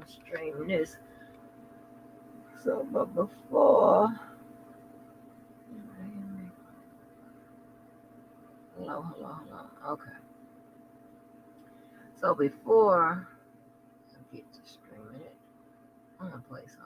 stream this. So, but before, hello. Okay. So before I get to streaming it, I'm gonna play something.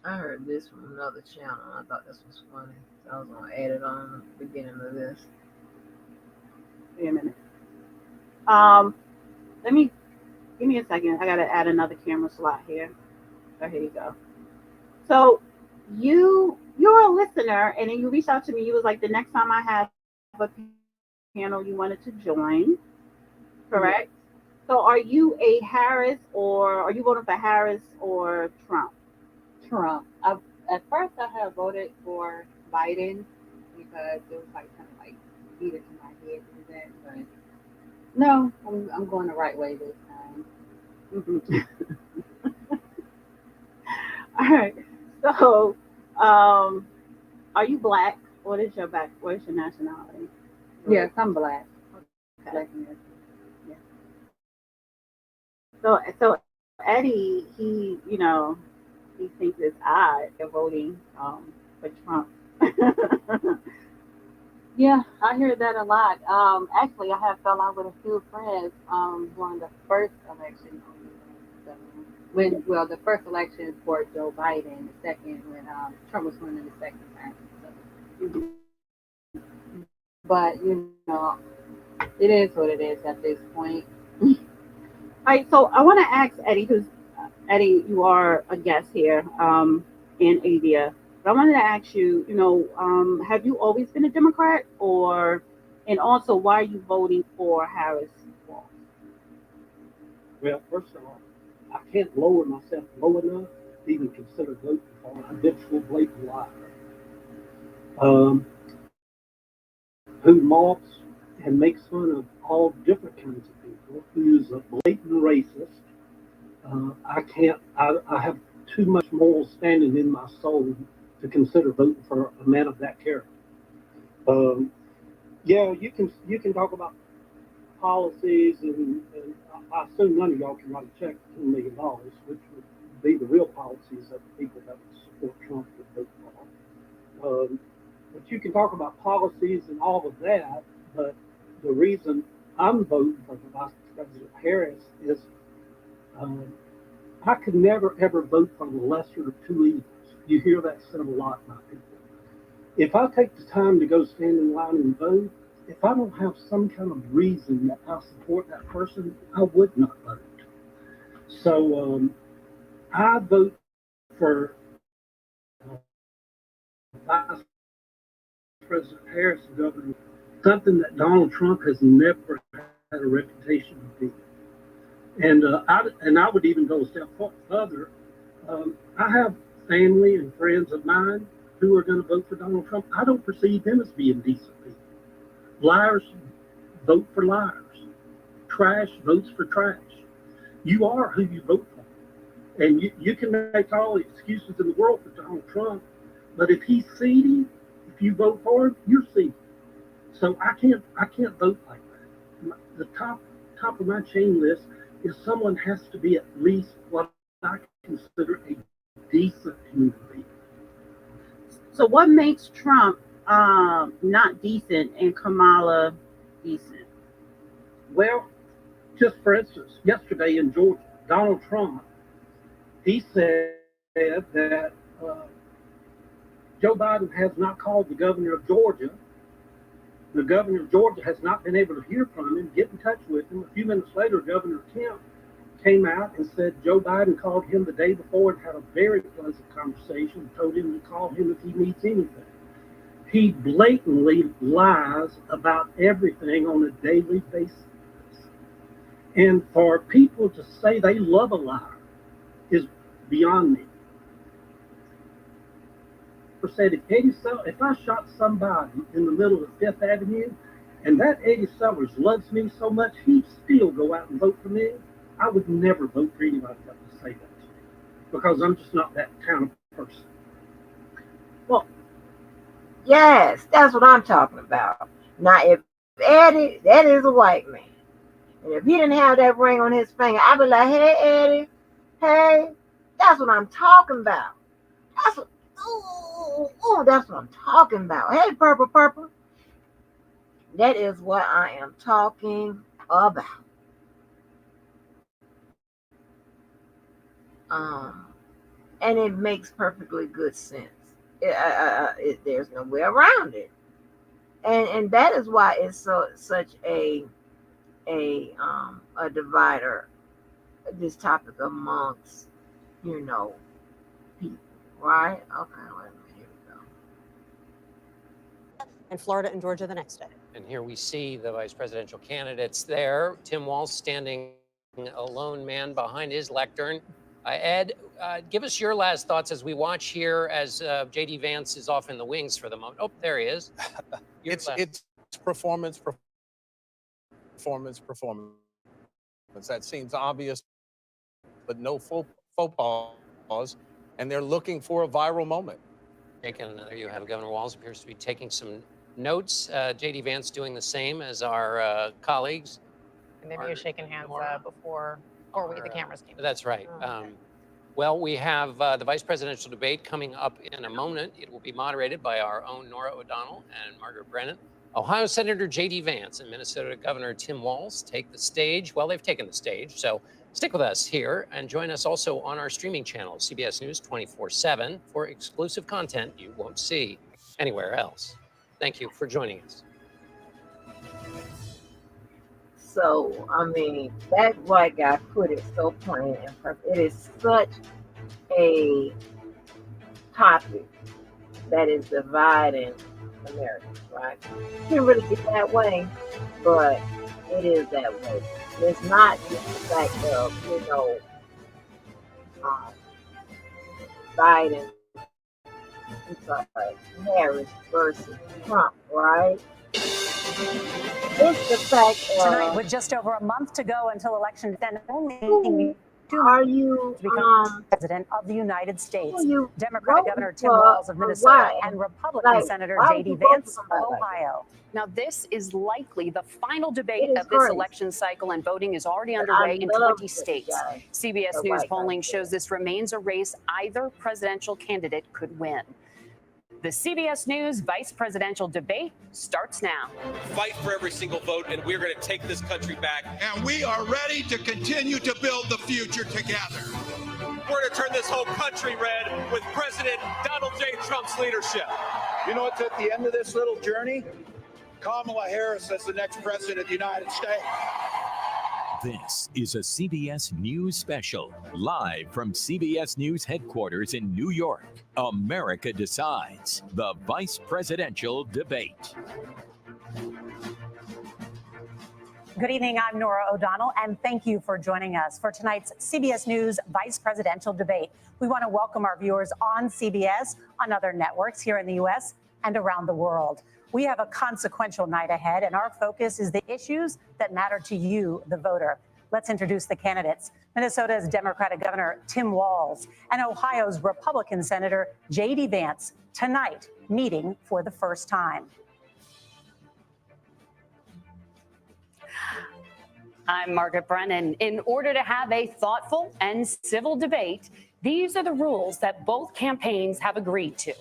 I heard this from another channel. I thought this was funny. So I was gonna add it on the beginning of this. Wait a minute. Let me give me a second. I gotta add another camera slot here. Oh, here you go. So you're a listener, and then you reached out to me. You was like, the next time I have a panel, you wanted to join, correct? So are you a Harris, or are you voting for Harris or Trump? Trump. At first, I had voted for Biden because it was like kind of like beat it to my head to do that. But no, I'm going the right way this time. All right. So, are you black? What is your back? What is your nationality? Yes, I'm black. Okay. Black American. Yeah. So Eddie, he thinks it's odd they're voting for Trump. Yeah, I hear that a lot. Actually, I have fell out with a few friends during the first election. So, the first election for Joe Biden, the second when Trump was running the second time. So, but it is what it is at this point. All right. So I want to ask Eddie, Eddie, you are a guest here in Avia. But I wanted to ask you, have you always been a Democrat, and also why are you voting for Harris? Well, first of all, I can't lower myself low enough to even consider voting for him. I'm habitual blatant liar. Who mocks and makes fun of all different kinds of people, who's a blatant racist. I can't. I have too much moral standing in my soul to consider voting for a man of that character. Um, yeah, you can talk about policies, and I assume none of y'all can write a check for $10 million, which would be the real policies that the people that would support Trump would vote for. But you can talk about policies and all of that, but the reason I'm voting for the Vice President Harris is um, I could never ever vote for the lesser of two evils. You hear that said a lot by people. If I take the time to go stand in line and vote, if I don't have some kind of reason that I support that person, I would not vote. So I vote for Vice President Harris, Governor, something that Donald Trump has never had a reputation of being. And I would even go a step further. I have family and friends of mine who are going to vote for Donald Trump. I don't perceive them as being decent people. Liars vote for liars. Trash votes for trash. You are who you vote for. And you can make all the excuses in the world for Donald Trump, but if he's seedy, if you vote for him, you're seedy. So I can't vote like that. The top of my chain list is someone has to be at least what I consider a decent human being. So what makes Trump not decent and Kamala decent? Well, just for instance, yesterday in Georgia, Donald Trump, he said that Joe Biden has not called the governor of Georgia. The governor of Georgia has not been able to hear from him, get in touch with him. A few minutes later, Governor Kemp came out and said Joe Biden called him the day before and had a very pleasant conversation, told him to call him if he needs anything. He blatantly lies about everything on a daily basis. And for people to say they love a liar is beyond me. Said if I shot somebody in the middle of Fifth Avenue and that Eddie Summers loves me so much he'd still go out and vote for me, I would never vote for anybody that would say that to me because I'm just not that kind of person. Well, yes, that's what I'm talking about. Now, if Eddie, that is a white man, and if he didn't have that ring on his finger, I'd be like, hey, Eddie, hey, that's what I'm talking about. That's what, that's what I'm talking about. Hey, purple, purple. That is what I am talking about. And it makes perfectly good sense. There's no way around it, and that is why it's such a divider. This topic amongst people, right? Okay, wait a minute. Here we go. In Florida and Georgia the next day. And here we see the vice presidential candidates there. Tim Walz standing a lone man behind his lectern. Ed, give us your last thoughts as we watch here as J.D. Vance is off in the wings for the moment. Oh, there he is. It's performance. That seems obvious, but no faux pause. And they're looking for a viral moment. There you have Governor Walz appears to be taking some notes. J.D. Vance doing the same as our colleagues. And maybe you're shaking hands before the cameras came. That's right. Well, we have the vice presidential debate coming up in a moment. It will be moderated by our own Nora O'Donnell and Margaret Brennan. Ohio Senator J.D. Vance and Minnesota Governor Tim Walz take the stage. Well, they've taken the stage, so stick with us here and join us also on our streaming channel, CBS News 24/7, for exclusive content you won't see anywhere else. Thank you for joining us. So, I mean, that white guy put it so plain and perfect. It is such a topic that is dividing Americans, right? It can't really be that way, but it is that way. It's not just the fact of, Biden, Harris versus Trump, right? It's the fact of, tonight, with just over a month to go until election, then only are you to become president of the United States? Democratic Governor Tim Walz of Minnesota and Republican Senator J.D. Vance of Ohio. Now, this is likely the final debate of this election cycle, and voting is already underway in 20 states. CBS News polling shows this remains a race either presidential candidate could win. The CBS News vice presidential debate starts now. Fight for every single vote, and we're going to take this country back. And we are ready to continue to build the future together. We're going to turn this whole country red with President Donald J. Trump's leadership. You know what's at the end of this little journey? Kamala Harris as the next president of the United States. This is a CBS News special, live from CBS News headquarters in New York. America Decides, the vice presidential debate. Good evening, I'm Nora O'Donnell, and thank you for joining us for tonight's CBS News vice presidential debate. We want to welcome our viewers on CBS, on other networks here in the U.S. and around the world. We have a consequential night ahead, and our focus is the issues that matter to you, the voter. Let's introduce the candidates. Minnesota's Democratic Governor Tim Walz and Ohio's Republican Senator J.D. Vance, tonight meeting for the first time. I'm Margaret Brennan. In order to have a thoughtful and civil debate, these are the rules that both campaigns have agreed to.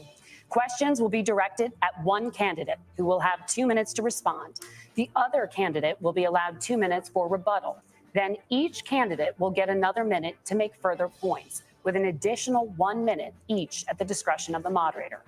Questions will be directed at one candidate who will have 2 minutes to respond. The other candidate will be allowed 2 minutes for rebuttal. Then each candidate will get another minute to make further points, with an additional 1 minute each at the discretion of the moderator.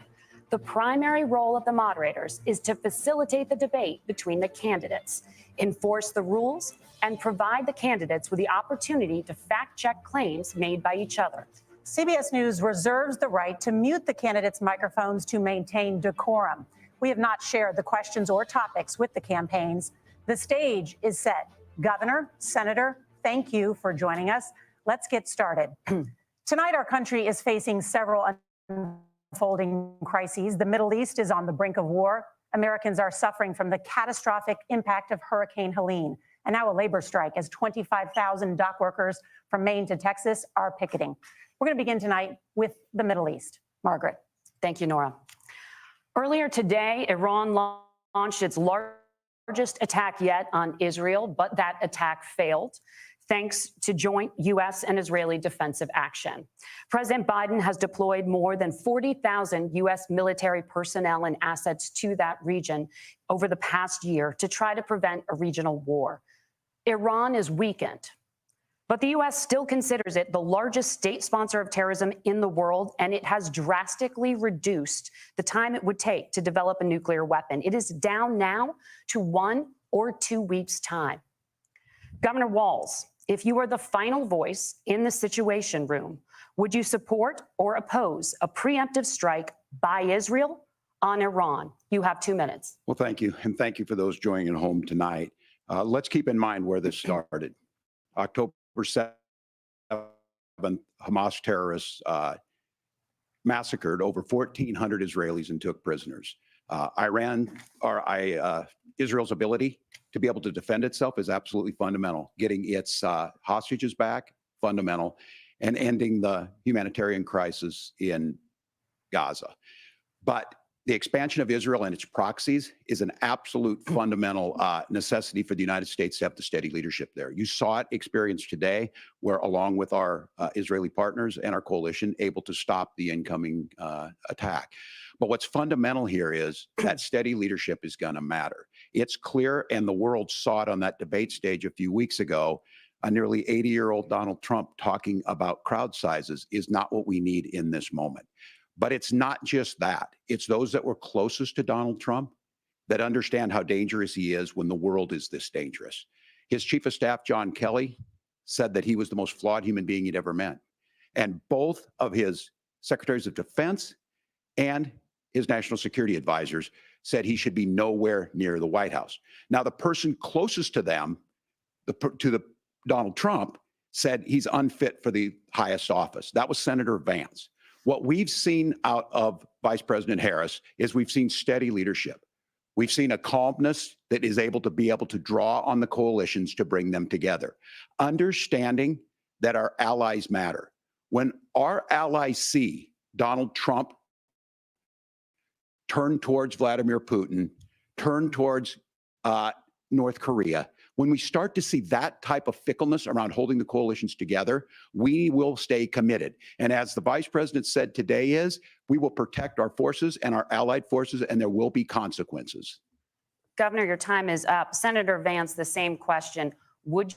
The primary role of the moderators is to facilitate the debate between the candidates, enforce the rules, and provide the candidates with the opportunity to fact-check claims made by each other. CBS News reserves the right to mute the candidates' microphones to maintain decorum. We have not shared the questions or topics with the campaigns. The stage is set. Governor, Senator, thank you for joining us. Let's get started. Tonight, our country is facing several unfolding crises. The Middle East is on the brink of war. Americans are suffering from the catastrophic impact of Hurricane Helene, and now a labor strike as 25,000 dock workers from Maine to Texas are picketing. We're going to begin tonight with the Middle East. Margaret. Thank you, Nora. Earlier today, Iran launched its largest attack yet on Israel, but that attack failed thanks to joint U.S. and Israeli defensive action. President Biden has deployed more than 40,000 U.S. military personnel and assets to that region over the past year to try to prevent a regional war. Iran is weakened, but the U.S. still considers it the largest state sponsor of terrorism in the world, and it has drastically reduced the time it would take to develop a nuclear weapon. It is down now to 1 or 2 weeks' time. Governor Walz, if you were the final voice in the Situation Room, would you support or oppose a preemptive strike by Israel on Iran? You have 2 minutes. Well, thank you. And thank you for those joining at home tonight. Let's keep in mind where this started. October 7th, Hamas terrorists massacred over 1,400 Israelis and took prisoners. Israel's ability to be able to defend itself is absolutely fundamental. Getting its hostages back, fundamental, and ending the humanitarian crisis in Gaza. But the expansion of Israel and its proxies is an absolute fundamental necessity for the United States to have the steady leadership there. You saw it experienced today, where along with our Israeli partners and our coalition, able to stop the incoming attack. But what's fundamental here is that steady leadership is going to matter. It's clear, and the world saw it on that debate stage a few weeks ago. A nearly 80-year-old Donald Trump talking about crowd sizes is not what we need in this moment. But it's not just that. It's those that were closest to Donald Trump that understand how dangerous he is when the world is this dangerous. His chief of staff, John Kelly, said that he was the most flawed human being he'd ever met. And both of his secretaries of defense and his national security advisors said he should be nowhere near the White House. Now, the person closest to them, Donald Trump, said he's unfit for the highest office. That was Senator Vance. What we've seen out of Vice President Harris is we've seen steady leadership. We've seen a calmness that is able to draw on the coalitions to bring them together, understanding that our allies matter. When our allies see Donald Trump turn towards Vladimir Putin, turn towards North Korea, when we start to see that type of fickleness around holding the coalitions together, we will stay committed. And as the vice president said today we will protect our forces and our allied forces, and there will be consequences. Governor, your time is up. Senator Vance, the same question. Would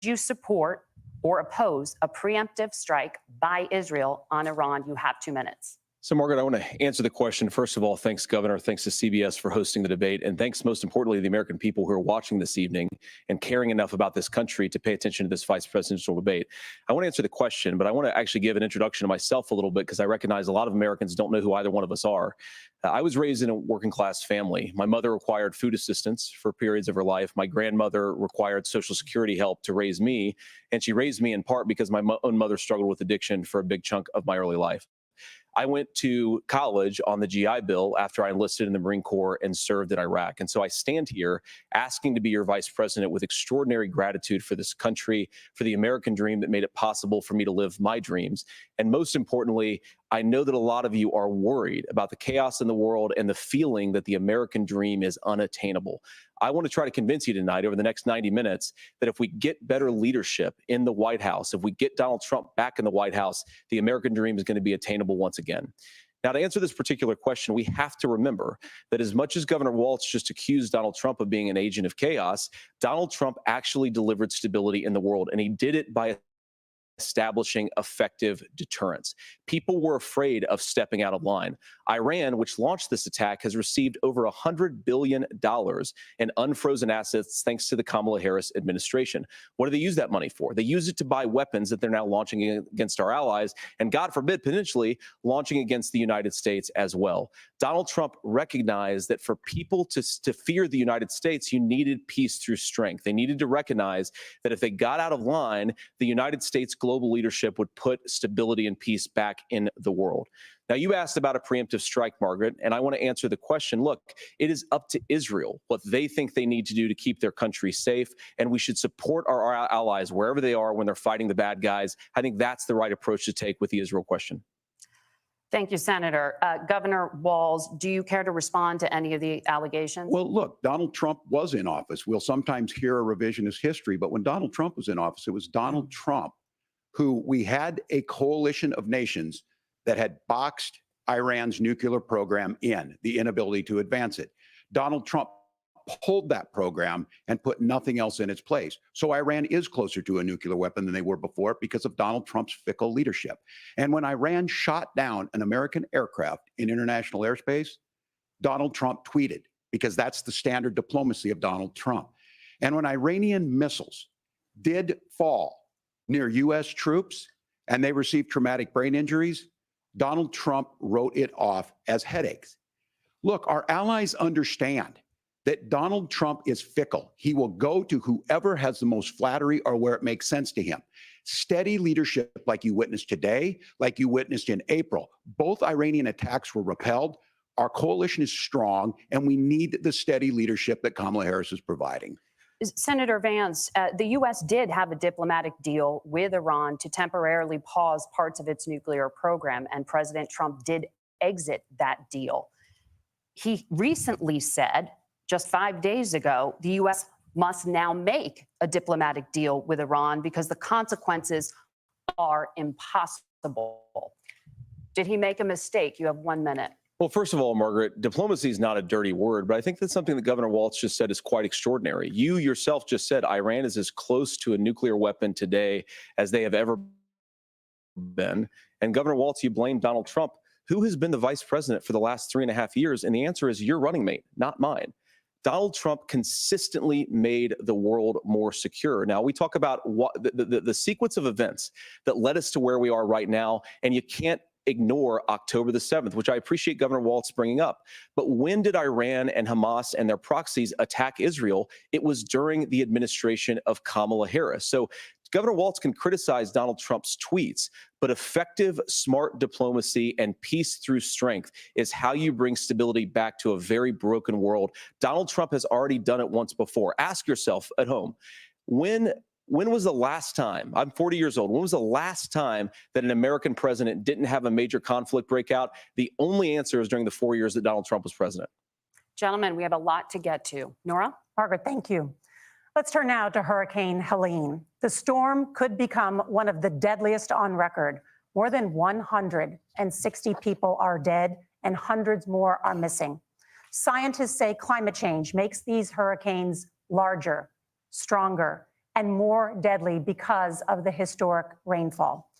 you support or oppose a preemptive strike by Israel on Iran? You have 2 minutes. So, Margaret, I want to answer the question. First of all, thanks, Governor. Thanks to CBS for hosting the debate. And thanks, most importantly, to the American people who are watching this evening and caring enough about this country to pay attention to this vice presidential debate. I want to answer the question, but I want to actually give an introduction to myself a little bit because I recognize a lot of Americans don't know who either one of us are. I was raised in a working class family. My mother required food assistance for periods of her life. My grandmother required Social Security help to raise me. And she raised me in part because my own mother struggled with addiction for a big chunk of my early life. I went to college on the GI Bill after I enlisted in the Marine Corps and served in Iraq. And so I stand here asking to be your vice president with extraordinary gratitude for this country, for the American dream that made it possible for me to live my dreams. And most importantly, I know that a lot of you are worried about the chaos in the world and the feeling that the American dream is unattainable. I want to try to convince you tonight over the next 90 minutes that if we get better leadership in the White House, if we get Donald Trump back in the White House, the American dream is going to be attainable once again. Now, to answer this particular question, we have to remember that as much as Governor Walz just accused Donald Trump of being an agent of chaos, Donald Trump actually delivered stability in the world, and he did it by establishing effective deterrence. People were afraid of stepping out of line. Iran, which launched this attack, has received over $100 billion in unfrozen assets thanks to the Kamala Harris administration. What do they use that money for? They use it to buy weapons that they're now launching against our allies, and God forbid, potentially launching against the United States as well. Donald Trump recognized that for people to fear the United States, you needed peace through strength. They needed to recognize that if they got out of line, the United States global leadership would put stability and peace back in the world. Now, you asked about a preemptive strike, Margaret, and I want to answer the question. Look, it is up to Israel what they think they need to do to keep their country safe, and we should support our allies wherever they are when they're fighting the bad guys. I think that's the right approach to take with the Israel question. Thank you, Senator. Governor Walz, do you care to respond to any of the allegations? Well, look, Donald Trump was in office. We'll sometimes hear a revisionist history, but when Donald Trump was in office, it was Donald Trump who we had a coalition of nations that had boxed Iran's nuclear program in, the inability to advance it. Donald Trump pulled that program and put nothing else in its place. So Iran is closer to a nuclear weapon than they were before because of Donald Trump's fickle leadership. And when Iran shot down an American aircraft in international airspace, Donald Trump tweeted, because that's the standard diplomacy of Donald Trump. And when Iranian missiles did fall near U.S. troops and they received traumatic brain injuries, Donald Trump wrote it off as headaches. Look, our allies understand that Donald Trump is fickle. He will go to whoever has the most flattery or where it makes sense to him. Steady leadership like you witnessed today, like you witnessed in April. Both Iranian attacks were repelled. Our coalition is strong, and we need the steady leadership that Kamala Harris is providing. Senator Vance, the U.S. did have a diplomatic deal with Iran to temporarily pause parts of its nuclear program, and President Trump did exit that deal. He recently said, just 5 days ago, the U.S. must now make a diplomatic deal with Iran because the consequences are impossible. Did he make a mistake? You have 1 minute. Well, first of all, Margaret, diplomacy is not a dirty word, but I think that's something that Governor Walz just said is quite extraordinary. You yourself just said Iran is as close to a nuclear weapon today as they have ever been. And Governor Walz, you blame Donald Trump. Who has been the vice president for the last 3.5 years? And the answer is your running mate, not mine. Donald Trump consistently made the world more secure. Now, we talk about what the sequence of events that led us to where we are right now, and you can't ignore October the 7th, which I appreciate Governor Walz bringing up. But when did Iran and Hamas and their proxies attack Israel? It was during the administration of Kamala Harris. So Governor Walz can criticize Donald Trump's tweets, but effective, smart diplomacy and peace through strength is how you bring stability back to a very broken world. Donald Trump has already done it once before. Ask yourself at home, when was the last time, I'm 40 years old, when was the last time that an American president didn't have a major conflict break out? The only answer is during the 4 years that Donald Trump was president. Gentlemen, we have a lot to get to. Nora? Margaret, thank you. Let's turn now to Hurricane Helene. The storm could become one of the deadliest on record. More than 160 people are dead and hundreds more are missing. Scientists say climate change makes these hurricanes larger, stronger, and more deadly because of the historic rainfall.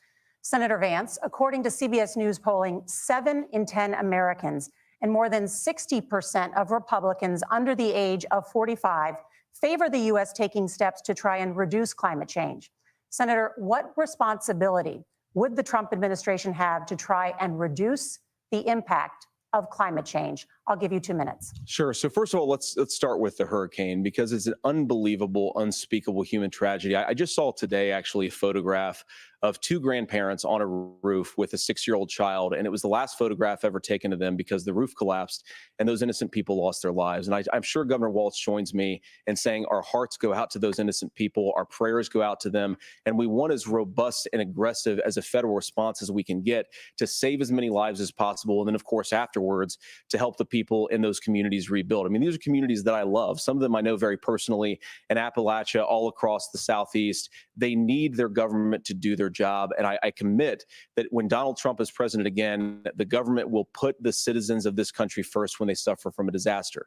Senator Vance, according to CBS News polling, 7 in 10 Americans and more than 60% of Republicans under the age of 45 favor the U.S. taking steps to try and reduce climate change. Senator, what responsibility would the Trump administration have to try and reduce the impact of climate change? I'll give you 2 minutes. Sure. So first of all, let's start with the hurricane because it's an unbelievable, unspeakable human tragedy. I just saw today actually a photograph of 2 grandparents on a roof with a 6-year-old child, and it was the last photograph ever taken of them because the roof collapsed and those innocent people lost their lives. And I'm sure Governor Walz joins me in saying our hearts go out to those innocent people, our prayers go out to them, and we want as robust and aggressive as a federal response as we can get to save as many lives as possible, and then of course afterwards to help the people in those communities rebuild. I mean, these are communities that I love. Some of them I know very personally in Appalachia, all across the Southeast. They need their government to do their job. And I commit that when Donald Trump is president again, the government will put the citizens of this country first when they suffer from a disaster.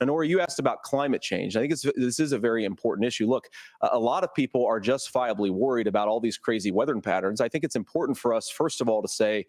Now, Nora, you asked about climate change. I think this is a very important issue. Look, a lot of people are justifiably worried about all these crazy weather patterns. I think it's important for us, first of all, to say,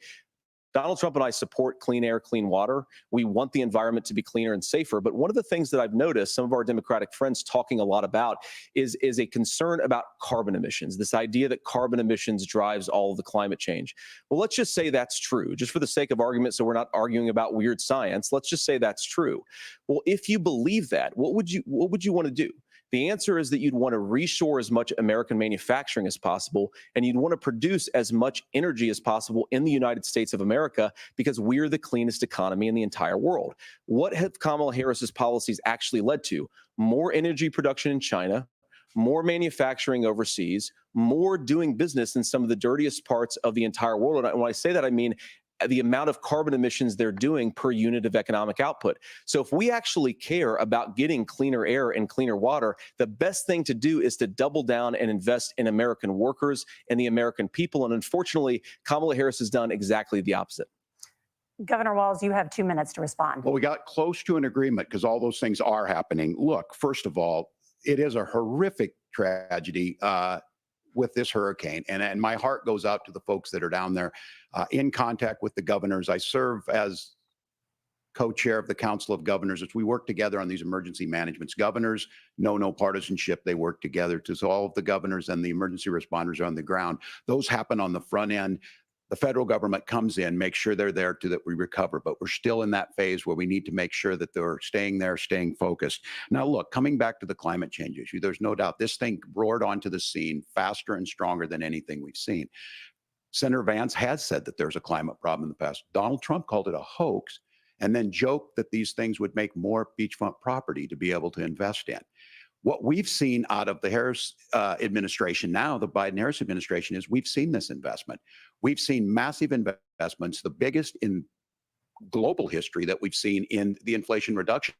Donald Trump and I support clean air, clean water. We want the environment to be cleaner and safer. But one of the things that I've noticed some of our Democratic friends talking a lot about is a concern about carbon emissions, this idea that carbon emissions drives all of the climate change. Well, let's just say that's true, just for the sake of argument, so we're not arguing about weird science. Let's just say that's true. Well, if you believe that, what would you want to do? The answer is that you'd want to reshore as much American manufacturing as possible, and you'd want to produce as much energy as possible in the United States of America because we're the cleanest economy in the entire world. What have Kamala Harris's policies actually led to? More energy production in China, more manufacturing overseas, more doing business in some of the dirtiest parts of the entire world. And when I say that, I mean the amount of carbon emissions they're doing per unit of economic output. So if we actually care about getting cleaner air and cleaner water, the best thing to do is to double down and invest in American workers and the American people. And unfortunately, Kamala Harris has done exactly the opposite. Governor Walz, you have 2 minutes to respond. Well, we got close to an agreement because all those things are happening. Look, first of all, it is a horrific tragedy with this hurricane. And my heart goes out to the folks that are down there in contact with the governors. I serve as co-chair of the Council of Governors as we work together on these emergency managements. Governors know no partisanship. They work together. So all of the governors and the emergency responders are on the ground. Those happen on the front end. The federal government comes in, makes sure they're there to that we recover. But we're still in that phase where we need to make sure that they're staying there, staying focused. Now, look, coming back to the climate change issue, there's no doubt this thing roared onto the scene faster and stronger than anything we've seen. Senator Vance has said that there's a climate problem in the past. Donald Trump called it a hoax and then joked that these things would make more beachfront property to be able to invest in. What we've seen out of the Harris administration now, the Biden-Harris administration, is we've seen this investment. We've seen massive investments, the biggest in global history that we've seen in the Inflation Reduction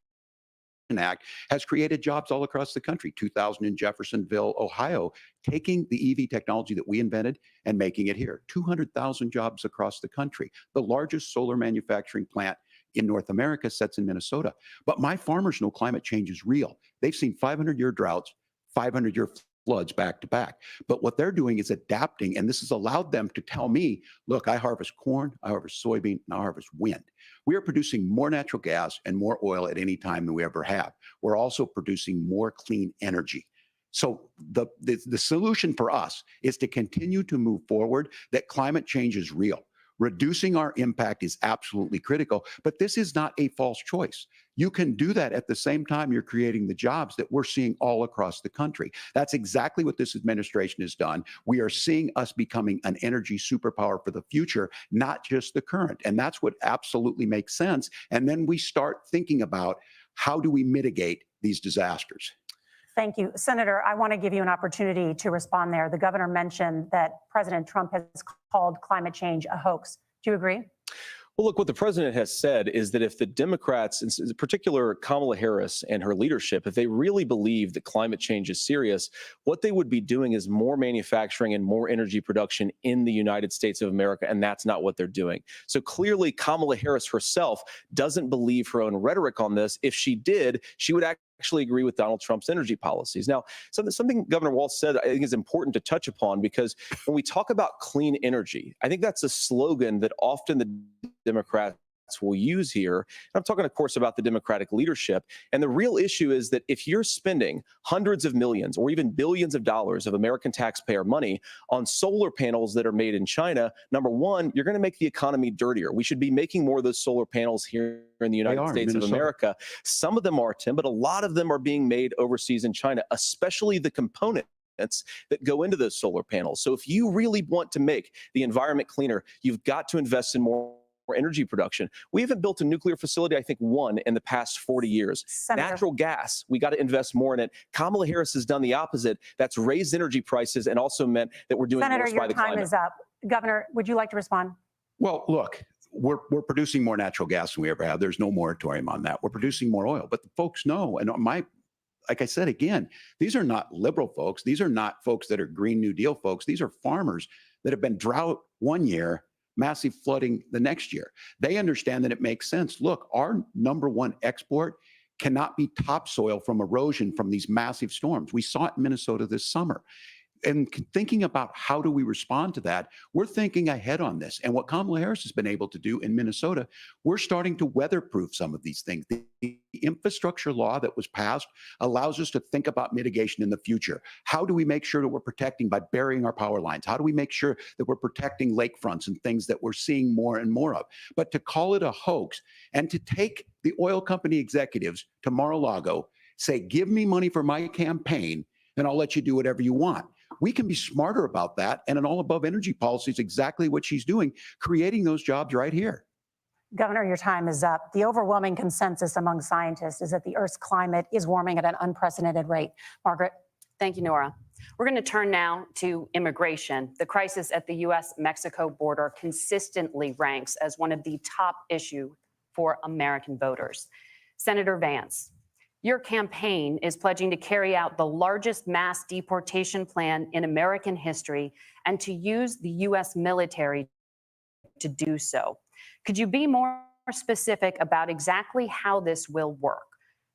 Act, has created jobs all across the country. 2,000 in Jeffersonville, Ohio, taking the EV technology that we invented and making it here. 200,000 jobs across the country. The largest solar manufacturing plant in North America sits in Minnesota. But my farmers know climate change is real. They've seen 500-year droughts, 500-year floods back to back. But what they're doing is adapting, and this has allowed them to tell me, look, I harvest corn, I harvest soybean, and I harvest wind. We are producing more natural gas and more oil at any time than we ever have. We're also producing more clean energy. So the solution for us is to continue to move forward, that climate change is real. Reducing our impact is absolutely critical, but this is not a false choice. You can do that at the same time you're creating the jobs that we're seeing all across the country. That's exactly what this administration has done. We are seeing us becoming an energy superpower for the future, not just the current. And that's what absolutely makes sense. And then we start thinking about how do we mitigate these disasters. Thank you. Senator, I want to give you an opportunity to respond there. The governor mentioned that President Trump has called climate change a hoax. Do you agree? Well, look, what the president has said is that if the Democrats, in particular Kamala Harris and her leadership, if they really believe that climate change is serious, what they would be doing is more manufacturing and more energy production in the United States of America, and that's not what they're doing. So clearly, Kamala Harris herself doesn't believe her own rhetoric on this. If she did, she would actually agree with Donald Trump's energy policies. Now, something Governor Walz said I think is important to touch upon, because when we talk about clean energy, I think that's a slogan that often the Democrats will use here. And I'm talking, of course, about the Democratic leadership. And the real issue is that if you're spending hundreds of millions or even billions of dollars of American taxpayer money on solar panels that are made in China, number one, you're going to make the economy dirtier. We should be making more of those solar panels here in the United States of America. Some of them are, Tim, but a lot of them are being made overseas in China, especially the components that go into those solar panels. So if you really want to make the environment cleaner, you've got to invest in more energy production. We haven't built a nuclear facility, I think, one in the past 40 years. Senator. Natural gas, we got to invest more in it. Kamala Harris has done the opposite. That's raised energy prices and also meant that we're doing Senator, worse by the climate. Senator, your time is up. Governor, would you like to respond? Well, look, we're producing more natural gas than we ever have. There's no moratorium on that. We're producing more oil, but the folks know, and like I said, again, these are not liberal folks. These are not folks that are Green New Deal folks. These are farmers that have been drought one year, massive flooding the next year. They understand that it makes sense. Look, our number one export cannot be topsoil from erosion from these massive storms. We saw it in Minnesota this summer. And thinking about how do we respond to that, we're thinking ahead on this. And what Kamala Harris has been able to do in Minnesota, we're starting to weatherproof some of these things. The infrastructure law that was passed allows us to think about mitigation in the future. How do we make sure that we're protecting by burying our power lines? How do we make sure that we're protecting lakefronts and things that we're seeing more and more of? But to call it a hoax and to take the oil company executives to Mar-a-Lago, say, give me money for my campaign, and I'll let you do whatever you want. We can be smarter about that. And an all above energy policy is exactly what she's doing, creating those jobs right here. Governor, your time is up. The overwhelming consensus among scientists is that the Earth's climate is warming at an unprecedented rate. Margaret. Thank you, Nora. We're going to turn now to immigration. The crisis at the U.S.-Mexico border consistently ranks as one of the top issues for American voters. Senator Vance, your campaign is pledging to carry out the largest mass deportation plan in American history and to use the U.S. military to do so. Could you be more specific about exactly how this will work?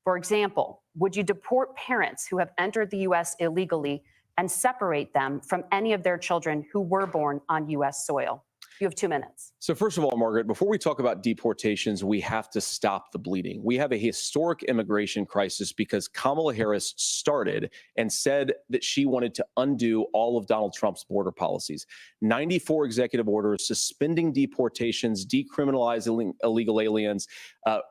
For example, would you deport parents who have entered the U.S. illegally and separate them from any of their children who were born on U.S. soil? You have 2 minutes. So first of all, Margaret, before we talk about deportations, we have to stop the bleeding. We have a historic immigration crisis because Kamala Harris started and said that she wanted to undo all of Donald Trump's border policies. 94 executive orders suspending deportations, decriminalizing illegal aliens,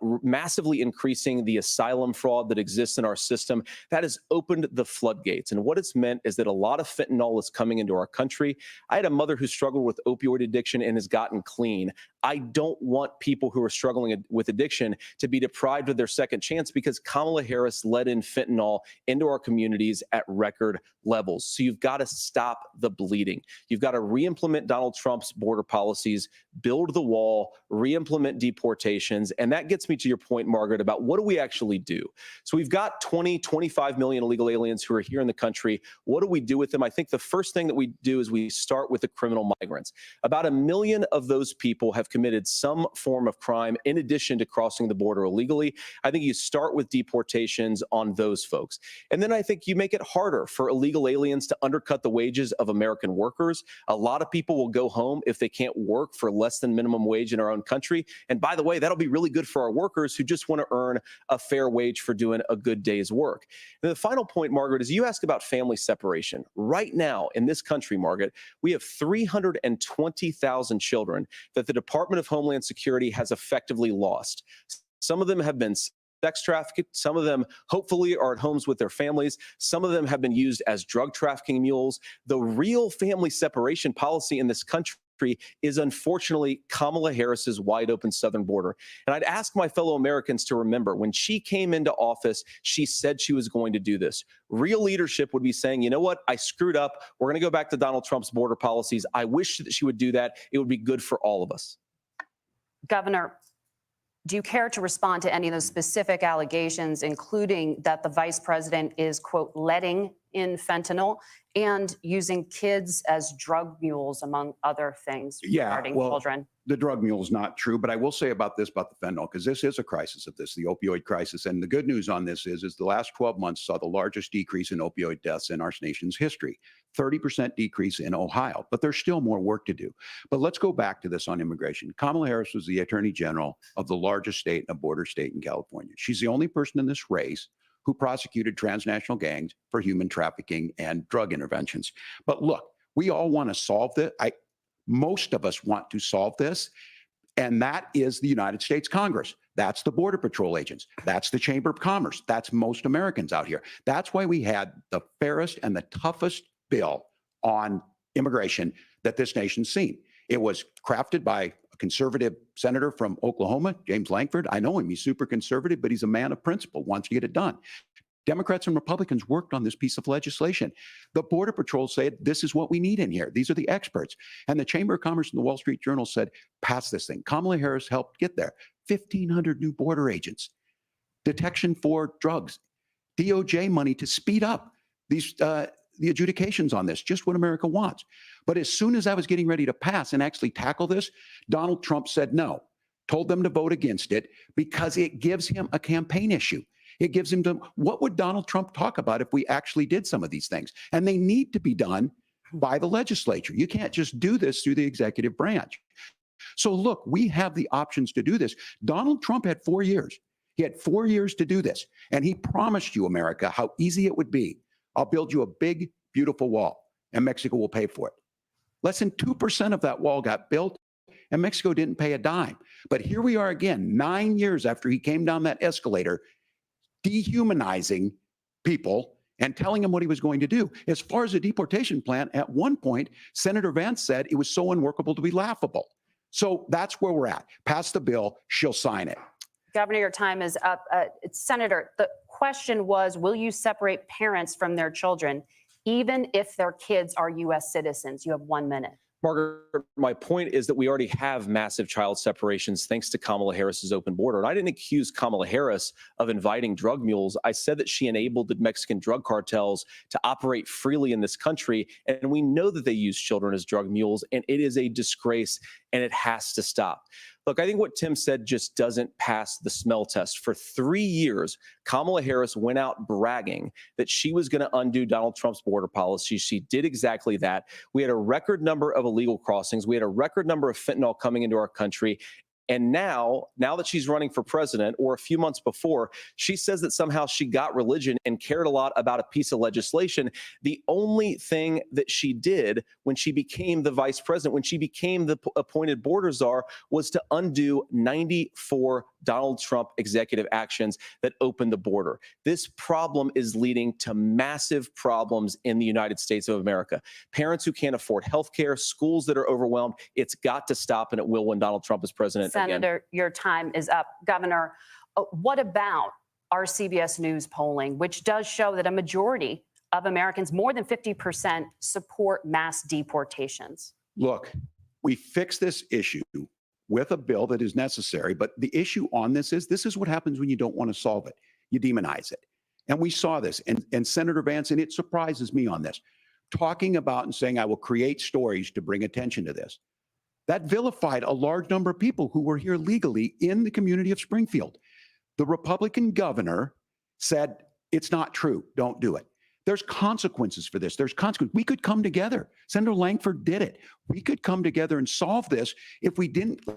massively increasing the asylum fraud that exists in our system. That has opened the floodgates. And what it's meant is that a lot of fentanyl is coming into our country. I had a mother who struggled with opioid addiction and has gotten clean. I don't want people who are struggling with addiction to be deprived of their second chance because Kamala Harris let in fentanyl into our communities at record levels. So you've got to stop the bleeding. You've got to re-implement Donald Trump's border policies, build the wall, re-implement deportations. And that gets me to your point, Margaret, about what do we actually do? So we've got 25 million illegal aliens who are here in the country. What do we do with them? I think the first thing that we do is we start with the criminal migrants. About 1 million of those people have committed some form of crime in addition to crossing the border illegally. I think you start with deportations on those folks. And then I think you make it harder for illegal aliens to undercut the wages of American workers. A lot of people will go home if they can't work for less than minimum wage in our own country. And by the way, that'll be really good for our workers who just want to earn a fair wage for doing a good day's work. And the final point, Margaret, is you ask about family separation. Right now in this country, Margaret, we have 320,000 children that the Department of Homeland Security has effectively lost. Some of them have been sex trafficked. Some of them hopefully are at homes with their families. Some of them have been used as drug trafficking mules. The real family separation policy in this country is unfortunately Kamala Harris's wide open southern border. And I'd ask my fellow Americans to remember when she came into office, she said she was going to do this. Real leadership would be saying, you know what, I screwed up. We're going to go back to Donald Trump's border policies. I wish that she would do that. It would be good for all of us. Governor, do you care to respond to any of those specific allegations, including that the vice president is, quote, letting in fentanyl and using kids as drug mules, among other things regarding children? The drug mule is not true, but I will say about this, about the fentanyl, because this is a crisis of this, the opioid crisis. And the good news on this is the last 12 months saw the largest decrease in opioid deaths in our nation's history, 30% decrease in Ohio, but there's still more work to do. But let's go back to this on immigration. Kamala Harris was the Attorney General of the largest state, a border state in California. She's the only person in this race who prosecuted transnational gangs for human trafficking and drug interventions. But look, we all want to solve this. Most of us want to solve this, and that is the United States Congress. That's the Border Patrol agents. That's the Chamber of Commerce. That's most Americans out here. That's why we had the fairest and the toughest bill on immigration that this nation's seen. It was crafted by a conservative senator from Oklahoma, James Lankford. I know him. He's super conservative, but he's a man of principle, wants to get it done. Democrats and Republicans worked on this piece of legislation. The Border Patrol said, this is what we need in here. These are the experts. And the Chamber of Commerce and the Wall Street Journal said, pass this thing. Kamala Harris helped get there. 1,500 new border agents, detection for drugs, DOJ money to speed up these the adjudications on this, just what America wants. But as soon as I was getting ready to pass and actually tackle this, Donald Trump said no, told them to vote against it because it gives him a campaign issue. It gives him what would Donald Trump talk about if we actually did some of these things? And they need to be done by the legislature. You can't just do this through the executive branch. So look, we have the options to do this. Donald Trump had 4 years. He had 4 years to do this. And he promised you, America, how easy it would be. I'll build you a big, beautiful wall, and Mexico will pay for it. Less than 2% of that wall got built, and Mexico didn't pay a dime. But here we are again, 9 years after he came down that escalator, dehumanizing people and telling them what he was going to do. As far as the deportation plan, at one point, Senator Vance said it was so unworkable to be laughable. So that's where we're at. Pass the bill, she'll sign it. Governor, your time is up. Senator, the question was, will you separate parents from their children, even if their kids are U.S. citizens? You have 1 minute. Margaret, my point is that we already have massive child separations thanks to Kamala Harris's open border. And I didn't accuse Kamala Harris of inviting drug mules. I said that she enabled the Mexican drug cartels to operate freely in this country. And we know that they use children as drug mules, and it is a disgrace, and it has to stop. Look, I think what Tim said just doesn't pass the smell test. For 3 years, Kamala Harris went out bragging that she was going to undo Donald Trump's border policy. She did exactly that. We had a record number of illegal crossings. We had a record number of fentanyl coming into our country. And now that she's running for president, or a few months before, she says that somehow she got religion and cared a lot about a piece of legislation. The only thing that she did when she became the vice president, when she became the appointed border czar, was to undo 94 Donald Trump executive actions that opened the border. This problem is leading to massive problems in the United States of America. Parents who can't afford health care, schools that are overwhelmed. It's got to stop, and it will when Donald Trump is president. Senator, again. your time is up. Governor, what about our CBS News polling, which does show that a majority of Americans, more than 50%, support mass deportations? Look, we fix this issue with a bill that is necessary, but the issue on this is what happens when you don't want to solve it. You demonize it. And we saw this, and Senator Vance, and it surprises me on this, talking about and saying, I will create stories to bring attention to this. That vilified a large number of people who were here legally in the community of Springfield. The Republican governor said, it's not true, don't do it. There's consequences for this. There's consequences. We could come together. Senator Langford did it. We could come together and solve this if we didn't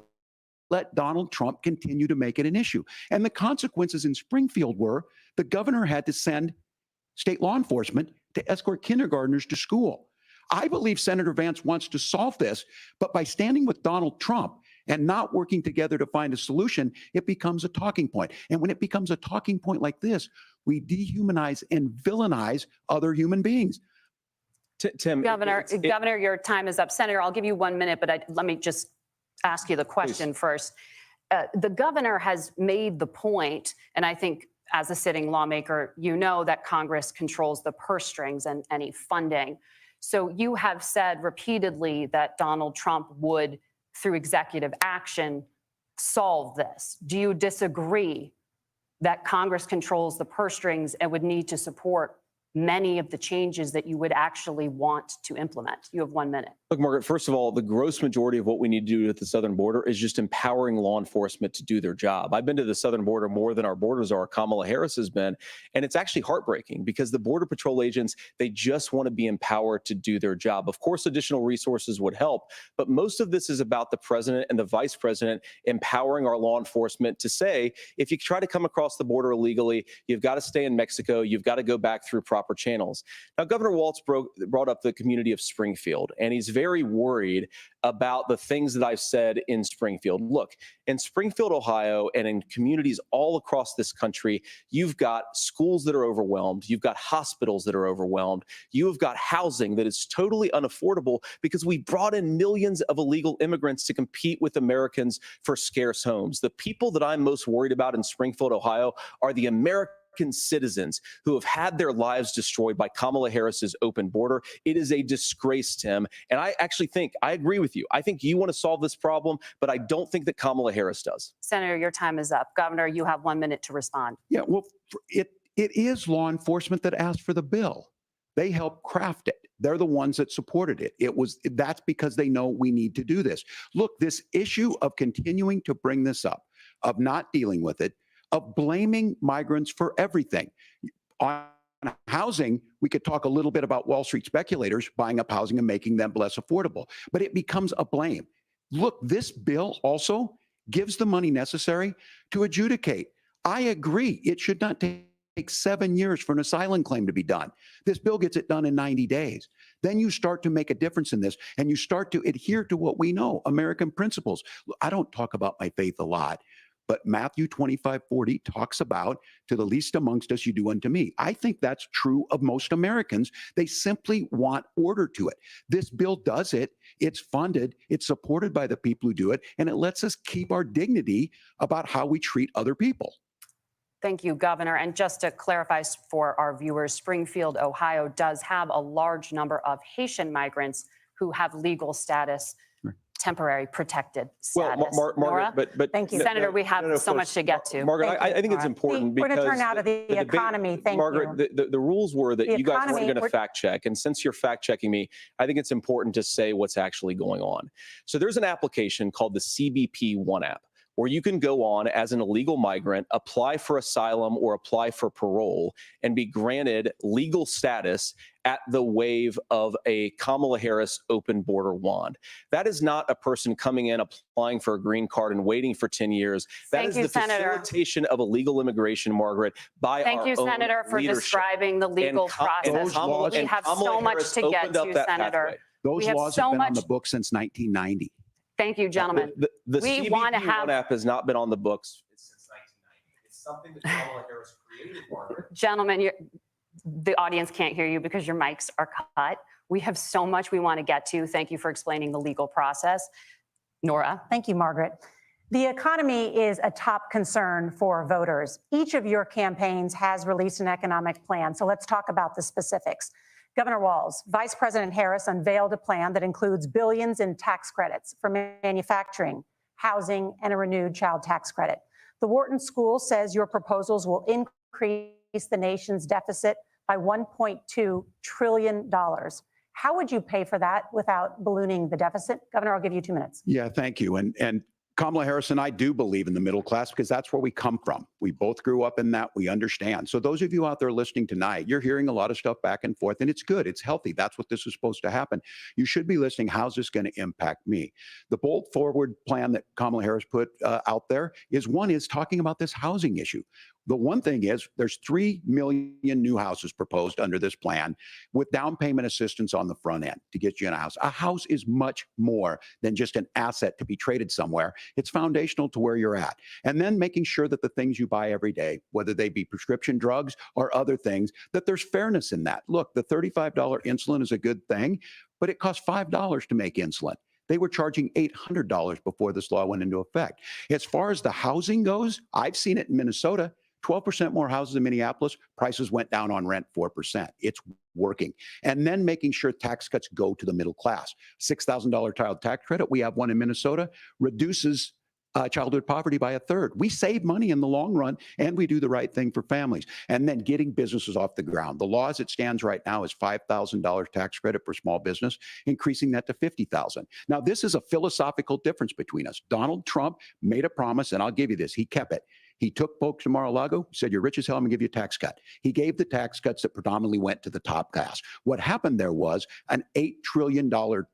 let Donald Trump continue to make it an issue. And the consequences in Springfield were the governor had to send state law enforcement to escort kindergartners to school. I believe Senator Vance wants to solve this, but by standing with Donald Trump and not working together to find a solution, it becomes a talking point. And when it becomes a talking point like this, we dehumanize and villainize other human beings. Tim, Governor, your time is up. Senator, I'll give you 1 minute, but let me just ask you the question first. The governor has made the point, and I think as a sitting lawmaker, you know that Congress controls the purse strings and any funding. So you have said repeatedly that Donald Trump would, through executive action, solve this. Do you disagree that Congress controls the purse strings and would need to support many of the changes that you would actually want to implement? You have 1 minute. Look, Margaret, first of all, the gross majority of what we need to do at the southern border is just empowering law enforcement to do their job. I've been to the southern border more than our border czar, Kamala Harris, has been, and it's actually heartbreaking because the Border Patrol agents, they just want to be empowered to do their job. Of course, additional resources would help, but most of this is about the president and the vice president empowering our law enforcement to say, if you try to come across the border illegally, you've got to stay in Mexico, you've got to go back through proper channels. Now, Governor Walz brought up the community of Springfield, and he's very worried about the things that I've said in Springfield. Look, in Springfield, Ohio, and in communities all across this country, you've got schools that are overwhelmed. You've got hospitals that are overwhelmed. You have got housing that is totally unaffordable because we brought in millions of illegal immigrants to compete with Americans for scarce homes. The people that I'm most worried about in Springfield, Ohio, are the American citizens who have had their lives destroyed by Kamala Harris's open border. It is a disgrace, Tim. And I actually think, I agree with you. I think you want to solve this problem, but I don't think that Kamala Harris does. Senator, your time is up. Governor, you have 1 minute to respond. Yeah, well, it is law enforcement that asked for the bill. They helped craft it. They're the ones that supported it. That's because they know we need to do this. Look, this issue of continuing to bring this up, of not dealing with it, of blaming migrants for everything. On housing, we could talk a little bit about Wall Street speculators buying up housing and making them less affordable, but it becomes a blame. Look, this bill also gives the money necessary to adjudicate. I agree. It should not take 7 years for an asylum claim to be done. This bill gets it done in 90 days. Then you start to make a difference in this, and you start to adhere to what we know, American principles. I don't talk about my faith a lot, but Matthew 25:40 talks about, to the least amongst us, you do unto me. I think that's true of most Americans. They simply want order to it. This bill does it. It's funded. It's supported by the people who do it. And it lets us keep our dignity about how we treat other people. Thank you, Governor. And just to clarify for our viewers, Springfield, Ohio does have a large number of Haitian migrants who have legal status, temporary protected status. Well, Margaret, but thank you, Senator. We have so much to get to. Margaret, I think it's important We're because going to turn now to the economy. Thank Margaret, you. the rules were that The you guys weren't economy, going to fact check. And since you're fact checking me, I think it's important to say what's actually going on. So there's an application called the CBP One app, where you can go on as an illegal migrant, apply for asylum or apply for parole, and be granted legal status at the wave of a Kamala Harris open border wand. That is not a person coming in, applying for a green card and waiting for 10 years. That is the facilitation of illegal immigration, Margaret, by our own Thank you, Senator, for leadership. describing the legal process. We have so much to get to, Senator. Those laws have been on the books since 1990. Thank you, gentlemen. The we CBP want to have One app has not been on the books since 1990. It's something that Kamala Harris created, Margaret. Gentlemen, the audience can't hear you because your mics are cut. We have so much we want to get to. Thank you for explaining the legal process. Nora. Thank you, Margaret. The economy is a top concern for voters. Each of your campaigns has released an economic plan. So let's talk about the specifics. Governor Walz, Vice President Harris unveiled a plan that includes billions in tax credits for manufacturing, housing, and a renewed child tax credit. The Wharton School says your proposals will increase the nation's deficit by $1.2 trillion. How would you pay for that without ballooning the deficit? Governor, I'll give you 2 minutes. Yeah, thank you. And Kamala Harris and I do believe in the middle class because that's where we come from. We both grew up in that. We understand. So those of you out there listening tonight, you're hearing a lot of stuff back and forth, and it's good. It's healthy. That's what this is supposed to happen. You should be listening. How's this going to impact me? The bold forward plan that Kamala Harris put out there is talking about this housing issue. The one thing is there's 3 million new houses proposed under this plan with down payment assistance on the front end to get you in a house. A house is much more than just an asset to be traded somewhere. It's foundational to where you're at. And then making sure that the things you buy every day, whether they be prescription drugs or other things, that there's fairness in that. Look, the $35 insulin is a good thing, but it costs $5 to make insulin. They were charging $800 before this law went into effect. As far as the housing goes, I've seen it in Minnesota. 12% more houses in Minneapolis, prices went down on rent 4%. It's working. And then making sure tax cuts go to the middle class. $6,000 child tax credit, we have one in Minnesota, reduces childhood poverty by 1/3. We save money in the long run, and we do the right thing for families. And then getting businesses off the ground. The law as it stands right now is $5,000 tax credit for small business, increasing that to $50,000. Now, this is a philosophical difference between us. Donald Trump made a promise, and I'll give you this, he kept it. He took folks to Mar-a-Lago, said, you're rich as hell, I'm gonna give you a tax cut. He gave the tax cuts that predominantly went to the top class. What happened there was an $8 trillion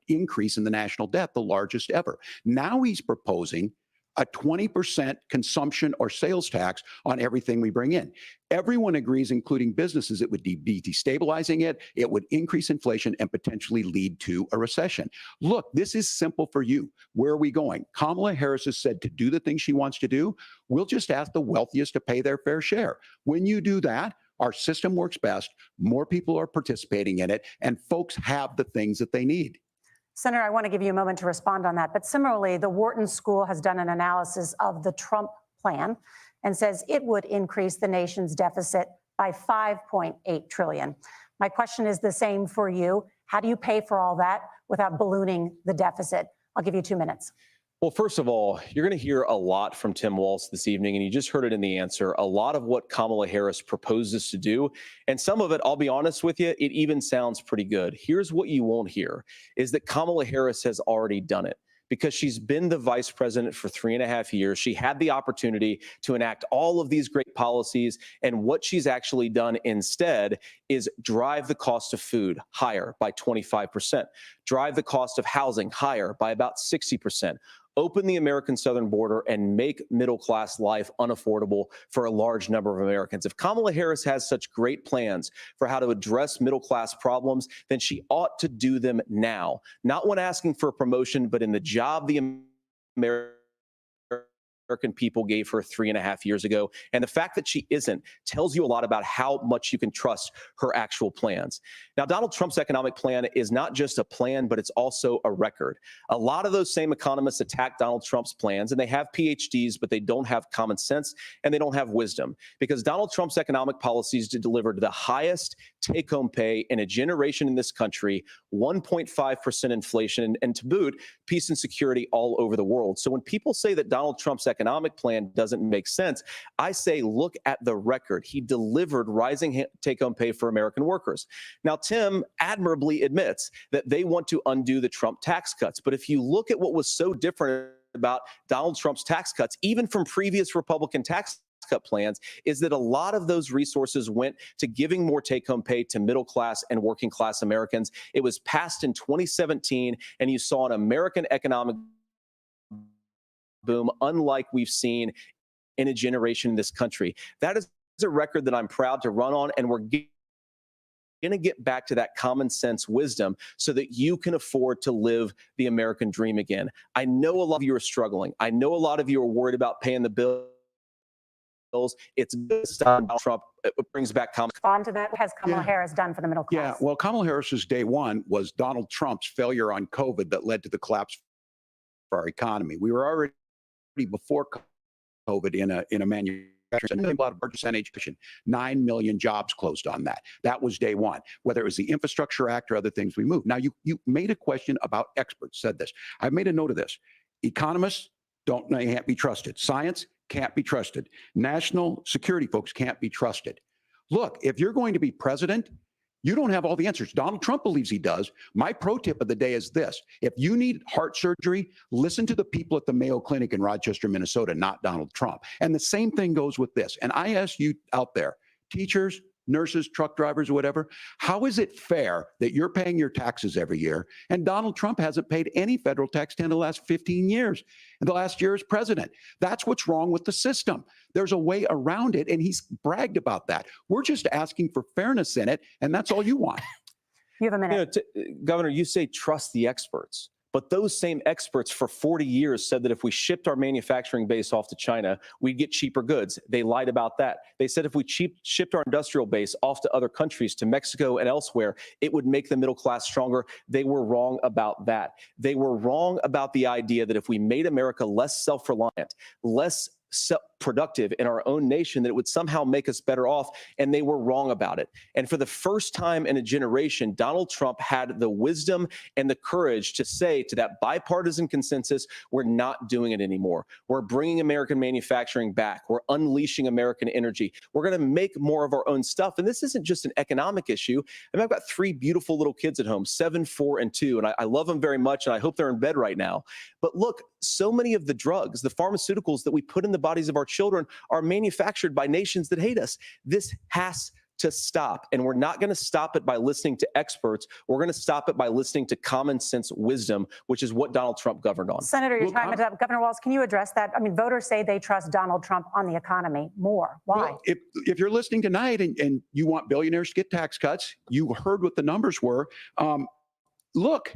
increase in the national debt, the largest ever. Now he's proposing a 20% consumption or sales tax on everything we bring in. Everyone agrees, including businesses, it would be destabilizing it, it would increase inflation and potentially lead to a recession. Look, this is simple for you. Where are we going? Kamala Harris has said to do the things she wants to do, we'll just ask the wealthiest to pay their fair share. When you do that, our system works best, more people are participating in it, and folks have the things that they need. Senator, I want to give you a moment to respond on that. But similarly, the Wharton School has done an analysis of the Trump plan. and says it would increase the nation's deficit by $5.8 trillion. My question is the same for you. How do you pay for all that without ballooning the deficit? I'll give you 2 minutes. Well, first of all, you're going to hear a lot from Tim Walz this evening, and you just heard it in the answer. A lot of what Kamala Harris proposes to do, and some of it, I'll be honest with you, it even sounds pretty good. Here's what you won't hear, is that Kamala Harris has already done it. Because she's been the vice president for 3.5 years. She had the opportunity to enact all of these great policies. And what she's actually done instead is drive the cost of food higher by 25%, drive the cost of housing higher by about 60%. Open the American southern border and make middle-class life unaffordable for a large number of Americans. If Kamala Harris has such great plans for how to address middle-class problems, then she ought to do them now, not when asking for a promotion, but in the job the American people gave her 3.5 years ago. And the fact that she isn't tells you a lot about how much you can trust her actual plans. Now, Donald Trump's economic plan is not just a plan, but it's also a record. A lot of those same economists attack Donald Trump's plans, and they have PhDs, but they don't have common sense and they don't have wisdom, because Donald Trump's economic policies delivered the highest take-home pay in a generation in this country, 1.5% inflation, and to boot, peace and security all over the world. So when people say that Donald Trump's economic plan doesn't make sense, I say, look at the record. He delivered rising take-home pay for American workers. Now, Tim admirably admits that they want to undo the Trump tax cuts. But if you look at what was so different about Donald Trump's tax cuts, even from previous Republican tax cut plans, is that a lot of those resources went to giving more take-home pay to middle class and working class Americans. It was passed in 2017, and you saw an American economic boom unlike we've seen in a generation in this country. That is a record that I'm proud to run on, and we're going to get back to that common sense wisdom so that you can afford to live the American dream again. I know a lot of you are struggling. I know a lot of you are worried about paying the bills. It's Donald Trump. It brings back common. On to that, what has Kamala Harris done for the middle class? Yeah, well, Kamala Harris's day one was Donald Trump's failure on COVID that led to the collapse of our economy. We were already before COVID in a manufacturing, a lot of percentage, 9 million jobs closed on that. That was day one. Whether it was the Infrastructure Act or other things, we moved. Now, you made a question about experts, said this. I've made a note of this. Economists can't be trusted. Science can't be trusted. National security folks can't be trusted. Look, if you're going to be president, you don't have all the answers. Donald Trump believes he does. My pro tip of the day is this. If you need heart surgery, listen to the people at the Mayo Clinic in Rochester, Minnesota, not Donald Trump. And the same thing goes with this. And I ask you out there, teachers, nurses, truck drivers, or whatever, how is it fair that you're paying your taxes every year and Donald Trump hasn't paid any federal tax in the last 15 years, and the last year as president? That's what's wrong with the system. There's a way around it, and he's bragged about that. We're just asking for fairness in it, and that's all you want. You have a minute. Governor, you say trust the experts. But those same experts for 40 years said that if we shipped our manufacturing base off to China, we'd get cheaper goods. They lied about that. They said if we shipped our industrial base off to other countries, to Mexico and elsewhere, it would make the middle class stronger. They were wrong about that. They were wrong about the idea that if we made America less self-reliant, less productive in our own nation, that it would somehow make us better off, and they were wrong about it. And for the first time in a generation, Donald Trump had the wisdom and the courage to say to that bipartisan consensus, we're not doing it anymore. We're bringing American manufacturing back. We're unleashing American energy. We're going to make more of our own stuff. And this isn't just an economic issue. I mean, I've got 3 beautiful little kids at home, 7, 4, and 2, and I love them very much, and I hope they're in bed right now. But look, so many of the drugs, the pharmaceuticals that we put in the bodies of our children are manufactured by nations that hate us. This has to stop, and we're not going to stop it by listening to experts. We're going to stop it by listening to common sense wisdom, which is what Donald Trump governed on. Senator, your time is up. Governor Walz, can you address that? I mean, voters say they trust Donald Trump on the economy more. Why? Well, if you're listening tonight and you want billionaires to get tax cuts, you heard what the numbers were. Look,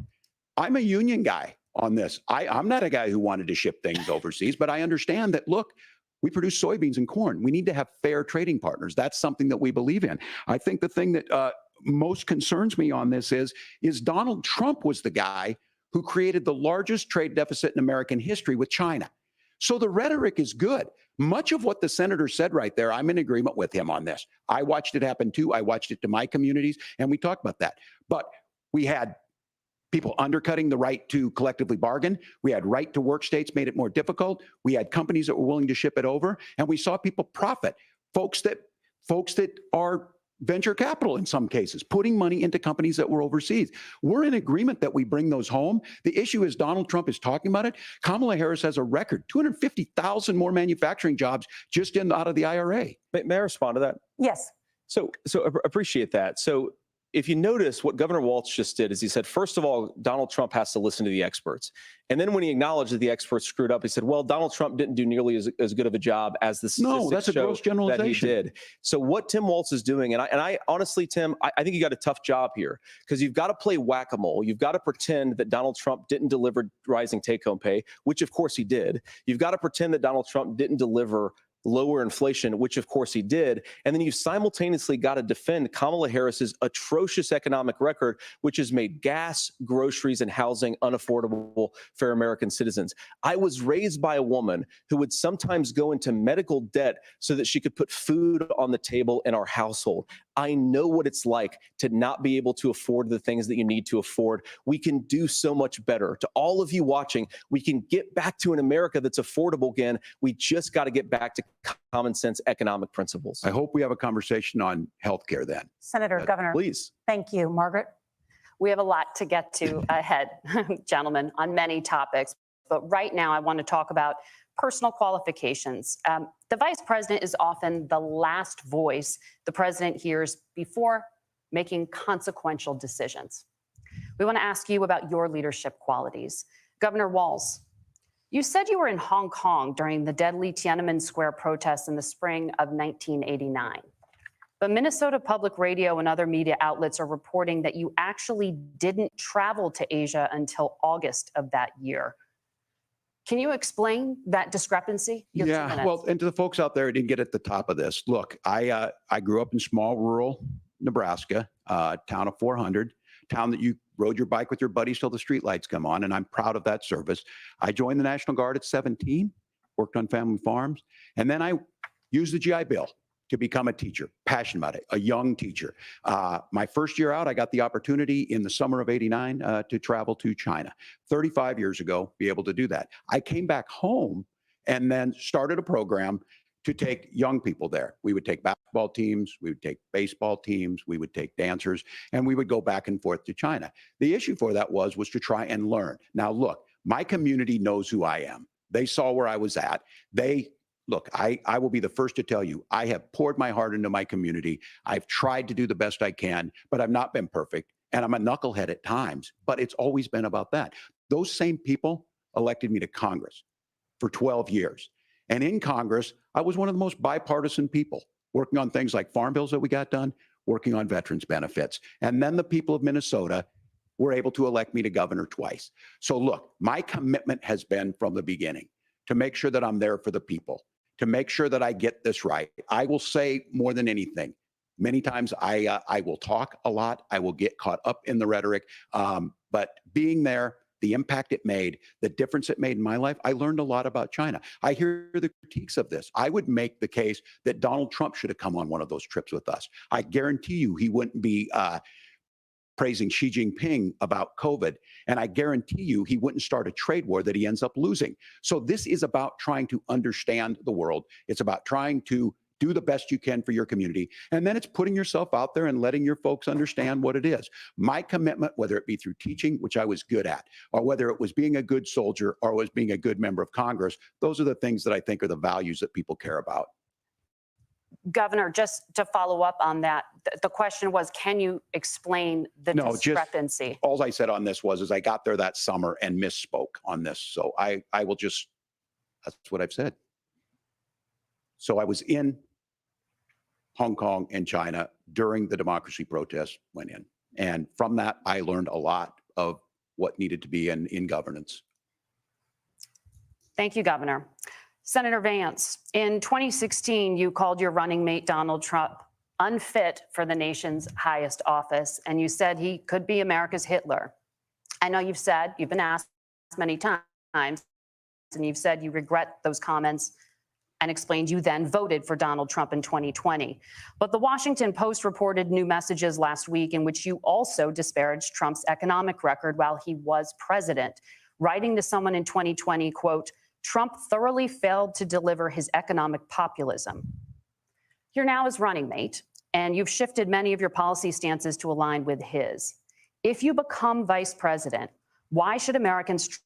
I'm a union guy on this. I'm not a guy who wanted to ship things overseas, but I understand that, look, we produce soybeans and corn. We need to have fair trading partners. That's something that we believe in. I think the thing that most concerns me on this is Donald Trump was the guy who created the largest trade deficit in American history with China. So the rhetoric is good. Much of what the senator said right there, I'm in agreement with him on this. I watched it happen too. I watched it to my communities, and we talked about that. But we had people undercutting the right to collectively bargain. We had right to work states made it more difficult. We had companies that were willing to ship it over, and we saw people profit. Folks that are venture capital in some cases, putting money into companies that were overseas. We're in agreement that we bring those home. The issue is Donald Trump is talking about it. Kamala Harris has a record, 250,000 more manufacturing jobs just out of the IRA. May I respond to that? Yes. So appreciate that. So if you notice, what Governor Walz just did is he said, first of all, Donald Trump has to listen to the experts. And then when he acknowledged that the experts screwed up, he said, well, Donald Trump didn't do nearly as good of a job as the statistics No, that's a gross generalization. that he did. So what Tim Walz is doing, and I honestly, Tim, I think you got a tough job here, because you've got to play whack-a-mole. You've got to pretend that Donald Trump didn't deliver rising take-home pay, which of course he did. You've got to pretend that Donald Trump didn't deliver lower inflation, which of course he did. And then you've simultaneously got to defend Kamala Harris's atrocious economic record, which has made gas, groceries, and housing unaffordable for American citizens. I was raised by a woman who would sometimes go into medical debt so that she could put food on the table in our household. I know what it's like to not be able to afford the things that you need to afford. We can do so much better. To all of you watching, we can get back to an America that's affordable again. We just got to get back to common sense economic principles. I hope we have a conversation on healthcare then. Senator, Governor. Please. Thank you. Margaret? We have a lot to get to ahead, gentlemen, on many topics. But right now, I want to talk about personal qualifications. The vice president is often the last voice the president hears before making consequential decisions. We want to ask you about your leadership qualities. Governor Walz, you said you were in Hong Kong during the deadly Tiananmen Square protests in the spring of 1989. But Minnesota Public Radio and other media outlets are reporting that you actually didn't travel to Asia until August of that year. Can you explain that discrepancy? Yeah, well, and to the folks out there who didn't get at the top of this, look, I grew up in small rural Nebraska, town of 400, town that you rode your bike with your buddies till the streetlights come on, and I'm proud of that service. I joined the National Guard at 17, worked on family farms, and then I used the GI Bill to become a teacher, passionate about it, a young teacher. My first year out, I got the opportunity in the summer of '89 to travel to China. 35 years ago, be able to do that. I came back home and then started a program to take young people there. We would take basketball teams, we would take baseball teams, we would take dancers, and we would go back and forth to China. The issue for that was to try and learn. Now, look, my community knows who I am. They saw where I was at. Look, I will be the first to tell you, I have poured my heart into my community. I've tried to do the best I can, but I've not been perfect. And I'm a knucklehead at times, but it's always been about that. Those same people elected me to Congress for 12 years. And in Congress, I was one of the most bipartisan people, working on things like farm bills that we got done, working on veterans benefits. And then the people of Minnesota were able to elect me to governor twice. So look, my commitment has been from the beginning to make sure that I'm there for the people, to make sure that I get this right. I will say more than anything, many times I will talk a lot. I will get caught up in the rhetoric. But being there, the impact it made, the difference it made in my life, I learned a lot about China. I hear the critiques of this. I would make the case that Donald Trump should have come on one of those trips with us. I guarantee you he wouldn't be praising Xi Jinping about COVID. And I guarantee you he wouldn't start a trade war that he ends up losing. So this is about trying to understand the world. It's about trying to do the best you can for your community. And then it's putting yourself out there and letting your folks understand what it is. My commitment, whether it be through teaching, which I was good at, or whether it was being a good soldier or was being a good member of Congress, those are the things that I think are the values that people care about. Governor, just to follow up on that, the question was, can you explain the discrepancy? All I said on this was I got there that summer and misspoke on this. So I will just, that's what I've said. So I was in Hong Kong and China during the democracy protests went in. And from that, I learned a lot of what needed to be in governance. Thank you, Governor. Senator Vance, in 2016, you called your running mate, Donald Trump, unfit for the nation's highest office, and you said he could be America's Hitler. I know you've been asked many times, and you've said you regret those comments and explained you then voted for Donald Trump in 2020. But the Washington Post reported new messages last week in which you also disparaged Trump's economic record while he was president, writing to someone in 2020, quote, Trump thoroughly failed to deliver his economic populism. You're now his running mate, and you've shifted many of your policy stances to align with his. If you become vice president, why should Americans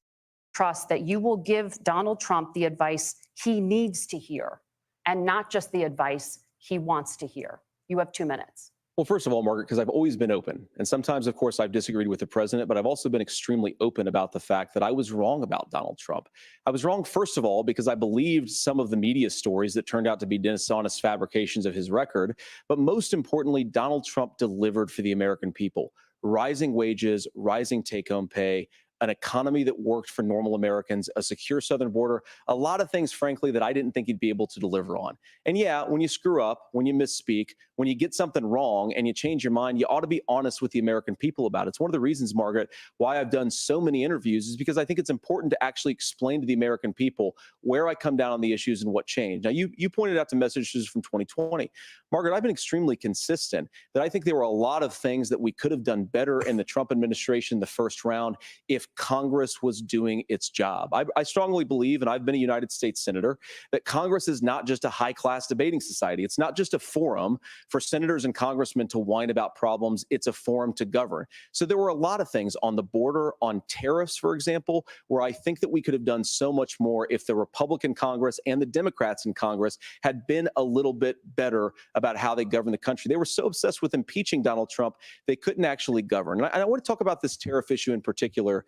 trust that you will give Donald Trump the advice he needs to hear and not just the advice he wants to hear? You have 2 minutes. Well, first of all, Margaret, because I've always been open. And sometimes, of course, I've disagreed with the president, but I've also been extremely open about the fact that I was wrong about Donald Trump. I was wrong, first of all, because I believed some of the media stories that turned out to be dishonest fabrications of his record. But most importantly, Donald Trump delivered for the American people. Rising wages, rising take-home pay, an economy that worked for normal Americans, a secure southern border, a lot of things, frankly, that I didn't think he'd be able to deliver on. And yeah, when you screw up, when you misspeak, when you get something wrong and you change your mind, you ought to be honest with the American people about it. It's one of the reasons, Margaret, why I've done so many interviews is because I think it's important to actually explain to the American people where I come down on the issues and what changed. Now, you pointed out the messages from 2020. Margaret, I've been extremely consistent that I think there were a lot of things that we could have done better in the Trump administration, the first round, if Congress was doing its job. I strongly believe, and I've been a United States Senator, that Congress is not just a high-class debating society. It's not just a forum for senators and congressmen to whine about problems. It's a forum to govern. So there were a lot of things on the border, on tariffs, for example, where I think that we could have done so much more if the Republican Congress and the Democrats in Congress had been a little bit better about how they govern the country. They were so obsessed with impeaching Donald Trump, they couldn't actually govern. And I want to talk about this tariff issue in particular,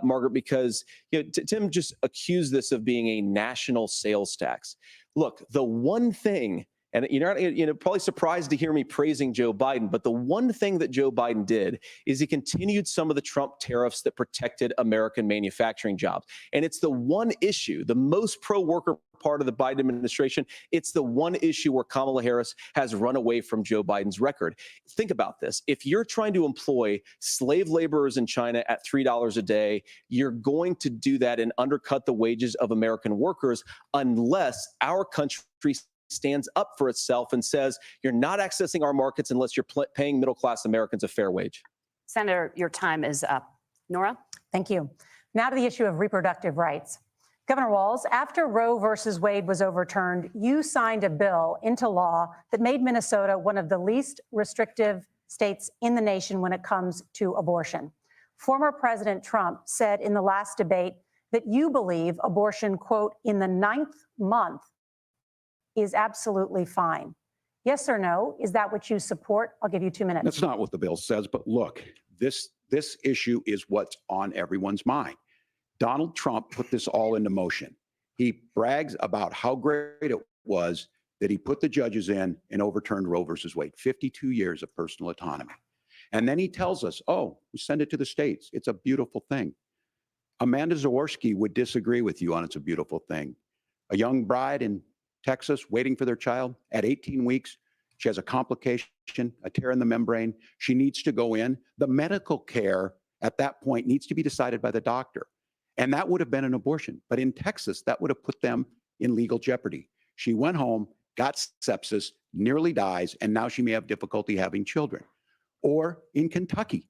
Margaret, because Tim just accused this of being a national sales tax. Look, the one thing, and you're probably surprised to hear me praising Joe Biden, but the one thing that Joe Biden did is he continued some of the Trump tariffs that protected American manufacturing jobs. And it's the one issue, the most pro-worker part of the Biden administration, it's the one issue where Kamala Harris has run away from Joe Biden's record. Think about this. If you're trying to employ slave laborers in China at $3 a day, you're going to do that and undercut the wages of American workers unless our country stands up for itself and says, you're not accessing our markets unless you're paying middle-class Americans a fair wage. Senator, your time is up. Nora? Thank you. Now to the issue of reproductive rights. Governor Walz, after Roe versus Wade was overturned, you signed a bill into law that made Minnesota one of the least restrictive states in the nation when it comes to abortion. Former President Trump said in the last debate that you believe abortion, quote, in the 9th month is absolutely fine. Yes or no? Is that what you support? I'll give you 2 minutes. That's not what the bill says, but look, this issue is what's on everyone's mind. Donald Trump put this all into motion. He brags about how great it was that he put the judges in and overturned Roe versus Wade, 52 years of personal autonomy. And then he tells us, oh, we send it to the states. It's a beautiful thing. Amanda Zaworski would disagree with you on it's a beautiful thing. A young bride in Texas waiting for their child at 18 weeks. She has a complication, a tear in the membrane. She needs to go in. The medical care at that point needs to be decided by the doctor. And that would have been an abortion. But in Texas, that would have put them in legal jeopardy. She went home, got sepsis, nearly dies, and now she may have difficulty having children. Or in Kentucky,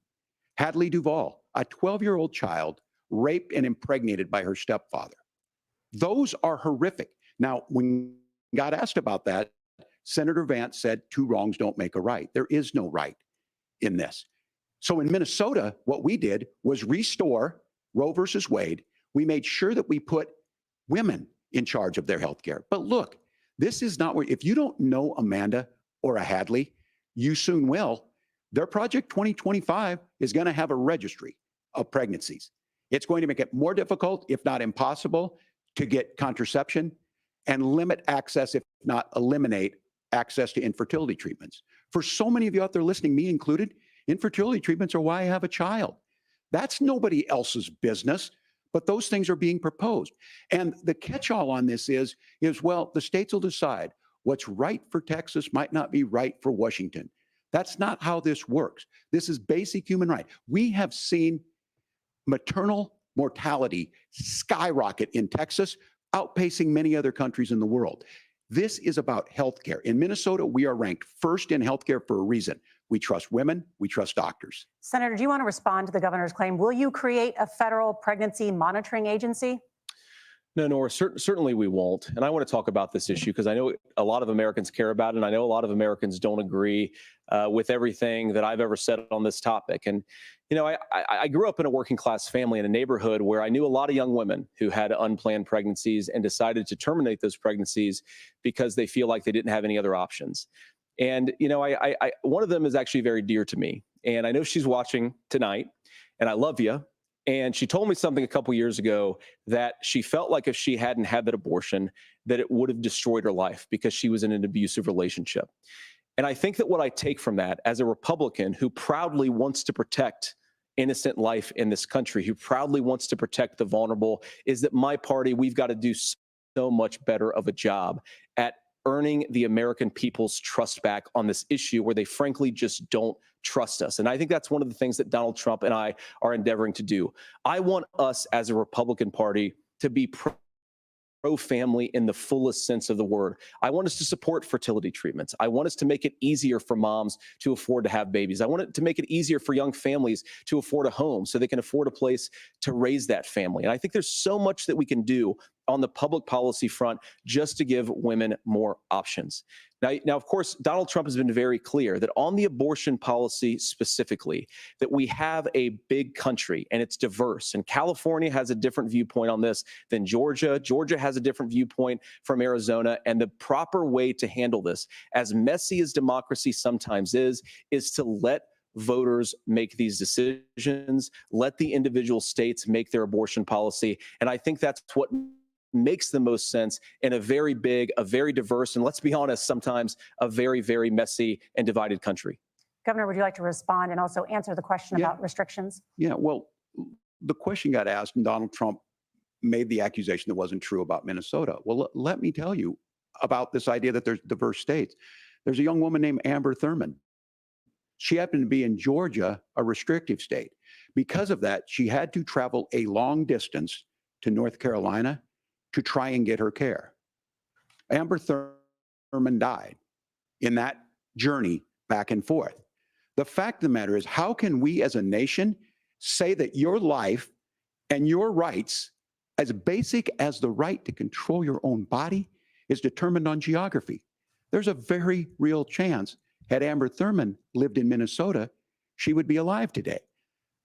Hadley Duvall, a 12-year-old child raped and impregnated by her stepfather. Those are horrific. Now, when God asked about that, Senator Vance said, 2 wrongs don't make a right. There is no right in this. So in Minnesota, what we did was restore Roe versus Wade. We made sure that we put women in charge of their health care. But look, this is not where, if you don't know Amanda or a Hadley, you soon will. Their Project 2025 is going to have a registry of pregnancies. It's going to make it more difficult, if not impossible, to get contraception and limit access, if not eliminate access to infertility treatments. For so many of you out there listening, me included, infertility treatments are why I have a child. That's nobody else's business, but those things are being proposed. And the catch-all on this is, well, the states will decide what's right for Texas might not be right for Washington. That's not how this works. This is basic human right. We have seen maternal mortality skyrocket in Texas, outpacing many other countries in the world. This is about healthcare. In Minnesota, we are ranked first in healthcare for a reason. We trust women, we trust doctors. Senator, do you want to respond to the governor's claim? Will you create a federal pregnancy monitoring agency? No, Nora, certainly we won't. And I want to talk about this issue because I know a lot of Americans care about it, and I know a lot of Americans don't agree with everything that I've ever said on this topic. And, you know, I grew up in a working class family in a neighborhood where I knew a lot of young women who had unplanned pregnancies and decided to terminate those pregnancies because they feel like they didn't have any other options. And, you know, one of them is actually very dear to me. And I know she's watching tonight, and I love you. And she told me something a couple years ago that she felt like if she hadn't had that abortion, that it would have destroyed her life because she was in an abusive relationship. And I think that what I take from that as a Republican who proudly wants to protect innocent life in this country, who proudly wants to protect the vulnerable, is that my party, we've got to do so much better of a job at earning the American people's trust back on this issue where they frankly just don't trust us. And I think that's one of the things that Donald Trump and I are endeavoring to do. I want us as a Republican Party to be pro-family in the fullest sense of the word. I want us to support fertility treatments. I want us to make it easier for moms to afford to have babies. I want it to make it easier for young families to afford a home so they can afford a place to raise that family. And I think there's so much that we can do on the public policy front just to give women more options. Now, of course, Donald Trump has been very clear that on the abortion policy specifically, that we have a big country and it's diverse. And California has a different viewpoint on this than Georgia. Georgia has a different viewpoint from Arizona. And the proper way to handle this, as messy as democracy sometimes is to let voters make these decisions, let the individual states make their abortion policy. And I think that's what makes the most sense in a very big, a very diverse, and let's be honest, sometimes a very, very messy and divided country. Governor, would you like to respond and also answer the question about restrictions? Yeah, well, the question got asked and Donald Trump made the accusation that wasn't true about Minnesota. Well, let me tell you about this idea that there's diverse states. There's a young woman named Amber Thurman. She happened to be in Georgia, a restrictive state. Because of that, she had to travel a long distance to North Carolina to try and get her care. Amber Thurman died in that journey back and forth. The fact of the matter is, how can we as a nation say that your life and your rights, as basic as the right to control your own body, is determined on geography? There's a very real chance, had Amber Thurman lived in Minnesota, she would be alive today.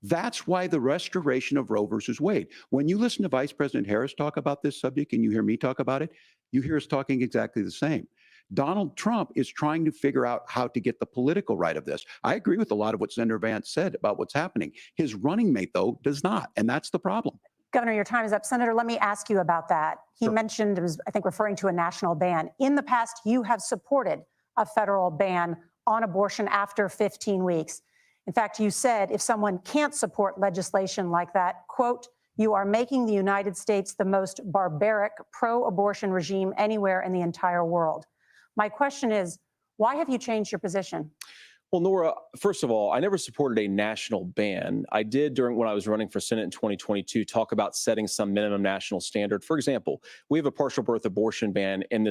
That's why the restoration of Roe versus Wade. When you listen to Vice President Harris talk about this subject and you hear me talk about it, you hear us talking exactly the same. Donald Trump is trying to figure out how to get the political right of this. I agree with a lot of what Senator Vance said about what's happening. His running mate, though, does not, and that's the problem. Governor, your time is up. Senator, let me ask you about that. He mentioned, was, I think, referring to a national ban. In the past, you have supported a federal ban on abortion after 15 weeks. In fact, you said if someone can't support legislation like that, quote, you are making the United States the most barbaric pro-abortion regime anywhere in the entire world. My question is, why have you changed your position? Well, Nora, first of all, I never supported a national ban. I did when I was running for Senate in 2022 talk about setting some minimum national standard. For example, we have a partial birth abortion ban in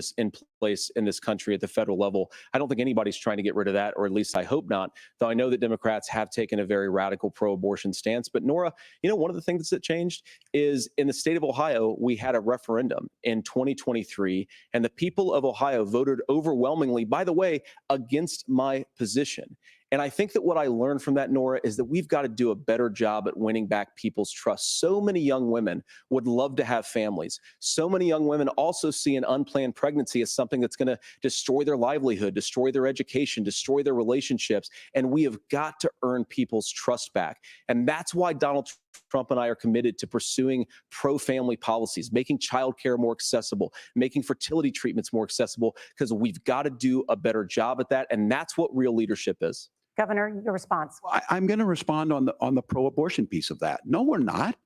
place in this country at the federal level. I don't think anybody's trying to get rid of that, or at least I hope not, though I know that Democrats have taken a very radical pro-abortion stance. But Nora, you know, one of the things that changed is in the state of Ohio, we had a referendum in 2023, and the people of Ohio voted overwhelmingly, by the way, against my position. And I think that what I learned from that, Nora, is that we've got to do a better job at winning back people's trust. So many young women would love to have families. So many young women also see an unplanned pregnancy as something that's going to destroy their livelihood, destroy their education, destroy their relationships. And we have got to earn people's trust back. And that's why Donald Trump and I are committed to pursuing pro-family policies, making childcare more accessible, making fertility treatments more accessible, because we've got to do a better job at that. And that's what real leadership is. Governor, your response. I'm going to respond on the pro-abortion piece of that. No, we're not.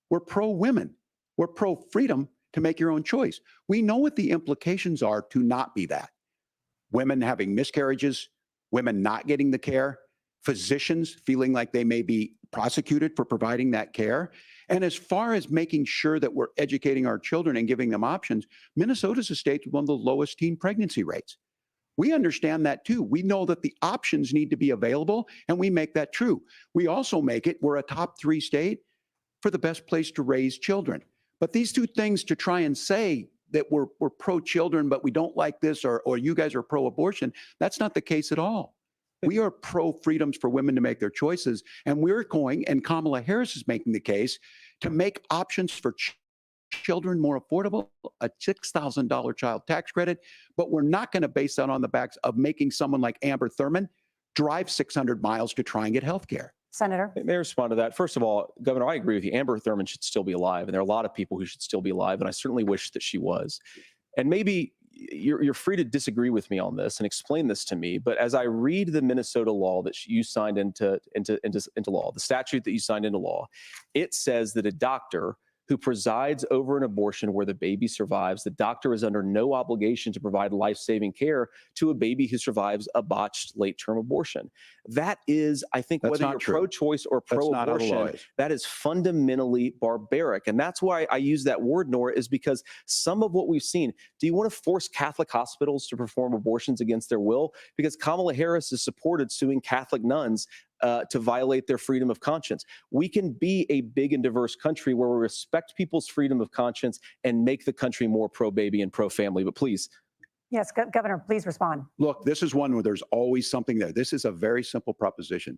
We're pro-women. We're pro-freedom to make your own choice. We know what the implications are to not be that. Women having miscarriages, women not getting the care, physicians feeling like they may be prosecuted for providing that care. And as far as making sure that we're educating our children and giving them options, Minnesota's a state with one of the lowest teen pregnancy rates. We understand that too. We know that the options need to be available, and we make that true. We also make it, we're a top 3 state for the best place to raise children. But these two things to try and say that we're pro-children, but we don't like this, or you guys are pro-abortion, that's not the case at all. We are pro-freedoms for women to make their choices, and we're going, and Kamala Harris is making the case, to make options for children more affordable, a $6,000 child tax credit, but we're not going to base that on the backs of making someone like Amber Thurman drive 600 miles to try and get health care. Senator? May I respond to that? First of all, Governor, I agree with you. Amber Thurman should still be alive, and there are a lot of people who should still be alive, and I certainly wish that she was. And maybe you're free to disagree with me on this and explain this to me, but as I read the Minnesota law that you signed into law, the statute that you signed into law, it says that a doctor who presides over an abortion where the baby survives, the doctor is under no obligation to provide life-saving care to a baby who survives a botched late-term abortion. That is, I think, That's whether not you're true. pro-choice or That's not how the law pro-abortion, is. that is fundamentally barbaric. And that's why I use that word, Nora, is because some of what we've seen, do you want to force Catholic hospitals to perform abortions against their will? Because Kamala Harris has supported suing Catholic nuns to violate their freedom of conscience. We can be a big and diverse country where we respect people's freedom of conscience and make the country more pro-baby and pro-family. But please. Yes, Governor, please respond. Look, this is one where there's always something there. This is a very simple proposition.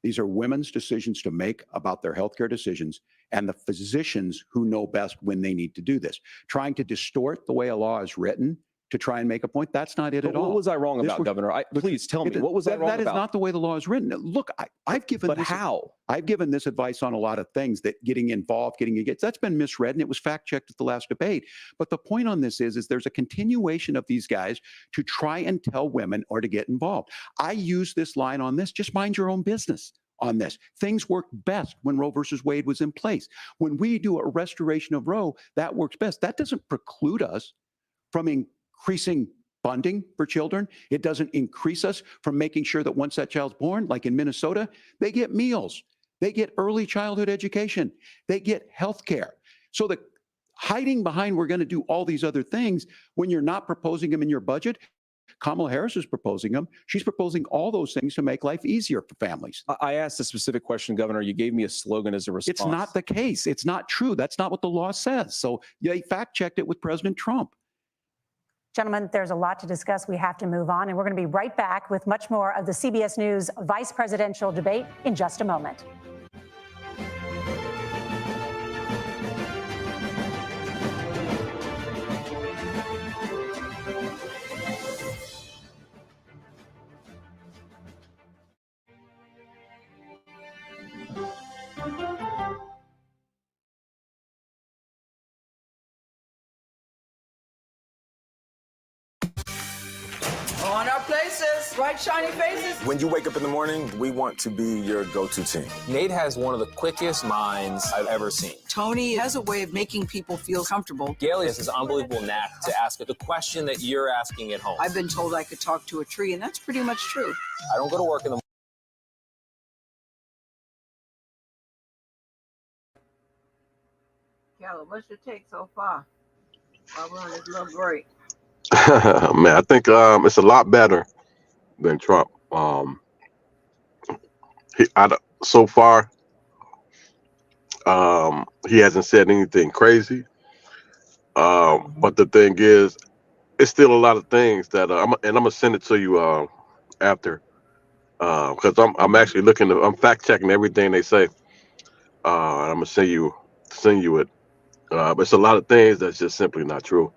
These are women's decisions to make about their healthcare decisions, and the physicians who know best when they need to do this. Trying to distort the way a law is written to try and make a point, that's not it at all. What was I wrong about, Governor? Please tell me, what was I wrong about? That is not the way the law is written. Look, I've given But this, how? I've given this advice on a lot of things, that getting involved, getting engaged, that's been misread, and it was fact-checked at the last debate. But the point on this is there's a continuation of these guys to try and tell women or to get involved. I use this line on this, just mind your own business on this. Things worked best when Roe versus Wade was in place. When we do a restoration of Roe, that works best. That doesn't preclude us from increasing funding for children. It doesn't increase us from making sure that once that child's born, like in Minnesota, they get meals, they get early childhood education, they get health care. So the hiding behind we're going to do all these other things when you're not proposing them in your budget, Kamala Harris is proposing them. She's proposing all those things to make life easier for families. I asked a specific question, Governor. You gave me a slogan as a response. It's not the case. It's not true. That's not what the law says. So they fact-checked it with President Trump. Gentlemen, there's a lot to discuss. We have to move on, and we're going to be right back with much more of the CBS News vice presidential debate in just a moment. On our places, bright, shiny faces. When you wake up in the morning, we want to be your go-to team. Nate has one of the quickest minds I've ever seen. Tony has a way of making people feel comfortable. Gailey has this unbelievable knack to ask the question that you're asking at home. I've been told I could talk to a tree, and that's pretty much true. I don't go to work in the Kelly, what's your take so far while we're on this little break? Man, I think it's a lot better than Trump. So far, he hasn't said anything crazy. But the thing is, it's still a lot of things that I'm gonna send it to you after, because I'm actually I'm fact checking everything they say. And I'm gonna send you it. But it's a lot of things that's just simply not true.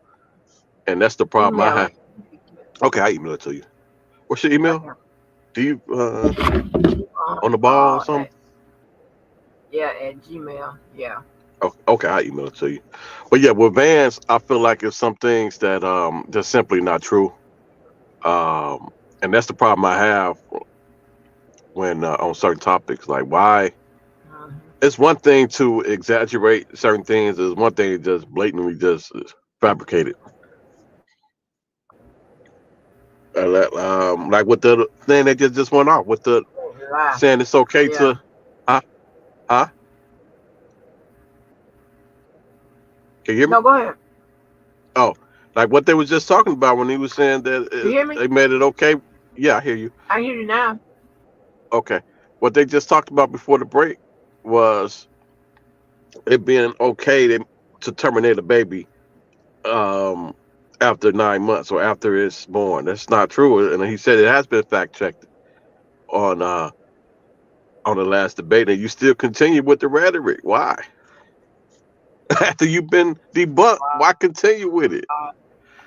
And that's the problem I have. Okay, I email it to you. What's your email? Do you on the ball or something? Yeah, at Gmail. Yeah. Oh, okay, I email it to you. But yeah, with Vance, I feel like it's some things that just simply not true. And that's the problem I have when on certain topics. Like, why? It's one thing to exaggerate certain things. It's one thing to just blatantly just fabricate it. Like with the thing that just went off with the lie. saying it's okay Yeah. to, huh? Can you hear me? No, go ahead. Oh, like what they was just talking about when he was saying that You hear me? they made it okay. Yeah, I hear you. I hear you now. Okay. What they just talked about before the break was it being okay to terminate a baby um, after 9 months or after it's born. That's not true. And he said it has been fact checked on the last debate, and you still continue with the rhetoric. Why? After you've been debunked, why continue with it?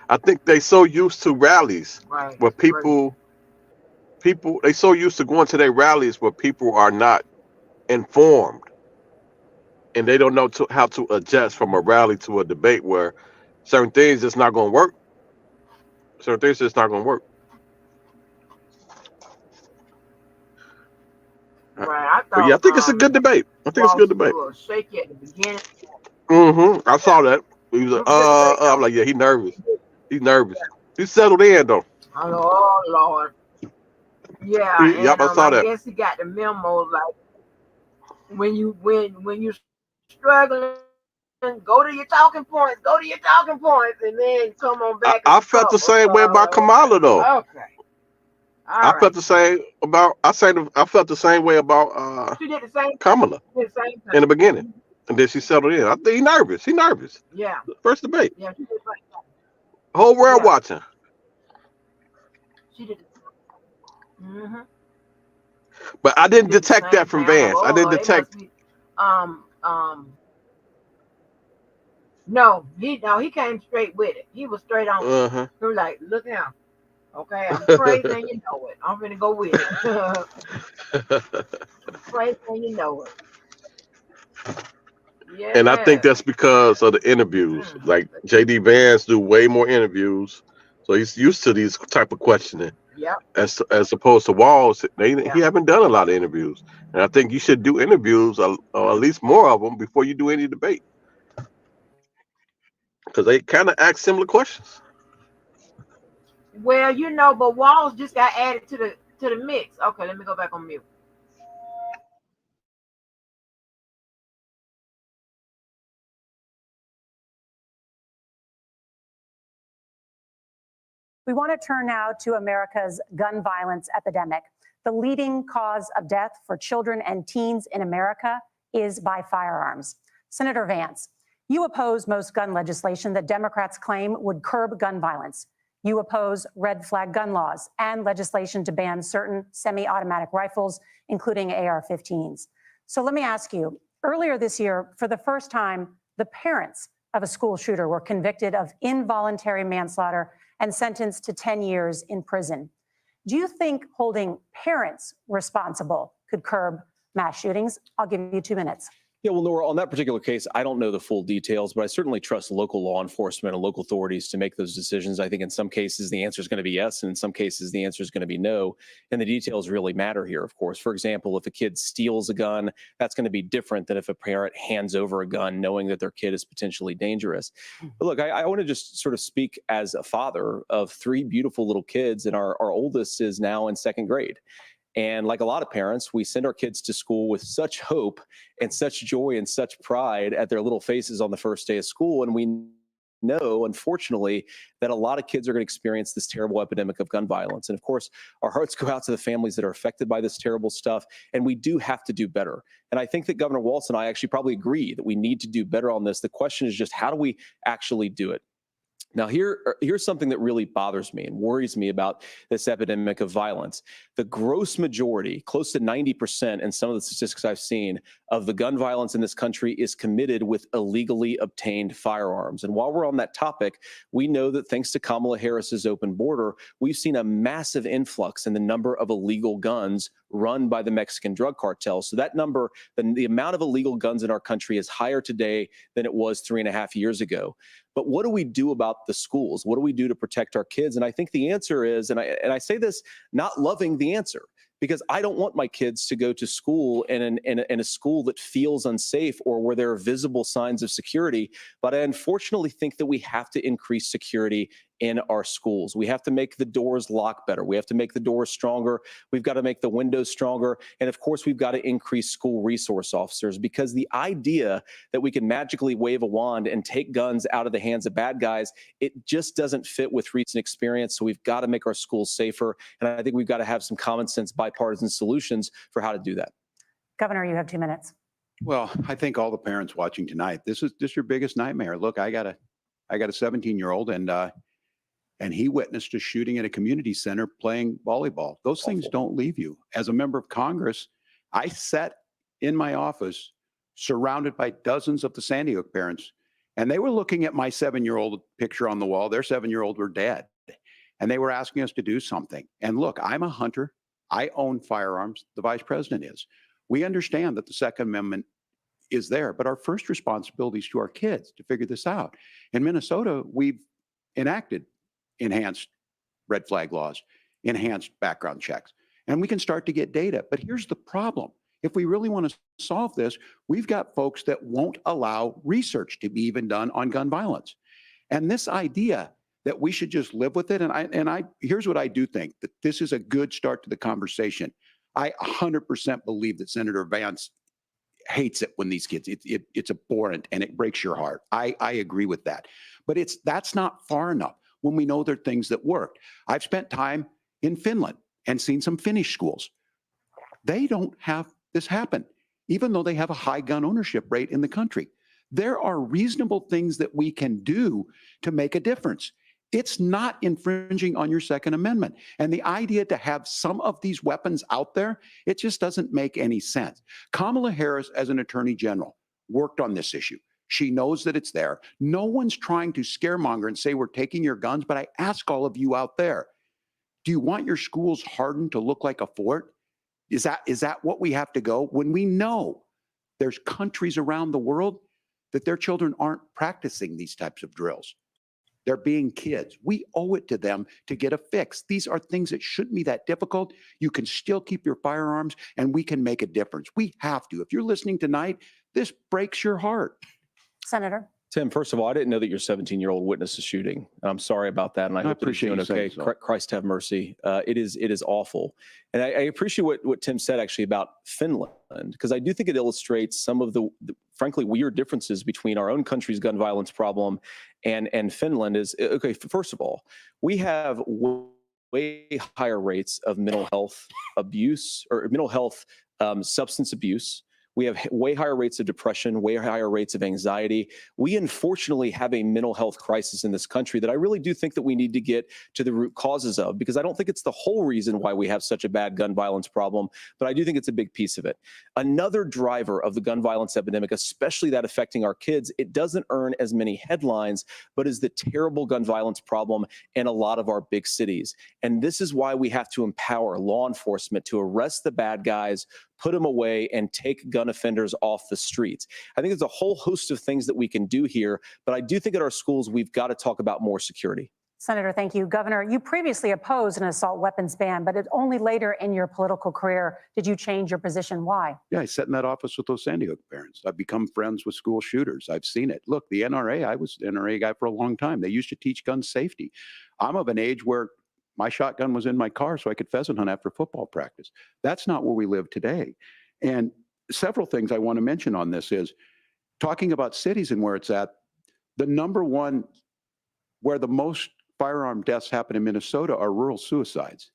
I think they so used to rallies Right. where people they so used to going to their rallies where people are not informed and they don't know how to adjust from a rally to a debate where certain things just not going to work. Certain things just not going to work. Right. I But yeah, I thought think it's a good debate. I think it's a Walz good debate. was shaky at the beginning. I saw that. He was like, Good debate, I'm like, yeah, he nervous. He's nervous. He settled in though. I know, oh Lord. Yeah, Yep, and I saw I that. guess he got the memo like when you struggling, go to your talking points, and then come on back and I felt the recover. same way about Kamala though. Okay. I felt the same about I felt the same way about She did the same. Kamala She did the same thing. in the beginning. And then she settled in. I think he's nervous. He nervous. Yeah. First debate. Yeah, she did the same thing. Whole world watching. She did. Mm-hmm. But I didn't detect that from Vance. I didn't detect. No, he came straight with it. He was straight on. Uh-huh. He was like, look now. Okay, I'm crazy and you know it. I'm gonna go with it. Crazy and you know it. Yeah. And I think that's because of the interviews. Like JD Vance do way more interviews, so he's used to these type of questioning. Yep. As opposed to Walz, he haven't done a lot of interviews, and I think you should do interviews or at least more of them before you do any debate, because they kind of ask similar questions. Well, but Walz just got added to the mix. Okay, let me go back on mute. We want to turn now to America's gun violence epidemic. The leading cause of death for children and teens in America is by firearms. Senator Vance, you oppose most gun legislation that Democrats claim would curb gun violence. You oppose red flag gun laws and legislation to ban certain semi-automatic rifles, including AR-15s. So let me ask you, earlier this year, for the first time, the parents of a school shooter were convicted of involuntary manslaughter and sentenced to 10 years in prison. Do you think holding parents responsible could curb mass shootings? I'll give you 2 minutes. Yeah, well, Laura, on that particular case, I don't know the full details, but I certainly trust local law enforcement and local authorities to make those decisions. I think in some cases the answer is going to be yes, and in some cases the answer is going to be no. And the details really matter here, of course. For example, if a kid steals a gun, that's going to be different than if a parent hands over a gun knowing that their kid is potentially dangerous. But look, I want to just sort of speak as a father of 3 beautiful little kids, and our oldest is now in 2nd grade. And like a lot of parents, we send our kids to school with such hope and such joy and such pride at their little faces on the first day of school. And we know, unfortunately, that a lot of kids are going to experience this terrible epidemic of gun violence. And of course, our hearts go out to the families that are affected by this terrible stuff. And we do have to do better. And I think that Governor Walz and I actually probably agree that we need to do better on this. The question is just, how do we actually do it? Now, here's something that really bothers me and worries me about this epidemic of violence. The gross majority, close to 90% in some of the statistics I've seen, of the gun violence in this country is committed with illegally obtained firearms. And while we're on that topic, we know that thanks to Kamala Harris's open border, we've seen a massive influx in the number of illegal guns run by the Mexican drug cartels. So that number, the amount of illegal guns in our country is higher today than it was 3.5 years ago. But what do we do about the schools? What do we do to protect our kids? And I think the answer is, and I say this not loving the answer, because I don't want my kids to go to school in a school that feels unsafe or where there are visible signs of security. But I unfortunately think that we have to increase security in our schools. We have to make the doors lock better. We have to make the doors stronger. We've got to make the windows stronger. And of course, we've got to increase school resource officers, because the idea that we can magically wave a wand and take guns out of the hands of bad guys, it just doesn't fit with recent experience. So we've got to make our schools safer. And I think we've got to have some common sense bipartisan solutions for how to do that. Governor, you have 2 minutes. Well, I think all the parents watching tonight, this is your biggest nightmare. Look, I got a 17-year-old, and he witnessed a shooting at a community center playing volleyball. Those things don't leave you. As a member of Congress, I sat in my office surrounded by dozens of the Sandy Hook parents, and they were looking at my 7-year-old picture on the wall. Their 7-year-old were dead, and they were asking us to do something. And look, I'm a hunter. I own firearms. The vice president is. We understand that the Second Amendment is there, but our first responsibility is to our kids to figure this out. In Minnesota, we've enacted enhanced red flag laws, enhanced background checks, and we can start to get data. But here's the problem. If we really want to solve this, we've got folks that won't allow research to be even done on gun violence. And this idea that we should just live with it, and here's what I do think, that this is a good start to the conversation. I 100% believe that Senator Vance hates it when these kids, it's abhorrent and it breaks your heart. I agree with that. But that's not far enough when we know there are things that work. I've spent time in Finland and seen some Finnish schools. They don't have this happen, even though they have a high gun ownership rate in the country. There are reasonable things that we can do to make a difference. It's not infringing on your Second Amendment. And the idea to have some of these weapons out there, it just doesn't make any sense. Kamala Harris, as an attorney general, worked on this issue. She knows that it's there. No one's trying to scaremonger and say we're taking your guns, but I ask all of you out there, do you want your schools hardened to look like a fort? Is that what we have to go? When we know there's countries around the world that their children aren't practicing these types of drills. They're being kids. We owe it to them to get a fix. These are things that shouldn't be that difficult. You can still keep your firearms, and we can make a difference. We have to. If you're listening tonight, this breaks your heart. Senator. Tim, first of all, I didn't know that your 17-year-old witnessed a shooting. I'm sorry about that, and I hope that he's doing okay. Christ have mercy. It is awful. And I appreciate what Tim said actually about Finland, because I do think it illustrates some of the frankly weird differences between our own country's gun violence problem and Finland. Is okay, first of all, we have way higher rates of mental health abuse or mental health substance abuse. We have way higher rates of depression, way higher rates of anxiety. We unfortunately have a mental health crisis in this country that I really do think that we need to get to the root causes of, because I don't think it's the whole reason why we have such a bad gun violence problem, but I do think it's a big piece of it. Another driver of the gun violence epidemic, especially that affecting our kids, it doesn't earn as many headlines, but is the terrible gun violence problem in a lot of our big cities. And this is why we have to empower law enforcement to arrest the bad guys, put them away, and take gun offenders off the streets. I think there's a whole host of things that we can do here, but I do think at our schools, we've got to talk about more security. Senator, thank you. Governor, you previously opposed an assault weapons ban, but only later in your political career did you change your position. Why? Yeah, I sat in that office with those Sandy Hook parents. I've become friends with school shooters. I've seen it. Look, the NRA, I was an NRA guy for a long time. They used to teach gun safety. I'm of an age where my shotgun was in my car so I could pheasant hunt after football practice. That's not where we live today. And several things I want to mention on this is talking about cities and where it's at. The number one where the most firearm deaths happen in Minnesota are rural suicides.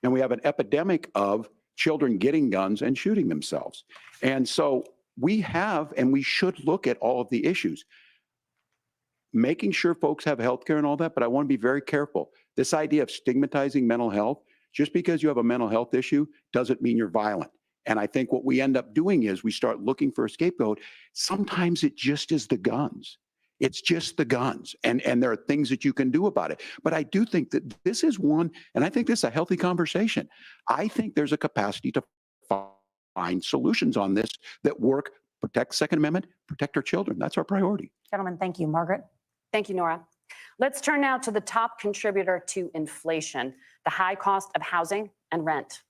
And we have an epidemic of children getting guns and shooting themselves. And so we have, and we should look at all of the issues, making sure folks have health care and all that, but I want to be very careful. This idea of stigmatizing mental health, just because you have a mental health issue doesn't mean you're violent. And I think what we end up doing is we start looking for a scapegoat. Sometimes it just is the guns. It's just the guns. And there are things that you can do about it. But I do think that this is one, and I think this is a healthy conversation. I think there's a capacity to find solutions on this that work, protect Second Amendment, protect our children. That's our priority. Gentlemen, thank you. Margaret? Thank you, Nora. Let's turn now to the top contributor to inflation, the high cost of housing and rent.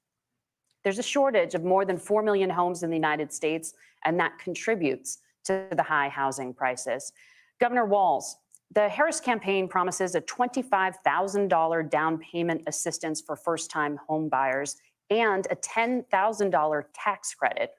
There's a shortage of more than 4 million homes in the United States, and that contributes to the high housing prices. Governor Walz, The Harris campaign promises a $25,000 down payment assistance for first-time home buyers and a $10,000 tax credit.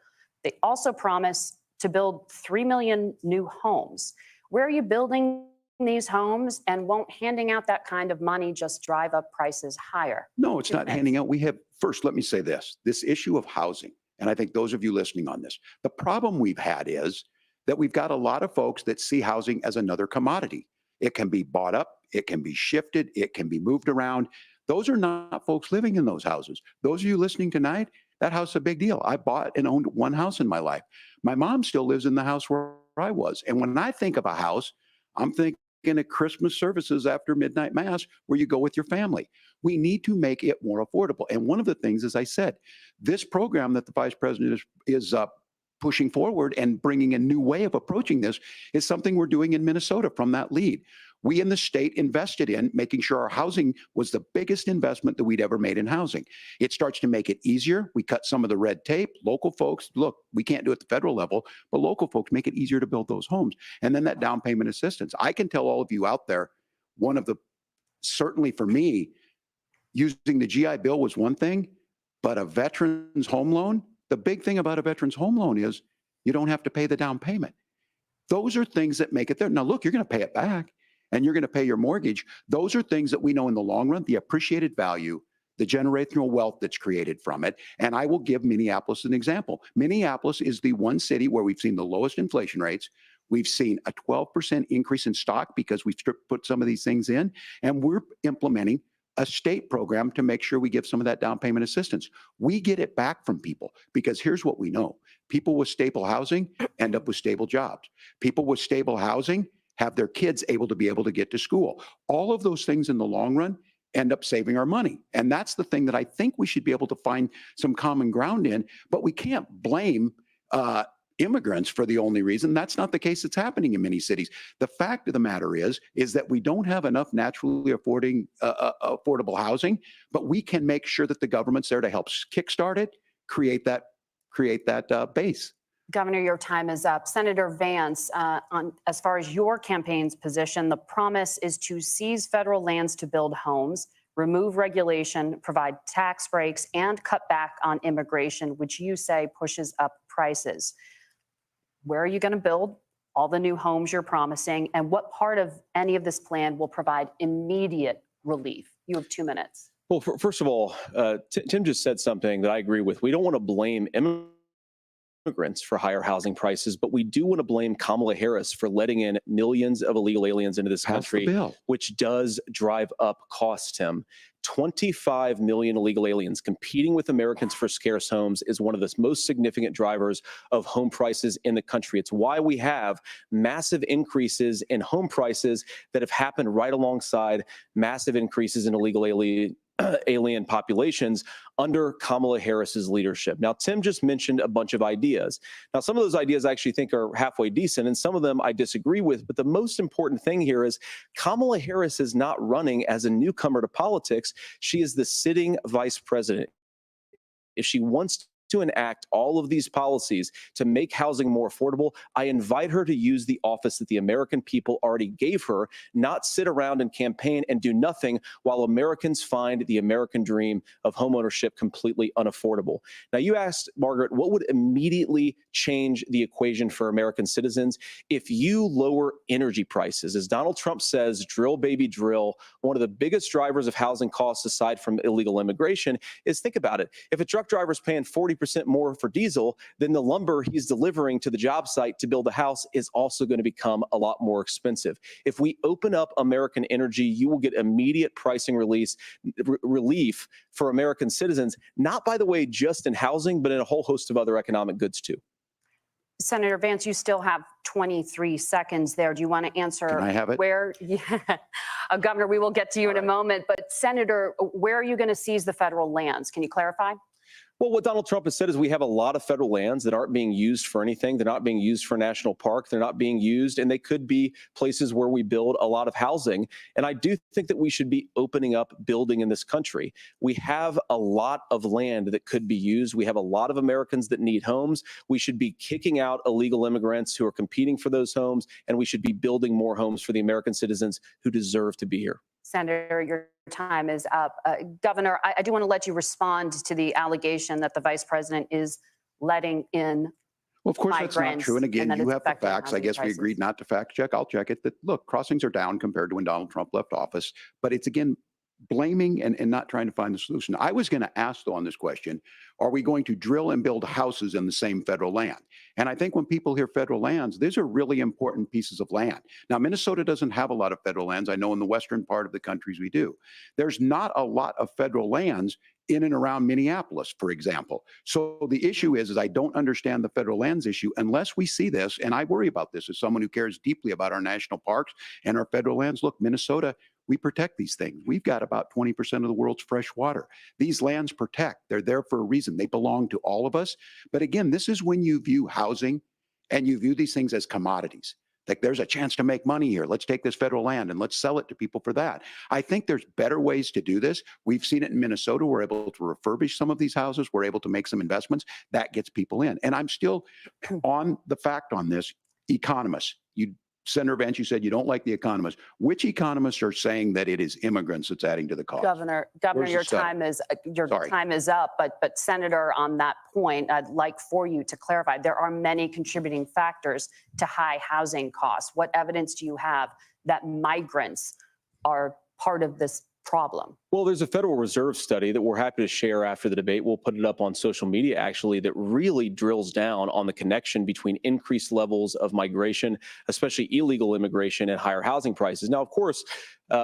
They also promise to build 3 million new homes. Where are you building these homes, and won't handing out that kind of money just drive up prices higher? No, it's not handing out. We have, first, let me say this issue of housing, and I think those of you listening on this, the problem we've had is that we've got a lot of folks that see housing as another commodity. It can be bought up, it can be shifted, it can be moved around. Those are not folks living in those houses. Those of you listening tonight, that house is a big deal. I bought and owned one house in my life. My mom still lives in the house where I was. And when I think of a house, I'm thinking of Christmas services after midnight mass where you go with your family. We need to make it more affordable. And one of the things, as I said, this program that the vice president is pushing forward and bringing a new way of approaching this is something we're doing in Minnesota from that lead. We in the state invested in making sure our housing was the biggest investment that we'd ever made in housing. It starts to make it easier. We cut some of the red tape. Local folks, look, we can't do it at the federal level, but local folks make it easier to build those homes. And then that down payment assistance. I can tell all of you out there, one of the, certainly for me, using the GI Bill was one thing, but a veteran's home loan, the big thing about a veteran's home loan is you don't have to pay the down payment. Those are things that make it there. Now, look, you're going to pay it back and you're going to pay your mortgage. Those are things that we know in the long run, the appreciated value, the generational wealth that's created from it. And I will give Minneapolis an example. Minneapolis is the one city where we've seen the lowest inflation rates. We've seen a 12% increase in stock because we've put some of these things in, and we're implementing a state program to make sure we give some of that down payment assistance. We get it back from people because here's what we know. People with stable housing end up with stable jobs. People with stable housing have their kids able to get to school. All of those things in the long run end up saving our money. And that's the thing that I think we should be able to find some common ground in, but we can't blame immigrants for the only reason. That's not the case that's happening in many cities. The fact of the matter is that we don't have enough naturally affordable housing, but we can make sure that the government's there to help kickstart it, create that base. Governor, your time is up. Senator Vance, as far as your campaign's position, the promise is to seize federal lands to build homes, remove regulation, provide tax breaks, and cut back on immigration, which you say pushes up prices. Where are you going to build all the new homes you're promising? And what part of any of this plan will provide immediate relief? You have 2 minutes. Well, first of all, Tim just said something that I agree with. We don't want to blame immigrants for higher housing prices, but we do want to blame Kamala Harris for letting in millions of illegal aliens into this country, which does drive up costs, Tim. 25 million illegal aliens competing with Americans for scarce homes is one of the most significant drivers of home prices in the country. It's why we have massive increases in home prices that have happened right alongside massive increases in illegal alien populations under Kamala Harris's leadership. Now, Tim just mentioned a bunch of ideas. Now, some of those ideas I actually think are halfway decent, and some of them I disagree with. But the most important thing here is Kamala Harris is not running as a newcomer to politics. She is the sitting vice president. If she wants to enact all of these policies to make housing more affordable, I invite her to use the office that the American people already gave her, not sit around and campaign and do nothing while Americans find the American dream of homeownership completely unaffordable. Now, you asked, Margaret, what would immediately change the equation for American citizens? If you lower energy prices, as Donald Trump says, drill, baby, drill, one of the biggest drivers of housing costs aside from illegal immigration is, think about it. If a truck driver is paying 40% more for diesel, then the lumber he's delivering to the job site to build a house is also going to become a lot more expensive. If we open up American energy, you will get immediate pricing relief for American citizens, not, by the way, just in housing, but in a whole host of other economic goods too. Senator Vance, you still have 23 seconds there. Do you want to answer? Can I have it? Where, yeah. Governor, we will get to you in a moment, but Senator, where are you going to seize the federal lands? Can you clarify? Well, what Donald Trump has said is we have a lot of federal lands that aren't being used for anything. They're not being used for national park. They're not being used, and they could be places where we build a lot of housing. And I do think that we should be opening up building in this country. We have a lot of land that could be used. We have a lot of Americans that need homes. We should be kicking out illegal immigrants who are competing for those homes, and we should be building more homes for the American citizens who deserve to be here. Senator, your time is up. Governor, I do want to let you respond to the allegation that the vice president is letting in Well, of course, that's not migrants true. And again, that you it's have the affecting facts. I housing guess we prices. agreed not to fact check. I'll check it. That look, crossings are down compared to when Donald Trump left office. But it's again blaming and not trying to find the solution. I was going to ask though on this question, are we going to drill and build houses in the same federal land? And I think when people hear federal lands, these are really important pieces of land. Now, Minnesota doesn't have a lot of federal lands. I know in the western part of the countries we do. There's not a lot of federal lands in and around Minneapolis, for example. So the issue is I don't understand the federal lands issue unless we see this, and I worry about this as someone who cares deeply about our national parks and our federal lands. Look, Minnesota, we protect these things. We've got about 20% of the world's fresh water. These lands protect. They're there for a reason. They belong to all of us. But again, this is when you view housing and you view these things as commodities. Like there's a chance to make money here. Let's take this federal land and let's sell it to people for that. I think there's better ways to do this. We've seen it in Minnesota. We're able to refurbish some of these houses. We're able to make some investments. That gets people in. And I'm still on the fact on this. Economists, Senator Vance, you said you don't like the economists. Which economists are saying that it is immigrants that's adding to the cost? Governor, your time is up. But Senator, on that point, I'd like for you to clarify. There are many contributing factors to high housing costs. What evidence do you have that migrants are part of this problem? Well, there's a Federal Reserve study that we're happy to share after the debate. We'll put it up on social media, actually, that really drills down on the connection between increased levels of migration, especially illegal immigration, and higher housing prices. Now, of course,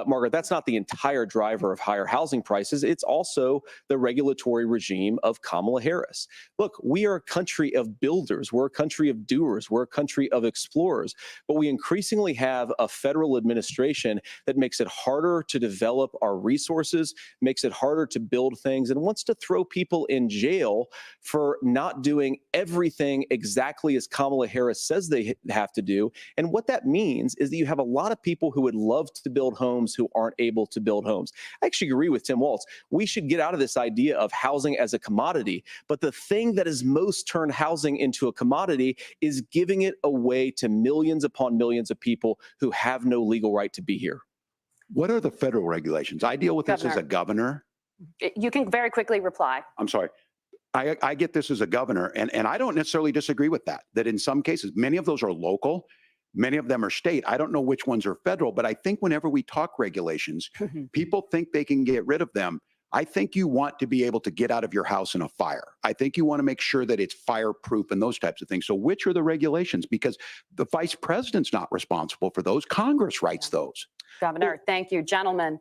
Margaret, that's not the entire driver of higher housing prices. It's also the regulatory regime of Kamala Harris. Look, we are a country of builders. We're a country of doers. We're a country of explorers. But we increasingly have a federal administration that makes it harder to develop our resources, makes it harder to build things, and wants to throw people in jail for not doing everything exactly as Kamala Harris says they have to do. And what that means is that you have a lot of people who would love to build homes who aren't able to build homes. I actually agree with Tim Walz. We should get out of this idea of housing as a commodity. But the thing that has most turned housing into a commodity is giving it away to millions upon millions of people who have no legal right to be here. What are the federal regulations? I deal with this as a governor. You can very quickly reply. I'm sorry. I get this as a governor, and I don't necessarily disagree with that in some cases, many of those are local, many of them are state. I don't know which ones are federal, but I think whenever we talk regulations, people think they can get rid of them. I think you want to be able to get out of your house in a fire. I think you want to make sure that it's fireproof and those types of things. So which are the regulations? Because the vice president's not responsible for those. Congress writes those. Governor, thank you. Gentlemen,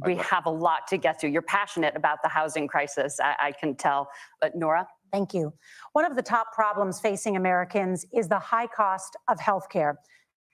we have a lot to get to. You're passionate about the housing crisis, I can tell. But Nora? Thank you. One of the top problems facing Americans is the high cost of health care.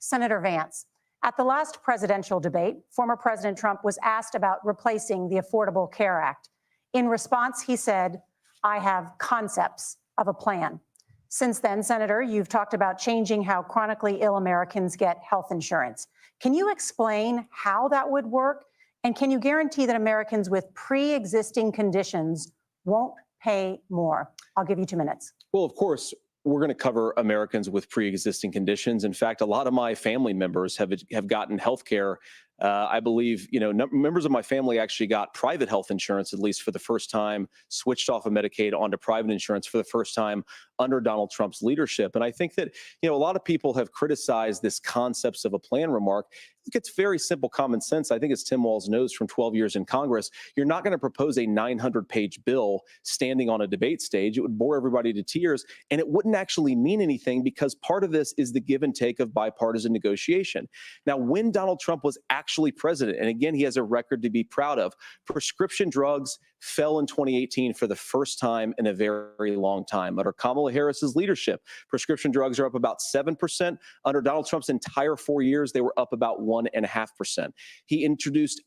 Senator Vance, at the last presidential debate, former President Trump was asked about replacing the Affordable Care Act. In response, he said, "I have concepts of a plan." Since then, Senator, you've talked about changing how chronically ill Americans get health insurance. Can you explain how that would work? And can you guarantee that Americans with pre-existing conditions won't pay more? I'll give you 2 minutes. Well, of course, we're going to cover Americans with pre-existing conditions. In fact, a lot of my family members have gotten health care. I believe, members of my family actually got private health insurance, at least for the first time, switched off of Medicaid onto private insurance for the first time under Donald Trump's leadership. And I think that, a lot of people have criticized this concepts of a plan remark. It's very simple common sense. I think as Tim Walz knows from 12 years in Congress, you're not going to propose a 900-page bill standing on a debate stage. It would bore everybody to tears, and it wouldn't actually mean anything because part of this is the give and take of bipartisan negotiation. Now, when Donald Trump was actually president, and again, he has a record to be proud of, prescription drugs fell in 2018 for the first time in a very long time. Under Kamala Harris's leadership, prescription drugs are up about 7%. Under Donald Trump's entire 4 years, they were up about 1.5%. He introduced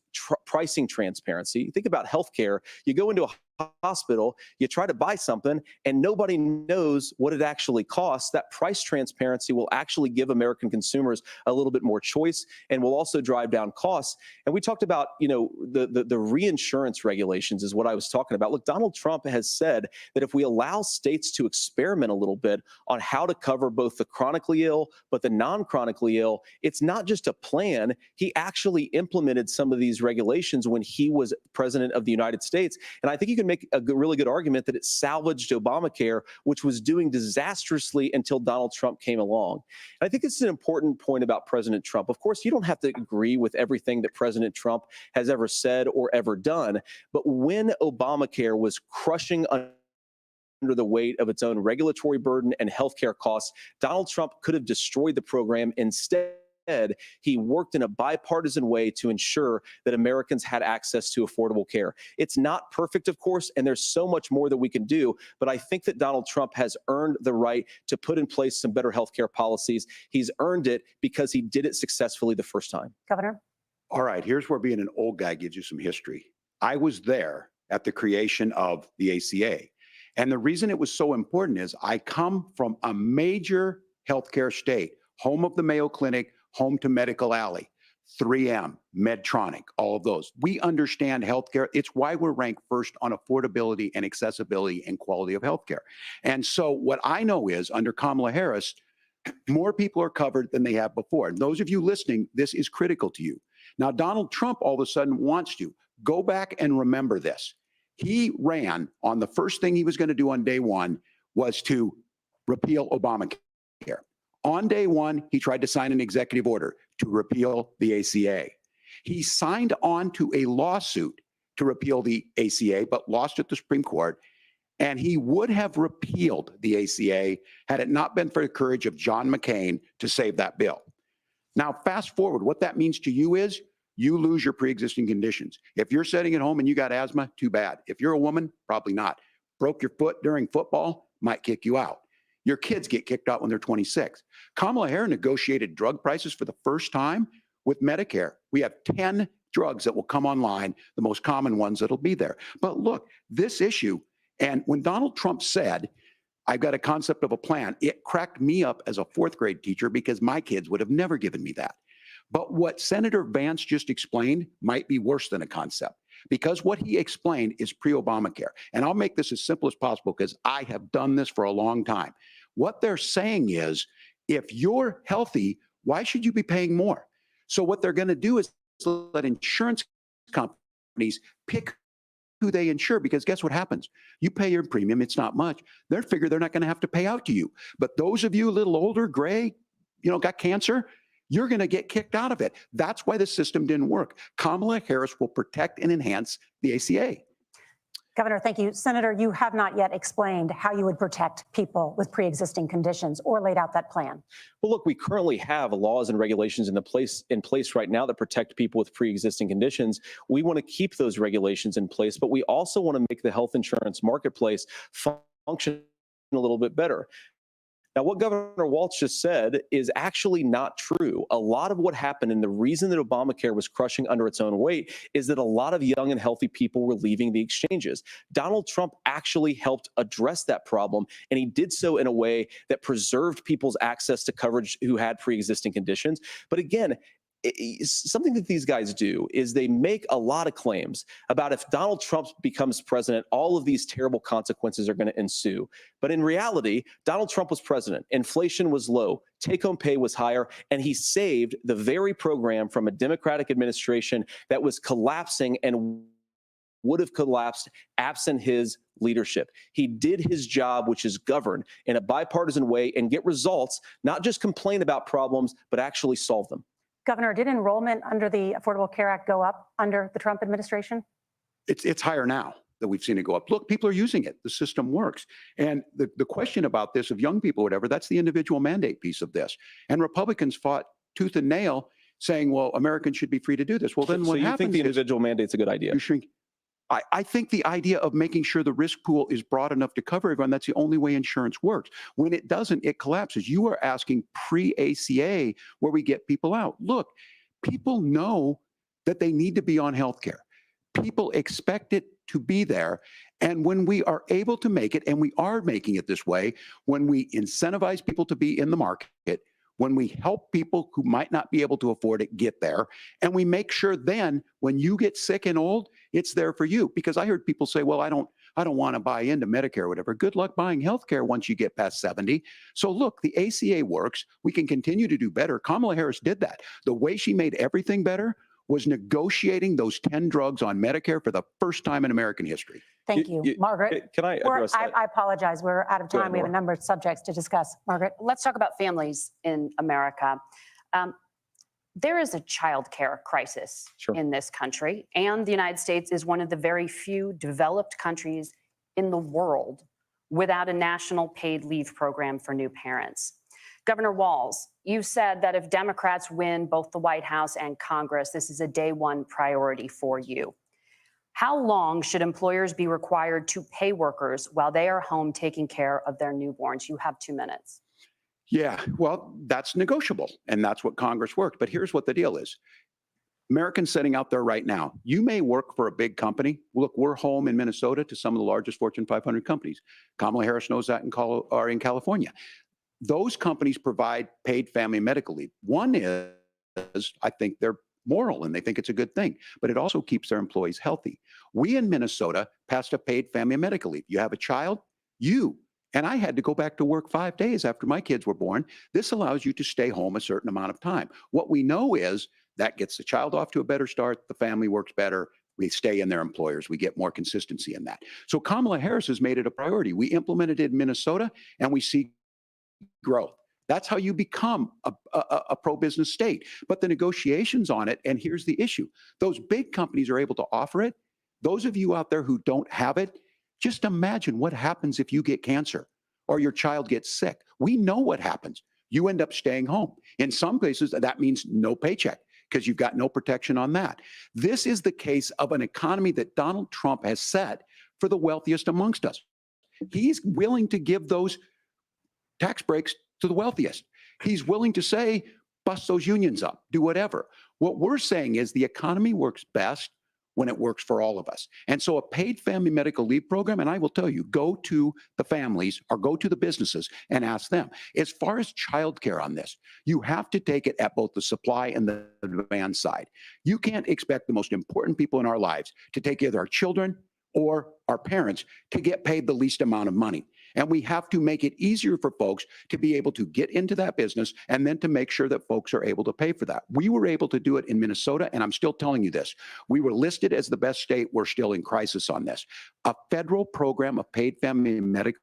pricing transparency. Think about healthcare. You go into a hospital, you try to buy something and nobody knows what it actually costs. That price transparency will actually give American consumers a little bit more choice and will also drive down costs. And we talked about, the reinsurance regulations is what I was talking about. Look, Donald Trump has said that if we allow states to experiment a little bit on how to cover both the chronically ill, but the non-chronically ill, it's not just a plan. He actually implemented some of these regulations when he was president of the United States. And I think you can make a really good argument that it salvaged Obamacare, which was doing disastrously until Donald Trump came along. And I think it's an important point about President Trump. Of course, you don't have to agree with everything that President Trump has ever said or ever done. But when Obamacare was crushing under the weight of its own regulatory burden and healthcare costs, Donald Trump could have destroyed the program. Instead, he worked in a bipartisan way to ensure that Americans had access to affordable care. It's not perfect, of course, and there's so much more that we can do, but I think that Donald Trump has earned the right to put in place some better healthcare policies. He's earned it because he did it successfully the first time. Governor? All right, here's where being an old guy gives you some history. I was there at the creation of the ACA. And the reason it was so important is I come from a major healthcare state, home of the Mayo Clinic, home to Medical Alley, 3M, Medtronic, all of those. We understand healthcare. It's why we're ranked first on affordability and accessibility and quality of healthcare. And so what I know is under Kamala Harris, more people are covered than they have before. And those of you listening, this is critical to you. Now, Donald Trump all of a sudden wants to go back and remember this. He ran on the first thing he was going to do on day one was to repeal Obamacare. On day one, he tried to sign an executive order to repeal the ACA. He signed on to a lawsuit to repeal the ACA, but lost at the Supreme Court. And he would have repealed the ACA had it not been for the courage of John McCain to save that bill. Now, fast forward, what that means to you is you lose your pre-existing conditions. If you're sitting at home and you got asthma, too bad. If you're a woman, probably not. Broke your foot during football, might kick you out. Your kids get kicked out when they're 26. Kamala Harris negotiated drug prices for the first time with Medicare. We have 10 drugs that will come online, the most common ones that'll be there. But look, this issue, and when Donald Trump said, I've got a concept of a plan, it cracked me up as a fourth grade teacher because my kids would have never given me that. But what Senator Vance just explained might be worse than a concept, because what he explained is pre-Obamacare. And I'll make this as simple as possible because I have done this for a long time. What they're saying is, if you're healthy, why should you be paying more? So what they're going to do is let insurance companies pick who they insure, because guess what happens? You pay your premium, it's not much. They figure they're not going to have to pay out to you. But those of you a little older, gray, got cancer, you're going to get kicked out of it. That's why the system didn't work. Kamala Harris will protect and enhance the ACA. Governor, thank you. Senator, you have not yet explained how you would protect people with pre-existing conditions or laid out that plan. Well, look, we currently have laws and regulations in place right now that protect people with pre-existing conditions. We want to keep those regulations in place, but we also want to make the health insurance marketplace function a little bit better. Now, what Governor Walz just said is actually not true. A lot of what happened, and the reason that Obamacare was crushing under its own weight, is that a lot of young and healthy people were leaving the exchanges. Donald Trump actually helped address that problem, and he did so in a way that preserved people's access to coverage who had pre-existing conditions. But again, something that these guys do is they make a lot of claims about if Donald Trump becomes president, all of these terrible consequences are going to ensue. But in reality, Donald Trump was president. Inflation was low. Take-home pay was higher. And he saved the very program from a Democratic administration that was collapsing and would have collapsed absent his leadership. He did his job, which is govern in a bipartisan way and get results, not just complain about problems, but actually solve them. Governor, did enrollment under the Affordable Care Act go up under the Trump administration? It's higher now that we've seen it go up. Look, people are using it. The system works. And the question about this of young people, whatever, that's the individual mandate piece of this. And Republicans fought tooth and nail saying, well, Americans should be free to do this. Well, then what happens? So you think the individual mandate's a good idea? I think the idea of making sure the risk pool is broad enough to cover everyone, that's the only way insurance works. When it doesn't, it collapses. You are asking pre-ACA where we get people out. Look, people know that they need to be on health care. People expect it to be there. And when we are able to make it, and we are making it this way, when we incentivize people to be in the market, when we help people who might not be able to afford it get there, and we make sure then when you get sick and old, it's there for you. Because I heard people say, well, I don't want to buy into Medicare or whatever. Good luck buying health care once you get past 70. So look, the ACA works. We can continue to do better. Kamala Harris did that. The way she made everything better was negotiating those 10 drugs on Medicare for the first time in American history. Thank you, Margaret. Can I address that? I apologize. We're out of time. We have a number of subjects to discuss. Margaret? Let's talk about families in America. There is a child care crisis in this country, and the United States is one of the very few developed countries in the world without a national paid leave program for new parents. Governor Walz, you said that if Democrats win both the White House and Congress, this is a day one priority for you. How long should employers be required to pay workers while they are home taking care of their newborns? You have 2 minutes. Yeah, well, that's negotiable, and that's what Congress worked. But here's what the deal is. Americans sitting out there right now, you may work for a big company. Look, we're home in Minnesota to some of the largest Fortune 500 companies. Kamala Harris knows that in California. Those companies provide paid family medical leave. One is, I think they're moral and they think it's a good thing, but it also keeps their employees healthy. We in Minnesota passed a paid family medical leave. You have a child, and I had to go back to work 5 days after my kids were born. This allows you to stay home a certain amount of time. What we know is that gets the child off to a better start. The family works better. We stay in their employers. We get more consistency in that. So Kamala Harris has made it a priority. We implemented it in Minnesota, and we see growth. That's how you become a pro-business state. But the negotiations on it, and here's the issue. Those big companies are able to offer it. Those of you out there who don't have it, just imagine what happens if you get cancer or your child gets sick. We know what happens. You end up staying home. In some cases, that means no paycheck because you've got no protection on that. This is the case of an economy that Donald Trump has set for the wealthiest amongst us. He's willing to give those tax breaks to the wealthiest. He's willing to say, bust those unions up, do whatever. What we're saying is the economy works best when it works for all of us. And so a paid family medical leave program, and I will tell you, go to the families or go to the businesses and ask them. As far as childcare on this, you have to take it at both the supply and the demand side. You can't expect the most important people in our lives to take either our children or our parents to get paid the least amount of money. And we have to make it easier for folks to be able to get into that business and then to make sure that folks are able to pay for that. We were able to do it in Minnesota, and I'm still telling you this. We were listed as the best state. We're still in crisis on this. A federal program of paid family medical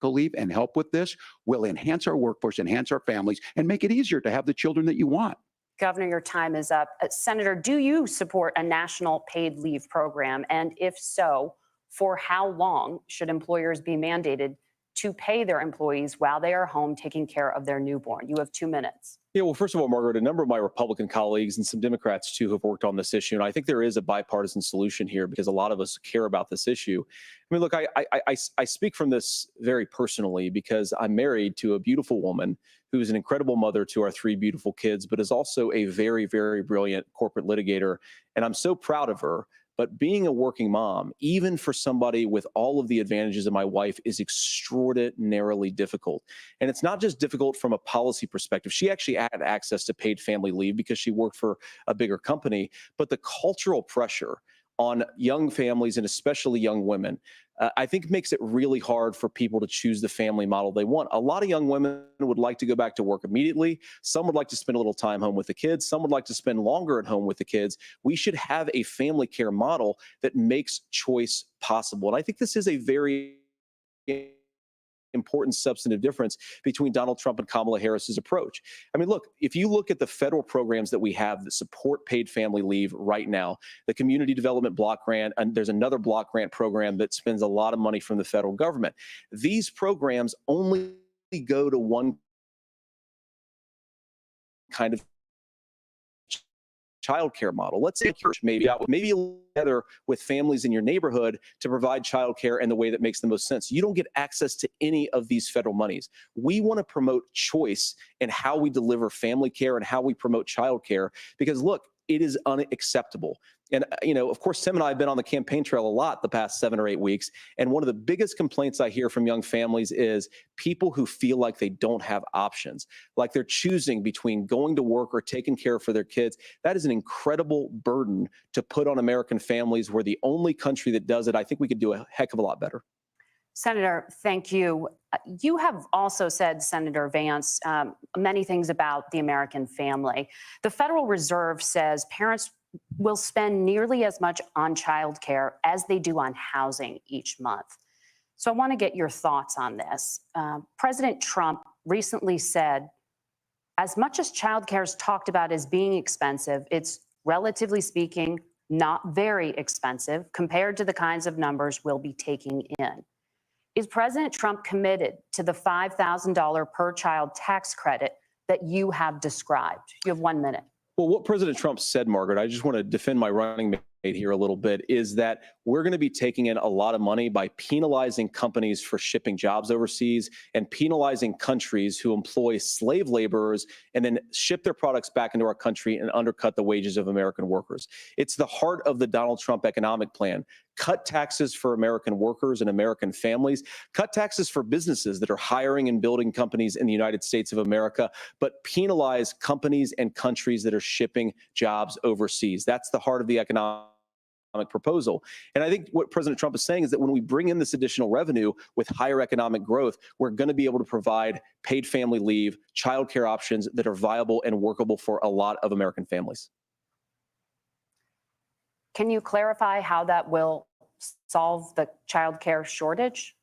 leave and help with this will enhance our workforce, enhance our families, and make it easier to have the children that you want. Governor, your time is up. Senator, do you support a national paid leave program? And if so, for how long should employers be mandated to pay their employees while they are home taking care of their newborn? You have 2 minutes. Yeah, well, first of all, Margaret, a number of my Republican colleagues and some Democrats, too, have worked on this issue. And I think there is a bipartisan solution here because a lot of us care about this issue. I mean, look, I speak from this very personally because I'm married to a beautiful woman who is an incredible mother to our 3 beautiful kids, but is also a very, very brilliant corporate litigator. And I'm so proud of her. But being a working mom, even for somebody with all of the advantages of my wife, is extraordinarily difficult. And it's not just difficult from a policy perspective. She actually had access to paid family leave because she worked for a bigger company. But the cultural pressure on young families and especially young women, I think makes it really hard for people to choose the family model they want. A lot of young women would like to go back to work immediately. Some would like to spend a little time home with the kids. Some would like to spend longer at home with the kids. We should have a family care model that makes choice possible. And I think this is a very important substantive difference between Donald Trump and Kamala Harris's approach. I mean, look, if you look at the federal programs that we have that support paid family leave right now, the Community Development Block Grant, and there's another block grant program that spends a lot of money from the federal government. These programs only go to one kind of childcare model. Let's say maybe together with families in your neighborhood to provide childcare in the way that makes the most sense. You don't get access to any of these federal monies. We want to promote choice in how we deliver family care and how we promote childcare. Because look, It is unacceptable. And, of course, Tim and I have been on the campaign trail a lot the past 7 or 8 weeks. And one of the biggest complaints I hear from young families is people who feel like they don't have options, like they're choosing between going to work or taking care for their kids. That is an incredible burden to put on American families. We're the only country that does it. I think we could do a heck of a lot better. Senator, thank you. You have also said, Senator Vance, many things about the American family. The Federal Reserve says parents will spend nearly as much on childcare as they do on housing each month. So I want to get your thoughts on this. President Trump recently said, as much as childcare is talked about as being expensive, it's relatively speaking not very expensive compared to the kinds of numbers we'll be taking in. Is President Trump committed to the $5,000 per child tax credit that you have described? You have 1 minute. Well, what President Trump said, Margaret, I just want to defend my running mate here a little bit, is that we're going to be taking in a lot of money by penalizing companies for shipping jobs overseas and penalizing countries who employ slave laborers and then ship their products back into our country and undercut the wages of American workers. It's the heart of the Donald Trump economic plan. Cut taxes for American workers and American families, cut taxes for businesses that are hiring and building companies in the United States of America, but penalize companies and countries that are shipping jobs overseas. That's the heart of the economic proposal. And I think what President Trump is saying is that when we bring in this additional revenue with higher economic growth, we're going to be able to provide paid family leave, childcare options that are viable and workable for a lot of American families. Can you clarify how that will solve the childcare shortage?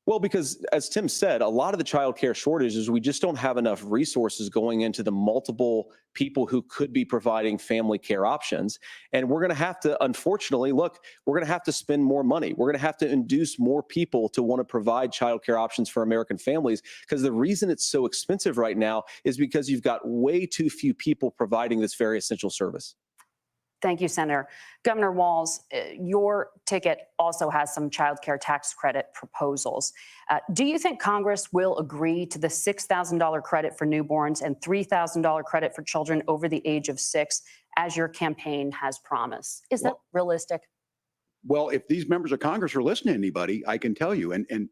Well, because as Tim said, a lot of the childcare shortage is we just don't have enough resources going into the multiple people who could be providing family care options. And we're going to have to, unfortunately, we're going to have to spend more money. We're going to have to induce more people to want to provide childcare options for American families, because the reason it's so expensive right now is because you've got way too few people providing this very essential service. Thank you, Senator. Governor Walz, your ticket also has some child care tax credit proposals. Do you think Congress will agree to the $6,000 credit for newborns and $3,000 credit for children over the age of 6, as your campaign has promised? Is that realistic? Well, if these members of Congress are listening to anybody, I can tell you, and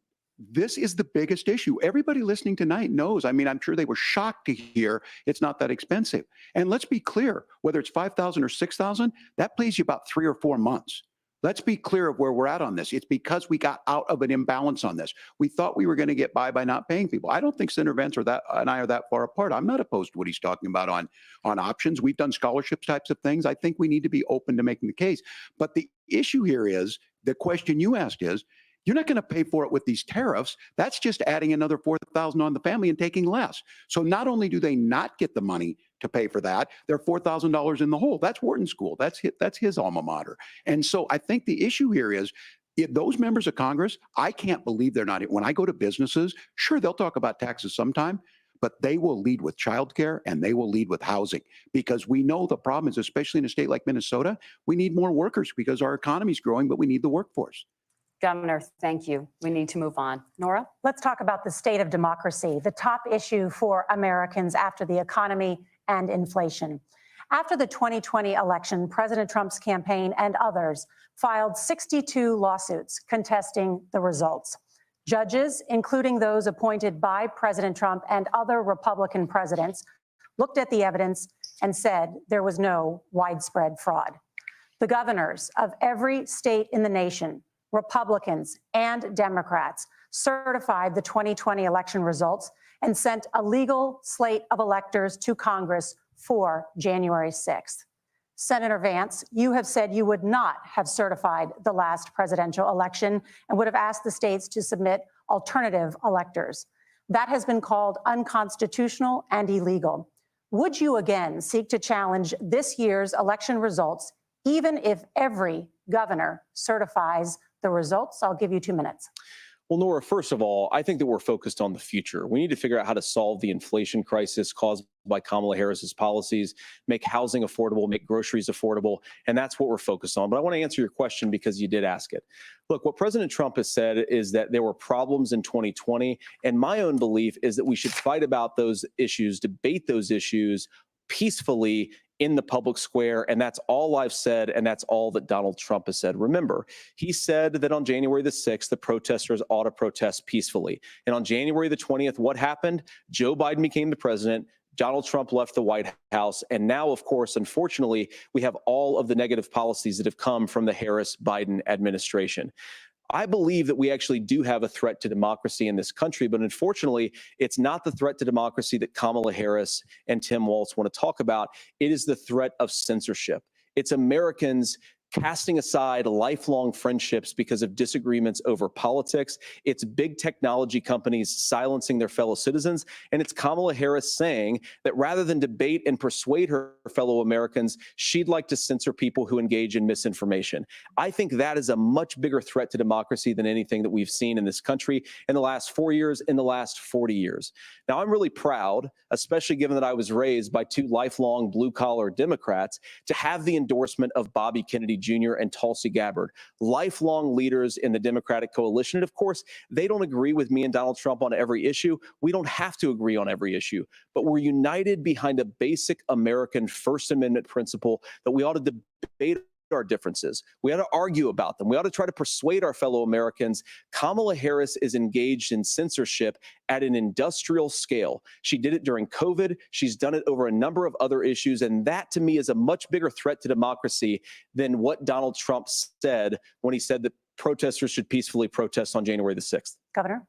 this is the biggest issue. Everybody listening tonight knows. I mean, I'm sure they were shocked to hear it's not that expensive. And let's be clear, whether it's $5,000 or $6,000, that pays you about 3 or 4 months. Let's be clear of where we're at on this. It's because we got out of an imbalance on this. We thought we were going to get by not paying people. I don't think Senator Vance and I are that far apart. I'm not opposed to what he's talking about on options. We've done scholarships types of things. I think we need to be open to making the case. But the issue here is, the question you asked is, you're not going to pay for it with these tariffs. That's just adding another $4,000 on the family and taking less. So not only do they not get the money to pay for that, they're $4,000 in the hole. That's Wharton School. That's his alma mater. And so I think the issue here is, those members of Congress, I can't believe they're not. When I go to businesses, sure, they'll talk about taxes sometime, but they will lead with childcare and they will lead with housing, because we know the problem is, especially in a state like Minnesota, we need more workers because our economy is growing, but we need the workforce. Governor, thank you. We need to move on. Nora? Let's talk about the state of democracy, the top issue for Americans after the economy and inflation. After the 2020 election, President Trump's campaign and others filed 62 lawsuits contesting the results. Judges, including those appointed by President Trump and other Republican presidents, looked at the evidence and said there was no widespread fraud. The governors of every state in the nation, Republicans and Democrats, certified the 2020 election results and sent a legal slate of electors to Congress for January 6th. Senator Vance, you have said you would not have certified the last presidential election and would have asked the states to submit alternative electors. That has been called unconstitutional and illegal. Would you again seek to challenge this year's election results, even if every governor certifies the results? I'll give you 2 minutes. Well, Nora, first of all, I think that we're focused on the future. We need to figure out how to solve the inflation crisis caused by Kamala Harris's policies, make housing affordable, make groceries affordable, and that's what we're focused on. But I want to answer your question because you did ask it. Look, what President Trump has said is that there were problems in 2020, and my own belief is that we should fight about those issues, debate those issues peacefully in the public square. And that's all I've said. And that's all that Donald Trump has said. Remember, he said that on January the 6th, the protesters ought to protest peacefully. And on January the 20th, what happened? Joe Biden became the president. Donald Trump left the White House. And now, of course, unfortunately, we have all of the negative policies that have come from the Harris-Biden administration. I believe that we actually do have a threat to democracy in this country, but unfortunately, it's not the threat to democracy that Kamala Harris and Tim Walz want to talk about. It is the threat of censorship. It's Americans casting aside lifelong friendships because of disagreements over politics. It's big technology companies silencing their fellow citizens. And it's Kamala Harris saying that rather than debate and persuade her fellow Americans, she'd like to censor people who engage in misinformation. I think that is a much bigger threat to democracy than anything that we've seen in this country in the last 4 years, in the last 40 years. Now, I'm really proud, especially given that I was raised by two lifelong blue-collar Democrats, to have the endorsement of Bobby Kennedy Jr. and Tulsi Gabbard, lifelong leaders in the Democratic coalition. And of course, they don't agree with me and Donald Trump on every issue. We don't have to agree on every issue, but we're united behind a basic American First Amendment principle that we ought to debate our differences. We ought to argue about them. We ought to try to persuade our fellow Americans. Kamala Harris is engaged in censorship at an industrial scale. She did it during COVID. She's done it over a number of other issues. And that, to me, is a much bigger threat to democracy than what Donald Trump said when he said that protesters should peacefully protest on January the 6th. Governor?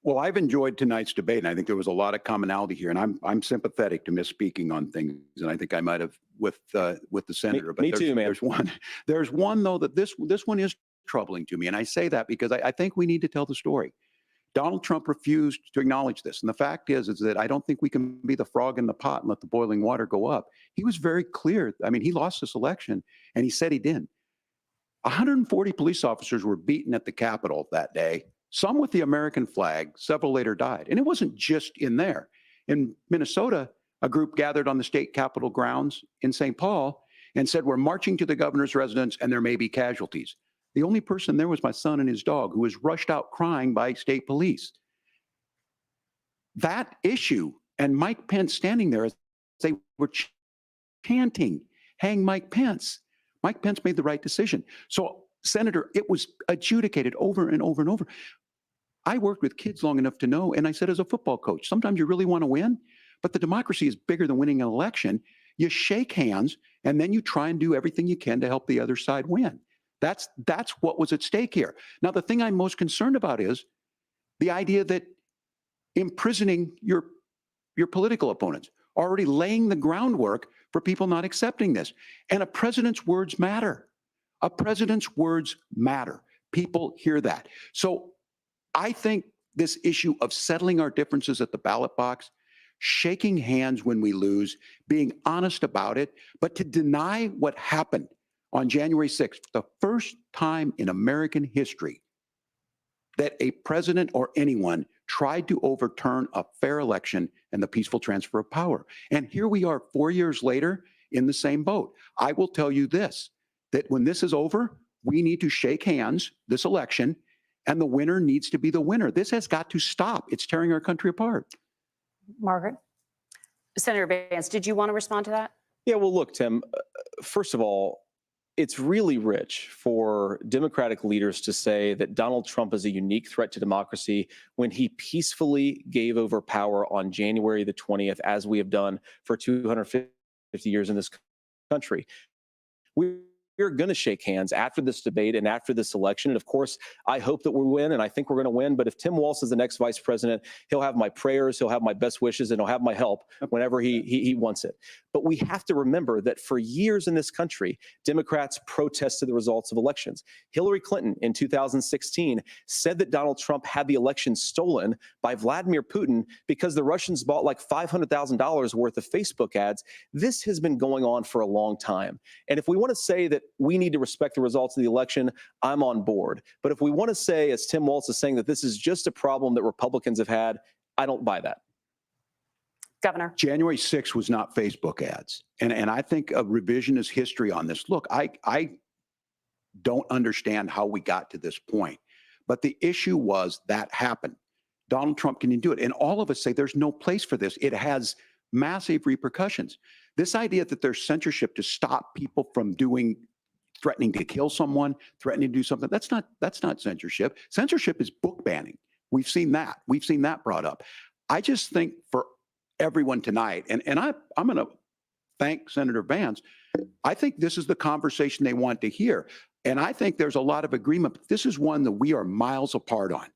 Well, I've enjoyed tonight's debate, and I think there was a lot of commonality here. And I'm sympathetic to misspeaking on things, and I think I might have with the senator. Me too, man. There's one though that this one is troubling to me, and I say that because I think we need to tell the story. Donald Trump refused to acknowledge this, and the fact is that I don't think we can be the frog in the pot and let the boiling water go up. He was very clear. I mean, he lost this election, and he said he didn't. 140 police officers were beaten at the Capitol that day. Some with the American flag, several later died. And it wasn't just in there. In Minnesota, a group gathered on the state capitol grounds in St. Paul and said, we're marching to the governor's residence and there may be casualties. The only person there was my son and his dog, who was rushed out crying by state police. That issue, and Mike Pence standing there as they were chanting, hang Mike Pence. Mike Pence made the right decision. So, Senator, it was adjudicated over and over and over. I worked with kids long enough to know, and I said as a football coach, sometimes you really want to win, but the democracy is bigger than winning an election. You shake hands, and then you try and do everything you can to help the other side win. That's what was at stake here. Now, the thing I'm most concerned about is the idea that imprisoning your political opponents, already laying the groundwork for people not accepting this. And a president's words matter. A president's words matter. People hear that. So I think this issue of settling our differences at the ballot box, shaking hands when we lose, being honest about it, but to deny what happened on January 6th, the first time in American history that a president or anyone tried to overturn a fair election and the peaceful transfer of power. And here we are 4 years later in the same boat. I will tell you this, that when this is over, we need to shake hands this election, and the winner needs to be the winner. This has got to stop. It's tearing our country apart. Margaret? Senator Vance, did you want to respond to that? Yeah, well, look, Tim, first of all, it's really rich for Democratic leaders to say that Donald Trump is a unique threat to democracy when he peacefully gave over power on January the 20th, as we have done for 250 years in this country. We're going to shake hands after this debate and after this election. And of course, I hope that we win, and I think we're going to win. But if Tim Walz is the next vice president, he'll have my prayers, he'll have my best wishes, and he'll have my help whenever he wants it. But we have to remember that for years in this country, Democrats protested the results of elections. Hillary Clinton in 2016 said that Donald Trump had the election stolen by Vladimir Putin because the Russians bought like $500,000 worth of Facebook ads. This has been going on for a long time. And if we want to say that we need to respect the results of the election, I'm on board. But if we want to say, as Tim Walz is saying, that this is just a problem that Republicans have had, I don't buy that. Governor. January 6th was not Facebook ads. And I think a revisionist history on this. Look, I don't understand how we got to this point. But the issue was that happened. Donald Trump can do it. And all of us say there's no place for this. It has massive repercussions. This idea that there's censorship to stop people from threatening to kill someone, threatening to do something, that's not censorship. Censorship is book banning. We've seen that. We've seen that brought up. I just think for everyone tonight, and I'm going to thank Senator Vance. I think this is the conversation they want to hear. And I think there's a lot of agreement. But this is one that we are miles apart on.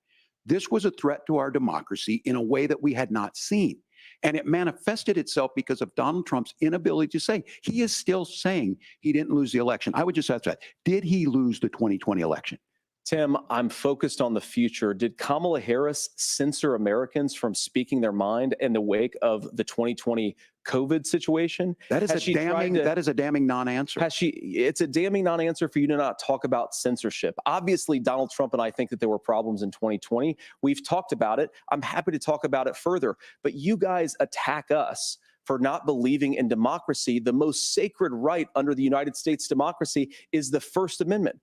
This was a threat to our democracy in a way that we had not seen. And it manifested itself because of Donald Trump's inability to say. He is still saying he didn't lose the election. I would just ask that. Did he lose the 2020 election? Tim, I'm focused on the future. Did Kamala Harris censor Americans from speaking their mind in the wake of the 2020 COVID situation? That is a damning non-answer. It's a damning non-answer for you to not talk about censorship. Obviously, Donald Trump and I think that there were problems in 2020. We've talked about it. I'm happy to talk about it further. But you guys attack us for not believing in democracy. The most sacred right under the United States democracy is the First Amendment.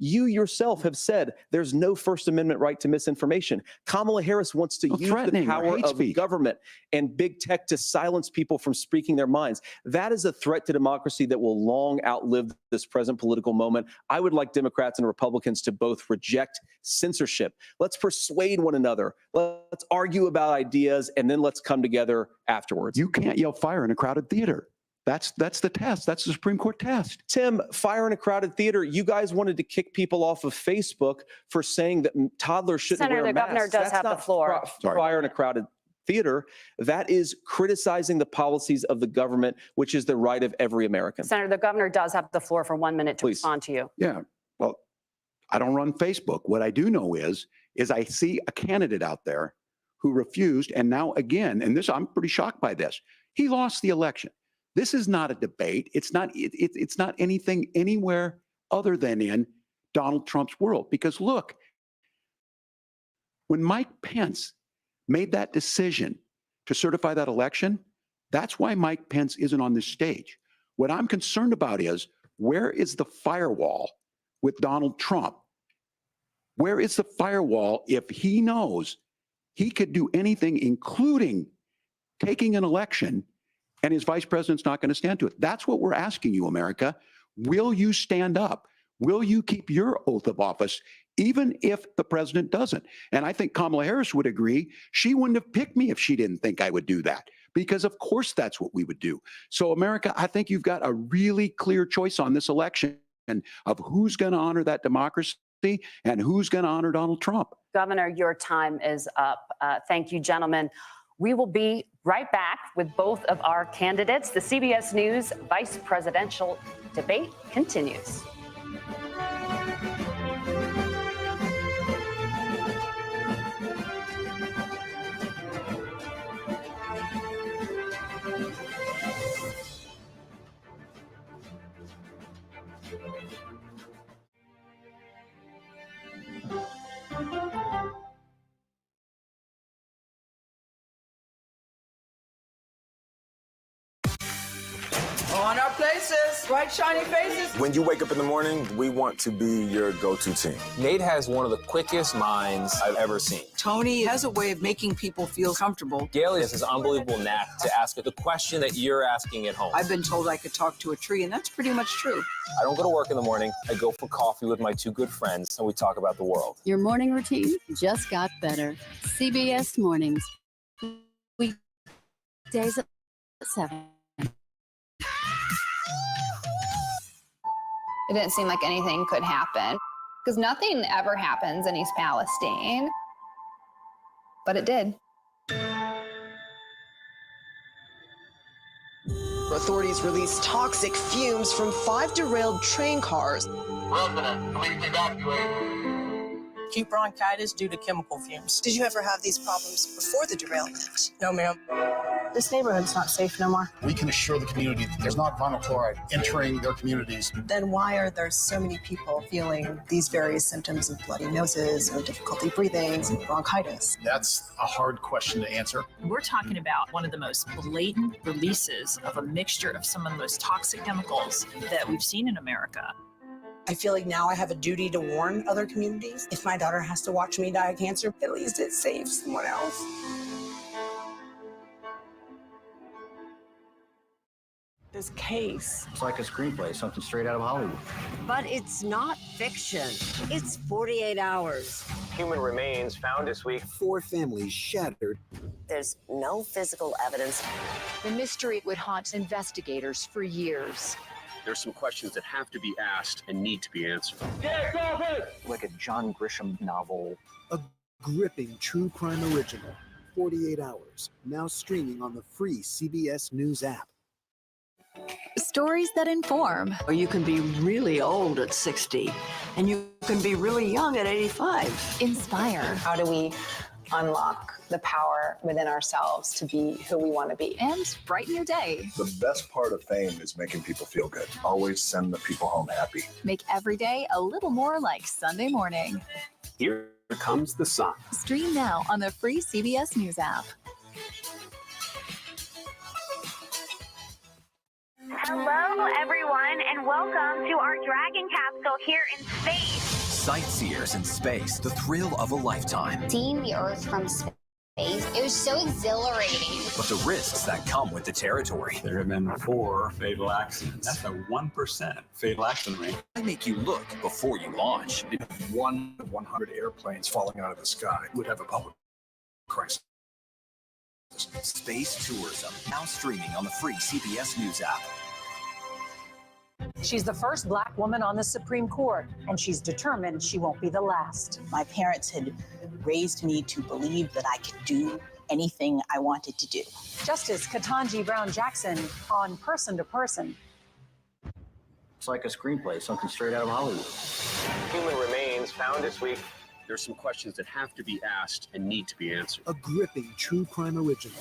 You yourself have said there's no First Amendment right to misinformation. Kamala Harris wants to use the power of government and big tech to silence people from speaking their minds. That is a threat to democracy that will long outlive this present political moment. I would like Democrats and Republicans to both reject censorship. Let's persuade one another. Let's argue about ideas, and then let's come together afterwards. You can't yell fire in a crowded theater. That's the test. That's the Supreme Court test. Tim, fire in a crowded theater. You guys wanted to kick people off of Facebook for saying that toddlers shouldn't wear masks. Senator, the governor does have the floor. Fire in a crowded theater. That is criticizing the policies of the government, which is the right of every American. Senator, the governor does have the floor for 1 minute to respond to you. Yeah. Well, I don't run Facebook. What I do know is I see a candidate out there who refused, and now again, and this I'm pretty shocked by this. He lost the election. This is not a debate. It's not anything anywhere other than in Donald Trump's world. Because look, when Mike Pence made that decision to certify that election, that's why Mike Pence isn't on this stage. What I'm concerned about is, where is the firewall with Donald Trump? Where is the firewall if he knows he could do anything, including taking an election, and his vice president's not going to stand to it? That's what we're asking you, America. Will you stand up? Will you keep your oath of office, even if the president doesn't? And I think Kamala Harris would agree. She wouldn't have picked me if she didn't think I would do that, because of course that's what we would do. So America, I think you've got a really clear choice on this election of who's going to honor that democracy and who's going to honor Donald Trump. Governor, your time is up. Thank you, gentlemen. We will be right back with both of our candidates. The CBS News vice presidential debate continues. On our places, bright, shiny faces. When you wake up in the morning, we want to be your go-to team. Nate has one of the quickest minds I've ever seen. Tony has a way of making people feel comfortable. Gail has this unbelievable knack to ask the question that you're asking at home. I've been told I could talk to a tree, and that's pretty much true. I don't go to work in the morning. I go for coffee with my two good friends, and we talk about the world. Your morning routine just got better. CBS Mornings. Weekdays at 7. It didn't seem like anything could happen because nothing ever happens in East Palestine, but it did. Authorities released toxic fumes from 5 derailed train cars. Resident, please evacuate. Acute bronchitis due to chemical fumes. Did you ever have these problems before the derailment? No, ma'am. This neighborhood's not safe no more. We can assure the community that there's not vinyl chloride entering their communities. Then why are there so many people feeling these various symptoms of bloody noses or difficulty breathing and bronchitis? That's a hard question to answer. We're talking about one of the most blatant releases of a mixture of some of the most toxic chemicals that we've seen in America. I feel like now I have a duty to warn other communities. If my daughter has to watch me die of cancer, at least it saves someone else. This case. It's like a screenplay, something straight out of Hollywood. But it's not fiction. It's 48 hours. Human remains found this week. 4 families shattered. There's no physical evidence. The mystery would haunt investigators for years. There's some questions that have to be asked and need to be answered. Like a John Grisham novel. A gripping true crime original. 48 hours. Now streaming on the free CBS News app. Stories that inform. Or you can be really old at 60, and you can be really young at 85. Inspire. How do we unlock the power within ourselves to be who we want to be? And brighten your day. The best part of fame is making people feel good. Always send the people home happy. Make every day a little more like Sunday morning. Here comes the sun. Stream now on the free CBS News app. Hello, everyone, and welcome to our Dragon capsule here in space. Sightseers in space, the thrill of a lifetime. Seeing the Earth from space, it was so exhilarating. But the risks that come with the territory. There have been 4 fatal accidents. That's a 1% fatal accident rate. They make you look before you launch. If 1 of 100 airplanes falling out of the sky would have a public crisis. Space tourism, now streaming on the free CBS News app. She's the first Black woman on the Supreme Court, and she's determined she won't be the last. My parents had raised me to believe that I could do anything I wanted to do. Justice Ketanji Brown Jackson on Person to Person. It's like a screenplay, something straight out of Hollywood. Human remains found this week. There's some questions that have to be asked and need to be answered. A gripping true crime original.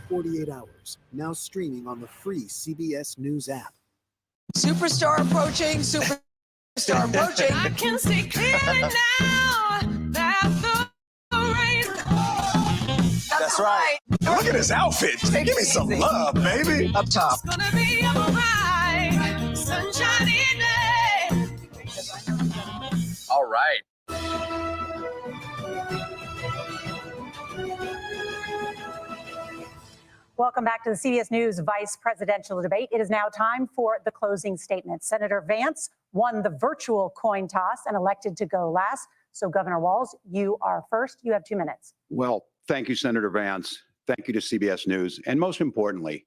48 hours. Now streaming on the free CBS News app. Superstar approaching, superstar approaching. I can see clearly now that the rain. That's right. Look at his outfit. Give me some love, baby. Up top. It's gonna be a bright, sunshiny day. All right. Welcome back to the CBS News Vice Presidential Debate. It is now time for the closing statement. Senator Vance won the virtual coin toss and elected to go last. So, Governor Walz, you are first. You have 2 minutes. Well, thank you, Senator Vance. Thank you to CBS News. And most importantly,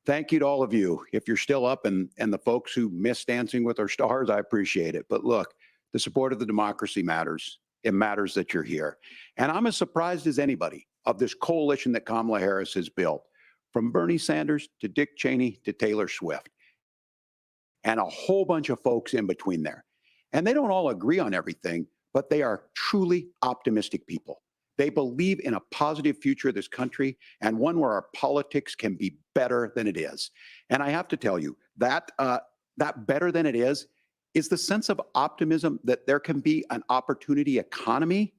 thank you to all of you. If you're still up and the folks who miss Dancing with Our Stars, I appreciate it. But look, the support of the democracy matters. It matters that you're here. And I'm as surprised as anybody of this coalition that Kamala Harris has built. From Bernie Sanders to Dick Cheney to Taylor Swift, and a whole bunch of folks in between there. And they don't all agree on everything, but they are truly optimistic people. They believe in a positive future of this country and one where our politics can be better than it is. And I have to tell you, that better than it is the sense of optimism that there can be an opportunity economy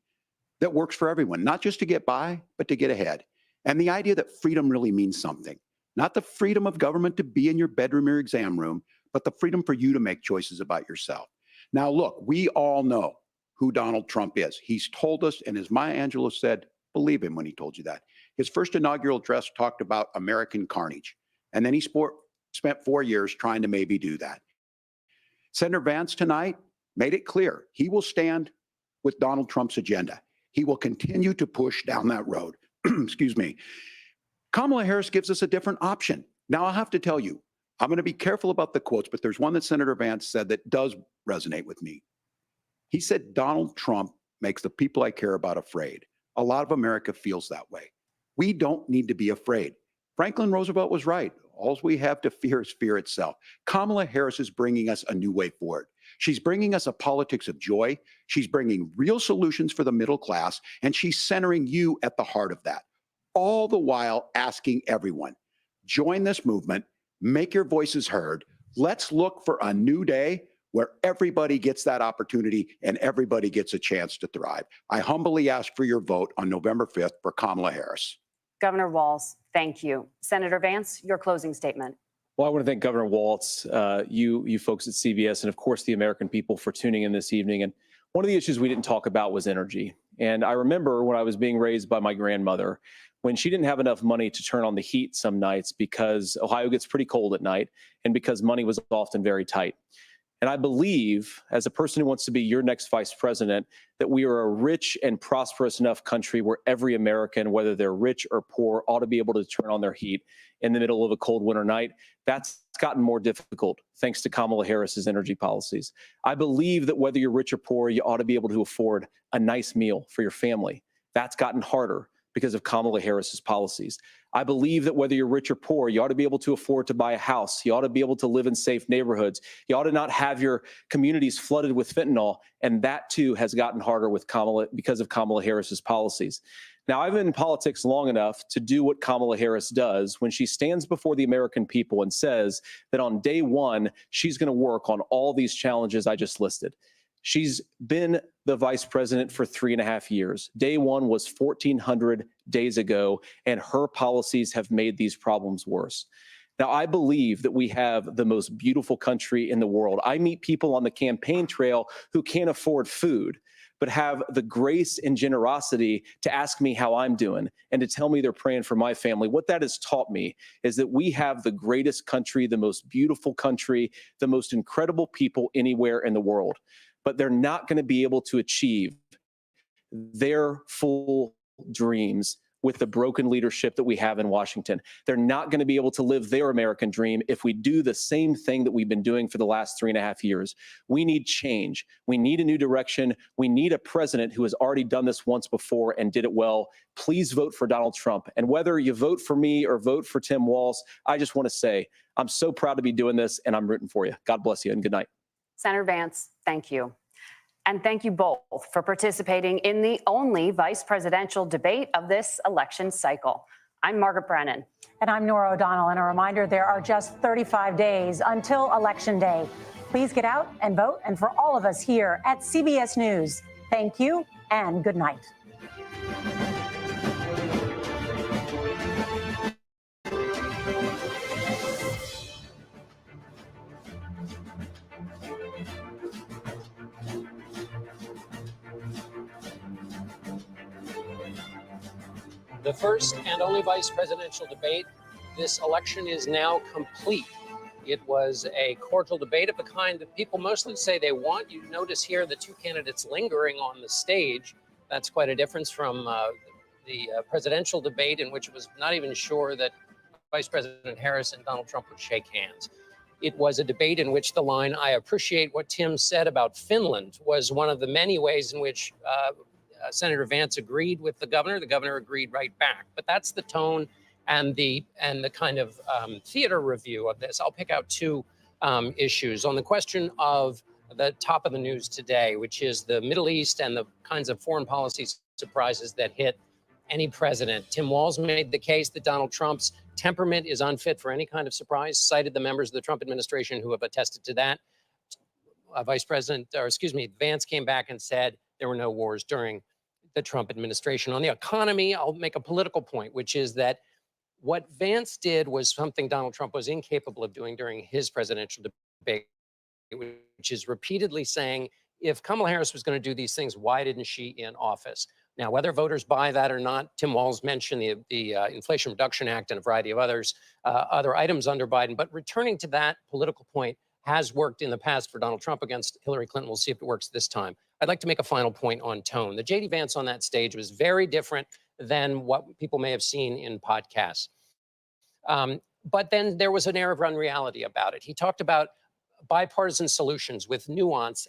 that works for everyone, not just to get by, but to get ahead. And the idea that freedom really means something, not the freedom of government to be in your bedroom or exam room, but the freedom for you to make choices about yourself. Now, look, we all know who Donald Trump is. He's told us, and as Maya Angelou said, believe him when he told you that. His first inaugural address talked about American carnage. And then he spent 4 years trying to maybe do that. Senator Vance tonight made it clear he will stand with Donald Trump's agenda. He will continue to push down that road. Excuse me. Kamala Harris gives us a different option. Now, I'll have to tell you, I'm going to be careful about the quotes, but there's one that Senator Vance said that does resonate with me. He said, Donald Trump makes the people I care about afraid. A lot of America feels that way. We don't need to be afraid. Franklin Roosevelt was right. All we have to fear is fear itself. Kamala Harris is bringing us a new way forward. She's bringing us a politics of joy. She's bringing real solutions for the middle class, and she's centering you at the heart of that. All the while asking everyone, join this movement, make your voices heard. Let's look for a new day where everybody gets that opportunity and everybody gets a chance to thrive. I humbly ask for your vote on November 5th for Kamala Harris. Governor Walz, thank you. Senator Vance, your closing statement. Well, I want to thank Governor Walz, you folks at CBS, and of course the American people for tuning in this evening. And one of the issues we didn't talk about was energy. And I remember when I was being raised by my grandmother, when she didn't have enough money to turn on the heat some nights because Ohio gets pretty cold at night and because money was often very tight. And I believe, as a person who wants to be your next vice president, that we are a rich and prosperous enough country where every American, whether they're rich or poor, ought to be able to turn on their heat in the middle of a cold winter night. That's gotten more difficult thanks to Kamala Harris's energy policies. I believe that whether you're rich or poor, you ought to be able to afford a nice meal for your family. That's gotten harder because of Kamala Harris's policies. I believe that whether you're rich or poor, you ought to be able to afford to buy a house. You ought to be able to live in safe neighborhoods. You ought to not have your communities flooded with fentanyl. And that too has gotten harder with Kamala because of Kamala Harris's policies. Now, I've been in politics long enough to do what Kamala Harris does when she stands before the American people and says that on day one, she's going to work on all these challenges I just listed. She's been the vice president for 3.5 years. Day one was 1,400 days ago, and her policies have made these problems worse. Now, I believe that we have the most beautiful country in the world. I meet people on the campaign trail who can't afford food, but have the grace and generosity to ask me how I'm doing and to tell me they're praying for my family. What that has taught me is that we have the greatest country, the most beautiful country, the most incredible people anywhere in the world. But they're not going to be able to achieve their full dreams with the broken leadership that we have in Washington. They're not going to be able to live their American dream if we do the same thing that we've been doing for the last 3.5 years. We need change. We need a new direction. We need a president who has already done this once before and did it well. Please vote for Donald Trump. And whether you vote for me or vote for Tim Walz, I just want to say I'm so proud to be doing this, and I'm rooting for you. God bless you, and good night. Senator Vance, thank you. And thank you both for participating in the only vice presidential debate of this election cycle. I'm Margaret Brennan. And I'm Nora O'Donnell. And a reminder, there are just 35 days until Election Day. Please get out and vote. And for all of us here at CBS News, thank you and good night. The first and only vice presidential debate. This election is now complete. It was a cordial debate of the kind that people mostly say they want. You notice here the two candidates lingering on the stage. That's quite a difference from the presidential debate, in which it was not even sure that Vice President Harris and Donald Trump would shake hands. It was a debate in which the line, "I appreciate what Tim said about Finland," was one of the many ways in which Senator Vance agreed with the governor. The governor agreed right back. But that's the tone and the kind of theater review of this. I'll pick out two issues. On the question of the top of the news today, which is the Middle East and the kinds of foreign policy surprises that hit any president. Tim Walz made the case that Donald Trump's temperament is unfit for any kind of surprise, cited the members of the Trump administration who have attested to that. Vance came back and said there were no wars during the Trump administration. On the economy, I'll make a political point, which is that what Vance did was something Donald Trump was incapable of doing during his presidential debate, which is repeatedly saying, if Kamala Harris was going to do these things, why didn't she in office? Now, whether voters buy that or not, Tim Walz mentioned the Inflation Reduction Act and a variety of other items under Biden. But returning to that political point has worked in the past for Donald Trump against Hillary Clinton. We'll see if it works this time. I'd like to make a final point on tone. The J.D. Vance on that stage was very different than what people may have seen in podcasts. But then there was an air of unreality about it. He talked about bipartisan solutions with nuance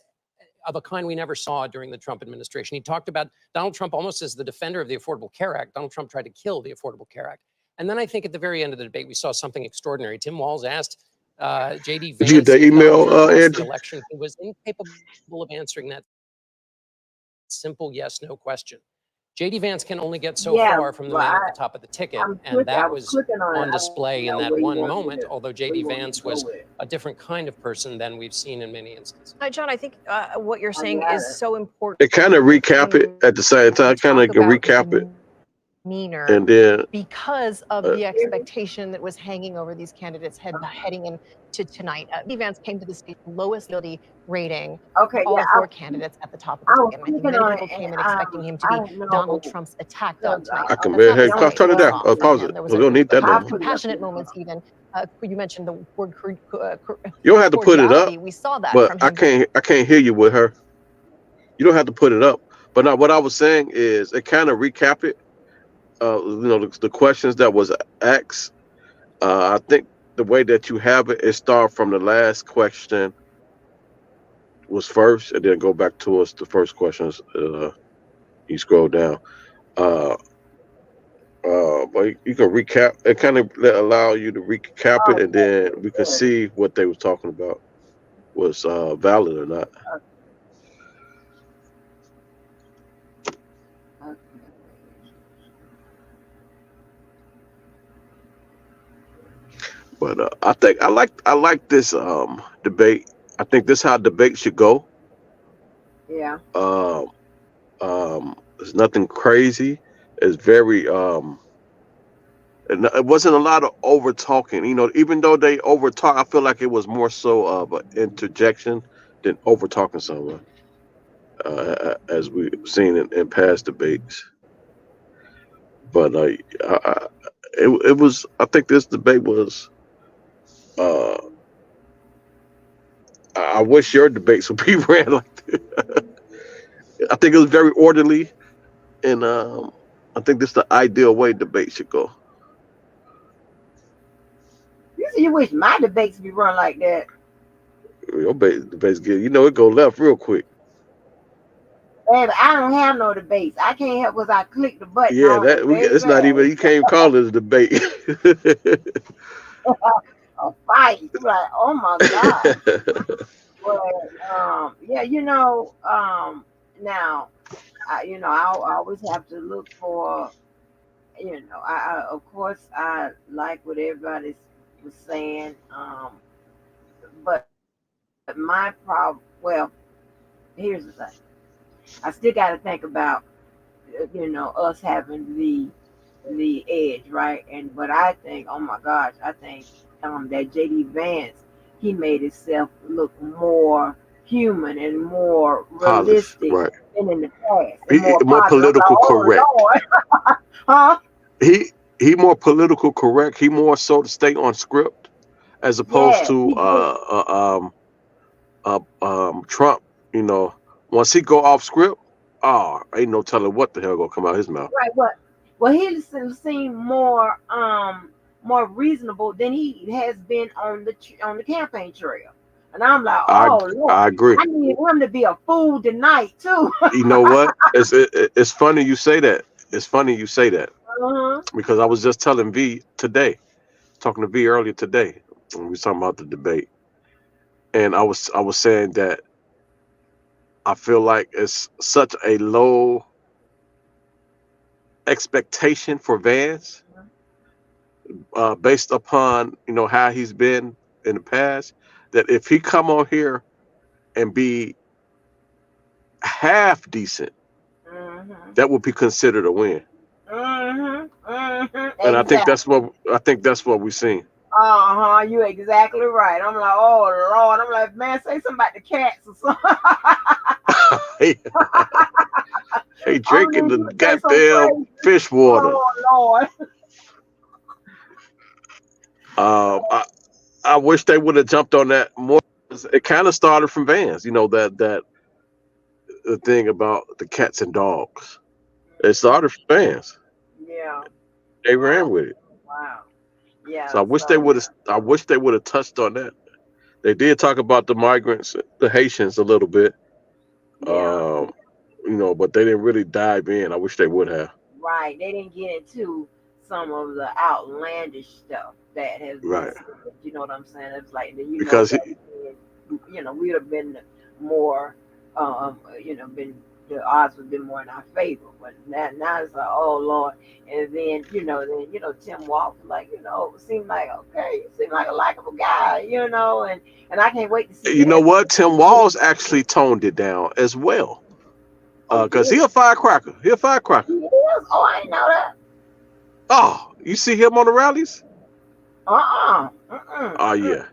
of a kind we never saw during the Trump administration. He talked about Donald Trump almost as the defender of the Affordable Care Act. Donald Trump tried to kill the Affordable Care Act. And then I think at the very end of the debate, we saw something extraordinary. Tim Walz asked J.D. Vance, did you get the email, Ed? The election. He was incapable of answering that simple yes/no question. J.D. Vance can only get so far from the man at the top of the ticket, and that was on display in that one moment, although J.D. Vance was a different kind of person than we've seen in many instances. John, I think what you're saying is so important. It kind of recap it at the same time, kind of recap it. meaner, And then because of the expectation that was hanging over these candidates heading into tonight. Vance came to the state lowest ability rating. Okay, All yeah, four candidates at the top of the I was ticket. And I think thinking many on people it, came in and expecting him to I be don't know, Donald Trump's attack dog tonight. I can That's not hey, necessarily turn it down. soft from Pause him. it. There was We don't need that no some more. compassionate moments even. You mentioned the word You don't have to put it up, cordiality. We saw that but from I him. can't hear you with her. You don't have to put it up. But now what I was saying is it kind of recap it. The questions that was asked. I think the way that you have it start from the last question was first, and then go back towards the first questions. You scroll down. But you can recap. It kind of allow you to recap it, and then we can see what they were talking about was valid or not. But I think I like this debate. I think this is how debate should go. Yeah. It's nothing crazy. It's very it wasn't a lot of over talking. Even though they over talk, I feel like it was more so of an interjection than over talking someone, as we've seen in past debates. But it was. I think this debate was. I wish your debates would be ran like this. I think it was very orderly, and I think this is the ideal way debate should go. You wish my debates be run like that. Your debates get, it go left real quick. Baby, I don't have no debates. I can't help because I click the button. Yeah, it's not even. You can't even call it a debate. A fight. You're like, oh my God. But yeah, now, I always have to look for, I of course I like what everybody was saying, but my problem. Well, here's the thing. I still got to think about, us having the edge, right? But I think, oh my gosh, I think that JD Vance, he made himself look more human and more realistic right. than in the past. He more political correct. Huh? He more political correct. He more so to stay on script, as opposed to Trump. Once he go off script, ain't no telling what the hell gonna come out his mouth. Right. Well, he seemed more reasonable than he has been on the campaign trail. And I'm like, Lord, I agree. I need him to be a fool tonight too. You know what? It's funny you say that. It's funny you say that. Because I was just telling V today, talking to V earlier today, when we were talking about the debate, and I was saying that I feel like it's such a low expectation for Vance, based upon how he's been in the past, that if he come on here and be half decent, that would be considered a win. And I think that's what we've seen. You're exactly right. I'm like, oh Lord. I'm like, man, say something about the cats or something. Hey, drinking the goddamn fish water. Oh Lord. I wish they would have jumped on that more. It kind of started from Vance, that the thing about the cats and dogs. It started from Vance. Yeah. They ran with it. Wow. Yeah. So I wish they would have touched on that. They did talk about the migrants, the Haitians, a little bit. Yeah. But they didn't really dive in. I wish they would have. Right. They didn't get into some of the outlandish stuff that has been right. said. You know what I'm saying? It's like because we'd have been more been the odds would have been more in our favor. But now it's like, oh Lord. And then Tim Walz, like, seemed like a likable guy, and I can't wait to see. You know what? Tim Walz actually toned it down as well. Because he a firecracker. He a firecracker. He is? Oh, I didn't know that. Oh, you see him on the rallies? Uh-uh. Oh yeah.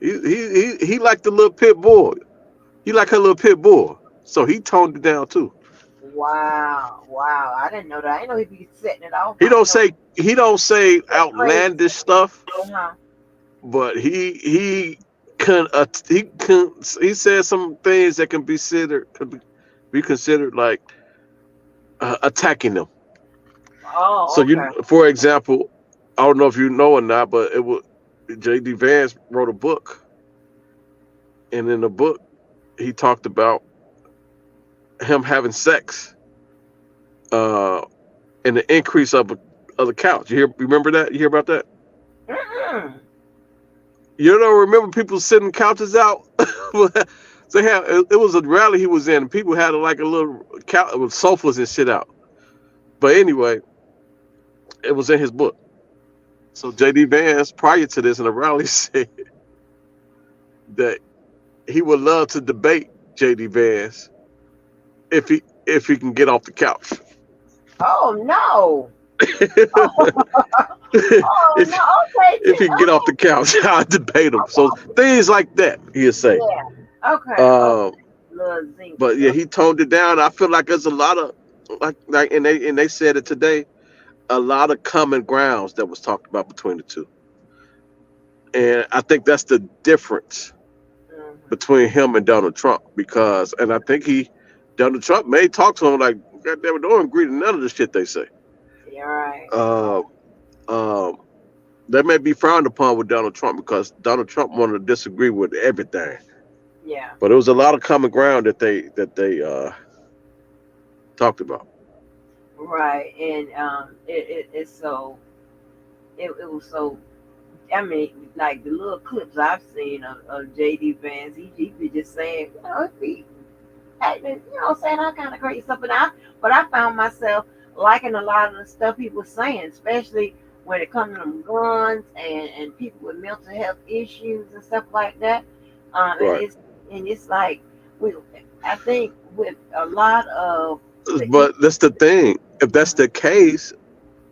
He like the little pit bull. He like her little pit bull. So he toned it down too. Wow. Wow. I didn't know that. I didn't know he'd be setting it off. He I didn't don't say know crazy. outlandish stuff, Uh-huh. but he said some things that can be considered like attacking them. Oh, So okay. for example, I don't know if you know or not, but it was J.D. Vance wrote a book, and in the book he talked about him having sex, and the increase of the couch. You remember that? You hear about that? Mm-mm. You don't remember people sitting couches out? So it was a rally he was in, and people had like a little couch with sofas and shit out. But anyway, it was in his book. So J.D. Vance, prior to this in a rally, said that he would love to debate J.D. Vance if he can get off the couch. Oh no. if No, okay. if he can get off the couch, I'll debate him. So things like that, he'll say. Yeah. Okay. Little zinc. But yeah, he toned it down. I feel like there's a lot of like and they said it today, a lot of common grounds that was talked about between the two. And I think that's the difference between him and Donald Trump, because and I think Donald Trump may talk to him like, God damn it, don't agree to none of the shit they say. You're right. That may be frowned upon with Donald Trump because Donald Trump wanted to disagree with everything. Yeah. But there was a lot of common ground that they talked about. Right. And it was so, I mean, like the little clips I've seen of J.D. Vance, he be just saying, he acting, saying all kind of crazy stuff. But I found myself liking a lot of the stuff he was saying, especially when it comes to them guns and people with mental health issues and stuff like that. Right. And it's like I think with a lot of But that's the thing. If that's the case,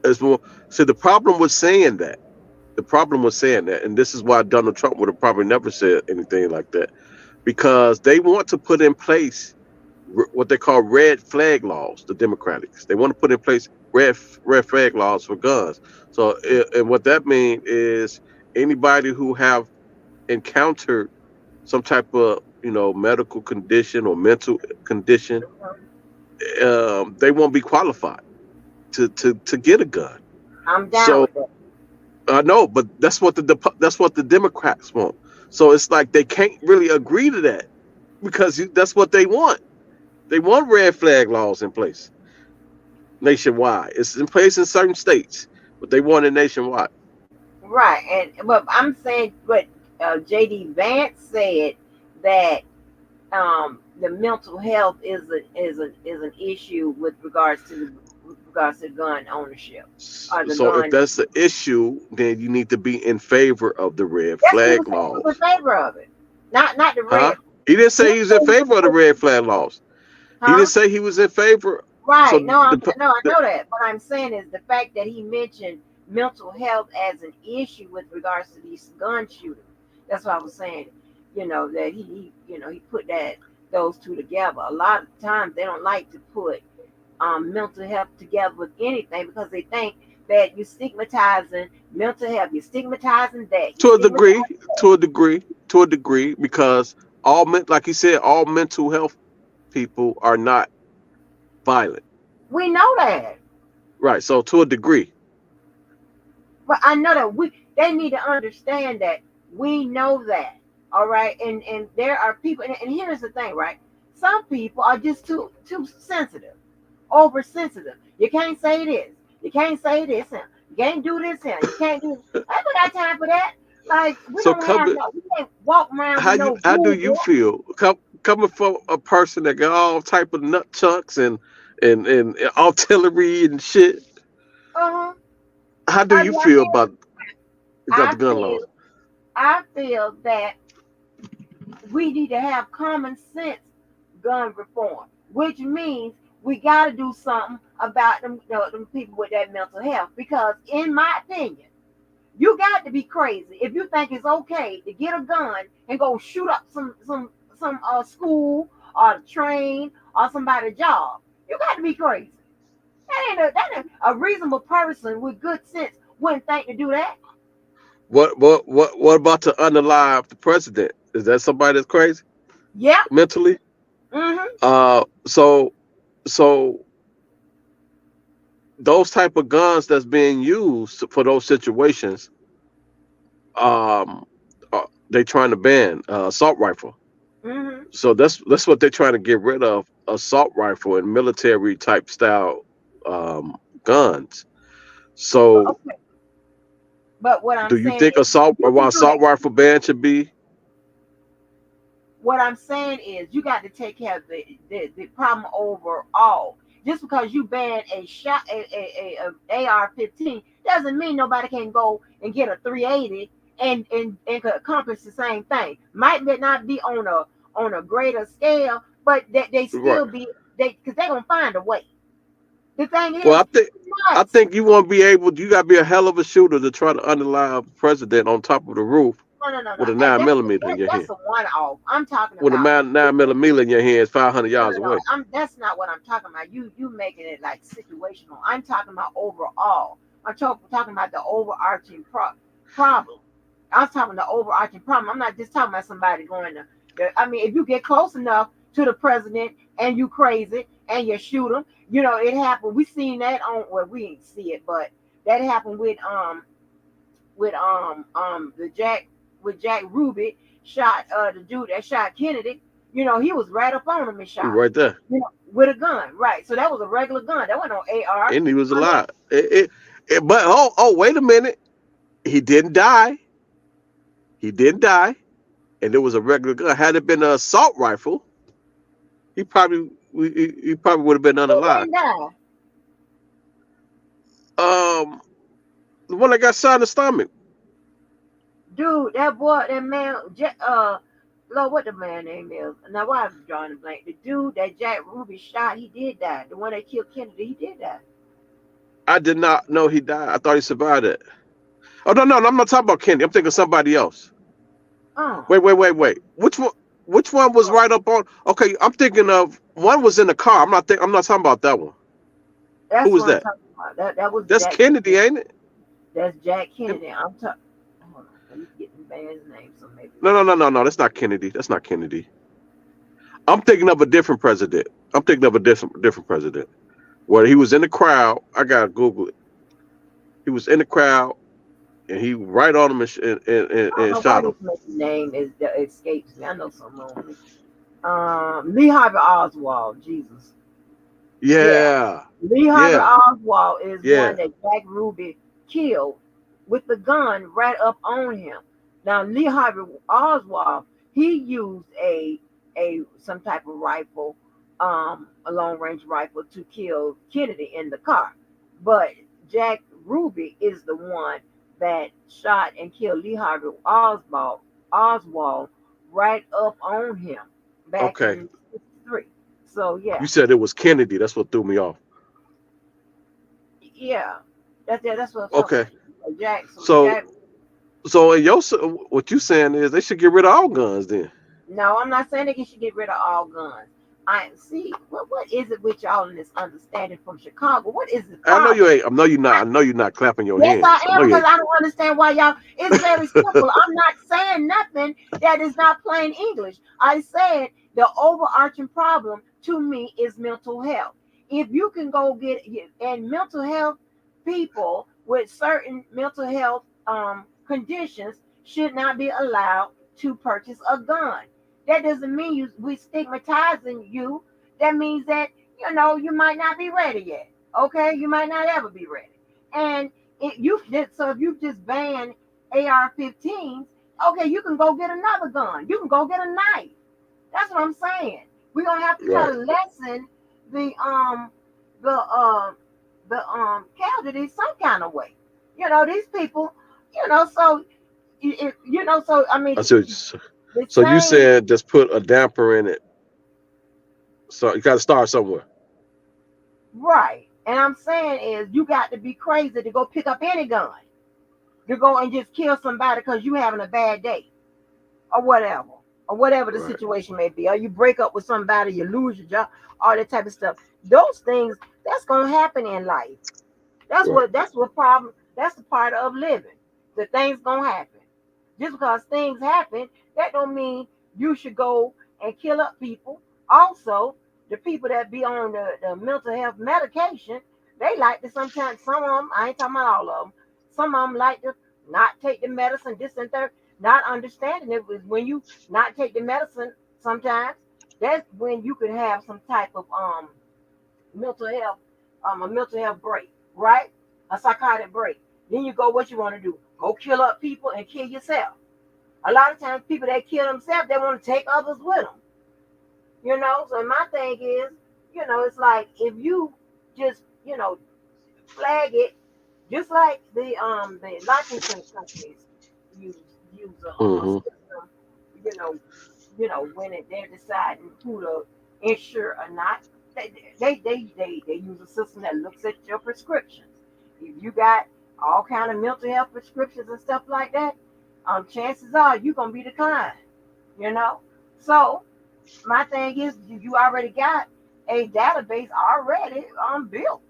as well. So the problem was saying that. And this is why Donald Trump would have probably never said anything like that, because they want to put in place what they call red flag laws. The Democrats, they want to put in place red flag laws for guns. So and what that means is anybody who have encountered some type of medical condition or mental condition, they won't be qualified to get a gun. I'm down So with that. I know, but that's what the Democrats want. So it's like they can't really agree to that because that's what they want. They want red flag laws in place nationwide. It's in place in certain states, but they want it nationwide. Right. But I'm saying what J.D. Vance said, that the mental health is an issue with regards to gun ownership. So if that's the issue, then you need to be in favor of the red Yes, flag he laws. was in favor of it, not the red. Huh? He didn't say he was in favor of the red flag laws. He didn't say he was in favor. Right. So I know that. What I'm saying is the fact that he mentioned mental health as an issue with regards to these gun shooters. That's what I was saying. That he put those two together. A lot of times they don't like to put mental health together with anything because they think that you're stigmatizing mental health. You're stigmatizing that. To a degree, because like you said, all mental health people are not violent. We know that. Right. So to a degree. But I know that they need to understand that we know that. All right. And there are people, and here's the thing, right? Some people are just too sensitive, oversensitive. You can't say this. You can't say this. You can't do this. You can't do this. I don't got time for that. Like, we can't walk around. How do you feel coming from a person that got all type of nut chucks and artillery and shit? How do you feel about the gun laws? I feel that we need to have common sense gun reform, which means we got to do something about them, them people with that mental health. Because in my opinion, you got to be crazy if you think it's okay to get a gun and go shoot up some school or train or somebody's job. You got to be crazy. That ain't a reasonable person with good sense wouldn't think to do that. What about to unalive the president? Is that somebody that's crazy? Yeah. Mentally? Mm-hmm. So those type of guns that's being used for those situations, they trying to ban assault rifle. Mm-hmm. So that's what they're trying to get rid of, assault rifle and military type style guns. So Okay. But what I'm do you saying think is, assault rifle ban should be? what I'm saying is, you got to take care of the problem overall. Just because you ban a AR-15 doesn't mean nobody can go and get a 380 and could accomplish the same thing. Might not be on a greater scale, but they still Right. be because they're gonna find a way. The thing is, Well, I think you won't be able. You got to be a hell of a shooter to try to unalive the president on top of the roof no. with a 9mm in your That's hand. a one-off. I'm talking With a about 9mm in your hand, 500 yards away. That's not what I'm talking about. You making it like situational. I'm talking about overall. I'm talking about the overarching problem. I'm talking the overarching problem. I'm not just talking about somebody going to. I mean, if you get close enough to the president and you crazy and you shoot him, it happened. We seen that on. Well, we didn't see it, but that happened with Jack Ruby shot the dude that shot Kennedy. He was right up on him and shot him. Right there. With a gun, right? So that was a regular gun. That wasn't no AR. And he was alive. But wait a minute. He didn't die. And it was a regular gun. Had it been an assault rifle, he probably would have been unalive. The one that got shot in the stomach. Dude, that man, Lord, what the man name is? Now, why I'm drawing a blank? The dude that Jack Ruby shot, he did die. The one that killed Kennedy, he did die. I did not know he died. I thought he survived it. Oh no, I'm not talking about Kennedy. I'm thinking somebody else. Oh. Wait. Which one was right up on? Okay, I'm thinking of one was in the car. I'm not talking about that one. That's Who was what that? I'm talking about. That's Jack Kennedy, ain't it? That's Jack Kennedy. I'm talking. Hold on, let me get the man's name. So maybe. No. That's not Kennedy. I'm thinking of a different president. Different president. Where he was in the crowd. I gotta Google it. He was in the crowd, and he right on him and shot him. His name escapes me. I know something wrong with me. Lee Harvey Oswald. Jesus. Yeah. Lee Harvey Oswald is one that Jack Ruby killed with the gun right up on him. Now Lee Harvey Oswald, he used some type of rifle, a long range rifle to kill Kennedy in the car. But Jack Ruby is the one that shot and killed Lee Harvey Oswald right up on him back in 1963. So yeah. You said it was Kennedy. That's what threw me off. Yeah. That's what. Okay. Jack. So in your what you saying is they should get rid of all guns then? No, I'm not saying they should get rid of all guns. I see. What is it with y'all in this understanding from Chicago? What is it? I know you ain't. I know you're not clapping your hands. Yes, I am, because I don't understand why y'all. It's very simple. I'm not saying nothing that is not plain English. I said the overarching problem to me is mental health. If you can go get and mental health people with certain mental health conditions should not be allowed to purchase a gun. That doesn't mean we stigmatizing you. That means that you might not be ready yet. Okay, you might not ever be ready. And if you just ban AR-15s, okay, you can go get another gun. You can go get a knife. That's what I'm saying. We're gonna have to try to lessen the casualties some kind of way. These people. So I mean. So you said just put a damper in it. So you got to start somewhere. Right. And I'm saying is you got to be crazy to go pick up any gun. To go and just kill somebody because you having a bad day or whatever. Or whatever the Right. situation may be. Or you break up with somebody, you lose your job, all that type of stuff. Those things, that's gonna happen in life. Right. That's what problem, that's the part of living. The things gonna happen. Just because things happen, that don't mean you should go and kill up people. Also, the people that be on the mental health medication, they like to sometimes, some of them, I ain't talking about all of them, some of them like to not take the medicine, this and that, not understanding it was when you not take the medicine sometimes, that's when you could have some type of mental health, a mental health break, right? A psychotic break. Then you go, what you want to do? Go kill up people and kill yourself. A lot of times, people that kill themselves, they want to take others with them. You know. So my thing is, it's like if you just, flag it, just like the life insurance companies use use a Hmm. system, you know, when they're deciding who to insure or not, they use a system that looks at your prescriptions. If you got all kind of mental health prescriptions and stuff like that, chances are you're gonna be declined. You know, so my thing is, you already got a database already built.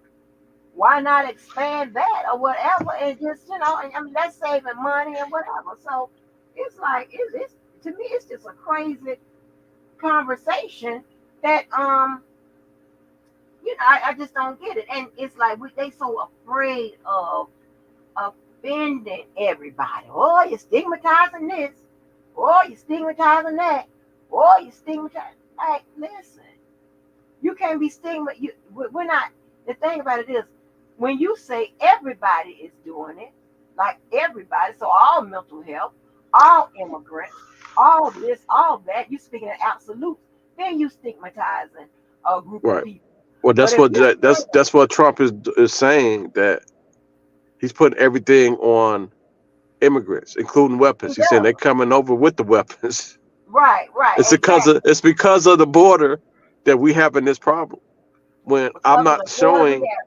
Why not expand that or whatever and just, and I mean that's saving money and whatever. So it's like it's to me it's just a crazy conversation that I just don't get it. And it's like they so afraid of offending everybody. Oh, you're stigmatizing this. Oh, you're stigmatizing that. Oh, you're stigmatizing. Like, listen, you can't be we're not. The thing about it is, when you say everybody is doing it, like everybody, so all mental health, all immigrants, all this, all that, you speaking in absolute, then you stigmatizing a group of Right. people. Well, But that's if what you say, that's what Trump is saying, that he's putting everything on immigrants, including weapons. he He's saying does, they're coming over with the weapons. right, exactly, It's because of the border that we having this problem. When because of the border we have.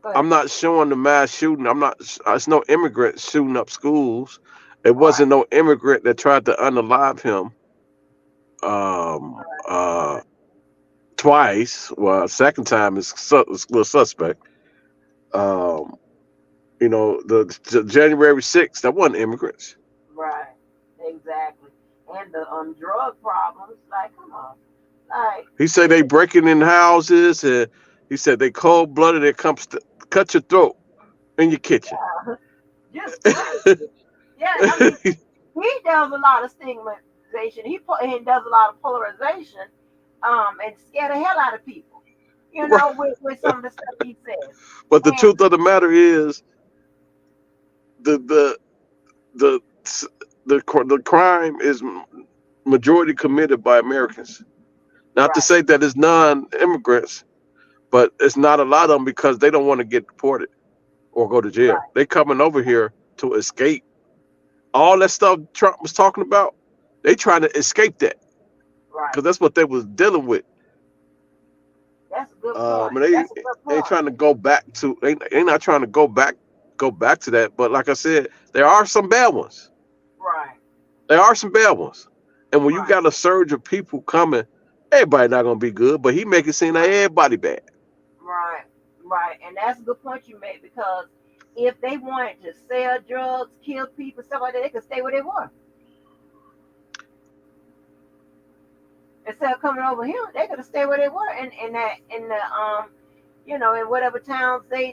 Go I'm ahead. not showing the mass shooting. I'm not. It's no immigrant shooting up schools. It Right, wasn't no immigrant that tried to unalive him. Um. Twice. Well, second time is a little suspect. Um. The January 6th. That wasn't immigrants. right, exactly. And the drug problems, like, come on, like, He said they breaking in houses, and he said they cold blooded. They come cut your throat in your kitchen. just crazy. Yeah, I mean, he does a lot of stigmatization. He does a lot of polarization, and scare the hell out of people. Right. With some of the stuff he says. But the And truth of the matter is, the the the the crime is majority committed by Americans. Not to right, say that it's non-immigrants, but it's not a lot of them because they don't want to get deported or go to jail. right, They coming over here to escape all that stuff Trump was talking about. They trying to escape that because right. that's what they was dealing with. That's a good point. And That's a good they point. trying to go back to. They not trying to go back to that. But like I said, there are some bad ones. Right, There are some bad ones. And when you right, got a surge of people coming, everybody not gonna be good. But he make it seem like everybody bad. right, right. And that's a good point you made because if they wanted to sell drugs, kill people, stuff like that, they could stay where they were. Instead of coming over here, they could have stayed where they were in the in whatever towns they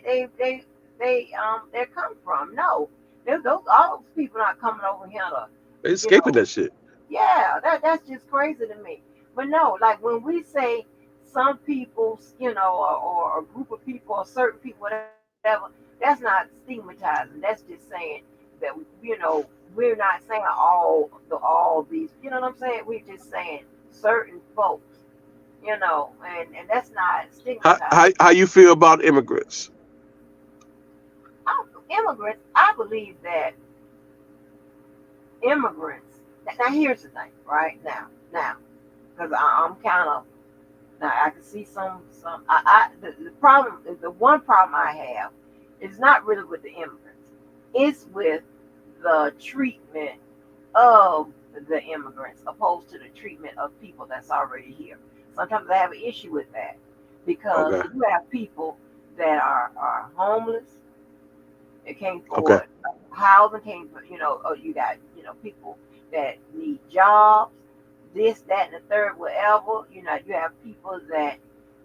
come from. No, those all those people not coming over here to, They you escaping know, that shit. yeah, that's just crazy to me. But no, like when we say some people, or a group of people or certain people, whatever, that's not stigmatizing. That's just saying that we're not saying all these. You know what I'm saying? We're just saying certain folks. And that's not stigmatized. How you feel about immigrants? Immigrants, I believe that immigrants. Now, here's the thing, right now, because I'm kind of Now I can see the problem, the one problem I have is not really with the immigrants. It's with the treatment of the immigrants opposed to the treatment of people that's already here. Sometimes I have an issue with that because Okay. you have people that are homeless. They can't Okay. afford housing. Can't, you got people that need jobs, this, that, and the third, whatever. You have people that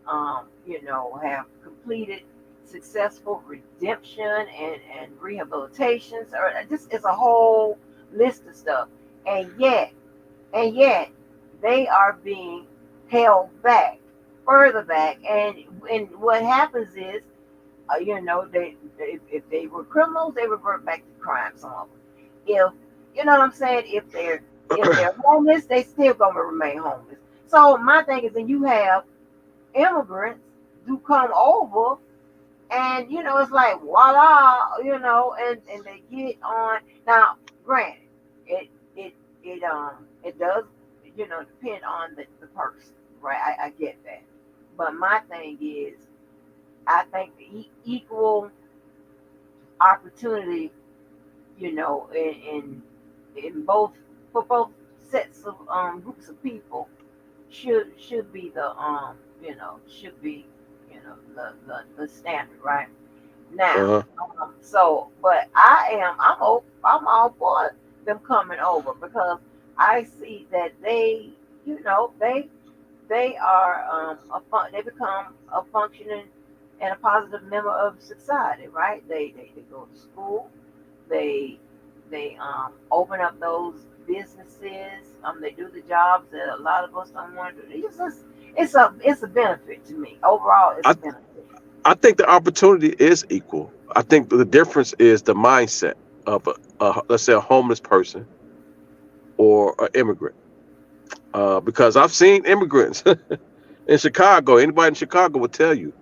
have completed successful redemption and rehabilitations, or just it's a whole list of stuff. And yet they are being held back, further back. And what happens is, if they were criminals, they revert back to crime. Some of them, if you know what I'm saying, if they're homeless, they still gonna remain homeless. So my thing is, then you have immigrants who come over, and it's like voila, and they get on. Now, granted, it does depend on the person, right? I get that, but my thing is, I think the equal opportunity, in both, for both sets of groups of people should be the should be the standard, right? Now, but I'm all for them coming over because I see that they are they become a functioning and a positive member of society, right? They go to school, they open up those businesses, they do the jobs that a lot of us don't want to do. It's a benefit to me. Overall, it's a benefit. I think the opportunity is equal. I think the difference is the mindset of let's say a homeless person or an immigrant. Because I've seen immigrants in Chicago. Anybody in Chicago would tell you.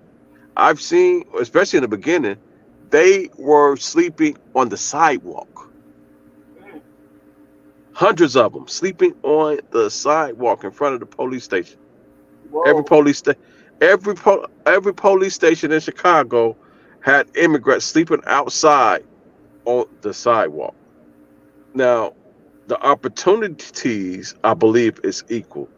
I've seen, especially in the beginning, they were sleeping on the sidewalk. Hundreds of them sleeping on the sidewalk in front of the police station. Whoa. Every police station in Chicago had immigrants sleeping outside on the sidewalk. Now, the opportunities, I believe, is equal.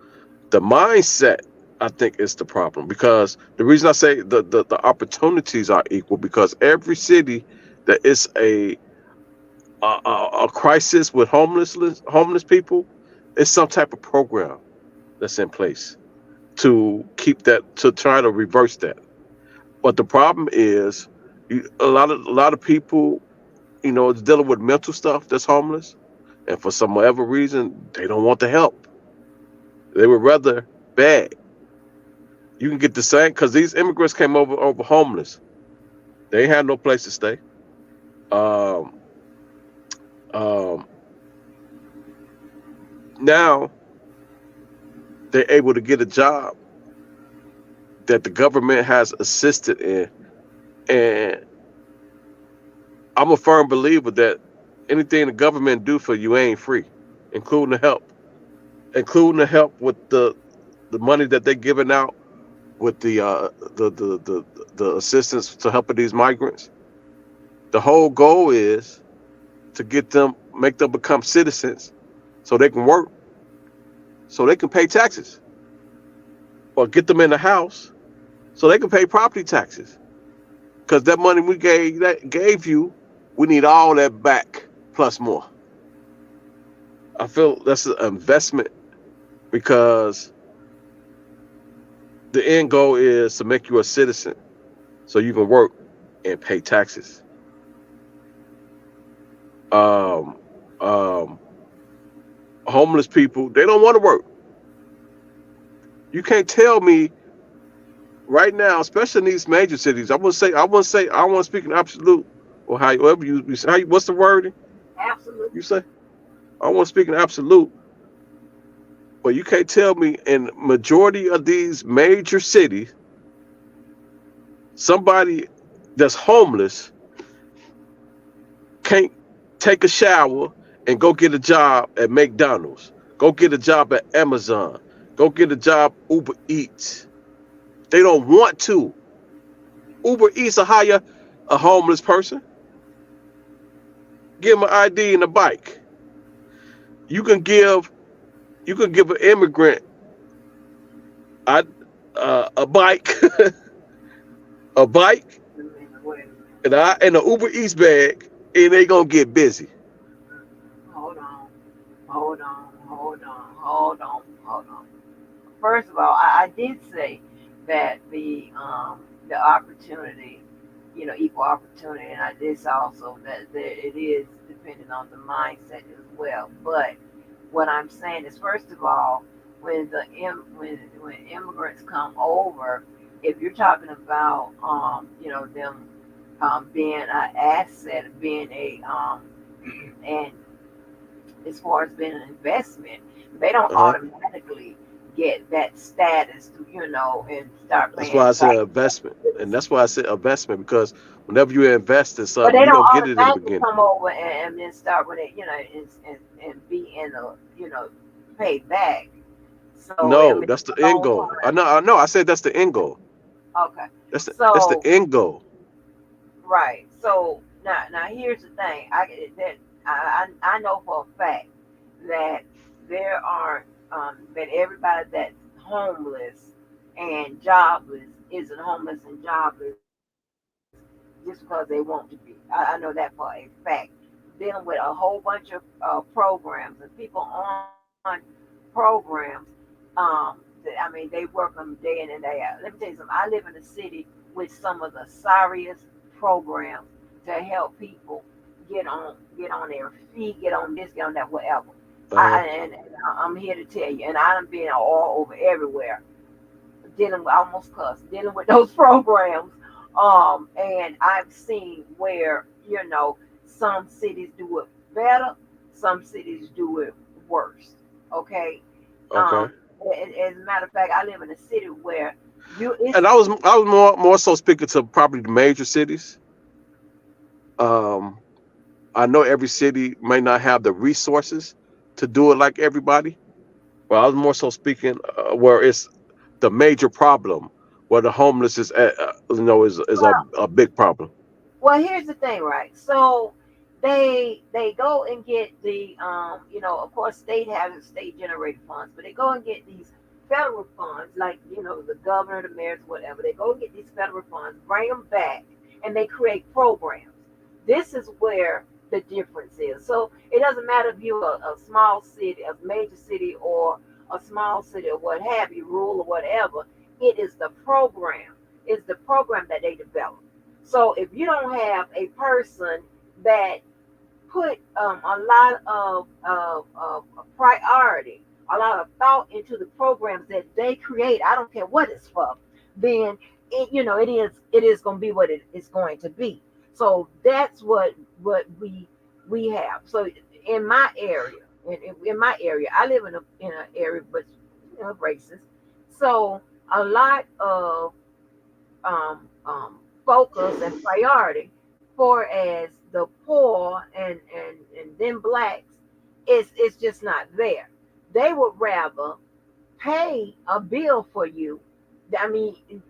The mindset, I think, is the problem, because the reason I say the opportunities are equal, because every city that is a crisis with homeless people, is some type of program that's in place to keep that, to try to reverse that. But the problem is, a lot of people, is dealing with mental stuff that's homeless, and for some whatever reason, they don't want the help. They would rather beg. You can get the same, because these immigrants came over homeless. They had no place to stay. Now they're able to get a job that the government has assisted in, and I'm a firm believer that anything the government do for you ain't free, including the help with the money that they're giving out, with the assistance to helping these migrants. The whole goal is to make them become citizens, so they can work, so they can pay taxes, or get them in the house so they can pay property taxes. Because that money we gave you, we need all that back plus more. I feel that's an investment, because the end goal is to make you a citizen so you can work and pay taxes. Homeless people, they don't want to work. You can't tell me right now, especially in these major cities. I want to speak in absolute, or however you say, what's the wording? Absolute. You say? I want to speak in absolute. But you can't tell me in majority of these major cities, somebody that's homeless can't take a shower and go get a job at McDonald's, go get a job at Amazon, go get a job Uber Eats, They don't want to. Uber Eats will hire a homeless person, give them an ID and a bike. You can give an immigrant a bike, a bike, and an Uber Eats bag, and they gonna get busy. Hold on. First of all, I did say that the opportunity, equal opportunity, and I did say also that it is dependent on the mindset as well. But what I'm saying is, first of all, when when immigrants come over, if you're talking about them being an asset, being and as far as being an investment, they don't automatically get that status to, and start That's paying why I said taxes. investment, and that's why I said investment, because whenever you invest in But something, they you don't don't get it in the automatically beginning. come over and then start with it, and be in a, pay back. So I No, mean, that's the a end long goal. time. I know. I said that's the end goal. Okay. That's the So end goal. right. So now here's the thing. I know for a fact that there are that everybody that's homeless and jobless isn't homeless and jobless just because they want to be. I know that for a fact. Dealing with a whole bunch of programs and people on programs. I mean, they work them day in and day out. Let me tell you something. I live in a city with some of the sorriest programs to help people get on their feet, get on this, get on that, whatever. And I'm here to tell you, and I'm being all over everywhere, dealing with those programs. And I've seen where, some cities do it better, some cities do it worse. Okay. Okay. As a matter of fact, I live in a city where And I was more so speaking to probably the major cities. I know every city may not have the resources to do it like everybody. Well, I was more so speaking where it's the major problem, where the homeless is, is a big problem. Well, here's the thing, right? So they go and get the of course state has state generated funds, but they go and get these federal funds, like the governor, the mayors, whatever. They go and get these federal funds, bring them back, and they create programs. This is where the difference is. So it doesn't matter if you're a small city, a major city, or a small city, or what have you, rural or whatever. It is the program. It's the program that they develop. So if you don't have a person that put a lot of priority, a lot of thought into the programs that they create, I don't care what it's for, then it is going to be what it is going to be. So that's what we have. So in my area, I live in an area, but racist. So a lot of focus and priority for as the poor and them blacks, it's just not there. They would rather pay a bill for you. I mean, and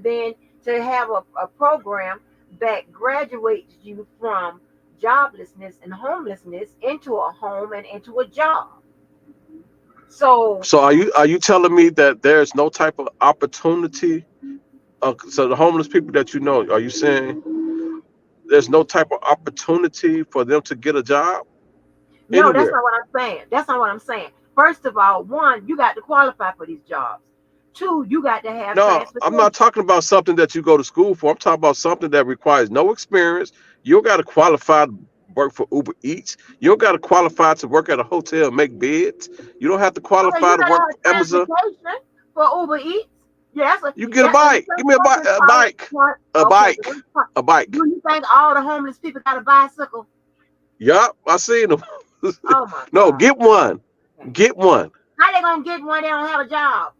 then to have a program that graduates you from joblessness and homelessness into a home and into a job. So are you telling me that there's no type of opportunity? So the homeless people that are you saying there's no type of opportunity for them to get a job no, that's anywhere? not what I'm saying. That's not what I'm saying. First of all, one, you got to qualify for these jobs. Two, you got to have No, I'm not transportation. talking about something that you go to school for. I'm talking about something that requires no experience. You don't got to qualify to work for Uber Eats. You don't got to qualify to work at a hotel and make beds. You don't have to Okay, qualify you to gotta work have for Amazon. transportation for Uber Eats. Yeah, You get a bike. Give me a bike. A bike. A Okay, bike. A bike. do you think all the homeless people got a bicycle? Yup, I seen them. Oh my No, God. get one. Get one. How they gonna get one? They don't have a job.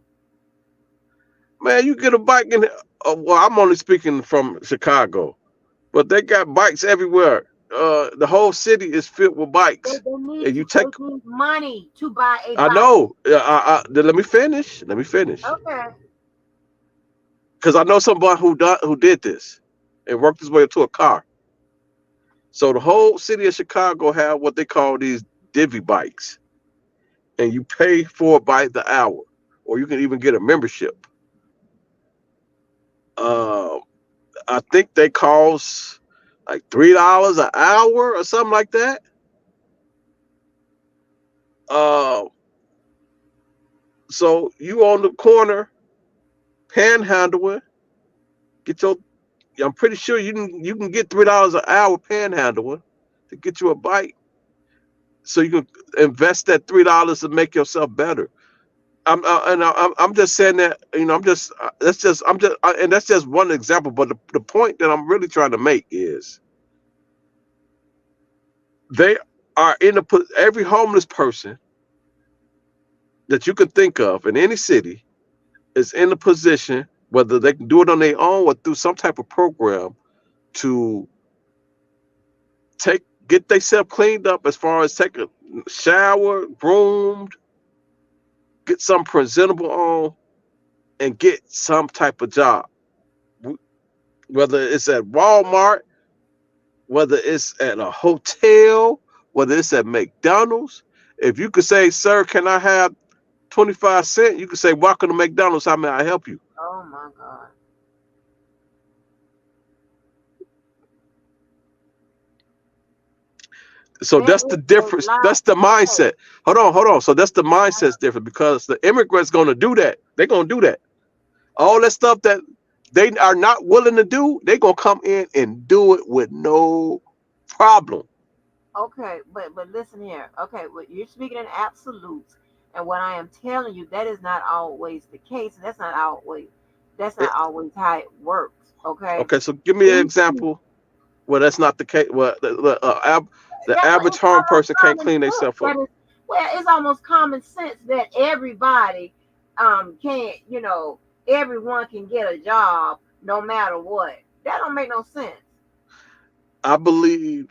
Man, you get a bike in. Well, I'm only speaking from Chicago, but they got bikes everywhere. The whole city is filled with bikes, They and you need take. money to buy a I bike. know. Let me finish. Let me finish. Okay. because I know somebody who did this and worked his way up to a car. So the whole city of Chicago have what they call these divvy bikes, and you pay for a bike the hour, or you can even get a membership. I think they cost like $3 an hour or something like that. So you on the corner panhandling, get your. I'm pretty sure you can get $3 an hour panhandling to get you a bike, so you can invest that $3 to make yourself better. I'm just saying that, you know, and that's just one example. But the point that I'm really trying to make is they are every homeless person that you can think of in any city is in a position, whether they can do it on their own or through some type of program, to get themselves cleaned up, as far as take a shower, groomed, get something presentable on, and get some type of job. Whether it's at Walmart, whether it's at a hotel, whether it's at McDonald's. If you could say, "Sir, can I have 25 cents?" You could say, "Welcome to McDonald's. How may I help you?" Oh my God. So that's the difference. That's the mindset. Hold on. So that's the mindset's different, because the immigrants going to do that. They're going to do that. All that stuff that they are not willing to do, they're going to come in and do it with no problem. Okay, but listen here. Okay, well, you're speaking in absolutes, and what I am telling you, that is not always the case, and that's not always how it works. Okay. Okay, so give me an example where that's not the case. Well, the average home person can't clean themselves up. Well, it's almost common sense that everybody can't, everyone can get a job no matter what. That don't make no sense. I believe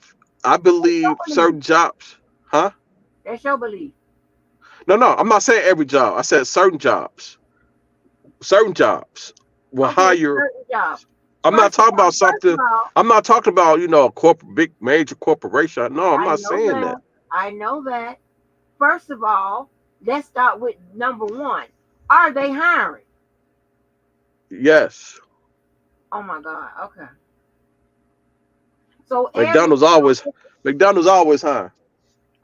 certain jobs, huh? That's your belief. No, I'm not saying every job. I said certain jobs. Certain jobs will hire. Certain jobs. I'm not talking about something. I'm not talking about, a big major corporation. No, I'm not saying that. I know that. First of all, let's start with number one. Are they hiring? Yes. Oh my God. Okay. So McDonald's always hire.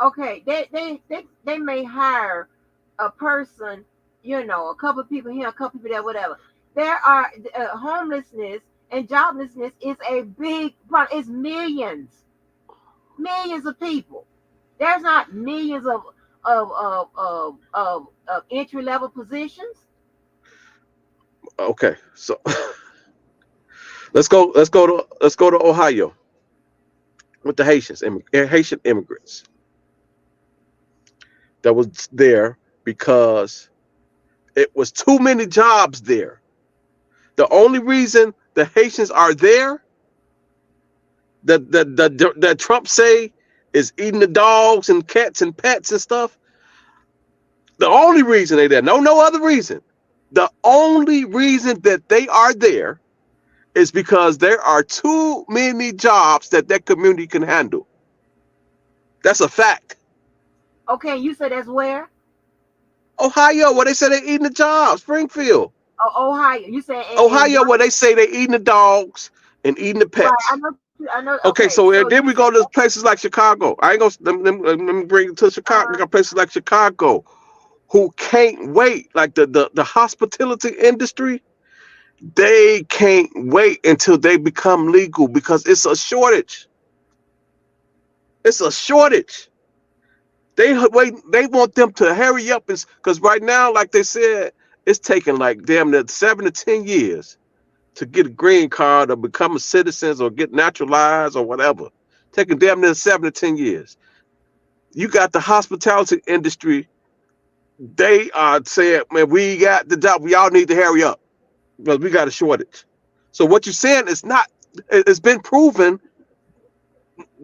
Okay, they may hire a person, a couple of people here, a couple of people there, whatever. There are homelessness and joblessness is a big problem. It's millions of people. There's not millions of entry level positions. Okay, so let's go to Ohio with the Haitian immigrants that was there because it was too many jobs there. The only reason the Haitians are there, that Trump say is eating the dogs and cats and pets and stuff. The only reason they're there, no other reason. The only reason that they are there is because there are too many jobs that community can handle. That's a fact. Okay, you said that's where? Ohio, where they say they're eating the jobs. Springfield. Oh, Ohio. You said Ohio, where they say they're eating the dogs and eating the pets. Right, I know. Okay, so then we go to places like Chicago. I ain't gonna let me bring it to Chicago. We got places like Chicago who can't wait. Like the hospitality industry, they can't wait until they become legal because it's a shortage. It's a shortage. They want them to hurry up, because right now, like they said, it's taking like damn near 7 to 10 years to get a green card or become a citizen or get naturalized or whatever. Taking damn near 7 to 10 years. You got the hospitality industry. They are saying, man, we got the job. We all need to hurry up because we got a shortage. So what you're saying is not, it's been proven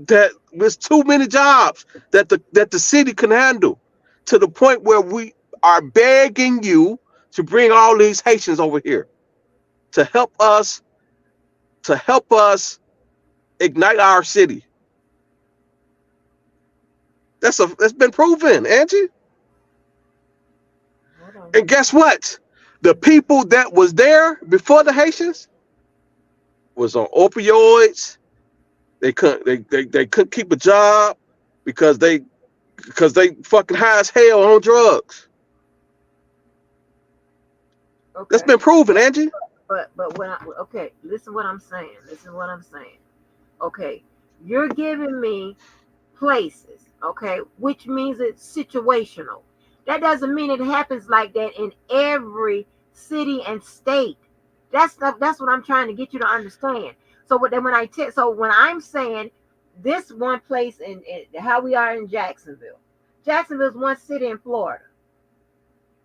that there's too many jobs that the city can handle, to the point where we are begging you to bring all these Haitians over here. to help us ignite our city. That's been proven, Angie. And guess what? The people that was there before the Haitians was on opioids. They couldn't keep a job because they fucking high as hell on drugs. Okay. That's been proven, Angie. But okay, listen what I'm saying. Okay, you're giving me places, okay, which means it's situational. That doesn't mean it happens like that in every city and state. That's what I'm trying to get you to understand. So when I'm saying this one place in how we are in Jacksonville is one city in Florida.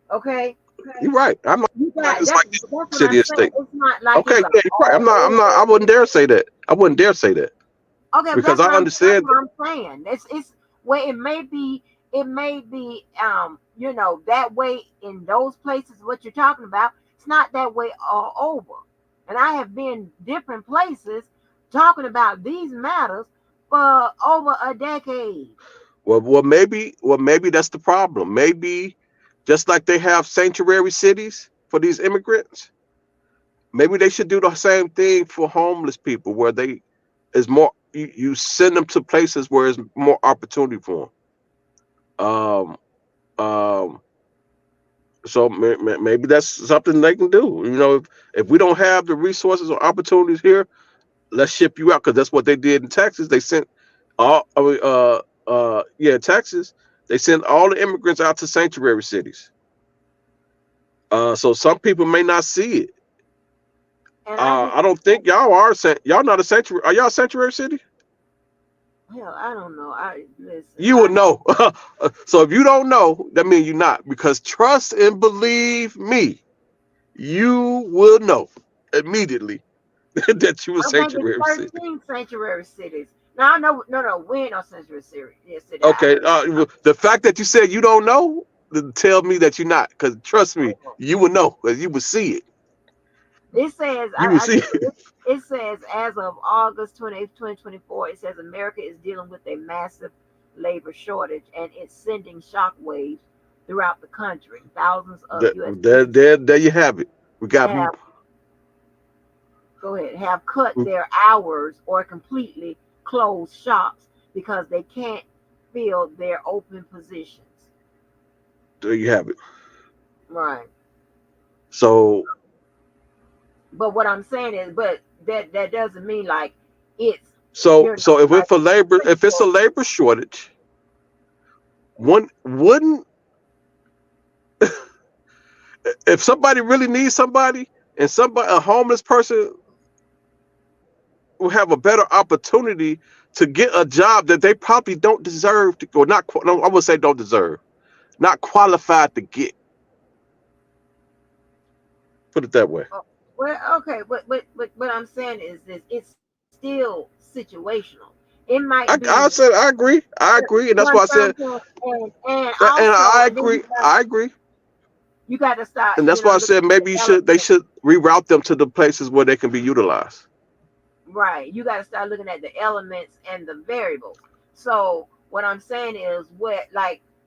Okay. You're right. I'm not like it's like That's city or state. It's not like Okay, yeah, you're right. I'm not. I wouldn't dare say that. Okay, Because I understand. That's what I'm saying. It's where it may be that way in those places what you're talking about. It's not that way all over. And I have been different places talking about these matters for over a decade. Well, maybe that's the problem. Maybe just like they have sanctuary cities for these immigrants, maybe they should do the same thing for homeless people, where you send them to places where there's more opportunity for them. So maybe that's something they can do. If we don't have the resources or opportunities here, let's ship you out, because that's what they did in Texas. They sent Texas. They sent all the immigrants out to sanctuary cities. So some people may not see it. I don't think y'all are. Y'all not a sanctuary. Are y'all a sanctuary city? Hell, I don't know. Listen. You would know. So if you don't know, that means you're not. Because trust and believe me, you will know immediately that you a sanctuary city. 13 sanctuary cities. No, we ain't no sanctuary city. Okay. The fact that you said you don't know tell me that you're not. Because trust me, you will know. Because you will see it. It says it says as of August 28th, 2024, it says America is dealing with a massive labor shortage, and it's sending shockwaves throughout the country. Thousands of U.S. There you have it. We got have cut their hours or completely closed shops because they can't fill their open positions. There you have it. Right. So. But what I'm saying is, that doesn't mean like it's. So if it's a labor shortage, wouldn't if somebody really needs somebody, and a homeless person will have a better opportunity to get a job that they probably don't deserve to, or not. No, I would say don't deserve, not qualified to get. Put it that way. Well, okay, but what I'm saying is this: it's still situational. It might be. I said I agree, and that's why I said. And I agree. You got to start. And that's why I said maybe they should reroute them to the places where they can be utilized. Right. You got to start looking at the elements and the variables. So what I'm saying is,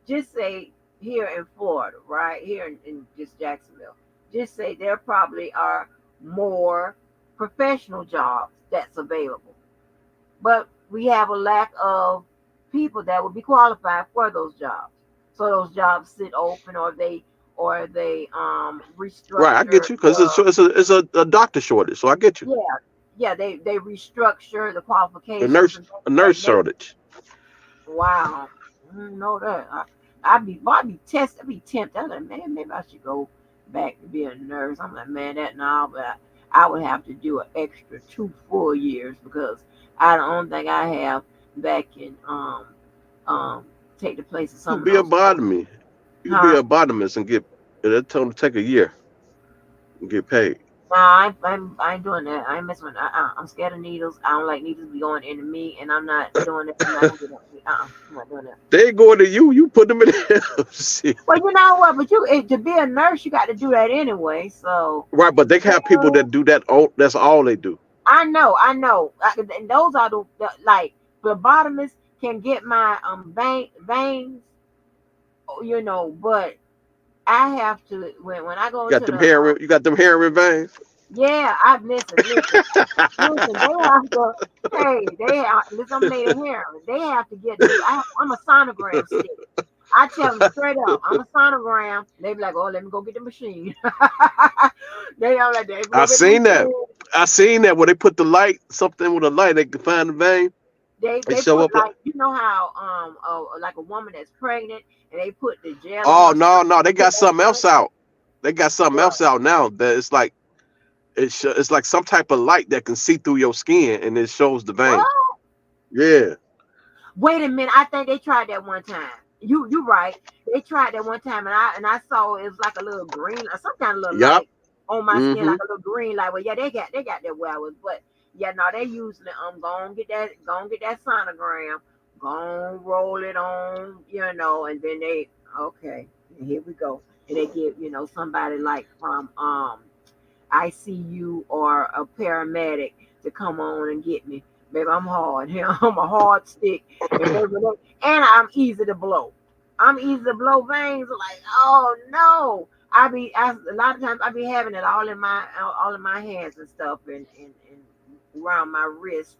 just say here in Florida, right here in just Jacksonville, just say there probably are more professional jobs that's available, but we have a lack of people that would be qualified for those jobs. So those jobs sit open, or they restructure. Right, I get you, because it's a doctor shortage. So I get you. Yeah, they restructure the qualifications. A nurse shortage. Wow, I didn't know that. I'd be tempted. I'm like, man, maybe I should go back to be a nurse. I'm like, man, but I would have to do an extra 2 full years, because I don't think I have that can take the place of some. You be a bottomist. You be a bottomist and get. They'll tell them to take a year and get paid. Nah, I ain't doing that. I ain't messing with. I'm scared of needles. I don't like needles be going into me, and I'm not doing that. I'm not gonna get up. I'm not doing that. They ain't going to you. You put them in the shit. Well, you know what? But to be a nurse, you got to do that anyway. So Right, but they have people that do that. That's all they do. I know. And those are the like phlebotomists can get my veins, you know. But I have to when I go You got to them the heroin. You got them heroin veins. yeah. Listen. Listen, they have to. Hey, listen. I'm made of heroin. They have to get me. I'm a sonogram stick. I tell them straight up, I'm a sonogram. They be like, oh, let me go get the machine. They are like, they go I get the seen that. machine. I seen that where they put the light, something with a light, they can find the vein. They show put up. like, you know how like a woman that's pregnant and they put the gel. Oh no, they got something else out. They got something else out now that it's like it's like some type of light that can see through your skin and it shows the vein. What? Yeah. Wait a minute, I think they tried that one time. You right. They tried that one time, and I saw it was like a little green, or some kind of little light on my skin, like a little green light. Well, yeah, they got that where I was, but yeah, no, they usually go and get that sonogram, go and roll it on, you know, and then they okay, here we go, and they give somebody like from ICU or a paramedic to come on and get me. Baby, I'm hard. I'm a hard stick. And I'm easy to blow. I'm easy to blow veins. Like, oh no. A lot of times I be having it all in my hands and stuff and around my wrist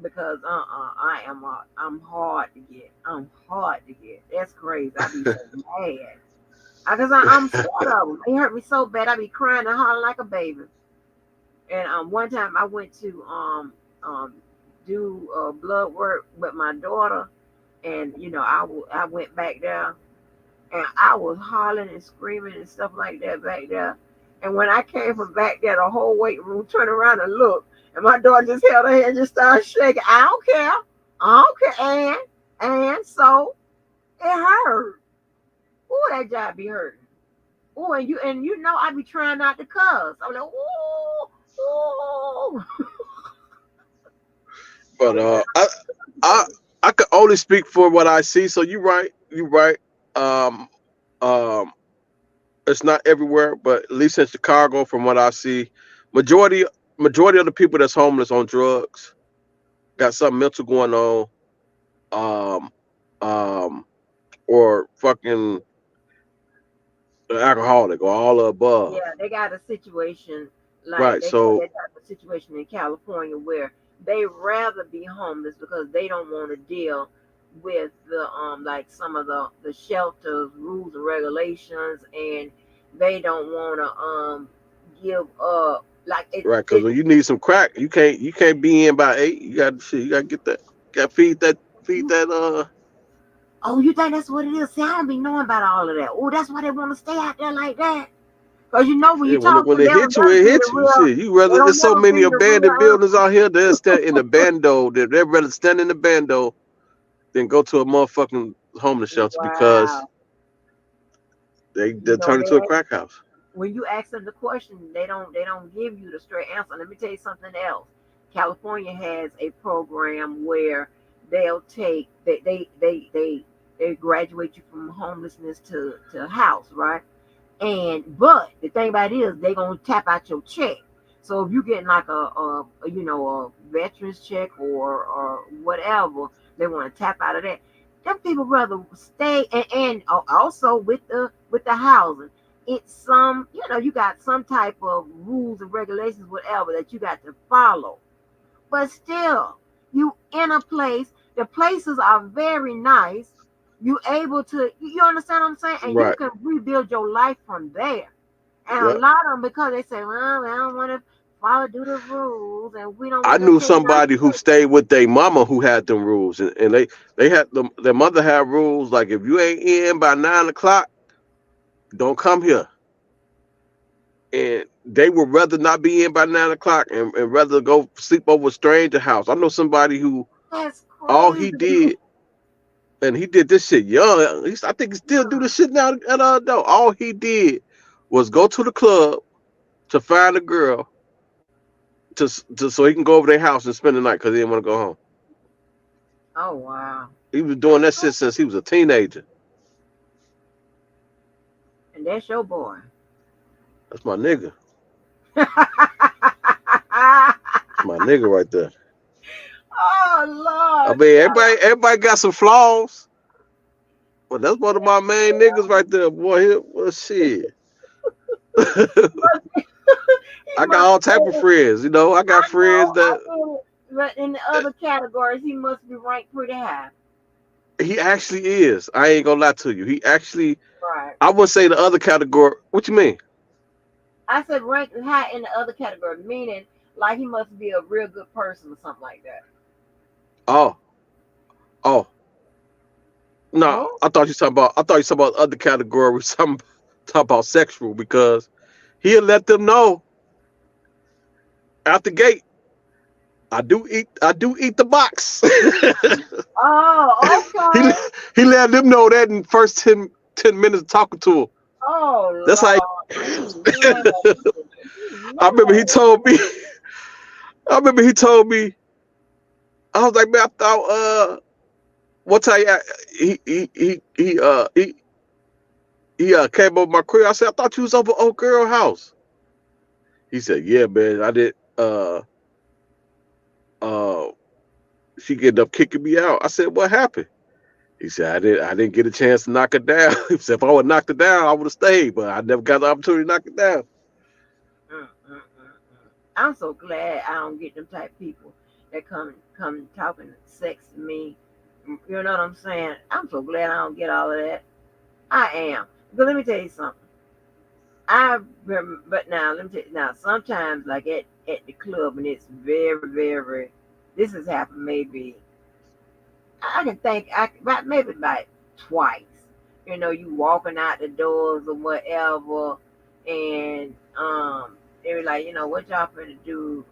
because I'm hard to get. I'm hard to get. That's crazy. I be so mad. Because I'm scared of them. It hurt me so bad. I be crying and hollering like a baby. And one time I went to do blood work with my daughter, and I went back there, and I was hollering and screaming and stuff like that back there. And when I came from back there, the whole waiting room turned around and looked, and my daughter just held her head and just started shaking. I don't care, and so it hurt. Ooh, that job be hurting. Ooh, and I be trying not to cuss. I'm like, ooh. But I can only speak for what I see. So you're right. It's not everywhere, but at least in Chicago, from what I see, majority of the people that's homeless on drugs, got something mental going on, or fucking alcoholic or all the above. Yeah, they got a situation like Right. So they got a situation in California where they rather be homeless because they don't want to deal with the like some of the shelters rules and regulations, and they don't want to give up like right, because when you need some crack, you can't be in by 8. You got to get that. Got to feed that. Oh, you think that's what it is? See, I don't be knowing about all of that. Oh, that's why they want to stay out there like that. Because when you talk when to they them, hit you, it hits you. Shit, you rather there's so many abandoned buildings out here. They'll stand in the bando. They'd rather stand in the bando than go to a motherfucking homeless shelter because they turn into a crack house. When you ask them the question, they don't give you the straight answer. Let me tell you something else. California has a program where they'll take they graduate you from homelessness to house, right? But the thing about it is they gonna tap out your check. So if you getting like a veterans check or whatever, they want to tap out of that. Them people rather stay and also with the housing. It's you got some type of rules and regulations, whatever, that you got to follow. But still, you in a place, the places are very nice. You able to, you understand what I'm saying? And you can rebuild your life from there. And a lot of them, because they say, well, I don't want to do the rules, and we don't. I knew somebody who stayed with their mama who had them rules, and they had their mother had rules like if you ain't in by 9 o'clock, don't come here. And they would rather not be in by 9 o'clock and rather go sleep over a stranger house. I know somebody who all he did, and he did this shit young. I think he still do this shit now at adult. All he did was go to the club to find a girl so he can go over their house and spend the night because he didn't want to go home. Oh wow. He was doing that shit since he was a teenager. And that's your boy. That's my nigga. That's my nigga right there. Oh Lord. I mean, everybody got some flaws. Well, that's one of my main niggas right there, boy. Well, shit. I got all type of friends, you know. I got friends that. But in the other categories, he must be ranked pretty high. He actually is. I ain't gonna lie to you. He actually. Right. I would say the other category. What you mean? I said ranked high in the other category, meaning like he must be a real good person or something like that. Oh. No, I thought you talking about. The other category. Something talk about sexual because he'll let them know out the gate. I do eat the box. Oh, okay. he let them know that in the first 10 minutes of talking to him. Oh, that's like. I remember he told me. I was like, man, I thought one time he came over my crib. I said, I thought you was over old girl house. He said, yeah, man, I did. She ended up kicking me out. I said, what happened? He said, I didn't get a chance to knock her down. He said, if I would have knocked her down, I would have stayed, but I never got the opportunity to knock her down. I'm so glad I don't get them type of people that come talking sex to me. You know what I'm saying? I'm so glad I don't get all of that. I am. But let me tell you something. But now let me tell you, now sometimes like at the club and it's very, very, this has happened maybe, I can think maybe about twice. You know, you walking out the doors or whatever, and they were like, you know, what y'all finna do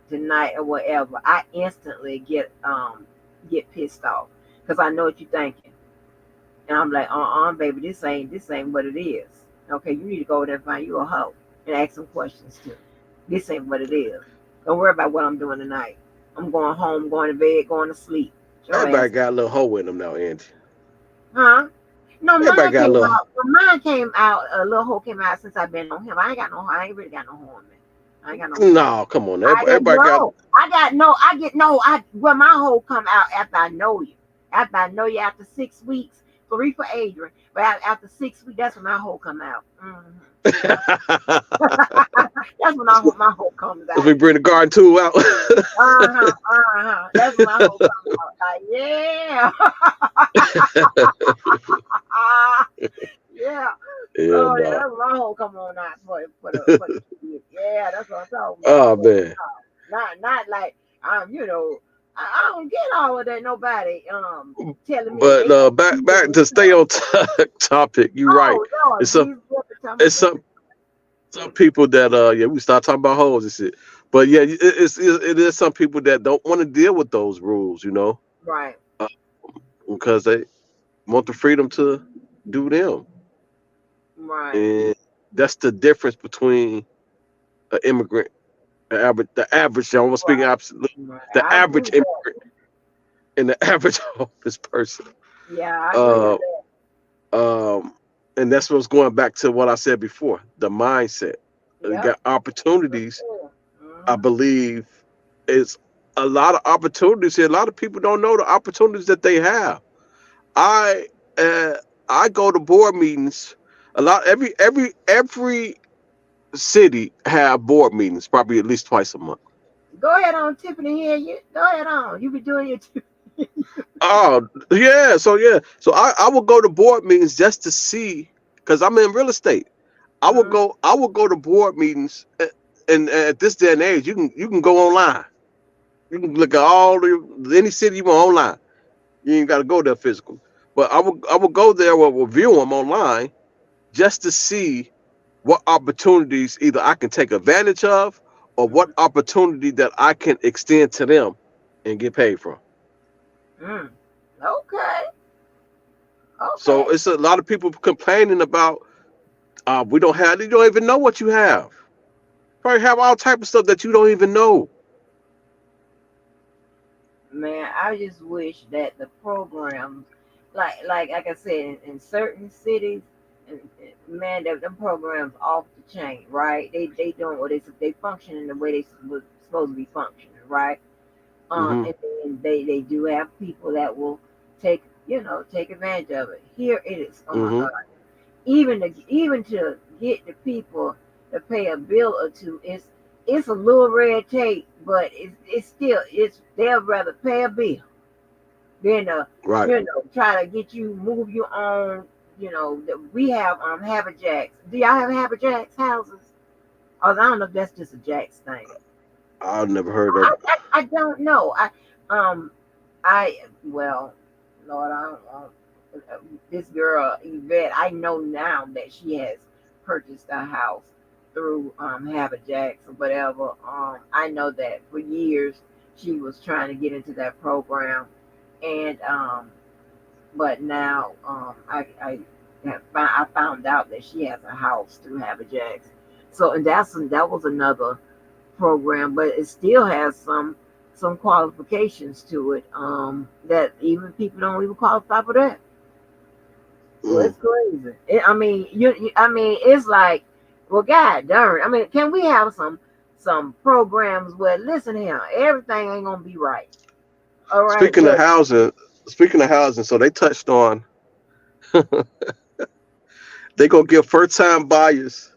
tonight or whatever. I instantly get pissed off because I know what you're thinking, and I'm like, baby, this ain't what it is. Okay, you need to go over there and find you a hoe and ask some questions too. This ain't what it is. Don't worry about what I'm doing tonight. I'm going home, going to bed, going to sleep. Everybody got a little hoe in them now, Angie. Huh? No, Everybody got a little. When mine came out, a little hoe came out since I've been on him. I ain't really got no hoe on me. I ain't got no. No, come on. Everybody got. Well, my hoe come out after I know you. After I know you, after 6 weeks. 3 for Adrian, but after 6 weeks, that's when my hoe come out. That's when my hoe comes out. We bring the garden tool out. That's when my hoe comes out. Like, yeah. Yeah. Oh, yeah, that's when my hoe come on out for the yeah, that's what I'm talking about. Oh man. Not like you know. I don't get all of that. Nobody telling me. But back to stay on topic. You're right. Lord, it's some people that we start talking about hoes and shit. But yeah, it is some people that don't want to deal with those rules, you know. Right. Because they want the freedom to do them. Right. And that's the difference between an immigrant. The average, I'm speaking absolutely, the average immigrant and the average homeless person. Yeah, I agree with and that's what's going back to what I said before, the mindset. You got opportunities. I believe it's a lot of opportunities here. A lot of people don't know the opportunities that they have. I go to board meetings a lot. Every city have board meetings probably at least twice a month. Go ahead on, Tiffany. Here, go ahead on. You be doing it. Oh yeah, so I will go to board meetings just to see, because I'm in real estate. I will go to board meetings, and at this day and age, you can go online. You can look at any city you want online. You ain't got to go there physical. But I will go there or review them online just to see what opportunities either I can take advantage of or what opportunity that I can extend to them and get paid from. Okay. So it's a lot of people complaining about you don't even know what you have. Probably have all type of stuff that you don't even know. Man, I just wish that the programs, like I said, in certain cities, man, them programs off the chain, right? They doing what they function in the way they supposed to be functioning, right? Mm-hmm. And then they do have people that will take advantage of it. Here it is. Oh my Mm-hmm. God. Even to get the people to pay a bill or two, it's a little red tape, but it's still they'll rather pay a bill than Right. try to get you move you on. We have Haberjacks. Do y'all have Haberjacks houses? Or I don't know if that's just a Jacks thing. I've never heard of it. I don't know. Well, Lord, I don't know. This girl Yvette, I know now that she has purchased a house through Haberjacks or whatever. I know that for years she was trying to get into that program, and but now I found out that she has a house through Haberjacks. So and that was another program, but it still has some qualifications to it that even people don't even qualify for that. Well, it's crazy. I mean, it's like, well, God darn. I mean, can we have some programs where listen here, everything ain't gonna be right. All right, Speaking of housing, so they touched on they gonna give first time buyers,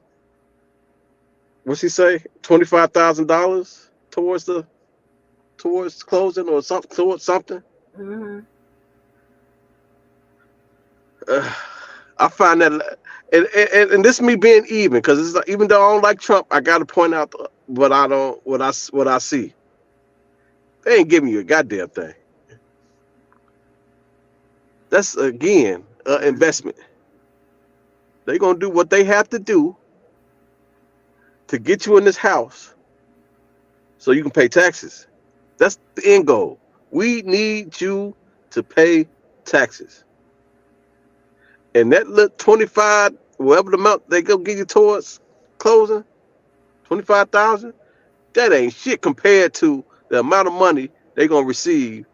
what's he say, $25,000 towards closing or something towards something. Mm-hmm. I find that, and this me being even, because it's like, even though I don't like Trump, I got to point out what I see. They ain't giving you a goddamn thing. That's again investment. They gonna do what they have to do to get you in this house, so you can pay taxes. That's the end goal. We need you to pay taxes. And that little 25, whatever the amount they go give you towards closing, 25,000, that ain't shit compared to the amount of money they gonna receive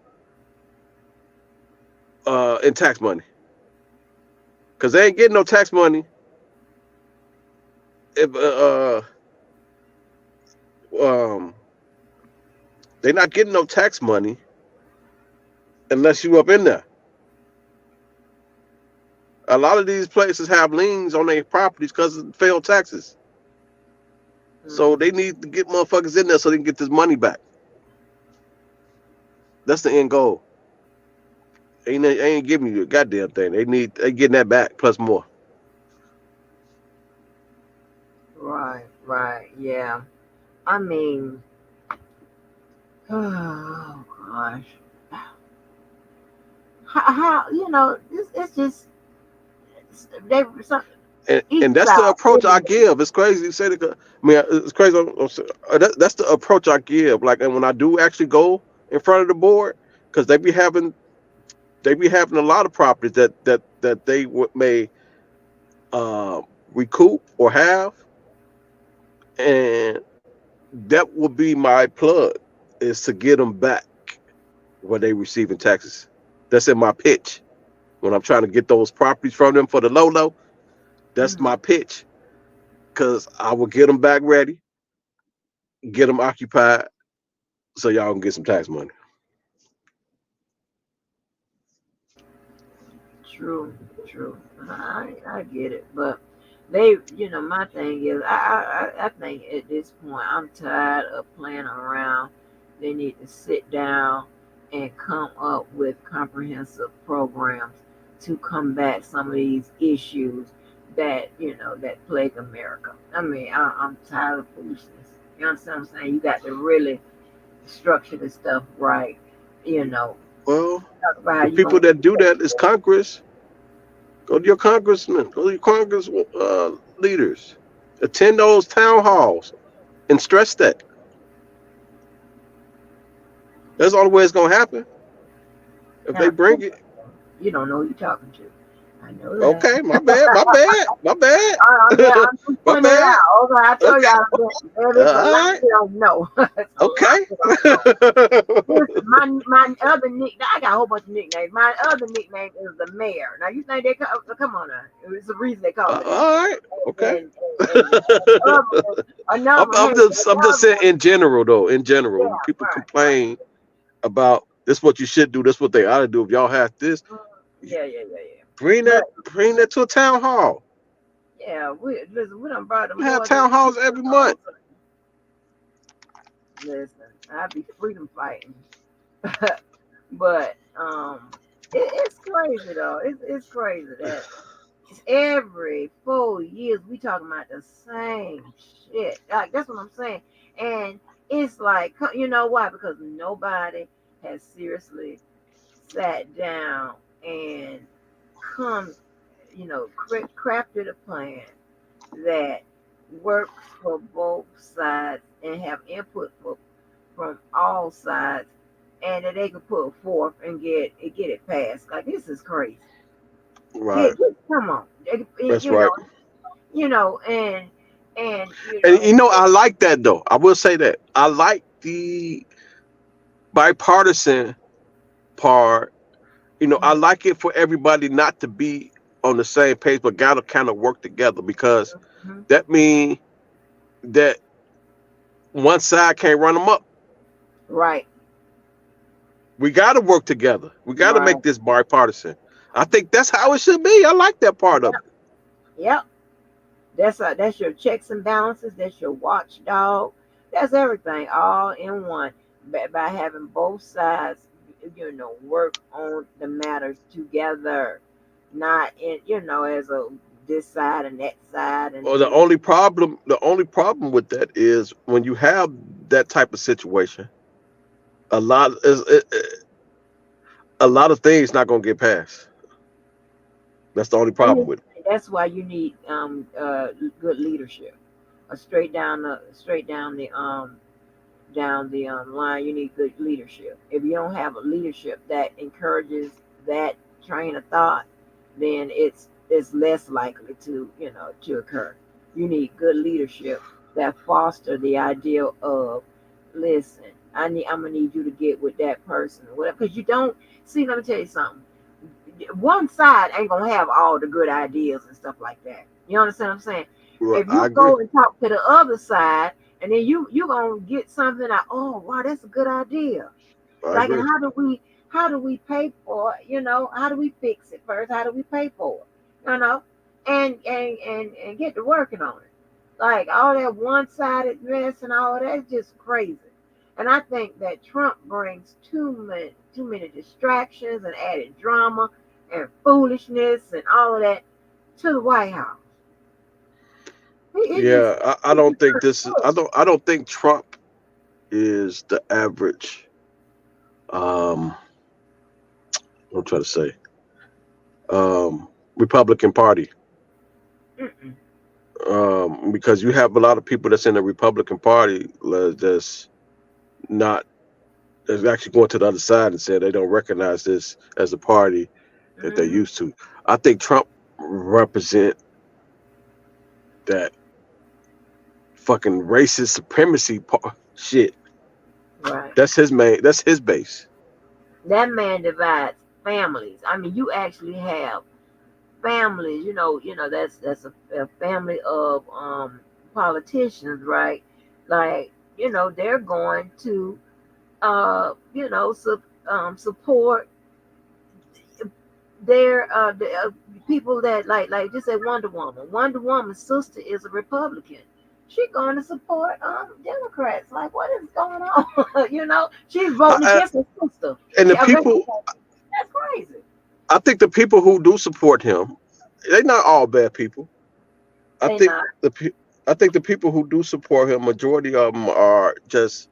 in tax money. Cause they ain't getting no tax money if they're not getting no tax money unless you up in there. A lot of these places have liens on their properties because of failed taxes. So they need to get motherfuckers in there so they can get this money back. That's the end goal. They ain't giving you a goddamn thing. They getting that back plus more. Right, yeah. I mean, oh gosh, how it's just they And that's the approach I give. It's crazy you say that. I mean, it's crazy. That's the approach I give. Like, and when I do actually go in front of the board, because they be having a lot of properties that they may recoup or have, and that would be my plug, is to get them back what they receive in taxes. That's in my pitch when I'm trying to get those properties from them for the low. That's my pitch, because I will get them back ready, get them occupied, so y'all can get some tax money. True. I get it, but they, my thing is, I think at this point, I'm tired of playing around. They need to sit down and come up with comprehensive programs to combat some of these issues that plague America. I mean, I'm tired of foolishness. You understand what I'm saying? You got to really structure this stuff right. Well, the people that do that is Congress. Go to your congressmen. Go to your Congress leaders. Attend those town halls and stress that. That's the only way it's gonna happen. If they bring it, you don't know who you're talking to. I know that. Okay, my bad. I'm just My putting it bad. out. Okay, I told Okay. y'all there's a All lot right. you don't know. It's a lot Okay. you don't know. Listen, my other nickname, I got a whole bunch of nicknames. My other nickname is the mayor. Now you think they come on now? It's the reason they call All me that. right. Okay. Another I'm just saying in general though. In general, people complain about this. What you should do. This what they ought to do. If y'all have this, yeah. bring that to a town hall. Yeah, we done brought them. We have town halls every month. Listen, I be freedom fighting, but it's crazy though. It's crazy that every 4 years we talking about the same shit. Like that's what I'm saying, and it's like you know why? Because nobody has seriously sat down and come, crafted a plan that works for both sides and have input from all sides, and that they can put forth and get it passed. Like this is crazy. Right. Come on. That's right. And And I like that though. I will say that I like the bipartisan part. I like it for everybody not to be on the same page, but gotta kind of work together, because that means that one side can't run them up. Right. We got to work together. We got to make this bipartisan. I think that's how it should be. I like that part of it. Yep. That's your checks and balances. That's your watchdog. That's everything all in one. By having both sides, work on the matters together, not in as a this side and that side. And the only problem with that is when you have that type of situation, a lot of things not gonna get passed. That's the only problem with it. That's why you need good leadership. Straight down the line, you need good leadership. If you don't have a leadership that encourages that train of thought, then it's less likely to occur. You need good leadership that foster the idea of, listen, I'm gonna need you to get with that person or whatever. Because you don't see. Let me tell you something. One side ain't gonna have all the good ideas and stuff like that. You understand what I'm saying? Right, if you go and talk to the other side, and then you gonna get something like, oh wow, that's a good idea. Like, and how do we pay for it? How do we fix it first? How do we pay for it? And get to working on it. Like all that one-sided mess and all of that is just crazy. And I think that Trump brings too many distractions and added drama and foolishness and all of that to the White House. I don't think this is. I don't think Trump is the average. I'm trying to say, Republican Party. Because you have a lot of people that's in the Republican Party that's actually going to the other side and saying they don't recognize this as a party that they're used to. I think Trump represent that fucking racist supremacy shit. Right. That's his base. That man divides families. I mean, you actually have families. That's a family of politicians, right? Like, they're going to support their people that like just say Wonder Woman. Wonder Woman's sister is a Republican. She's going to support Democrats. Like, what is going on? She's voting against her sister. And the people, that's crazy. I think the people who do support him, they're not all bad people. I think the people who do support him, majority of them are just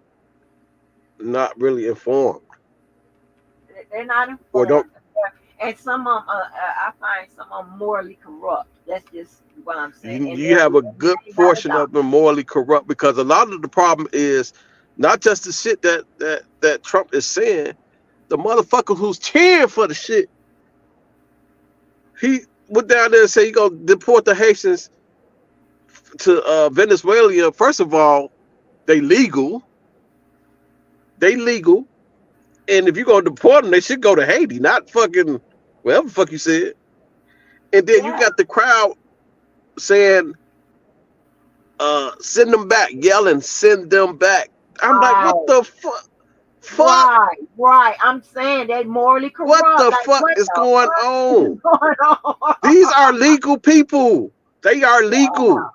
not really informed. They're not informed. And some of them, I find some of them morally corrupt. That's just what I'm saying. You have a good portion of them morally corrupt, because a lot of the problem is not just the shit that Trump is saying. The motherfucker who's cheering for the shit, went down there and said you gonna deport the Haitians to Venezuela. First of all, they legal. And if you're gonna deport them, they should go to Haiti, not fucking wherever the fuck you said. And then you got the crowd saying, send them back, yelling, send them back. I'm like, what the fuck? Right. I'm saying they morally corrupt. What the fuck is going on? These are legal people. They are legal. Yeah.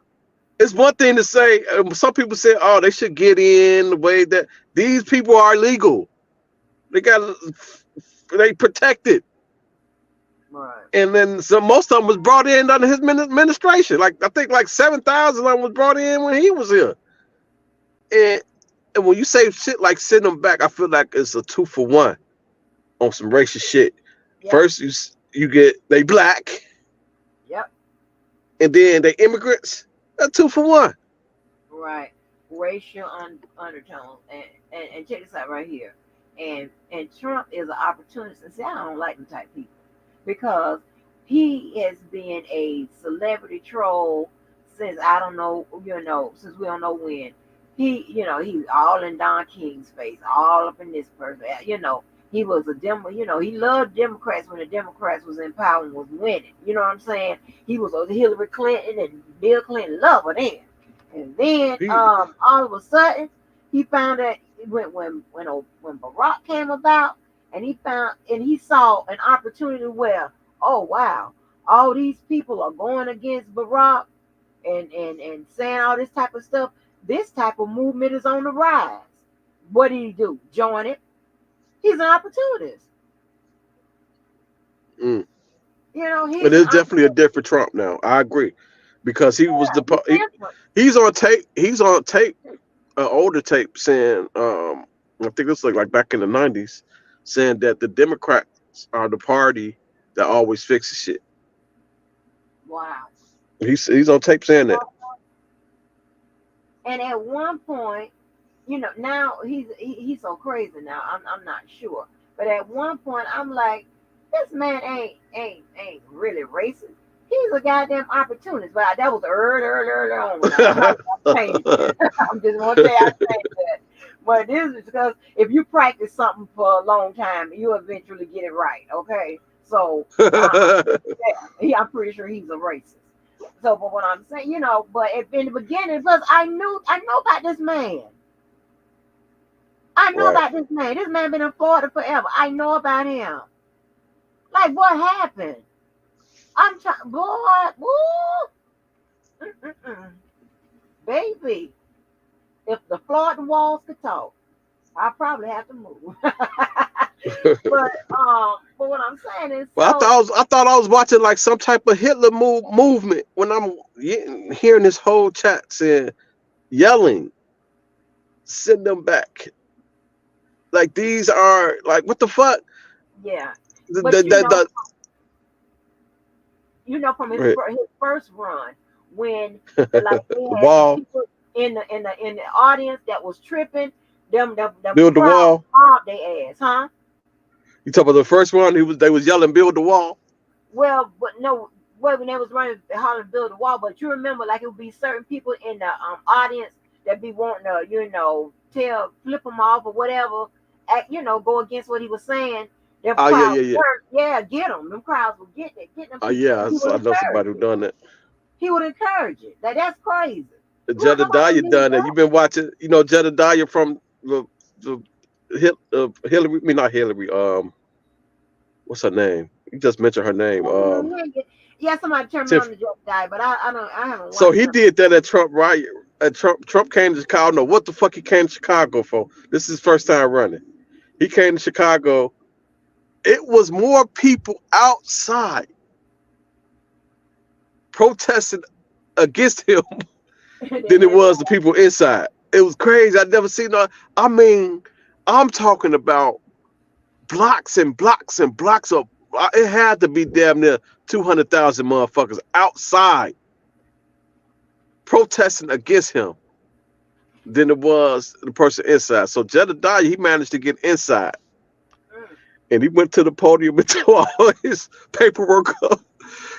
It's one thing to say, some people say, oh, they should get in the way that these people are legal. They protected. Right. And then most of them was brought in under his administration. Like I think like 7,000 of them was brought in when he was here. And when you say shit like send them back, I feel like it's a 2-for-1 on some racist shit. Yep. First you get they black. Yep. And then they immigrants. That's 2-for-1. Right. Racial undertones. And check this out right here. And Trump is an opportunist. And see, I don't like them type people because he has been a celebrity troll since I don't know, since we don't know when. He all in Don King's face, all up in this person. He was a he loved Democrats when the Democrats was in power and was winning. You know what I'm saying? He was a Hillary Clinton and Bill Clinton lover then. And then all of a sudden he found that when Barack came about and he saw an opportunity where, oh wow, all these people are going against Barack and saying all this type of stuff. This type of movement is on the rise. What did he do? Join it. He's an opportunist. It is definitely a different Trump now. I agree, because he was he's on tape. He's on tape, older tape, saying I think this was like back in the 90s, saying that the Democrats are the party that always fixes shit. Wow. He's on tape saying that. And at one point, now he's so crazy now. I'm not sure, but at one point I'm like, this man ain't really racist. He's a goddamn opportunist. But that was early on. I'm just gonna say I changed that. But this is because if you practice something for a long time, you eventually get it right. Okay, so I'm pretty sure he's a racist. So, but what I'm saying, but in the beginning, plus I know about this man. I know about this man. This man been in Florida forever. I know about him. Like, what happened? I'm trying, boy, baby. If the Florida Walz could talk, I probably have to move. But what I'm saying is, well, I thought I was watching like some type of Hitler movement when I'm hearing this whole chat saying, yelling, send them back. Like these are like, what the fuck? Yeah. From his first run, when like they had people in the audience that was tripping, them build the wall, mobbed their ass, huh? You talk about the first one? They was yelling, "Build the wall." Well, but no, when they was running, hollering, "Build the wall." But you remember, like it would be certain people in the audience that be wanting to, flip them off or whatever, go against what he was saying. Them crowds get them. Them crowds will get them. I know somebody who done that. He would encourage it. That's crazy. Jedediah done that. You've been watching, Jedediah from the Hillary. I mean, not Hillary. What's her name? You just mentioned her name. Somebody turned me on to Jedediah, but I haven't. So he did that at Trump riot. Trump came to Chicago. No, what the fuck he came to Chicago for? This is his first time running. He came to Chicago. It was more people outside protesting against him than it was the people inside. It was crazy. I'd never seen that. I mean, I'm talking about blocks and blocks and blocks of. It had to be damn near 200,000 motherfuckers outside protesting against him than it was the person inside. So Jedediah, he managed to get inside. And he went to the podium and tore all his paperwork up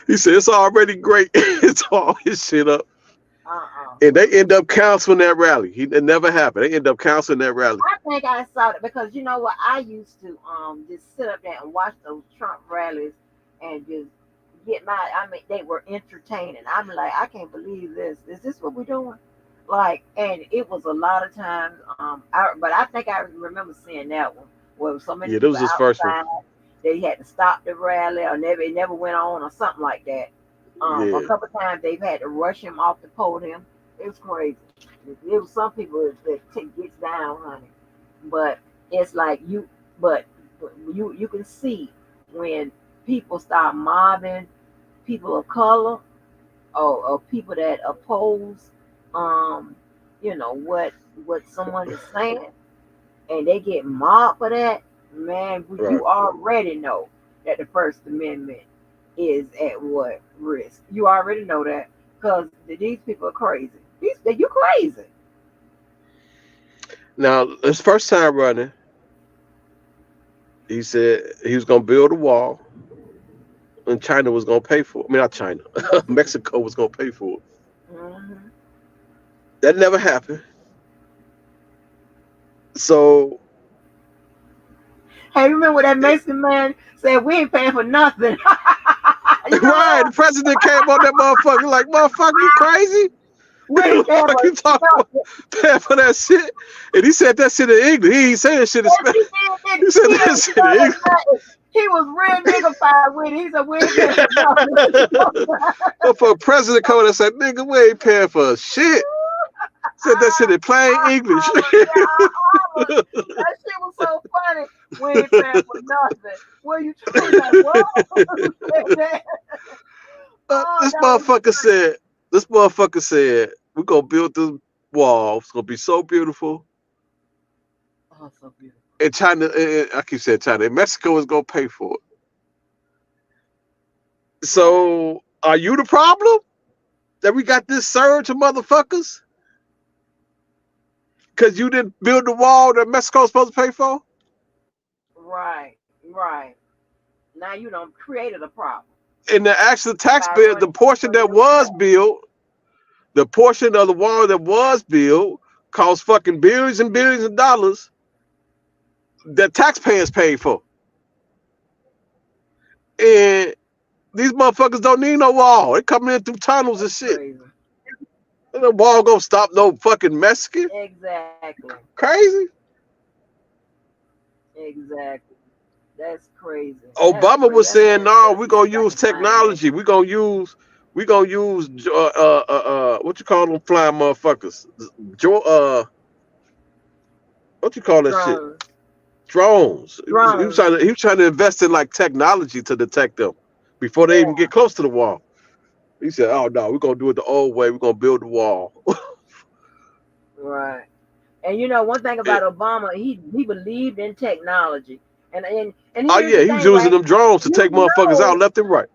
He said it's already great. It's all his shit up. And they end up canceling that rally. It never happened. They end up canceling that rally. I think I saw it because you know what? I used to just sit up there and watch those Trump rallies and just get my. I mean, they were entertaining. I'm like, I can't believe this. Is this what we're doing? Like, and it was a lot of times. But I think I remember seeing that one where so many That people was his first one. outside, they had to stop the rally or it never went on or something like that. A couple times they've had to rush him off the podium. It was crazy. There was some people that gets down, honey. But it's like you can see when people start mobbing people of color or people that oppose what someone is saying, and they get mobbed for that, man, you already know that the First Amendment is at what risk. You already know that because these people are crazy. You crazy. Now, his first time running, he said he was going to build a wall and China was going to pay for it. I mean, not China. Mexico was going to pay for it. Mm-hmm. That never happened. So... Hey, remember what that Mexican man said? We ain't paying for nothing. Right, the president came on that motherfucker like, motherfucker, you crazy? What the you talking about paying for that shit? And he said that shit in English. He ain't saying that shit in Spanish. He said that shit in English. He was real niggified with it. He said, we ain't paying for nothing. But for a president coming and said, nigga, we ain't paying for shit. Said that shit in plain English. That shit was so funny. We ain't paying for nothing. What are you talking about? This motherfucker said, we're going to build this wall. It's going to be so beautiful. Oh, so beautiful. And China, I keep saying China, and Mexico is going to pay for it. So, are you the problem? That we got this surge of motherfuckers? Because you didn't build the wall that Mexico's supposed to pay for? Right. Now you done created a problem. In the actual tax bill, the portion that was built, the portion of the wall that was built cost fucking billions and billions of dollars that taxpayers paid for. And these motherfuckers don't need no wall. They coming in through tunnels and shit. Crazy. And the wall gonna stop no fucking Mexican? Exactly. Crazy? Exactly. That's crazy. Obama was saying, no, we're gonna use technology. We're gonna use what you call them flying motherfuckers? What you call that shit? Drones. He was trying to invest in like technology to detect them before they even get close to the wall. He said, oh no, we're gonna do it the old way. We're gonna build the wall. Right. And you know, one thing about Obama, he believed in technology. And oh yeah, he was using them drones to take motherfuckers out left and right.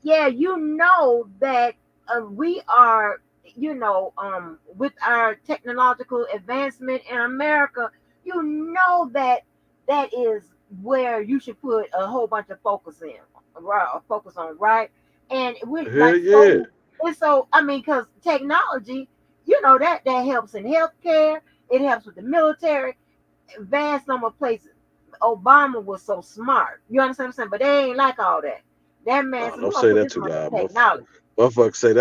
Yeah, you know that we are, with our technological advancement in America, you know that is where you should put a whole bunch of focus on, right? And because technology, that helps in healthcare, it helps with the military, vast number of places. Obama was so smart. You understand what I'm saying? But they ain't like all that. That man don't say that too loud. Motherfuckers say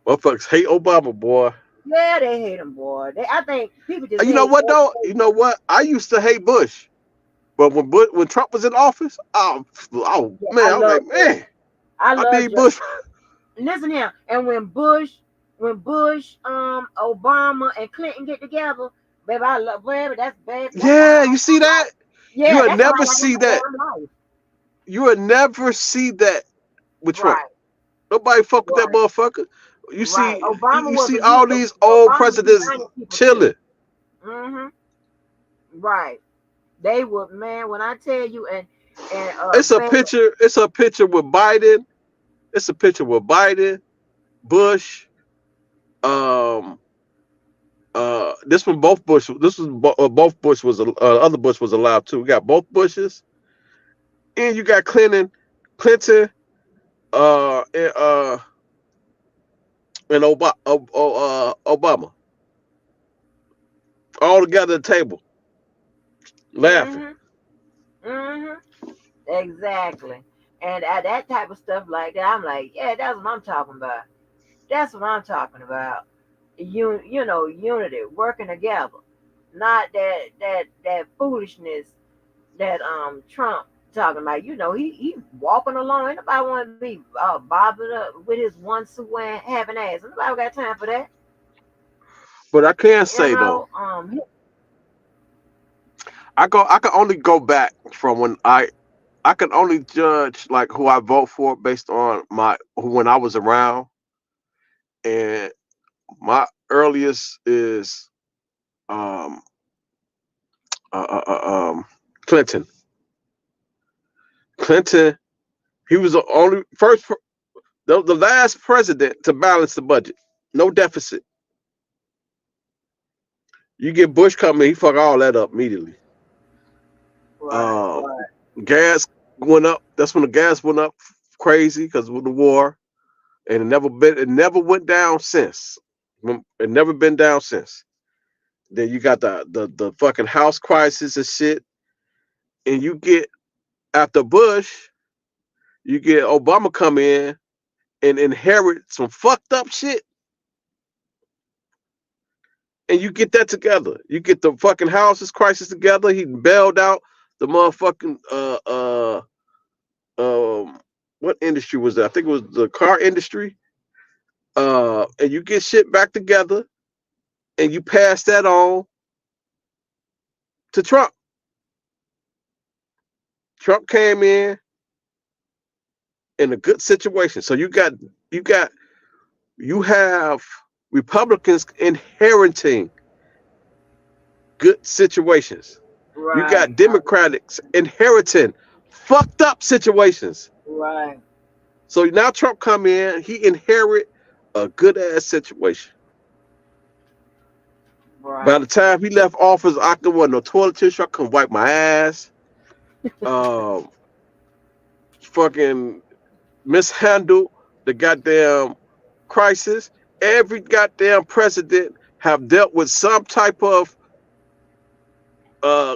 motherfuckers hate Obama, boy. Yeah, they hate him, boy. I think people just. You know what though? You know what? I used to hate Bush, but when Trump was in office, man, I was like, man, I need Bush. Listen here, and when Bush, Obama, and Clinton get together, baby, I love baby. That's baby. Yeah, you see that? Yeah, you would never see that. You would never see that with Trump. Nobody fuck with that motherfucker. You see, Obama you see all these old presidents chilling. Mm-hmm. Right. They would, man. When I tell you, it's a picture. It's a picture with Biden. It's a picture with Biden, Bush. This one, both Bush. This was both Bush was other Bush was alive too. We got both Bushes, and you got Clinton, and Obama, all together at the table, laughing. Exactly. And that type of stuff like that, I'm like, yeah, that's what I'm talking about. That's what I'm talking about. You know, unity, working together, not that foolishness that Trump talking about. You know, he walking along. Ain't nobody want to be bothered up with his one suit wearing having ass. Nobody got time for that. But I can You say though, know, I can only go back from when I can only judge like who I vote for based on when I was around, and my earliest is um uh, uh, um Clinton. Clinton, he was the only the last president to balance the budget, no deficit. You get Bush coming, he fuck all that up immediately. right. Gas went up. That's when the gas went up crazy because of the war, and it never went down since. It never been down since. Then you got the fucking house crisis and shit, and you get after Bush, you get Obama come in and inherit some fucked up shit, and you get that together. You get the fucking houses crisis together. He bailed out the motherfucking what industry was that? I think it was the car industry. And you get shit back together, and you pass that on to Trump. Trump came in a good situation. So you have Republicans inheriting good situations. You got Democrats inheriting fucked up situations. Right. So now Trump come in, he inherit a good ass situation. Right. By the time he left office, I could want no toilet tissue. I couldn't wipe my ass. Fucking mishandled the goddamn crisis. Every goddamn president have dealt with some type of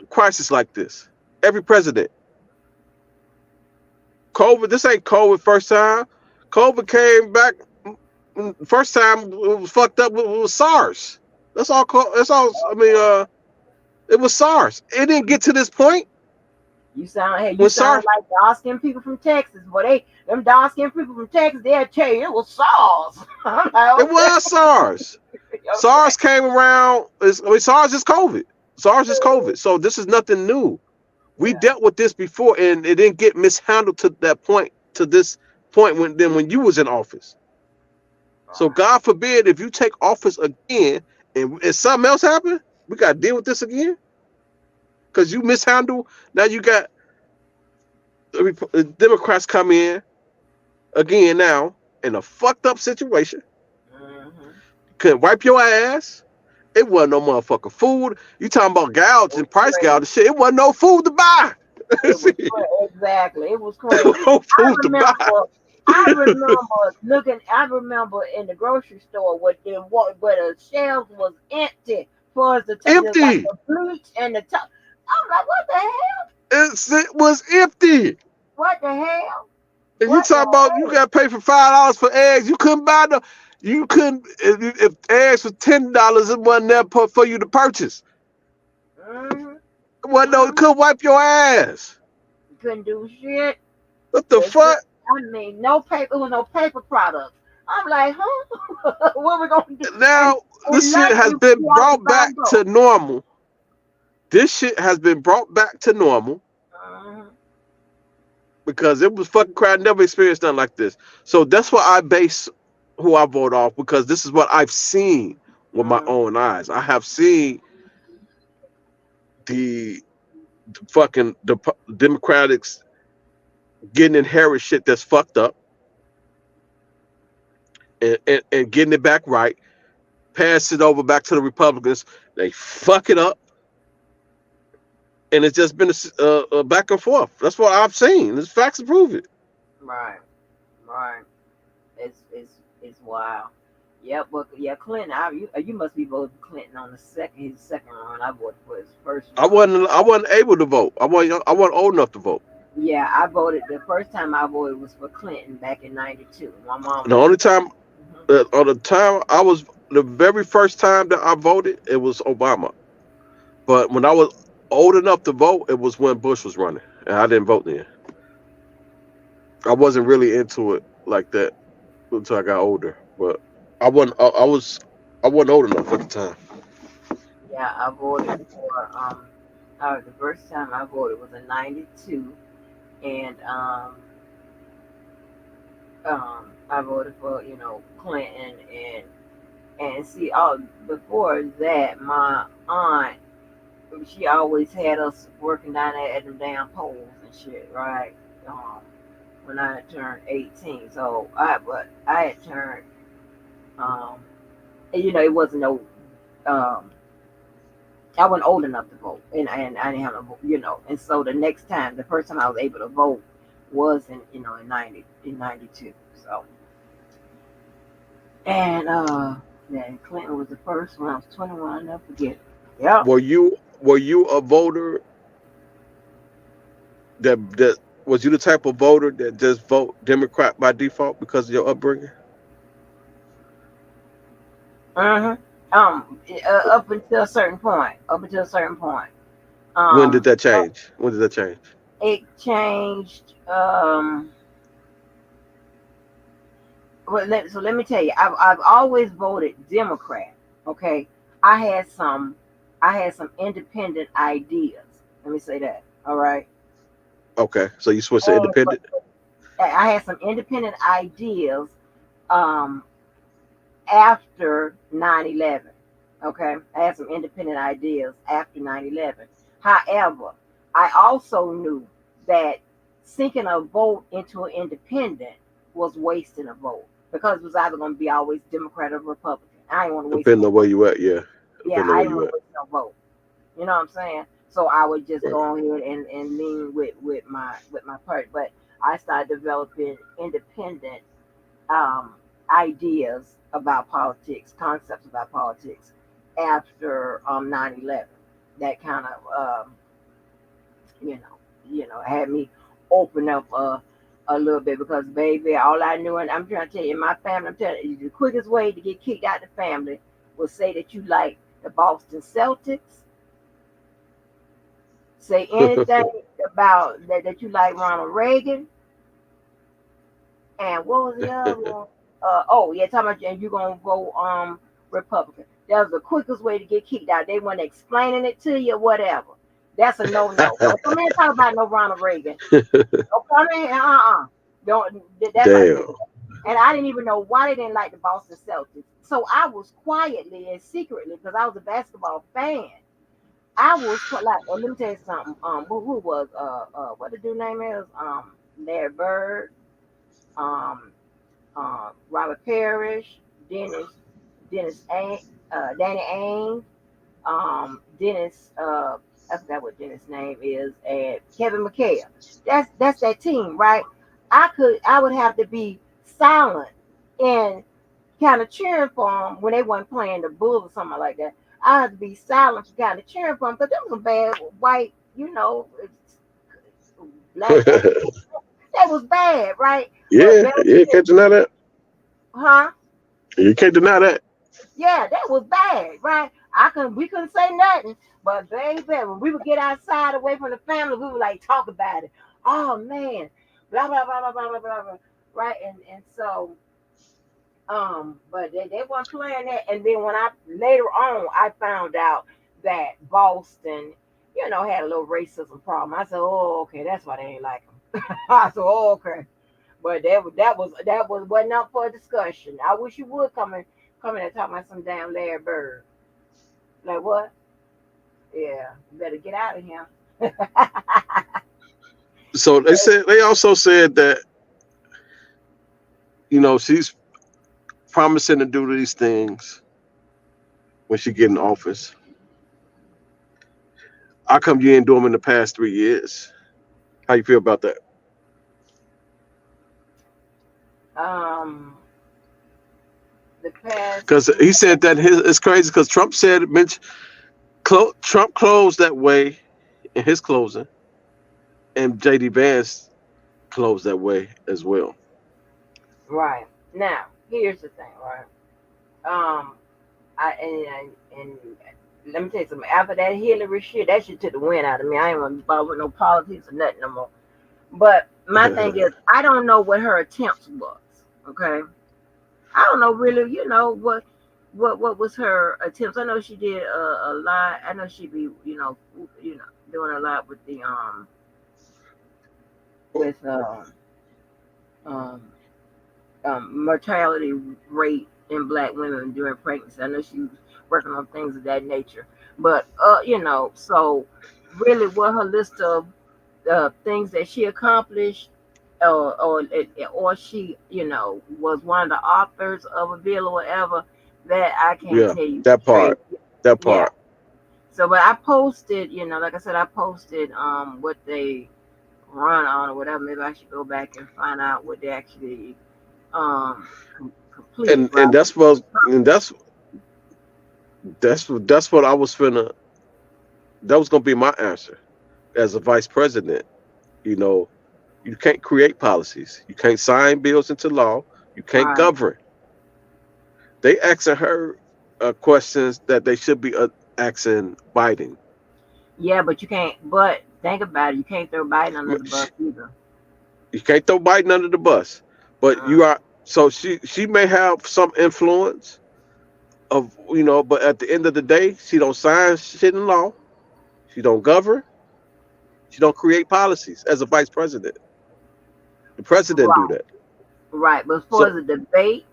crisis like this. Every president. COVID, this ain't COVID first time. COVID came back first time it was fucked up. It was SARS. That's all. That's all. I mean, it was SARS. It didn't get to this point. You sound like dark skinned people from Texas. Boy, them dark skinned people from Texas, they'll tell you it was SARS. I'm like, okay. It was SARS. Okay. SARS came around. SARS is COVID. SARS is COVID. So this is nothing new. We dealt with this before, and it didn't get mishandled to that point. To this point, when you was in office. So God forbid if you take office again, and something else happen, we got to deal with this again. Because you mishandle. Now you got the Democrats come in again now in a fucked up situation. Couldn't wipe your ass. It wasn't no motherfucking food. You talking about gouge and price gouge and shit. It wasn't no food to buy. Exactly. It was crazy. No food to buy. I remember in the grocery store where the shelves was empty for us to take like the bleach and the top. I'm like, what the hell? It was empty. What the hell? And you talking about you got to pay for $5 for eggs. You couldn't buy if eggs was $10, it wasn't there for you to purchase. Well, no, you couldn't wipe your ass. You couldn't do shit. What the fuck? I mean, no paper. It was no paper products. I'm like, huh? What we gonna do? Now this shit has been brought back to normal. This shit has been brought back to normal because it was fucking crowd. Never experienced nothing like this. So that's why I base who I vote off, because this is what I've seen with my own eyes. I have seen the Democrats getting inherit shit that's fucked up and getting it back right, pass it over back to the Republicans. They fuck it up, and it's just been a back and forth. That's what I've seen. There's facts to prove it. Right. Right. It's wild. Yeah, but yeah, Clinton. You must be voting for Clinton on his second run. I voted for his first I run. wasn't able to vote. I wasn't old enough to vote. Yeah, I voted. The first time I voted was for Clinton back in '92. My mom The was. only time, on the time I was the very first time that I voted, it was Obama. But when I was old enough to vote, it was when Bush was running, and I didn't vote then. I wasn't really into it like that until I got older. But I wasn't. I wasn't old enough at the time. Yeah, I voted for. The first time I voted was in '92, and I voted for Clinton and see before that my aunt, she always had us working down there at them damn poles and shit, right? Um, when I had turned 18, so I had turned um, and, it wasn't no um, I wasn't old enough to vote, and I didn't have a and so the first time I was able to vote was in 92. So and yeah, Clinton was the first when I was 21. I'll never forget. Yep. Were you a voter that was you the type of voter that just vote Democrat by default because of your upbringing? Mm-hmm. Up until a certain point. Up until a certain point. When did Um, that change? When did that change? it changed. So let me tell you, I've always voted Democrat. Okay, I had some, I had some independent ideas. Let me say that. All right, Okay, so you switched to and independent. I had some independent ideas. Um, After 9/11. Okay, I had some independent ideas after 9/11. However, I also knew that sinking a vote into an independent was wasting a vote because it was either going to be always Democrat or Republican. I didn't want to waste Depending no on where vote. you at, yeah. Yeah, Depending on I where didn't you want at. to waste no vote. You know what I'm saying? So I would just Right. go ahead and lean with my party. But I started developing independent um, ideas about politics, concepts about politics after 9/11. That kind of had me open up a little bit because baby, all I knew, and I'm trying to tell you, my family, I'm telling you, the quickest way to get kicked out of the family was say that you like the Boston Celtics, say anything about that you like Ronald Reagan, and what was the other one? Oh yeah, talking about and you gonna vote Republican. That was the quickest way to get kicked out. They weren't explaining it to you, whatever. That's a no no. Don't come in and talk about no Ronald Reagan. Don't come in, Don't that's like Damn. and I didn't even know why they didn't like the Boston Celtics. So I was quietly and secretly, because I was a basketball fan. I was like, let me tell you something. Who was what the dude name is? Larry Bird, um, Robert Parrish, Dennis, Dennis A, Danny Ainge, Dennis, I forgot what Dennis' name is, and Kevin McHale. That's that team, right? I would have to be silent and kind of cheering for them when they weren't playing the Bulls or something like that. I had to be silent, kind of cheering for them because them some bad white, black. That was bad, right? But Yeah, baby, yeah, you can't deny that. huh? You can't deny that. Yeah, that was bad, right? We couldn't say nothing, but baby, when we would get outside away from the family, we would like talk about it. Oh man, blah blah blah blah blah blah blah, blah. Right? And so but they weren't playing that. And then when I later on I found out that Boston, had a little racism problem. I said, oh okay, that's why they ain't like them. I said, oh okay. But that was wasn't up for a discussion. I wish you would come in and talk about some damn Larry Bird. Like what? Yeah, you better get out of here. So they also said that, she's promising to do these things when she get in office. How come you ain't do them in the past 3 years? How you feel about that? Um, the past. Because he said that it's crazy because Trump said Trump closed that way in his closing, and JD Vance closed that way as well. Right. Now, here's the thing, right? Um, and let me tell you something. After that Hillary shit, that shit took the wind out of me. I ain't want to be bothered with no politics or nothing no more. But my thing is, I don't know what her attempts was. Okay, I don't know really. What was her attempts? I know she did a lot. I know she be doing a lot with the with um mortality rate in black women during pregnancy. I know she was working on things of that nature. But so really what her list of things that she accomplished or she, was one of the authors of a bill or whatever, that I can't Yeah, tell you that straight. part. That Yeah. part. So but I posted, like I said, I posted what they run on or whatever. Maybe I should go back and find out what they actually completed, And right? that's what I was finna. That was gonna be my answer as a vice president. You know, you can't create policies. You can't sign bills into law. You can't Right. govern. They asking her questions that they should be asking Biden. Yeah, but you can't. But think about it. You can't throw Biden under the bus either. You can't throw Biden under the bus, but you are. So she may have some influence of but at the end of the day, she don't sign shit in law. She don't govern. She don't create policies as a vice president. The president do Right. that. Right. But for So the debate,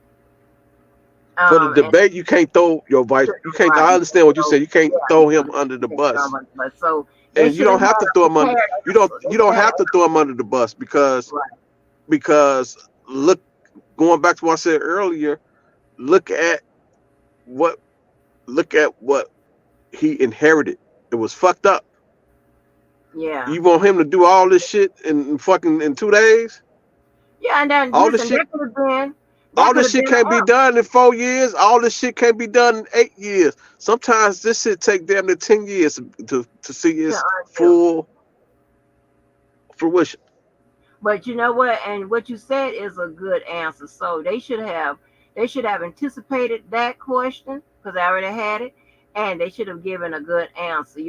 for the and debate, you can't throw your vice. You can't. right. I understand what you So said. You can't yeah, throw him under the you can't throw bus, him under the bus. So they and you should have don't have had to a throw him under. prepared You don't. answer. They You should don't have have had to throw him under the bus right. because look, going back to what I said earlier. Look at what look at what he inherited. It was fucked up. Yeah. You want him to do all this shit in fucking in 2 days? Yeah, and then All this listen, shit. that All could this have shit been can't be up. done in 4 years. All this shit can't be done in 8 years. Sometimes this shit take damn near 10 years to see To its undo. full fruition. But you know what? And what you said is a good answer. So they should have anticipated that question because I already had it, and they should have given a good answer.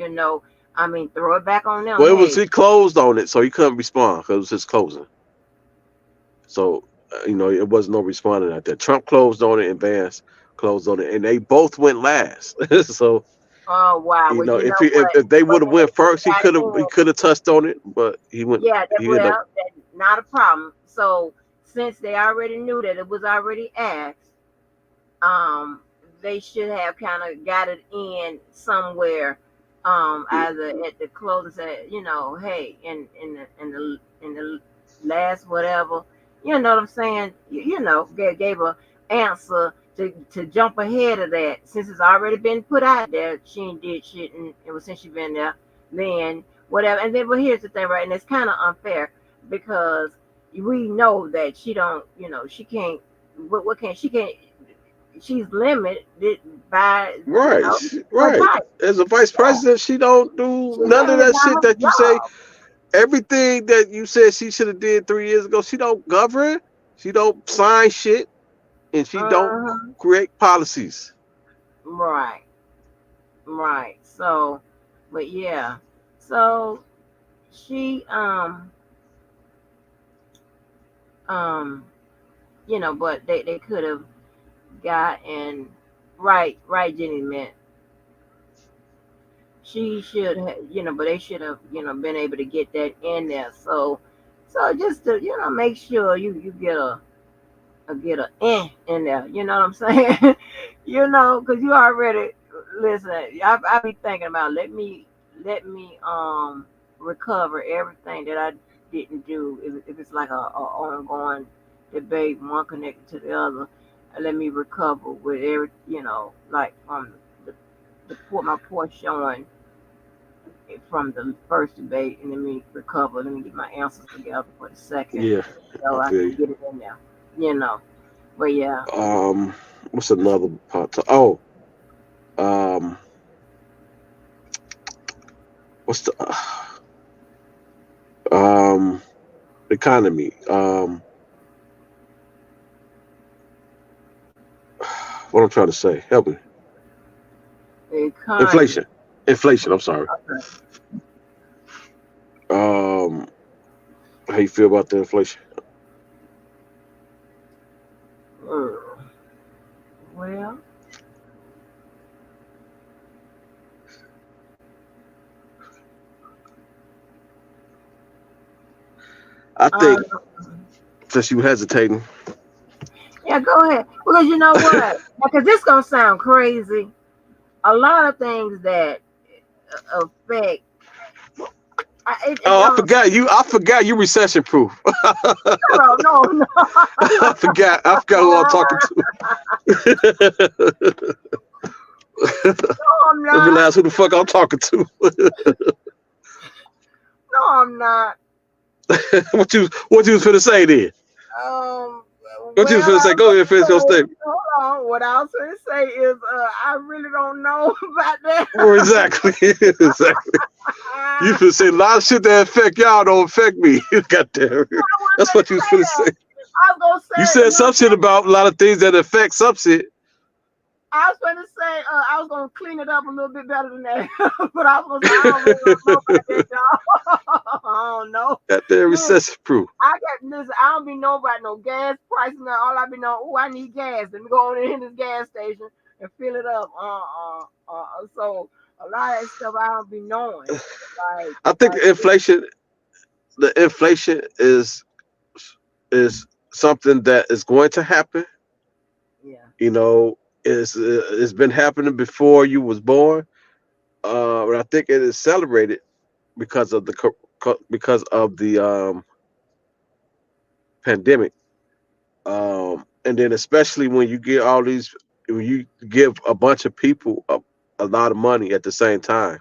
I mean, throw it back on them. Well, it was Hey, he closed on it, so he couldn't respond because it was his closing. So it wasn't no responding out there. Trump closed on it, and Vance closed on it, and they both went last. So oh wow. Well, you if know he what? if they But would have hey, went they first, he got it could have touched on it, but he went. Yeah, He ended up. that's not a problem. So since they already knew that it was already asked, um, they should have kind of got it in somewhere, either at the close, hey, in the last whatever, you know what I'm saying? Gave a answer to jump ahead of that since it's already been put out there. She ain't did shit, and it was since she been there, then whatever. And then, but here's the thing, right? And it's kind of unfair because we know that she don't, she can't. What can she can't? She's limited by Right, her right. type. As a vice president, she don't do She's none of limited that by shit her that you say. job. Everything that you said she should have did 3 years ago, she don't govern. She don't sign shit, and she don't Uh-huh. create policies. Right. Right. So, but yeah. So she um but they could have gotten right Jenny meant she should have, but they should have, been able to get that in there. So just to, make sure you get a in there. You know what I'm saying? Because you already listen. I be thinking about let me recover everything that I didn't do. If it's like a ongoing debate, one connected to the other, let me recover with every like from my portion on from the first debate, and let me recover. Let me get my answers together for the second, Yeah, so I I feel can you. get it in there. you know. But yeah, What's another part? Oh, um, what's the economy? What I'm trying to say? Help me. the economy. Inflation. Inflation. I'm sorry. Okay. How you feel about the inflation? Well, I think since you hesitating, yeah, go ahead. Because you know what? Because this gonna sound crazy. A lot of things that affect. I forgot you. I forgot you recession proof. No. I forgot who I'm talking to. No, I'm I not. realize who the fuck I'm talking to. No, I'm not. what you was finna say then? What you was finna say? Go ahead and finish your statement. Hold on. What I was going to say is, I really don't know about that. Well, exactly. Exactly. You finna say a lot of shit that affect y'all don't affect me. God damn it. That's what you was finna say. I was going to say. You said some shit about a lot of things that affect some shit. I was going to say, I was going to clean it up a little bit better than that. But I was going to say, I don't really know about that, y'all. I don't know. Got that recession proof. I don't be know about no gas prices. Now all I be know, oh, I need gas. Let me go on in this gas station and fill it up. So a lot of that stuff I don't be knowing. Like, I think the inflation is something that is going to happen. Yeah. You know, it's been happening before you was born. But I think it is celebrated because of the pandemic. And then especially when you get when you give a bunch of people a lot of money at the same time,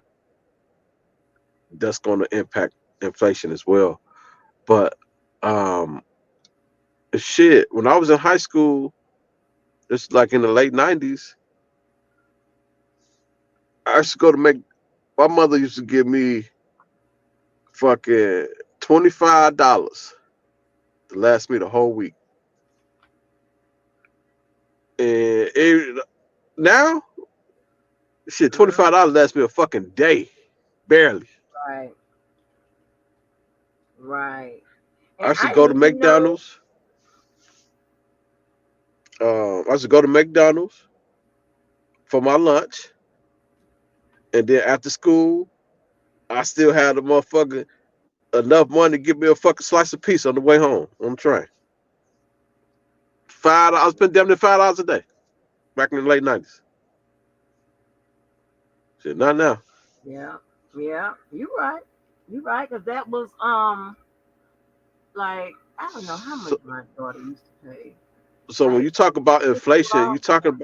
that's going to impact inflation as well. But shit, when I was in high school, it's like in the late '90s, I used to go to make. My mother used to give me fucking $25 to last me the whole week. And now, shit, $25 lasts me a fucking day, barely. Right. Right. I used to go to McDonald's. I used to go to McDonald's for my lunch, and then after school, I still had a motherfucker enough money to give me a fucking slice of pizza on the way home on the train. $5. I spent damn near $5 a day back in the late '90s. Shit, not now. Yeah. Yeah. You're right. You're right. Because that was like, I don't know how much my daughter used to pay. So when you talk about inflation, you talking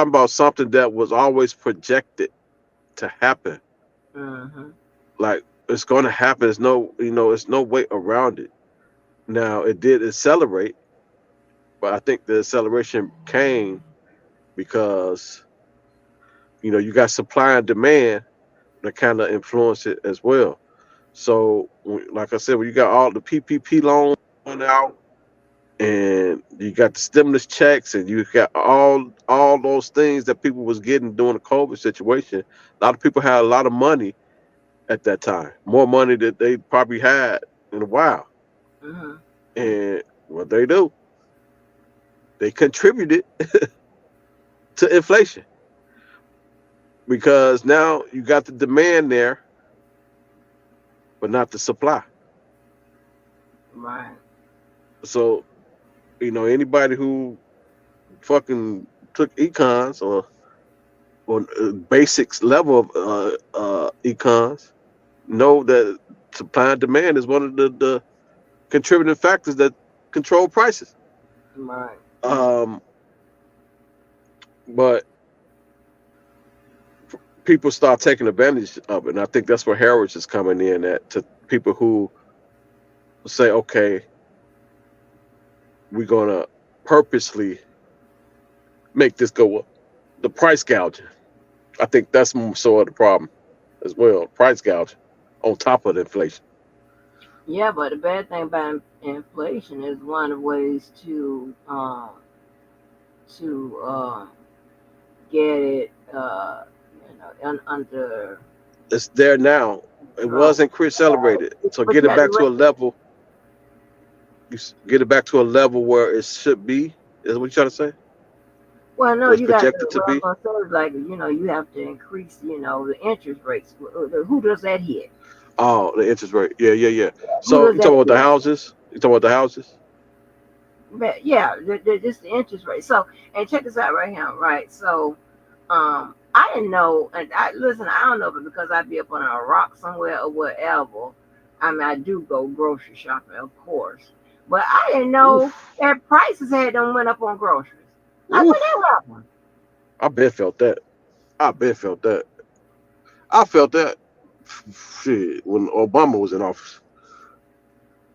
about something that was always projected to happen. Mm-hmm. Like it's going to happen. It's no way around it. Now it did accelerate, but I think the acceleration came because you got supply and demand that kind of influence it as well. So like I said, when you got all the PPP loans going out, and you got the stimulus checks, and you got all those things that people was getting during the COVID situation. A lot of people had a lot of money at that time, more money that they probably had in a while. Mm-hmm. And what they do, they contributed to inflation because now you got the demand there, but not the supply. Right. So anybody who fucking took econs or basics level of econs know that supply and demand is one of the contributing factors that control prices. Right. But people start taking advantage of it, and I think that's where Harrods is coming in at, to people who say, okay, we're gonna purposely make this go up. The price gouging. I think that's more so of the problem as well. Price gouging on top of the inflation. Yeah, but the bad thing about inflation is one of the ways to get it under It's there now. It control. wasn't celebrated. So But get you it got to back to a level. Get it back to a level where it should be. Is what you're trying to say? Well, no, Where it's you got to. projected to What I'm be. gonna say is like you have to increase the interest rates. Who does that hit? Oh, the interest rate. Yeah. Who So does you that talking about the hit? houses? You talking about the houses? But yeah, just the interest rate. So, and check this out right here, right? So, I didn't know, and I listen. I don't know if it's because I be up on a rock somewhere or whatever. I mean, I do go grocery shopping, of course, but I didn't know that prices had done went up on groceries. Like, what that happened? I been felt that. I felt that shit when Obama was in office.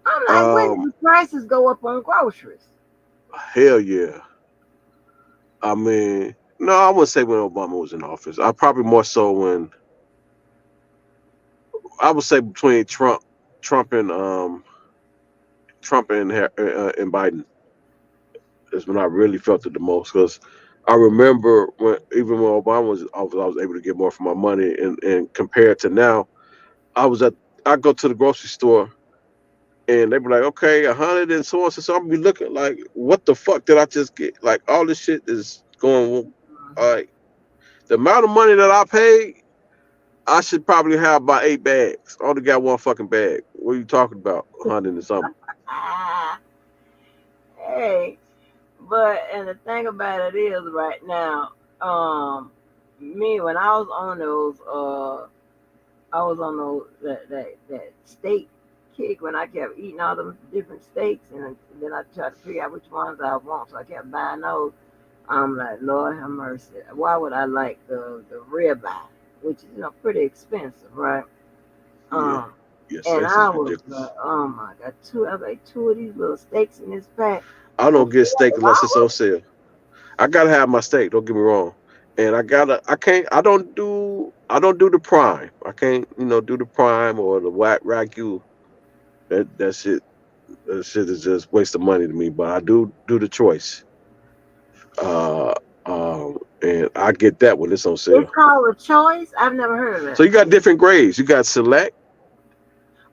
I'm like, when did the prices go up on groceries? Hell yeah. I mean, no, I wouldn't say when Obama was in office. I probably more so when I would say between Trump and Biden is when I really felt it the most. Because I remember even when Obama was in office, I was able to get more for my money, and compared to now, I go to the grocery store and they be like, okay, 100 and so on. So I'm be looking like, what the fuck did I just get? Like all this shit is going like the amount of money that I paid. I should probably have about 8 bags. I only got one fucking bag. What are you talking about? 100 and something. Hey, and the thing about it is right now, me when I was on that steak kick when I kept eating all them different steaks, and then I tried to figure out which ones I want, so I kept buying those. I'm like, Lord have mercy. Why would I like the ribeye, which is pretty expensive, right? Yes, And this I is was ridiculous. like, oh my God, I was like two of these little steaks in this pack. I don't get steak unless it's on sale. I gotta have my steak. Don't get me wrong. And I don't do the prime. I can't, do the prime or the white ragu. That shit is just waste of money to me. But I do the choice. And I get that when it's on sale. It's called a choice. I've never heard of it. So you got different grades. You got select.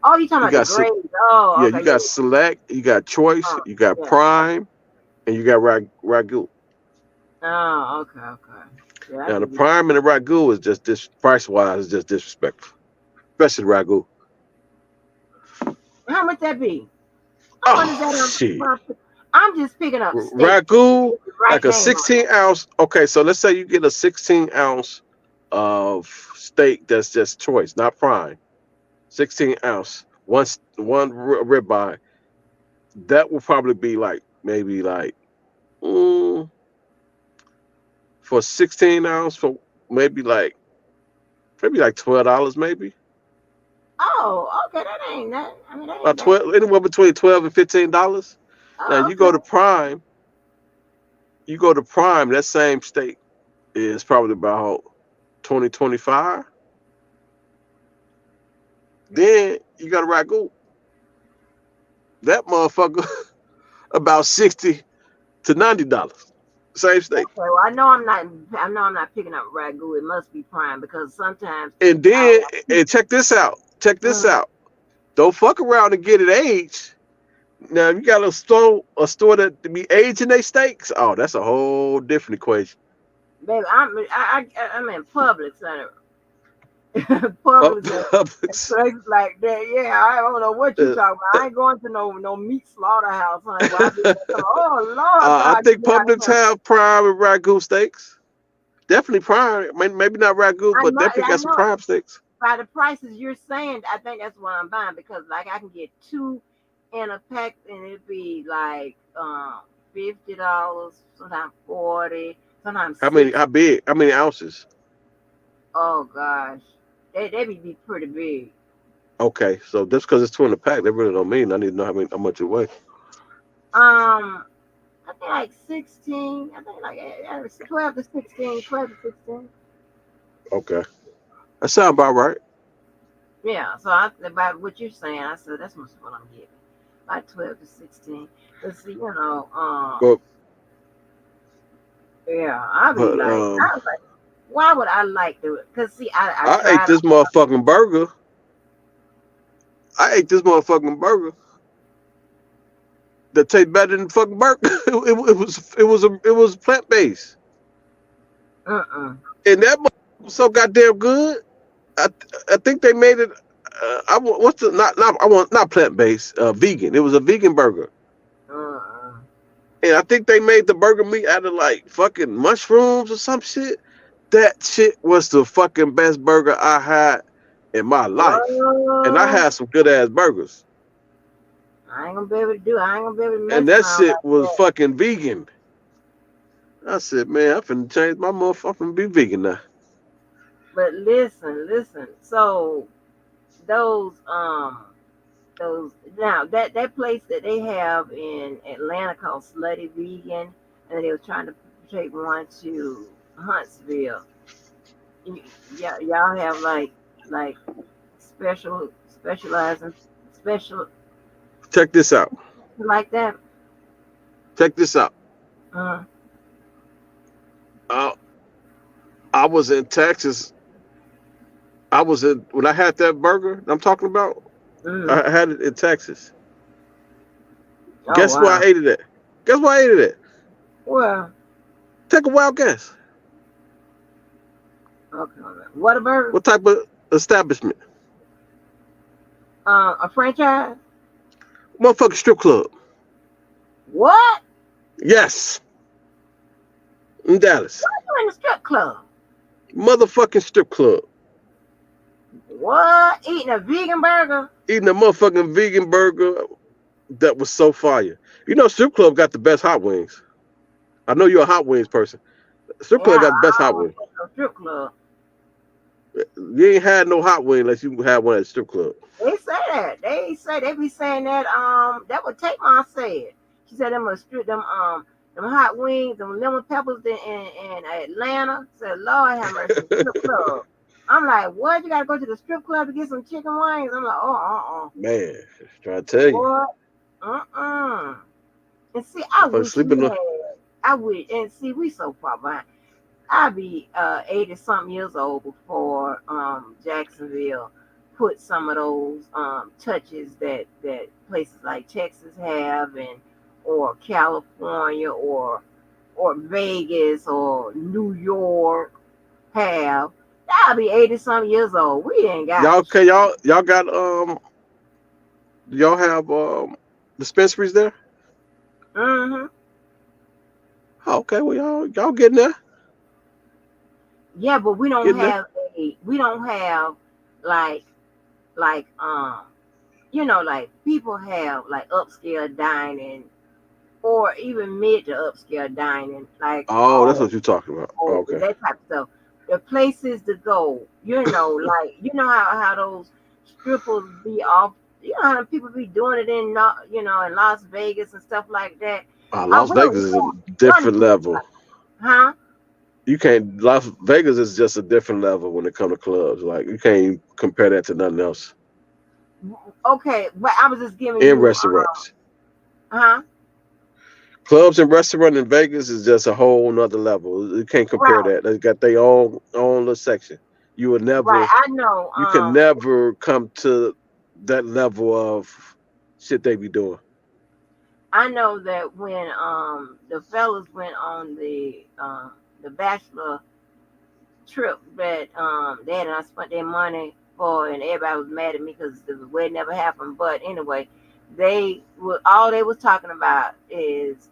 Oh, you talking about the grades? Oh, yeah. okay. You got select. You got choice. You got prime, and you got ragu. Oh, okay. Yeah, Now the prime and the ragu is just this price wise is just disrespectful, especially the ragu. How much that be? Shit. I'm just picking up steak. Ragu, like a 16-ounce. Okay, so let's say you get a 16-ounce of steak that's just choice, not prime. 16-ounce, one ribeye. That will probably be like maybe like for 16-ounce for maybe like $12 maybe. Oh, okay, that ain't that. I mean, that ain't About 12, anywhere between $12 and $15. Now you go to prime. That same steak is probably about 20-25. Then you got a ragu. That motherfucker about $60 to $90. Same steak. Okay, well, I know I'm not picking up ragu. It must be prime because sometimes. And then check this out. Don't fuck around and get it aged. Now you got a store that be aging their steaks. Oh, that's a whole different equation. Baby, I'm in Publix. Publix places like that. Yeah, I don't know what you talking about. I ain't going to no meat slaughterhouse, honey. Oh Lord, I think Publix have prime and ragu steaks. Definitely prime. Maybe not ragu, but definitely got some prime steaks. By the prices you're saying, I think that's what I'm buying because like I can get 2 in a pack and it'd be like $50, sometimes 40, sometimes. How big? How many ounces? Oh gosh, they be pretty big. Okay, so just because it's 2 in a pack, that really don't mean I need to know how much it weighs. I think like 16. I think like 12 to 16. 12 to 16. Okay, that sounds about right. Yeah. So about what you're saying, I said that's must what I'm getting. Like 12 to 16. But see, But yeah, I be but like, I was like, why would I like to? Cause see, I I ate tried. this motherfucking burger. I ate this motherfucking burger that tastes better than fucking burger. It was plant based, and that motherfucker was so goddamn good. I I think they made it. What's the not I want not plant based, vegan. It was a vegan burger, and I think they made the burger meat out of like fucking mushrooms or some shit. That shit was the fucking best burger I had in my life, and I What? had some good ass burgers, I ain't gonna be able to do it. I ain't gonna be able to and mess that around shit like was that. fucking vegan. I said, man, I'm finna change my motherfucking be vegan now. But listen. So those those now that place that they have in Atlanta called Slutty Vegan, and they were trying to take one to Huntsville. Yeah, y'all have like specializing special Check this out. like that. Check this out. Uh, Uh, I was in Texas. I was in when I had that burger I'm talking about. I had it in Texas. Oh Guess where wow. I ate it at? Guess where I ate it at? Well, Take a wild guess. okay. What a burger? What type of establishment? A franchise? Motherfucking strip club. What? Yes. In Dallas. What you in the strip club? Motherfucking strip club. What? Eating a vegan burger? Eating a motherfucking vegan burger that was so fire. You know, strip club got the best hot wings. I know you're a hot wings person. Strip Yeah, club got the I best hot don't wings. think no strip club. You ain't had no hot wing unless you had one at the strip club. They say that. They be saying that that what Tate Mom said. She said them strip them hot wings, them lemon peppers in Atlanta. Said Lord have mercy, strip club. I'm like, what? You gotta go to the strip club to get some chicken wings? I'm like, Man, trying to tell you. what? And see, I If I'm wish we sleeping had. I wish, and see, we so far behind. I'd be 80 something years old before Jacksonville put some of those touches that places like Texas have, and or California or Vegas or New York have. I'll be 80 something years old. We ain't got y'all it. okay, y'all got y'all have dispensaries there? Mm-hmm. Oh, okay, well y'all getting there. Yeah, but we don't Getting there. have like like people have like upscale dining or even mid to upscale dining, like Oh, that's what you're talking about. Okay. that type of stuff. The places to go, like how those strippers be off. You know how people be doing it in in Las Vegas and stuff like that. Las We don't Vegas is a have different none of level. huh? You can't. Las Vegas is just a different level when it comes to clubs. Like you can't compare that to nothing else. Okay, but I was just giving In you restaurants, huh? clubs and restaurant in Vegas is just a whole nother level. You can't compare that. They got their own little section. You would never. Right, I know. You can never come to that level of shit they be doing. I know that when the fellas went on the bachelor trip that they had not spent their money for, and everybody was mad at me because the wedding never happened. But anyway, all they was talking about is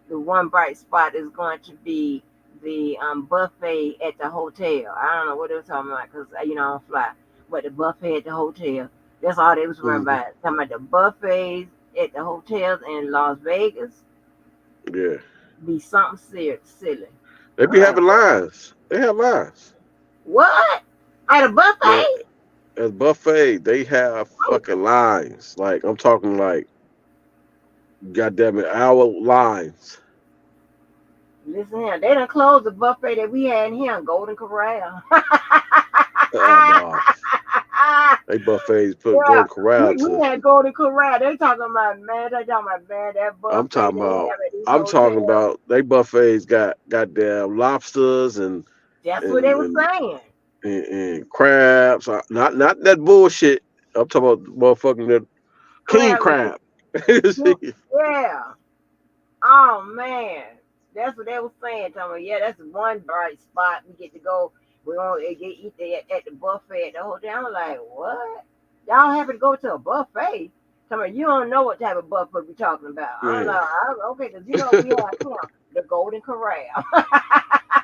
the one bright spot is going to be the buffet at the hotel. I don't know what they were talking about because I don't fly, but the buffet at the hotel. That's all they was worrying about. Talking about the buffets at the hotels in Las Vegas. Yeah. Be something silly. They be having lines. They have lines. What? At a buffet? Yeah. At a buffet, they have fucking lines. Like I'm talking like goddamn it, hour lines. Listen here, they done closed the buffet that we had in here in Golden Corral. No. They buffets put Yeah, Golden Corral we to. had Golden Corral. They talking about, man, they talking about, man, that buffet I'm talking they about. have at these I'm talking hotels. about. They buffets got goddamn lobsters and That's what they were and, saying. and crabs. Not that bullshit. I'm talking about motherfucking that king crab. Yeah. Oh man, that's what they were saying. Talking about, yeah, that's one bright spot. We get to go. We're gonna eat there at the buffet at the hotel. I'm like, what? Y'all happen to go to a buffet? Come on, you don't know what type of buffet we're talking about. I'm like, okay, because you know we have the Golden Corral.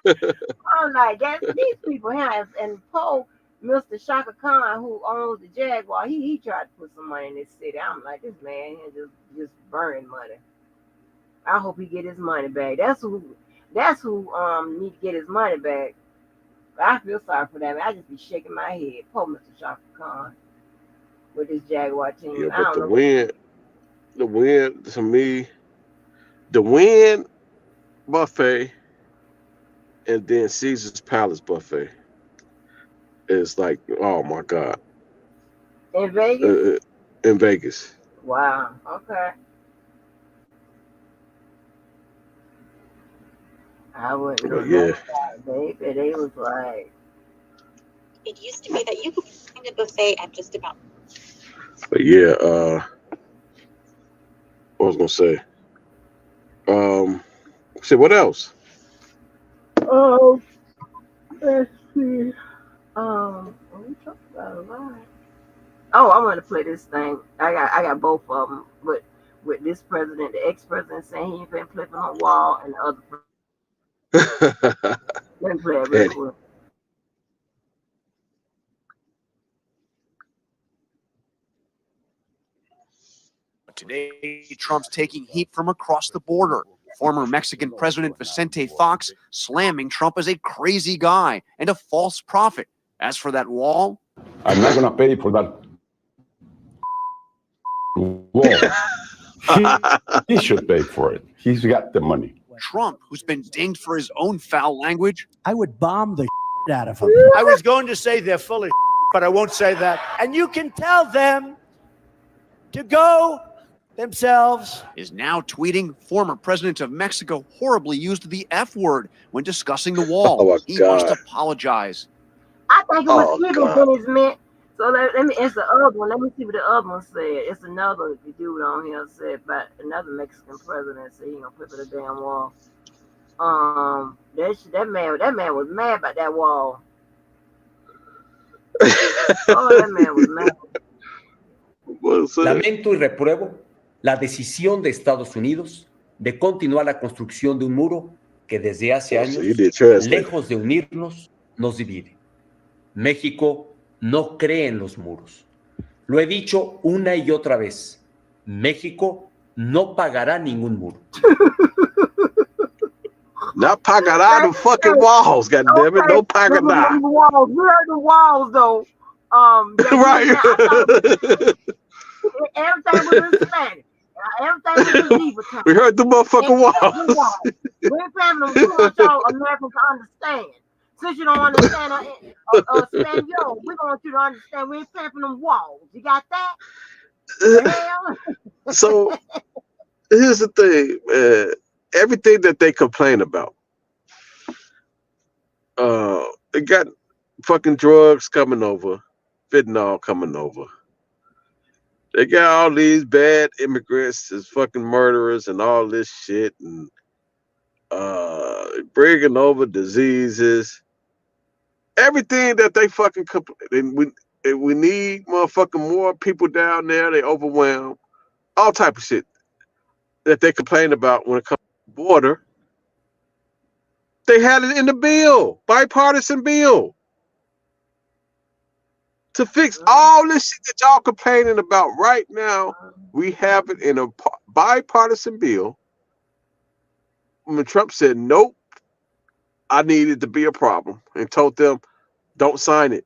I'm like, that's these people here. And Poe, Mr. Shaka Khan, who owns the Jaguar, he tried to put some money in this city. I'm like, this man here just burning money. I hope he get his money back. That's who need to get his money back. I feel sorry for that. I just be shaking my head. Poor Mr. Shaka Khan with his Jaguar team. Yeah, I but don't the know. win to me, the win buffet and then Caesar's Palace buffet is like, oh my God. In Vegas? In Vegas. Wow. Okay. I wouldn't know Yeah. baby. They was like, it used to be that you could find a buffet at just about. But yeah, what was I gonna say? So what else? Let's see. We talked about a lot. Oh, I want to play this thing. I got both of them, but with this president, the ex-president saying he ain't been flipping on the wall, and the other president. Let me play it real quick. Today, Trump's taking heat from across the border. Former Mexican President Vicente Fox slamming Trump as a crazy guy and a false prophet. As for that wall, I'm not going to pay for that wall. He should pay for it. He's got the money. Trump, who's been dinged for his own foul language. I would bomb the out of him. I was going to say they're full of but I won't say that. And you can tell them to go themselves. Is now tweeting former president of Mexico horribly used the F word when discussing the wall. Oh, he God. must apologize. I think it was Clinton's meant. So let me. It's the other one. Let me see what the other one said. It's another dude on here said about another Mexican president said he gonna flip the damn wall. That man was mad about that wall. Oh, that man was mad. Lamento y repruebo la decisión de Estados Unidos de continuar la construcción de un muro que desde hace años, lejos de unirnos, nos divide. México no cree en los muros. Lo he dicho una y otra vez. México no pagará ningún muro. Not pagará the fucking walls, goddammit. No pagará. We heard the walls though. Right. Everything was in Spanish. Everything was in Zebra. We heard the motherfucking walls. We want y'all Americans to understand. Since you don't understand Spanish, we want you to understand we ain't paying for them walls. You got that? So here's the thing, man. Everything that they complain about, they got fucking drugs coming over, fentanyl coming over. They got all these bad immigrants as fucking murderers and all this shit, and bringing over diseases. Everything that they fucking complain. We need motherfucking more people down there. They overwhelmed. All type of shit that they complain about when it comes to the border. They had it in the bill, bipartisan bill, to fix all this shit that y'all complaining about right now. We have it in a bipartisan bill. When Trump said, nope, I need it to be a problem, and told them, don't sign it.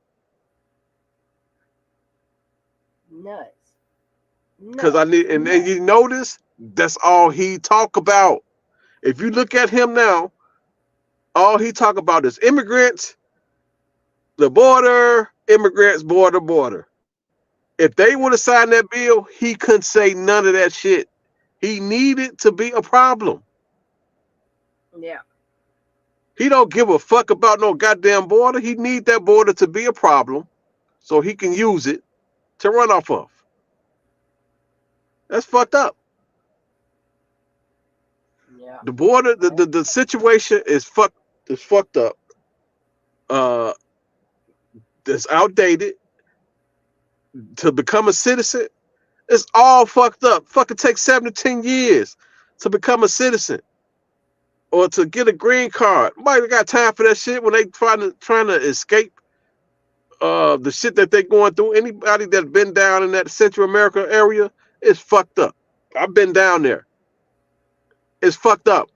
Nuts. Because I need, and then you notice That's all he talk about. If you look at him now, all he talk about is immigrants, the border, immigrants, border. If they would have signed that bill, he couldn't say none of that shit. He needed to be a problem. Yeah. He don't give a fuck about no goddamn border. He need that border to be a problem so he can use it to run off of. That's fucked up. Yeah. The border, the situation is fucked up. It's outdated. To become a citizen, it's all fucked up. Fucking take 7 to 10 years to become a citizen or to get a green card. Nobody got time for that shit when they trying to escape the shit that they going through. Anybody that's been down in that Central America area is fucked up. I've been down there. It's fucked up.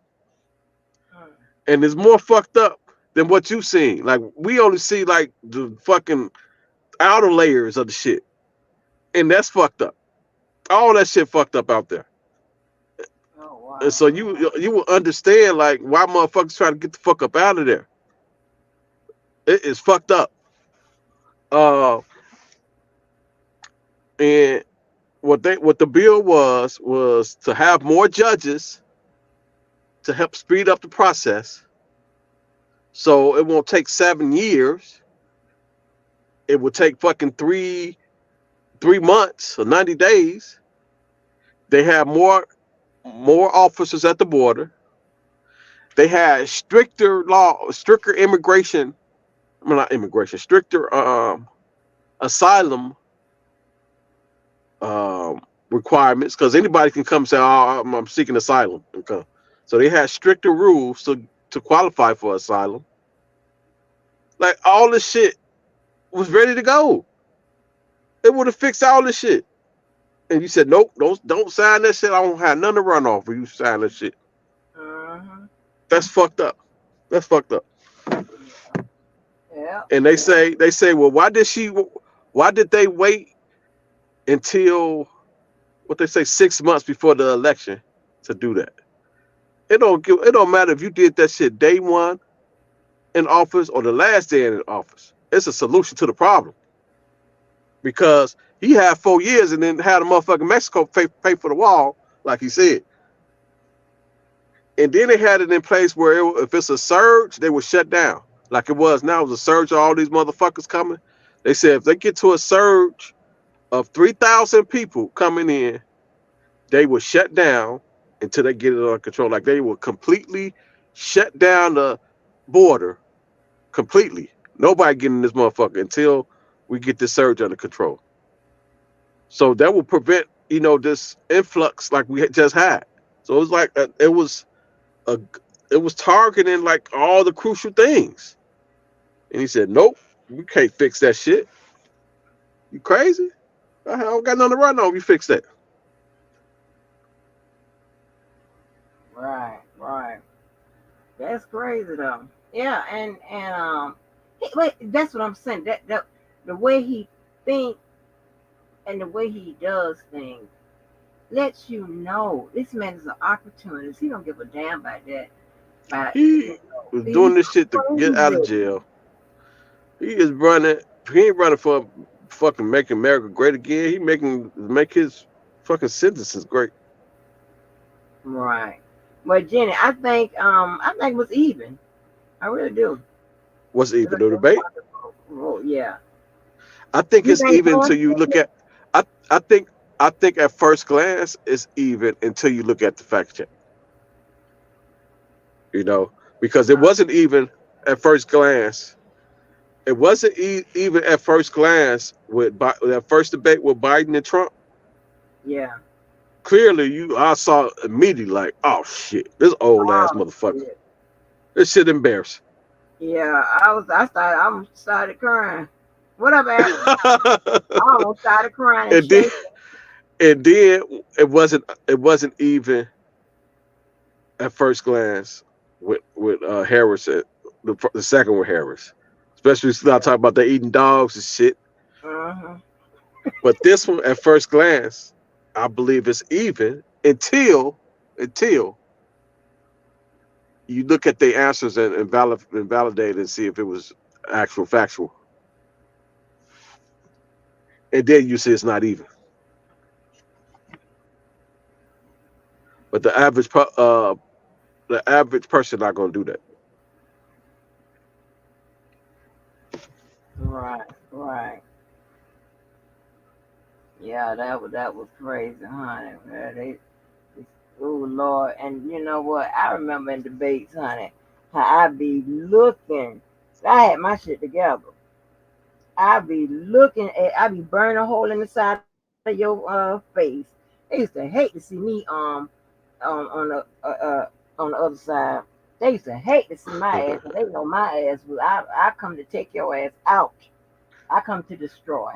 And it's more fucked up than what you seen. Like, we only see like the fucking outer layers of the shit. And that's fucked up. All that shit fucked up out there. Oh, wow. And so you will understand like why motherfuckers try to get the fuck up out of there. It is fucked up. And what the bill was to have more judges to help speed up the process. So it won't take 7 years. It will take fucking three months or 90 days. They have more officers at the border. They had stricter immigration. I mean, not immigration, stricter asylum requirements, because anybody can come and say, "Oh, I'm seeking asylum," and come. So they had stricter rules to qualify for asylum. Like, all this shit was ready to go. It would have fixed all this shit. And you said, nope, don't sign that shit. I don't have none to run off when you sign that shit. That's fucked up. That's fucked up. Yeah. And they say, well, why did they wait until what they say 6 months before the election to do that? It don't matter if you did that shit day one in office or the last day in office. It's a solution to the problem. Because he had 4 years and then had a motherfucking Mexico pay for the wall, like he said. And then they had it in place where if it's a surge, they would shut down. Like it was now, it was a surge of all these motherfuckers coming. They said if they get to a surge of 3,000 people coming in, they would shut down until they get it under control. Like they would completely shut down the border completely. Nobody getting this motherfucker until we get this surge under control. So that will prevent, this influx like we had just had. So it was like it was targeting like all the crucial things. And he said, nope, we can't fix that shit. You crazy? I don't got nothing to run on. You fix that. Right. That's crazy though. Yeah, and that's what I'm saying. That the way he thinks and the way he does things lets you know this man is an opportunist. He don't give a damn about that. He was doing this shit to get out of jail. He is running. He ain't running for fucking making America great again. He make his fucking citizens great. Right. Well, Jenny, I think it was even. I really do. What's even? The debate? Oh yeah. I think it's even until you look at. I think at first glance it's even until you look at the fact check. Because it wasn't even at first glance. It wasn't even at first glance with that first debate with Biden and Trump. Yeah. Clearly, I saw immediately like, oh shit, this old ass motherfucker. Shit. This shit embarrassing. Yeah, I started crying. What up, Adam? I almost started crying. And then it wasn't even at first glance with Harris. The second with Harris, especially start talking about they eating dogs and shit. But this one, at first glance, I believe it's even until you look at the answers and validate and see if it was actual factual, and then you see it's not even. But the average person not gonna do that. Right. Yeah, that was crazy, honey. Oh Lord, and you know what? I remember in debates, honey, how I be looking. I had my shit together. I be burning a hole in the side of your face. They used to hate to see me on the other side. They used to hate to see my ass, and they know my ass was I come to take your ass out. I come to destroy.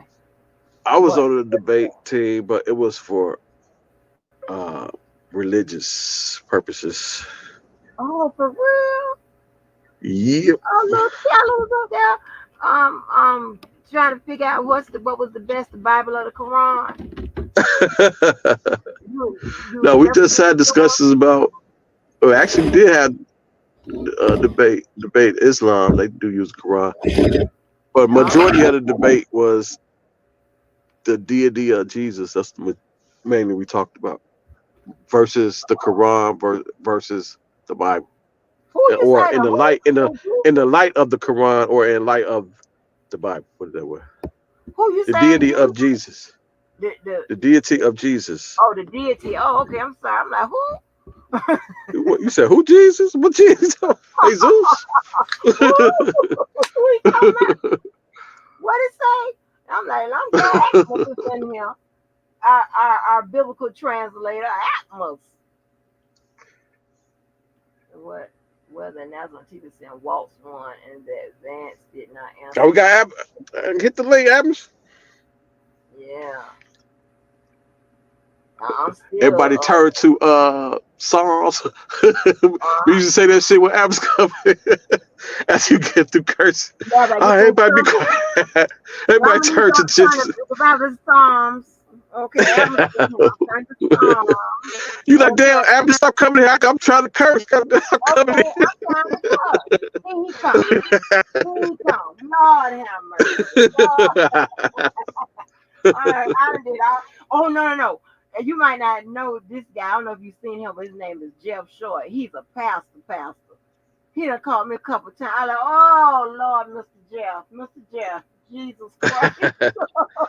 I was on the debate team, but it was for religious purposes. Oh, for real? Yep. Oh, little Kelly was up there. Trying to figure out what was the best, the Bible or the Quran. No, we just had discussions about. Well, actually, we did have debate Islam. They do use Quran, but majority of the debate was the deity of Jesus. That's mainly we talked about, versus the Quran versus the Bible, or in the light of the Quran, or in light of the Bible. Put it that way. Who you the saying? Deity of Jesus. The deity of Jesus. Oh, the deity. Oh, okay. I'm sorry. I'm like, who? What you said? Who Jesus? What Jesus? Jesus? What it say? I'm like, I'm glad Atmos is in here. Our biblical translator, Atmos. Whether Nazareth TV sent Walz won and that Vance did not answer. Oh, we got hit the link, Adams. Yeah. Everybody turned to Psalms. We used to say that shit when Adams coming. As you get through cursing. Everybody be quiet. Everybody turn to Jesus. The Psalms. Okay, you like, damn, Abby, stop coming here. I'm trying to curse. I'm coming here. I'm trying to curse. Here he comes. Lord have mercy. All right, oh, no. You might not know this guy. I don't know if you've seen him, but his name is Jeff Short. He's a pastor. He done called me a couple times. I'm like, oh, Lord, Mr. Jeff. Jesus Christ.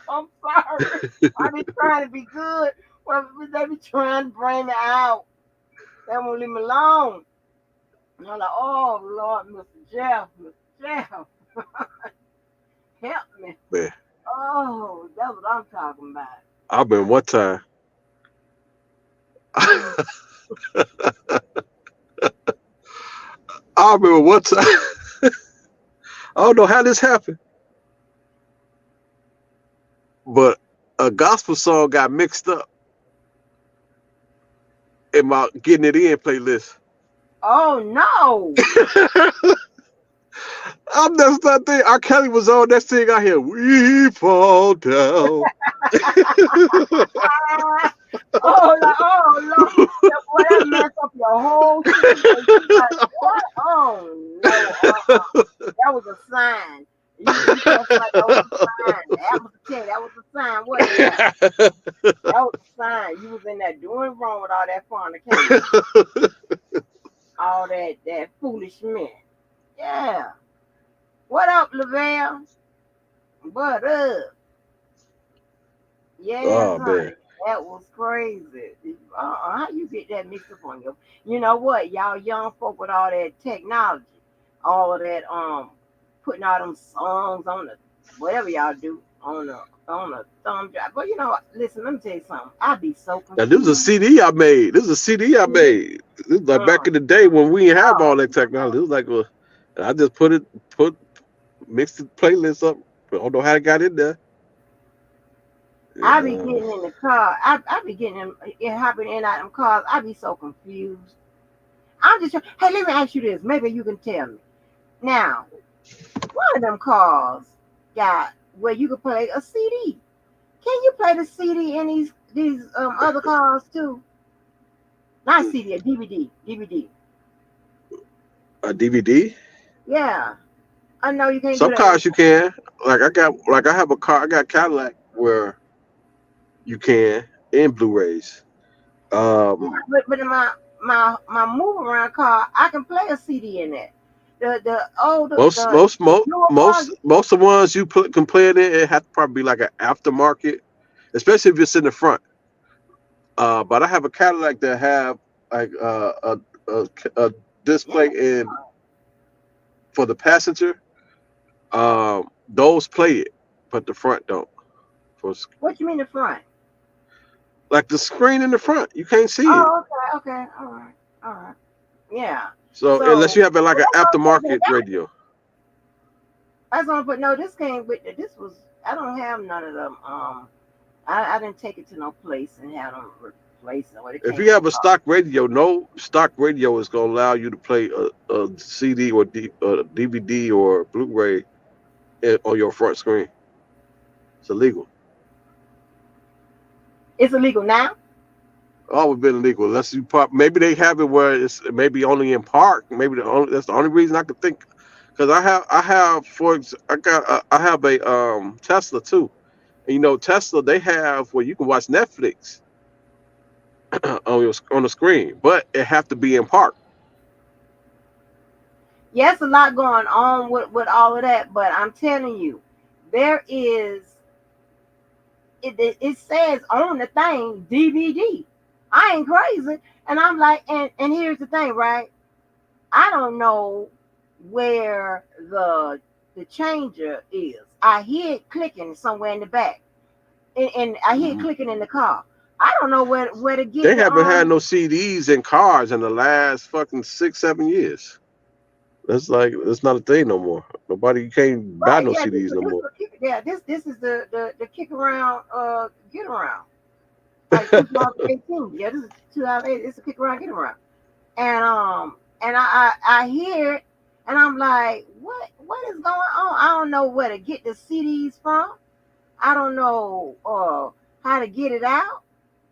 I'm sorry. I be trying to be good. Well, they be trying to bring me out. They won't leave me alone. And I'm like, oh, Lord, Mr. Jeff. Help me. Man. Oh, that's what I'm talking about. I've been one time. I remember one time. I don't know how this happened, but a gospel song got mixed up in my Getting It In playlist. Oh no! I'm just not there. R. Kelly was on that thing I hear. We fall down. Oh Lord! Boy, that messed up your whole situation. Like, what? Oh no! That was a sign. You like that was a sign. That was a sign. What? That was a sign. You was in there doing wrong with all that fornication, all that foolishness. Yeah. What up, Lavelle? What up? Yeah, Oh, honey, man. that was crazy. How you get that mixed up on you? You know what? Y'all young folk with all that technology, all of that putting all them songs on the whatever y'all do on the thumb drive. But you know, listen, let me tell you something. I be so confused. Now, this was a CD I made. This was like back in the day when we didn't have all that technology. It was like, I just mixed the playlist up. I don't know how it got in there. I be getting in the car. I be getting hopping in and out of them cars. I be so confused. I'm just trying. Hey, let me ask you this. Maybe you can tell me. Now, one of them cars got where you can play a CD. Can you play the CD in these other cars too? Not CD, a DVD. DVD. A DVD? Yeah. I know you can't do Some that cars you anymore. can. I have a car. I got Cadillac where you can in Blu-rays. Yeah, but in my move around car, I can play a CD in it. Most most most newer cars. most of the ones you can play it in, it has to probably be like an aftermarket, especially if it's in the front. But I have a Cadillac that have like a display in for the passenger. Those play it, but the front don't. What you mean the front? Like the screen in the front, you can't see it. Oh, okay, all right. Yeah. So unless you have it like an that's what I'm aftermarket saying. radio. That's all. But no, this came with this was. I don't have none of them. I didn't take it to no place and have them replace it. If you have a stock radio, no stock radio is going to allow you to play a CD or DVD or Blu-ray on your front screen. It's illegal. It's illegal now? Always been illegal. Unless you maybe they have it where it's maybe only in park. Maybe that's the only reason I could think. Because I have a Tesla too. And, you know, Tesla, they have where you can watch Netflix on the screen, but it have to be in park. Yes, a lot going on with all of that, but I'm telling you, there is. It says on the thing DVD. I ain't crazy, and I'm like, and here's the thing, right? I don't know where the changer is. I hear it clicking somewhere in the back, and I hear it clicking in the car. I don't know where to get. They haven't had no CDs in cars in the last fucking 6-7 years. That's not a thing no more. You can't buy no CDs no more. This is the kick around, get around. Like 2018. Yeah, this is 2008. It's a kick around, get around. And I hear it, and I'm like, what is going on? I don't know where to get the CDs from. I don't know how to get it out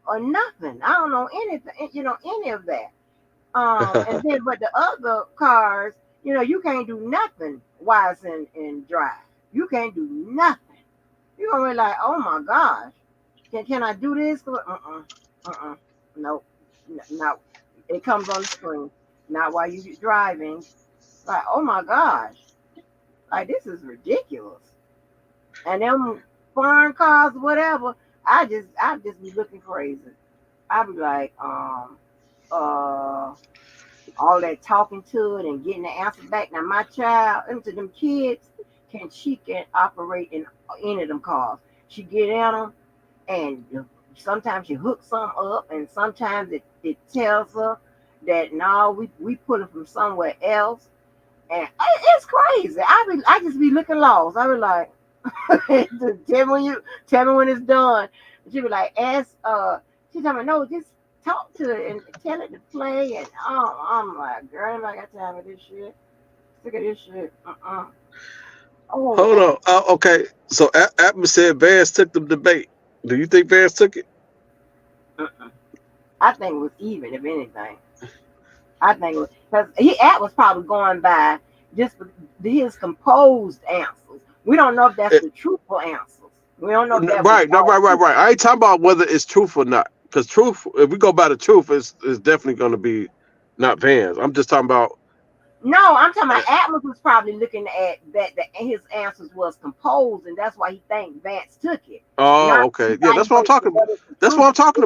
or nothing. I don't know anything, any of that. And then but the other cars, you can't do nothing while it's in drive. You can't do nothing. You're gonna be like, oh my gosh, can I do this? Nope. No. It comes on the screen. Not while you're driving. Like, oh my gosh. Like, this is ridiculous. And them foreign cars, whatever, I just be looking crazy. I be like, all that talking to it and getting the answer back. Now my child, into them kids, she can operate in any of them cars. She get in them, and sometimes she hooks some up, and sometimes it tells her that no, we put it from somewhere else, and it's crazy. I just be looking lost. I be like, tell me when it's done. She be like, she tell me no, just talk to it and tell it to play, and I'm like, girl, I got time for this shit. Sick of this shit. Oh, hold on. Okay, so Atman said Vance took the debate. Do you think Vance took it? I think it was even, if anything. I think it was because was probably going by just his composed answers. We don't know if that's the truthful answers. We don't know if that right. I ain't talking about whether it's truth or not. Because truth, if we go by the truth, it's definitely going to be not Vance. I'm just talking about. No, I'm talking about Atlas was probably looking at that his answers was composed, and that's why he think Vance took it. Oh, okay. Yeah, that's what I'm talking about. That's what I'm talking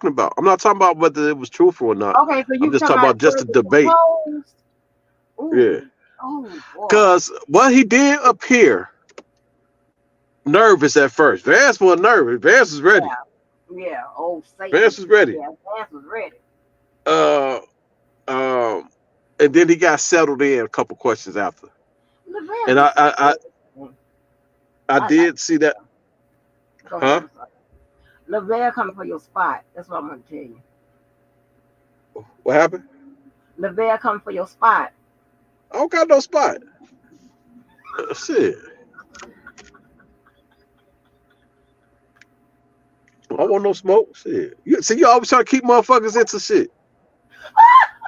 about. I'm not talking about whether it was truthful or not. Okay, so I'm just talking about just the debate. Yeah. Because he did appear nervous at first. Vance was nervous. Vance was ready. Yeah. Oh, Vance was ready. Yeah, Vance was ready. And then he got settled in a couple questions after. And I did see that. Huh? Lavelle coming for your spot. That's what I'm gonna tell you. What happened? Lavelle coming for your spot. I don't got no spot. Shit. I want no smoke. Shit. You see, you always trying to keep motherfuckers into shit.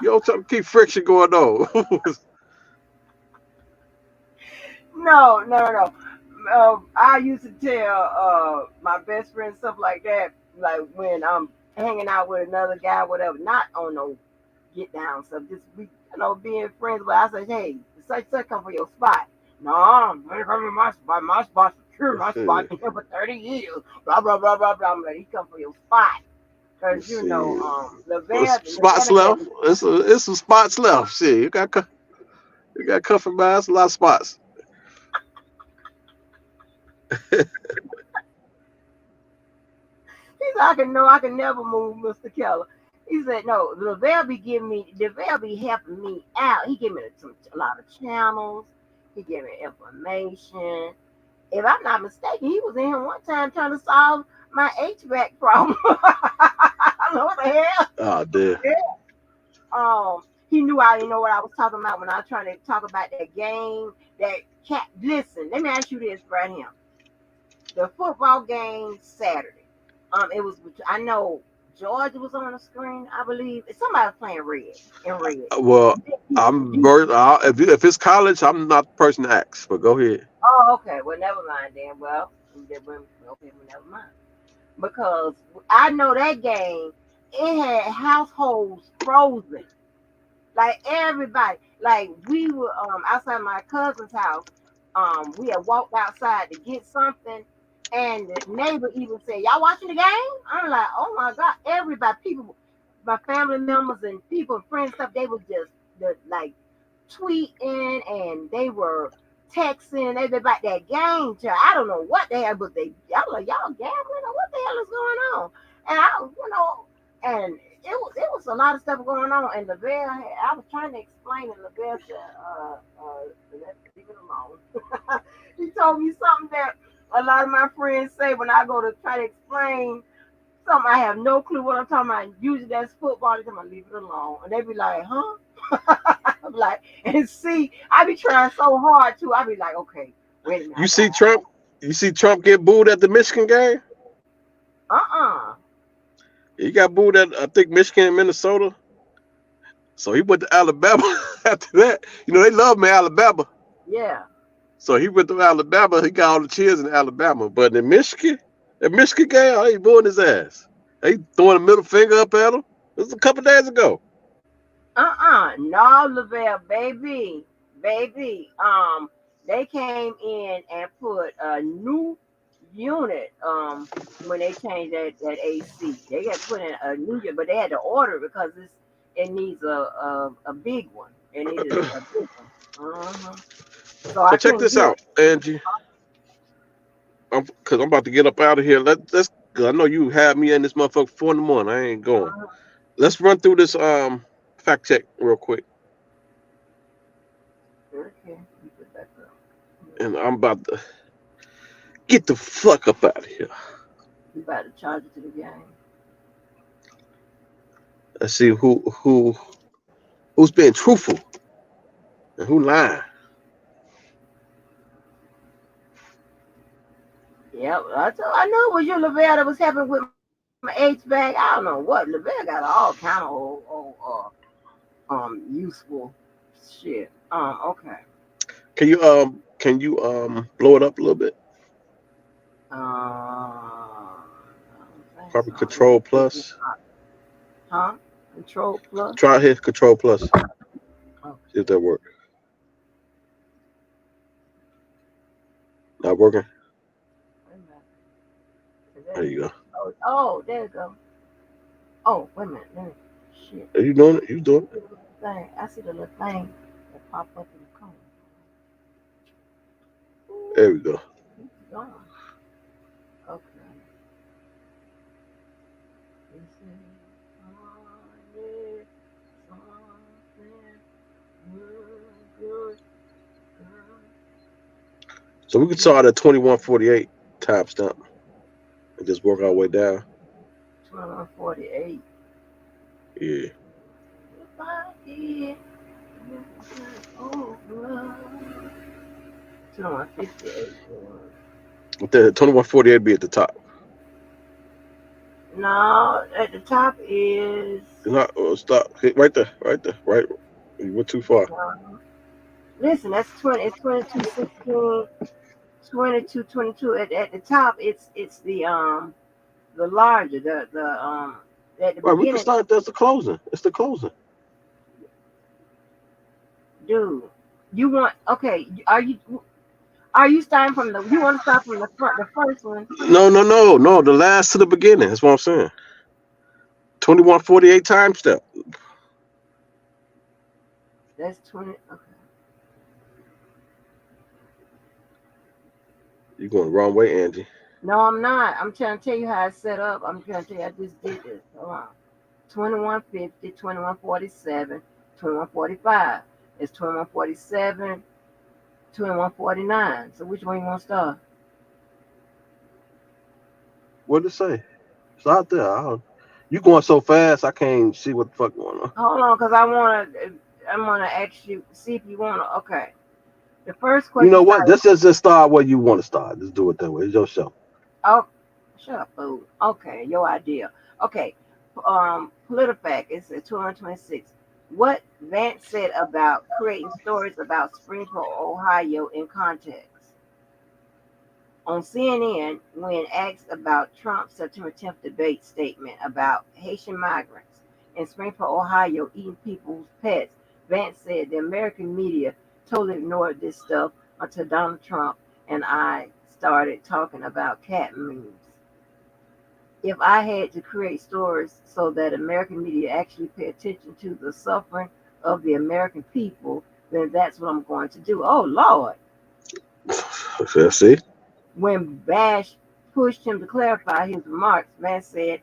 You always trying to keep friction going on. No. I used to tell my best friend stuff like that, like when I'm hanging out with another guy, whatever, not on no get down stuff, just be, being friends. But I say, hey, such come for your spot. No, I'm gonna come to my spot. My spot's secure. My spot been here for 30 years. Blah blah blah blah blah. I'm like, he come for your spot. Cause spots left. It's some spots left. Shit, you got comfort by. It's a lot of spots. He said, I can never move, Mr. Keller. He said, no, Lavelle be helping me out. He gave me a lot of channels. He gave me information. If I'm not mistaken, he was in here one time trying to solve my HVAC problem. I don't know what the hell. Oh, dear. Yeah. He knew I didn't know what I was talking about when I was trying to talk about that game. Listen, let me ask you this right here. The football game Saturday. It was. I know Georgia was on the screen. I believe somebody was playing red. Well, if it's college, I'm not the person to ask. But go ahead. Oh, okay. Well, never mind then. Well, never mind. Because I know that game, it had households frozen. Like everybody, like we were outside my cousin's house. We had walked outside to get something. And the neighbor even said, y'all watching the game? I'm like, oh my God, everybody, people, my family members and people, friends, stuff, they were just like tweeting and they were texting. They were about that game. I don't know what they had, but y'all like, y'all gambling or what the hell is going on? And and it was a lot of stuff going on. And Lavelle, I was trying to explain, and Lavelle said, let's leave it alone. He told me something that a lot of my friends say when I go to try to explain something, I have no clue what I'm talking about. Usually that's football. They tell me leave it alone, and they be like, "Huh?" I'm like, and see, I be trying so hard too. I be like, "Okay, wait a minute." You see Trump? You see Trump get booed at the Michigan game? He got booed at I think Michigan and Minnesota. So he went to Alabama after that. They love me, Alabama. Yeah. So he went to Alabama. He got all the cheers in Alabama. But in Michigan, the Michigan game, I ain't booing his ass. They throwing a middle finger up at him. This was a couple days ago. No, Lavelle, baby. They came in and put a new unit when they changed that AC. They got put in a new unit, but they had to order it because it needs a big one. It needed a big one. So check this out, Angie. Because I'm about to get up out of here. Let's. I know you have me in this motherfucker 4 in the morning. I ain't going. Let's run through this fact check real quick. Okay. And I'm about to get the fuck up out of here. You about to charge it to the game. Let's see who's being truthful and who lying. Yeah, I know it was you, Lavelle, that was happening with my HVAC. I don't know what. Lavelle got all kind of useful shit. Okay. Can you blow it up a little bit? Probably Control Plus. Huh? Control Plus. Try here, Control Plus. See if that works. Not working. There you go. Oh, there you go. Oh, wait a minute. Shit. Are you doing it? You doing it? I see the little thing that pop up in the corner. There we go. Gone. Okay. So we could start at 2148 timestamp and just work our way down. 2148. Yeah. 2158. The 2148 be at the top. No, at the top is. Not stop. Hit right there. Right there. Right. You went too far. Listen, that's 20. It's 2216, 2222. At the top, it's the larger at the Right. We can beginning. start. That's the closing. It's the closing. Dude, you want okay? Are you starting from the? You want to start from the front, the first one? No. The last to the beginning. That's what I'm saying. 2148 time step. That's 20. Okay. You're going the wrong way, Angie. No, I'm not. I'm trying to tell you how it's set up. I'm trying to tell you I just did this. Hold on. 2150, 2147, 2145. It's 2147, 2149. So which one you want to start? What did it say? It's out there. You going so fast, I can't see what the fuck going on. Hold on, because I'm gonna ask you, see if you wanna. Okay. The first question. You know what? This is just start where you want to start. Just do it that way. It's your show. Oh, shut up, fool. Okay, your idea. Okay. PolitiFact, it's at 226. What Vance said about creating stories about Springfield, Ohio in context. On CNN, when asked about Trump's September 10th debate statement about Haitian migrants in Springfield, Ohio eating people's pets, Vance said the American media totally ignored this stuff until Donald Trump and I started talking about cat memes. If I had to create stories so that American media actually pay attention to the suffering of the American people, then that's what I'm going to do. Oh, Lord. See? When Bash pushed him to clarify his remarks, Vance said,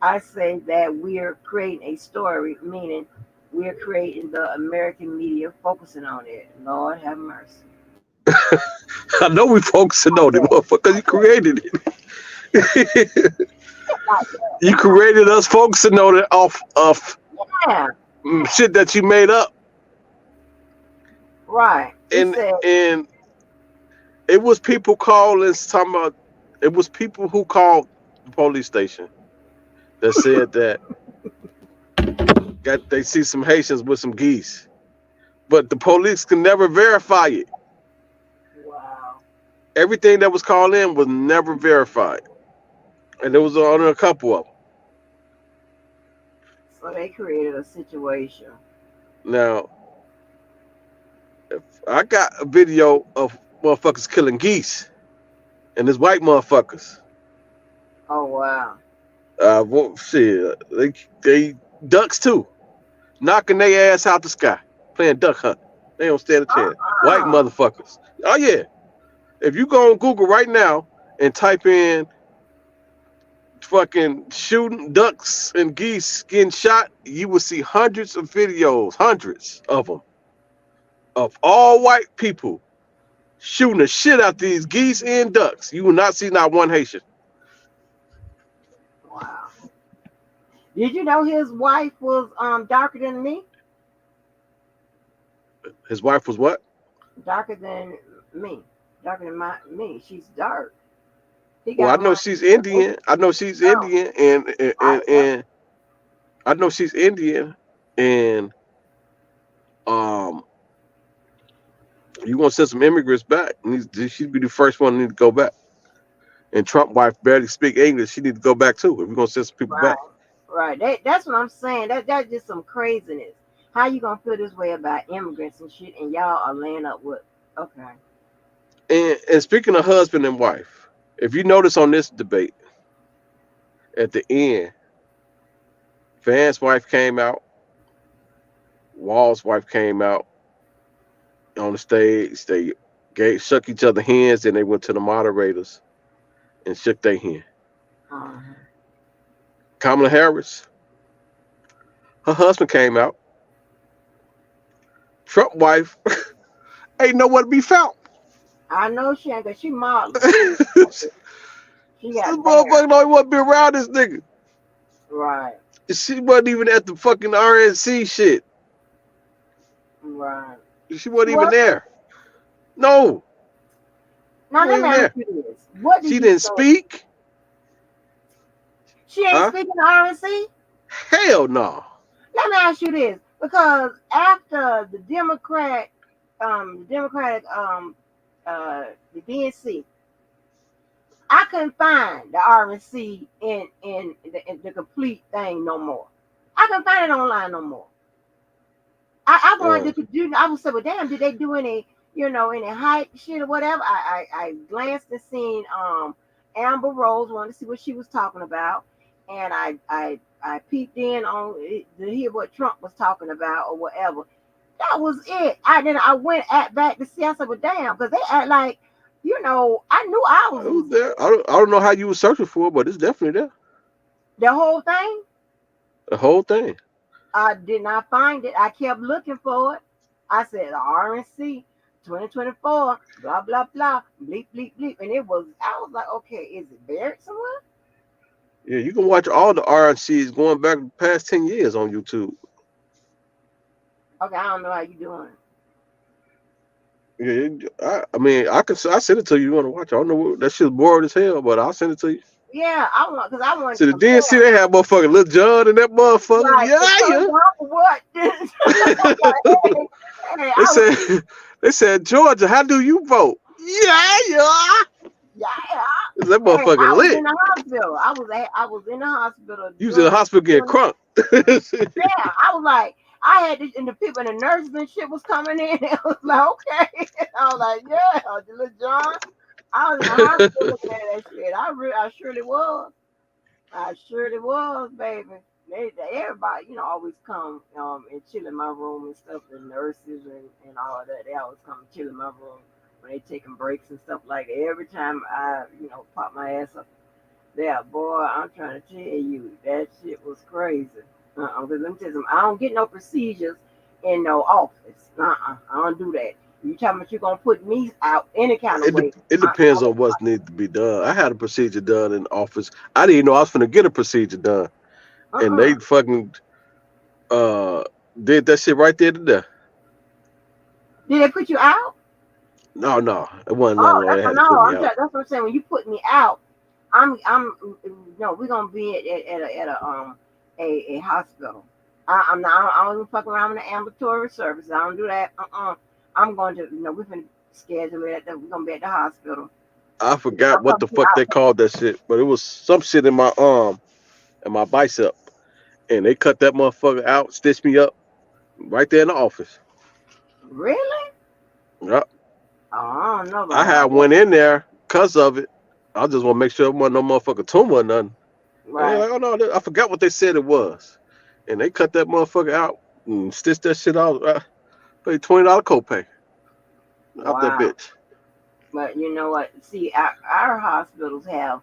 I say that we're creating a story, meaning we're creating the American media focusing on it. Lord have mercy. I know we focusing on it, motherfucker. You created it. You created us focusing on it off of shit that you made up. Right. And it was people calling, talking about, it was people who called the police station that said that they see some Haitians with some geese. But the police can never verify it. Wow. Everything that was called in was never verified. And there was only a couple of them. So they created a situation. Now, if I got a video of motherfuckers killing geese, and there's white motherfuckers. Oh wow. Well, shit, they ducks too, knocking their ass out the sky, playing duck hunt. They don't stand a chance. White motherfuckers. Oh yeah. If you go on Google right now and type in fucking shooting ducks and geese getting shot, you will see hundreds of videos, hundreds of them, of all white people shooting the shit out these geese and ducks. You will not see not one Haitian. Wow. Did you know his wife was darker than me? His wife was what? Darker than me. Darker than me. She's dark. Well, I know she's Indian. I know she's Indian, and I know she's Indian, and you want to send some immigrants back? She'd be the first one to need to go back. And Trump wife barely speak English. She need to go back too. If we're gonna send some people back. Right. That's what I'm saying. That's just some craziness. How you gonna feel this way about immigrants and shit, and y'all are laying up with? Okay. And speaking of husband and wife, if you notice on this debate, at the end, Vance's wife came out, Walz's wife came out on the stage. They shook each other hands, and they went to the moderators and shook their hand. Kamala Harris, her husband came out. Trump wife ain't nowhere to be found. I know she ain't, cause she modeled. She got this motherfucker don't want to be around this nigga. Right. She wasn't even at the fucking RNC shit. Right. She wasn't even there. No. Now let me ask you this. What did she didn't speak. She ain't Huh? speaking to RNC? Hell no. Let me ask you this, because after the Democratic, the DNC, I couldn't find the RNC in the complete thing no more. I couldn't find it online no more. I wanted to do. I was saying, well, damn, did they do any, any hype shit or whatever? I glanced and seen Amber Rose, wanted to see what she was talking about, and I peeped in on it to hear what Trump was talking about or whatever. That was it. I went back to see. I said, well, damn, because they act like, I knew I It was was there. I don't know how you were searching for it, but it's definitely there. the whole thing. The whole thing. I did not find it. I kept looking for it. I said RNC 2024, blah blah blah, bleep bleep bleep, and I was like, okay, is it buried somewhere? Yeah, you can watch all the RNCs going back past 10 years on YouTube. Okay, I don't know how you doing Yeah, I send it to you. You want to watch it? I don't know, that shit's boring as hell, but I'll send it to you. Yeah, I want See, the DNC, they have motherfucking Lil John and that motherfucker. Like, Yeah. what? They said, Georgia, how do you vote? Yeah. That motherfucking I was lit. in the hospital. I was in the hospital. You was in the hospital getting crunk. Yeah, I was like, I had this, and the people and the nurses and shit was coming in. I was like, okay. I was like, yeah, Little John. I was in the hospital looking at that shit. I surely was. I surely was, baby. Everybody, always come and chill in my room and stuff. The nurses and all of that, they always come and chill in my room when they taking breaks and stuff like that. Every time I, pop my ass up there, boy, I'm trying to tell you, that shit was crazy. Because let me tell you something, I don't get no procedures in no office. I don't do that. You talking about you gonna put me out any kind of way? It depends on what needs to be done. I had a procedure done in the office. I didn't even know I was gonna get a procedure done, and they fucking did that shit right there to there. Did they put you out? No, it wasn't nothing. They had to put me out. That's what I'm saying. When you put me out, we're gonna be at a hospital. I don't even fuck around with the ambulatory service. I don't do that. I'm going to, we're gonna schedule it. We're gonna be at the hospital. I forgot what the fuck they called that shit, but it was some shit in my arm and my bicep, and they cut that motherfucker out, stitched me up right there in the office. Really? Yep. Oh, I don't know. I had went in there because of it. I just want to make sure it wasn't no motherfucking tumor or nothing. Right. Like, oh no, I forgot what they said it was, and they cut that motherfucker out and stitched that shit out. Paid $20 copay. Out that bitch. But you know what? See, our hospitals have,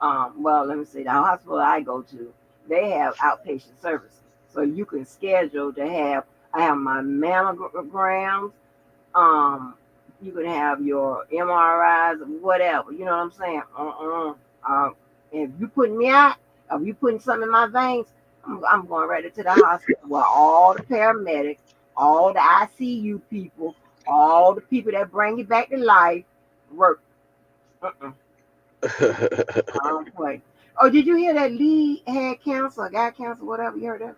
let me see, the hospital I go to, they have outpatient services. So you can schedule to have, I have my mammograms, you can have your MRIs, whatever, you know what I'm saying? If you putting me out, if you putting something in my veins, I'm going right into the hospital where all the paramedics, all the ICU people, all the people that bring you back to life work. I don't play. Oh, did you hear that Lee had cancer, got cancer, whatever? You heard that?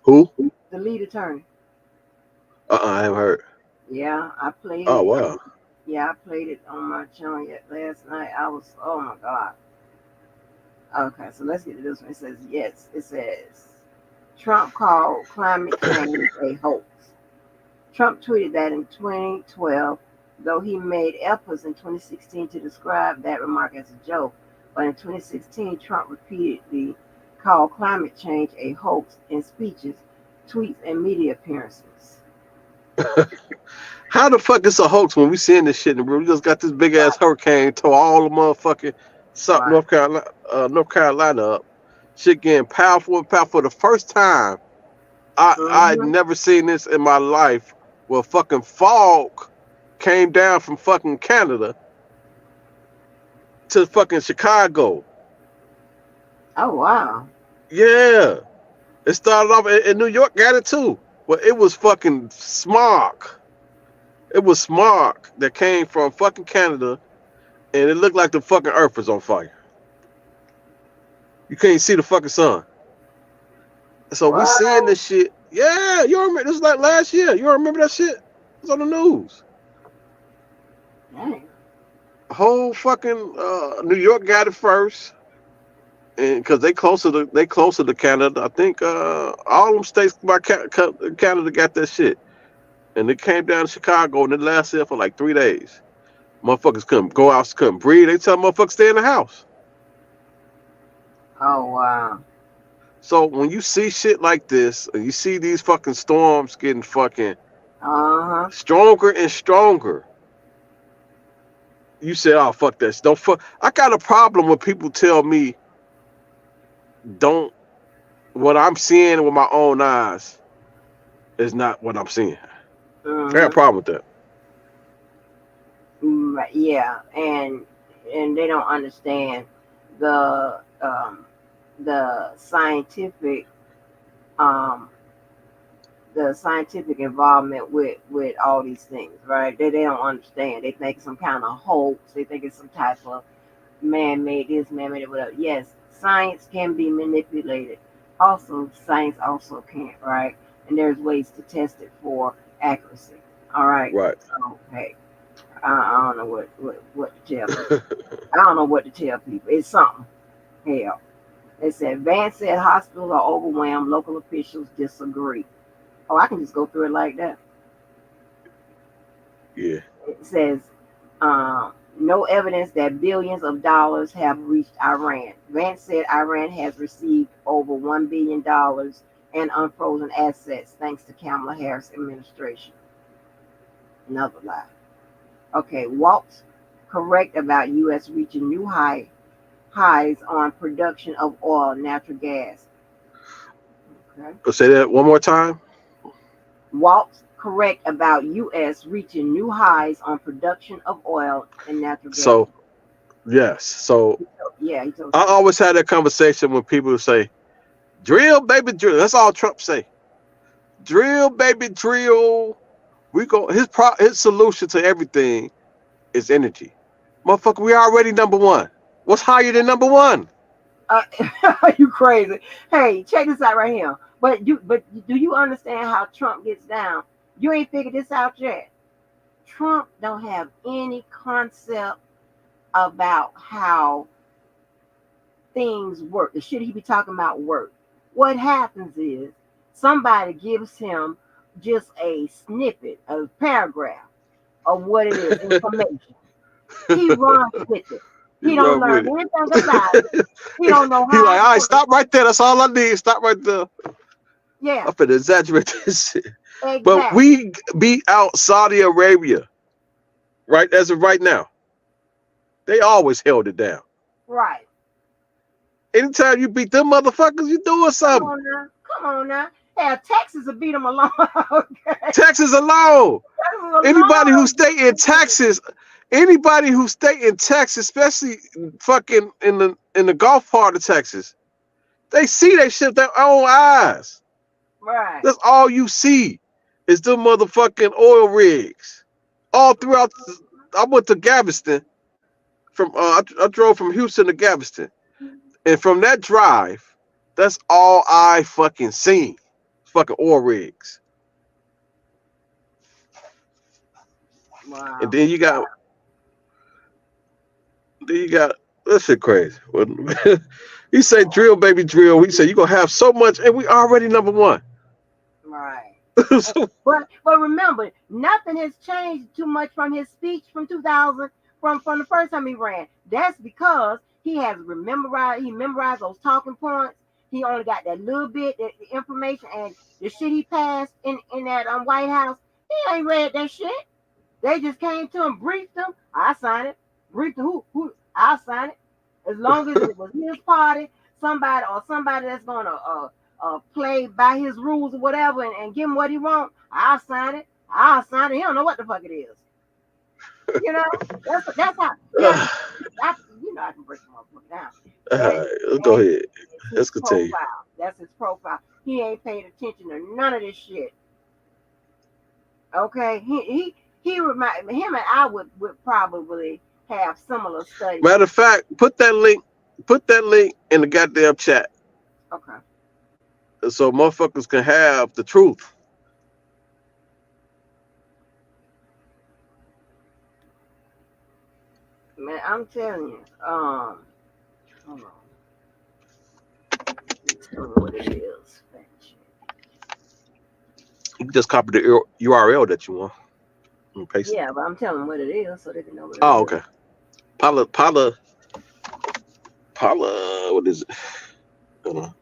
Who? The lead attorney. I haven't heard. Yeah, I played Oh, it. wow. Yeah, I played it on my channel last night. Oh my God. Okay, so let's get to this one. It says, yes, it says, Trump called climate change a hoax. Trump tweeted that in 2012, though he made efforts in 2016 to describe that remark as a joke. But in 2016, Trump repeatedly called climate change a hoax in speeches, tweets, and media appearances. How the fuck is a hoax when we seeing this shit in the room? We just got this big ass hurricane tore all the motherfucking North Carolina up. Shit getting powerful for the first time. I'd never seen this in my life where fucking fog came down from fucking Canada to fucking Chicago. Oh wow. Yeah. It started off in New York, got it too. Well, it was fucking smog. It was smog that came from fucking Canada, and it looked like the fucking earth was on fire. You can't see the fucking sun. So we seeing this shit. Yeah, you remember this was like last year. You remember that shit? It's on the news. Dang. Whole fucking New York got it first, and because they closer to Canada. I think all them states by Canada got that shit, and it came down to Chicago and it lasted for like 3 days. Motherfuckers couldn't go out, couldn't breathe. They tell motherfuckers stay in the house. Oh wow. So when you see shit like this, and you see these fucking storms getting fucking stronger and stronger, you say, "Oh fuck this! Don't fuck." I got a problem when people tell me, "Don't." What I'm seeing with my own eyes is not what I'm seeing. I got a problem with that. Yeah, and they don't understand the scientific involvement with all these things, right? They don't understand. They think some kind of hoax. They think it's some type of man-made this, man-made whatever. Yes, science can be manipulated. Also, science also can't, right? And there's ways to test it for accuracy. All right. Right. So, hey, I don't know what to tell people. I don't know what to tell people. It's something. Hell. It said, Vance said hospitals are overwhelmed. Local officials disagree. Oh, I can just go through it like that. Yeah. It says, no evidence that billions of dollars have reached Iran. Vance said Iran has received over $1 billion and unfrozen assets thanks to Kamala Harris administration. Another lie. Okay, Walz correct about U.S. reaching new highs on production of oil and natural gas. Okay. Say that one more time. Walz correct about U.S. reaching new highs on production of oil and natural gas. So, yes. So, yeah, he told I always had that conversation when people say, "Drill, baby, drill." That's all Trump say. Drill, baby, drill. His solution to everything is energy. Motherfucker, we already number one. What's higher than number one? Are you crazy? Hey, check this out right here. But do you understand how Trump gets down? You ain't figured this out yet. Trump don't have any concept about how things work. The shit he be talking about work. What happens is somebody gives him just a snippet, a paragraph of what it is, information. He runs with it. He don't learn anything about it. He don't know how. He like, all right, stop right there. That's all I need. Stop right there. Yeah. I'm finna exaggerate this shit. Exactly. But we beat out Saudi Arabia, right? As of right now. They always held it down. Right. Anytime you beat them motherfuckers, you doing something. Come on now. Hell, Texas will beat them alone. Okay. Texas alone. Anybody who stay in Texas, especially fucking in the Gulf part of Texas, they see that shit with their own eyes. Right. That's all you see is them motherfucking oil rigs. All throughout. I went to Galveston. I drove from Houston to Galveston, and from that drive, that's all I fucking seen. Fucking oil rigs. Wow. And then you got that shit crazy. He said, "Drill, baby, drill." We said, "You gonna have so much," and we already number one. Right. But remember, nothing has changed too much from his speech from 2000, from the first time he ran. That's because he has memorized those talking points. He only got that little bit the information, and the shit he passed in that White House. He ain't read that shit. They just came to him, briefed him. I signed it. Briefed him. Who? I signed it. As long as it was his party, somebody that's gonna play by his rules or whatever, and give him what he wants. I'll sign it. He don't know what the fuck it is. You know, that's how. Yeah, I can break the motherfucker down. Let's go ahead. Let's continue. That's his profile. He ain't paid attention to none of this shit. Okay, he remind him and I would probably have similar studies. Matter of fact, put that link Put that link in the goddamn chat Okay. so motherfuckers can have the truth. Man, I'm telling you. Hold on. Tell me what it is. You can just copy the URL that you want and paste it. Yeah, but I'm telling them what it is so they can know what it Oh, is. okay. Paula, what is it? Hold on.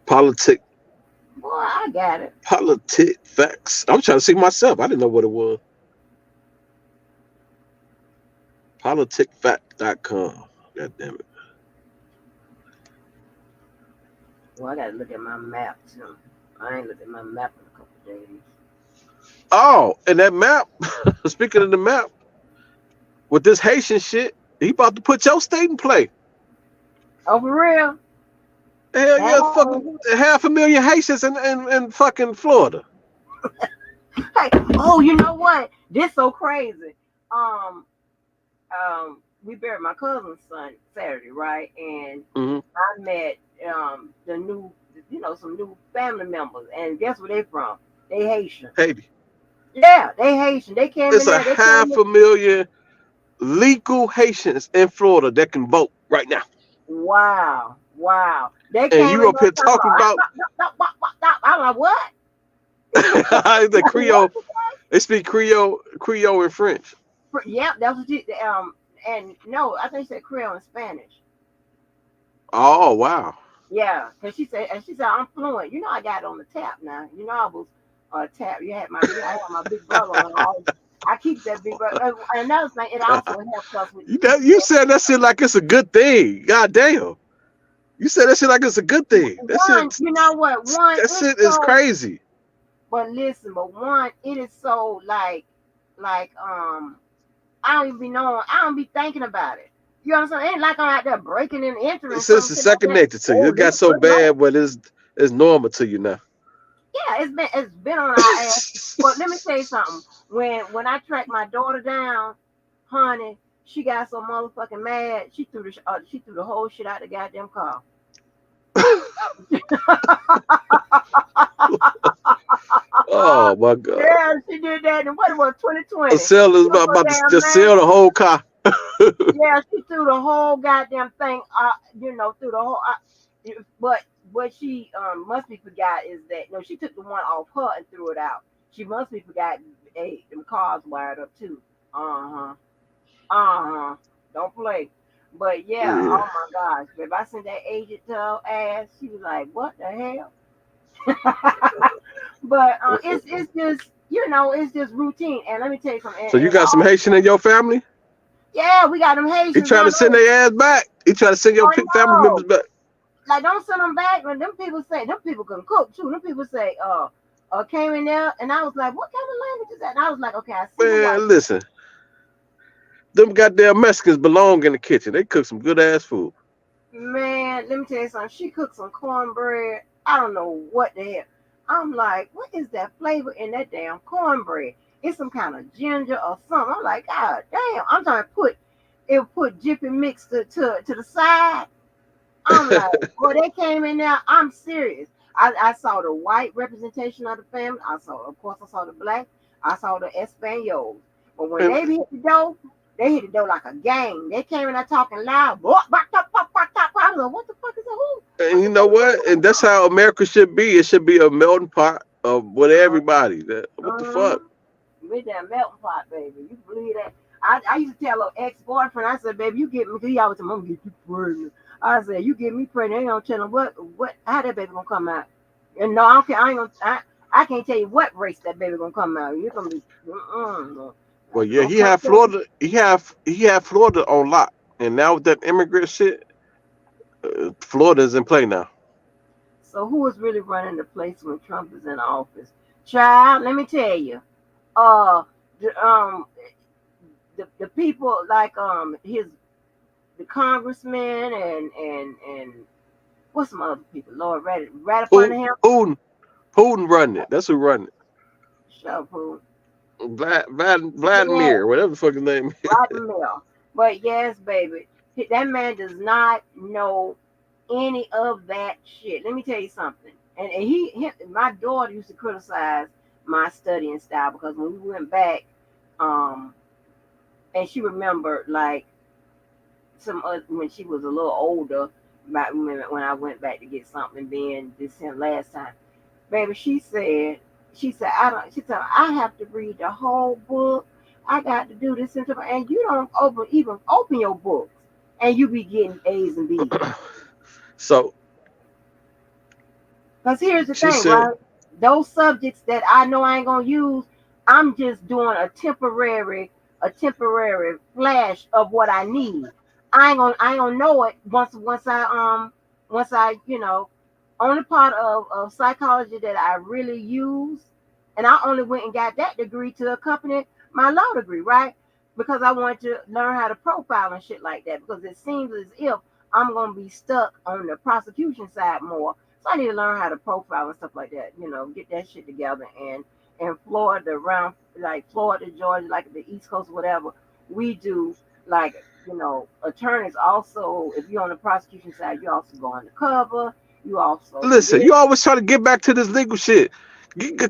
Politic Boy, I got it. facts. I'm trying to see myself. I didn't know what it was. Politicfact.com. God damn it. Well, I gotta look at my map too. I ain't looked at my map in a couple days. Oh, and that map, speaking of the map, with this Haitian shit, he about to put your state in play. Oh, for real? Hell yeah, fucking 500,000 Haitians in fucking Florida. Hey, oh, you know what? This so crazy. We buried my cousin's son Saturday, right? And I met the new, some new family members. And guess where they from? They Haitian. Haiti. Yeah, they Haitian. They came There's in a there. 500,000 legal Haitians in Florida that can vote right now. Wow. They And came you in up here talking about I'm like, what? the Creole. They speak Creole and French. Yeah, that was and no, I think she said Creole and Spanish. Oh wow. Yeah, because she said I'm fluent. You know, I got it on the tap now. You know, I was tap. I had my big brother on. I keep that big brother. And another thing, it also helps us with. You said that shit like it's a good thing. God damn. You said that shit like it's a good thing. You know what? That shit is crazy. But listen, it is so like I don't even be knowing. I don't be thinking about it. You know what I'm saying? It ain't like I'm out there breaking and entering. It's just a second nature to you. It got so bad, but it's normal to you now. Yeah, it's been on our ass. But let me tell you something. When I tracked my daughter down, honey, she got so motherfucking mad. She threw the whole shit out the goddamn car. Oh my god. Yeah, she did that. And what it was 2020. Sell is about to just sell the whole car. Yeah, she threw the whole goddamn thing. Through the whole. But what she must be forgot is that she took the one off her and threw it out. She must be forgot. Hey, them cars wired up too. Don't play. But yeah, oh my gosh. If I sent that agent to her ass, she was like, what the hell? But it's just it's just routine. And let me tell you something. So you got some Haitian in your family? Yeah, we got them Haitians. He trying to send their ass back. He trying to send your family members back. Like, don't send them back. When them people can cook too. Them people say, came in there, and I was like, what kind of language is that? And I was like, okay, I see. Man, listen. Them goddamn Mexicans belong in the kitchen. They cook some good ass food. Man, let me tell you something. She cooked some cornbread. I don't know what the hell. I'm like, what is that flavor in that damn cornbread? It's some kind of ginger or something. I'm like, God damn. I'm trying to put Jiffy mix to the side. I'm like, boy, they came in there. I'm serious. I saw the white representation of the family. Of course, I saw the black. I saw the Espanol. But when they hit the door like a gang. They came in there talking loud. I was like, what the fuck is that? And you know what? And that's how America should be. It should be a melting pot with everybody. What the fuck? With that melting pot, baby. You believe that? I used to tell an ex-boyfriend, I said, baby, you get me, he always said, I'm gonna get you pregnant. I said, you get me pregnant, ain't gonna tell him how that baby gonna come out. And no, I can't tell you what race that baby gonna come out. You're gonna be Well, yeah, he had Florida. He had Florida on lock, and now with that immigrant shit, Florida's in play now. So who is really running the place when Trump is in office? Child, let me tell you, the people like the congressman and what's some other people? Lord, right up under him. Putin running it. That's who running it. Shut up, Putin. Vladimir, whatever the fuck his name is. Vladimir. But yes, baby. That man does not know any of that shit. Let me tell you something. And my daughter used to criticize my studying style because when we went back, and she remembered like when she was a little older, when I went back to get something being this him last time, baby, she said I have to read the whole book. I got to do this and you don't even open your books, and you be getting A's and B's. So, because here's the thing, right? Those subjects that I know I ain't gonna use, I'm just doing a temporary flash of what I need. I ain't gonna know it once I only part of psychology that I really use, and I only went and got that degree to accompany my law degree, right? Because I wanted to learn how to profile and shit like that, because it seems as if I'm gonna be stuck on the prosecution side more. So I need to learn how to profile and stuff like that, get that shit together. And in Florida, around like Florida, Georgia, like the East Coast, whatever, we do like, attorneys also, if you're on the prosecution side, you also go undercover. You also listen, you always try to get back to this legal shit.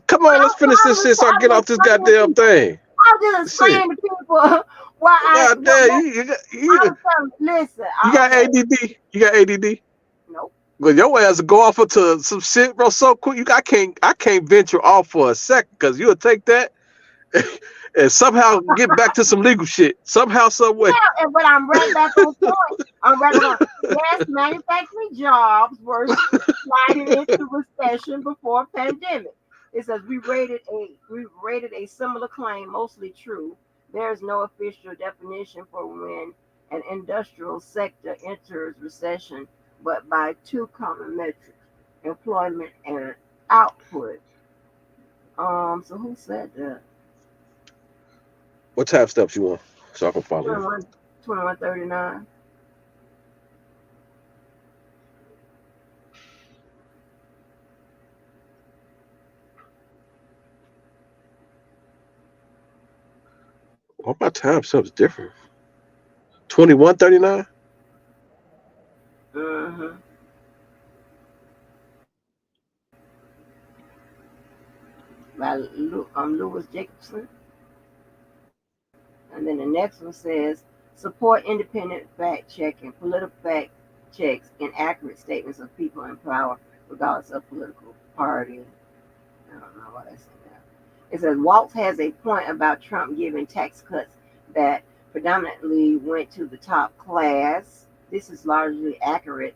Come on, let's finish this shit so I can get off this goddamn thing. I'm just explaining to people why listen. You got ADD? You got ADD? Nope. Well, your ass will go off into some shit, bro, so quick. I can't venture off for a second because you'll take that and somehow get back to some legal shit. Somehow, some way. Yeah, but I'm right back on point. I'm right on. Yes, manufacturing jobs were sliding into recession before pandemic. It says we rated a similar claim mostly true. There is no official definition for when an industrial sector enters recession, but by two common metrics: employment and output. So who said that? What time steps you want? So I can follow you. 2139. Well, my time steps different. 2139. Mm-hmm. By Lewis Jacobson. And then the next one says, support independent fact checking, political fact checks, and accurate statements of people in power, regardless of political party. I don't know why that's in there. It says, Walz has a point about Trump giving tax cuts that predominantly went to the top class. This is largely accurate,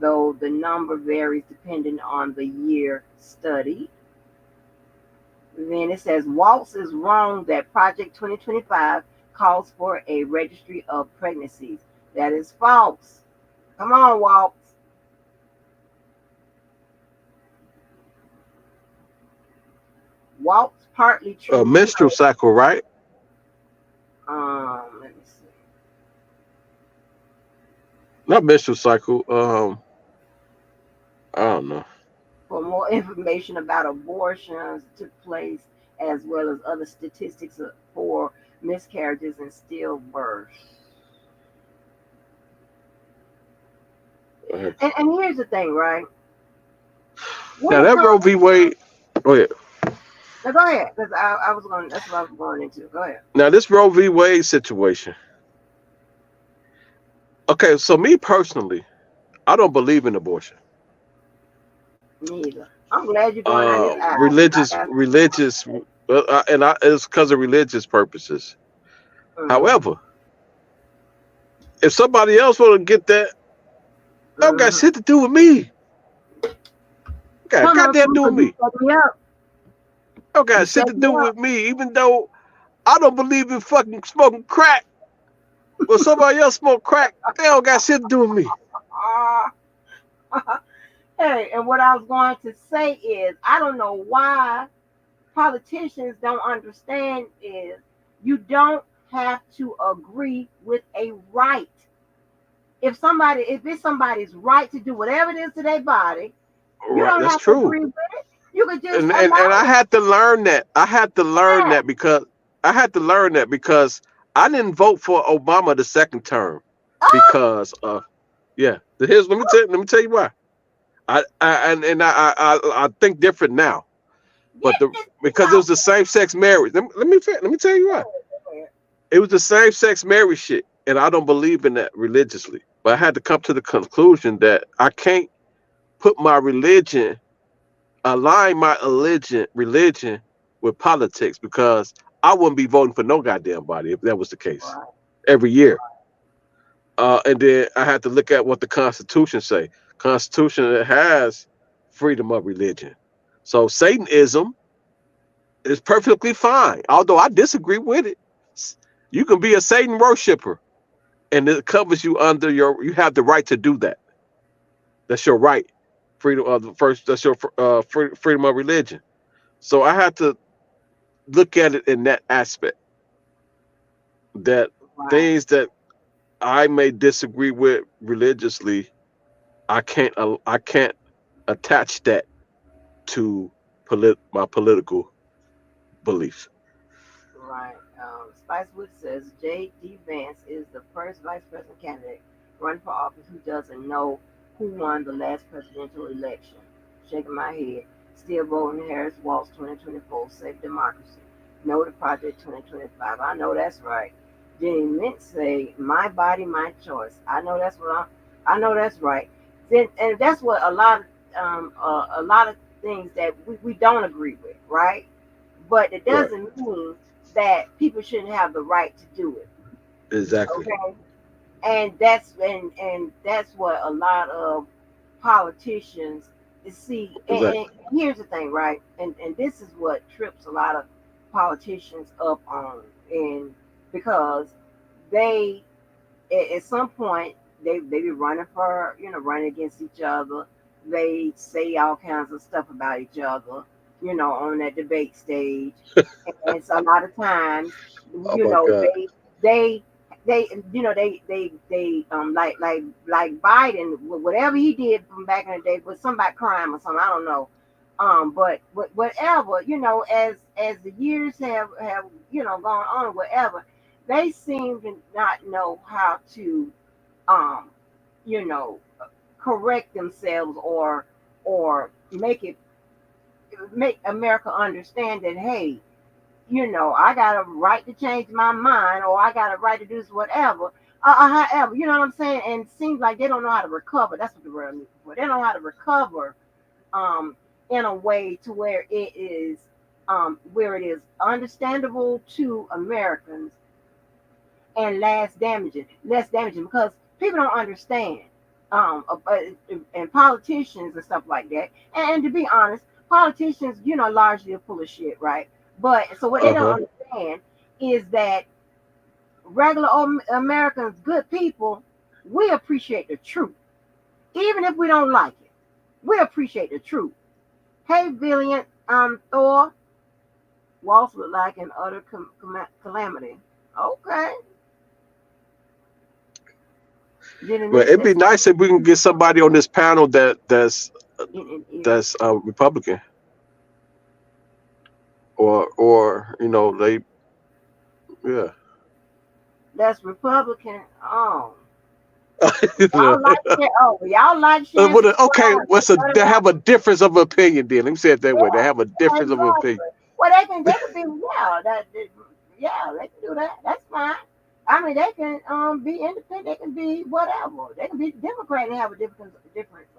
though the number varies depending on the year studied. Then it says, Walz is wrong that Project 2025 calls for a registry of pregnancies. That is false. Come on, Walz. Walz partly true. Menstrual cycle, right? Let me see. Not menstrual cycle. I don't know. For more information about abortions that took place, as well as other statistics for miscarriages and stillbirths. And here's the thing, right? Now that Roe v. Wade. Go ahead. Now go ahead, because I was going. That's what I was going into. Go ahead. Now this Roe v. Wade situation. Okay, so me personally, I don't believe in abortion. Neither. I'm glad you're going on this aisle. Religious, it's because of religious purposes. Mm-hmm. However, if somebody else want to get that, don't got shit to do with me. Got goddamn do with me. Don't got shit to do with me, even though I don't believe in fucking smoking crack. But somebody else smoke crack, they don't got shit to do with me. Hey, and what I was going to say is, I don't know why politicians don't understand is you don't have to agree with a right. If it's somebody's right to do whatever it is to their body, you don't have to agree with it. You could just and I had to learn that. I had to learn that because I didn't vote for Obama the second term. because yeah. Here's let me tell you why. I think different now, but because it was the same sex marriage. Let me tell you why. It was the same sex marriage shit, and I don't believe in that religiously. But I had to come to the conclusion that I can't put my religion, align my religion with politics, because I wouldn't be voting for no goddamn body if that was the case every year. And then I had to look at what the Constitution say. Constitution has freedom of religion. So Satanism is perfectly fine, although I disagree with it. You can be a Satan worshiper, and it covers you under you have the right to do that. That's your right. Freedom of the first. That's your freedom of religion. So I had to look at it in that aspect. That things that I may disagree with religiously, I can't attach that to my political beliefs. Right. Spicewood says J.D. Vance is the first vice president candidate running for office who doesn't know who won the last presidential election. Shaking my head. Still voting Harris Walz 2024. Save democracy. No to Project 2025. I know that's right. Jenny Mint say, my body, my choice. I know that's right. And that's what a lot of things that we don't agree with, right? But it doesn't mean that people shouldn't have the right to do it. Exactly. Okay. And that's what a lot of politicians see. And here's the thing, right? And this is what trips a lot of politicians up on, and because they at some point they be running against each other. They say all kinds of stuff about each other, on that debate stage. And so a lot of times, they like Biden, whatever he did from back in the day, with somebody crime or something, I don't know. But whatever, as the years have gone on, whatever, they seem to not know how to correct themselves or make America understand that, hey, I got a right to change my mind, or I got a right to do this, whatever. However, you know what I'm saying? And it seems like they don't know how to recover. That's what the world needs for. They don't know how to recover in a way to where it is understandable to Americans and less damaging, because people don't understand. And politicians and stuff like that. And to be honest, politicians, largely are full of shit, right? But so what they don't understand is that regular Americans, good people, we appreciate the truth. Even if we don't like it, we appreciate the truth. Hey, Valiant, Thor, Walz look like an utter calamity. Okay. Well, it'd be nice if we can get somebody on this panel that's Republican, or that's Republican. Oh. Y'all like shit. Okay, they have a difference of opinion. Then let me say it that way. They have a difference of opinion. Well, they can be they can do that. That's fine. I mean, they can be independent. They can be whatever. They can be Democrat and have a difference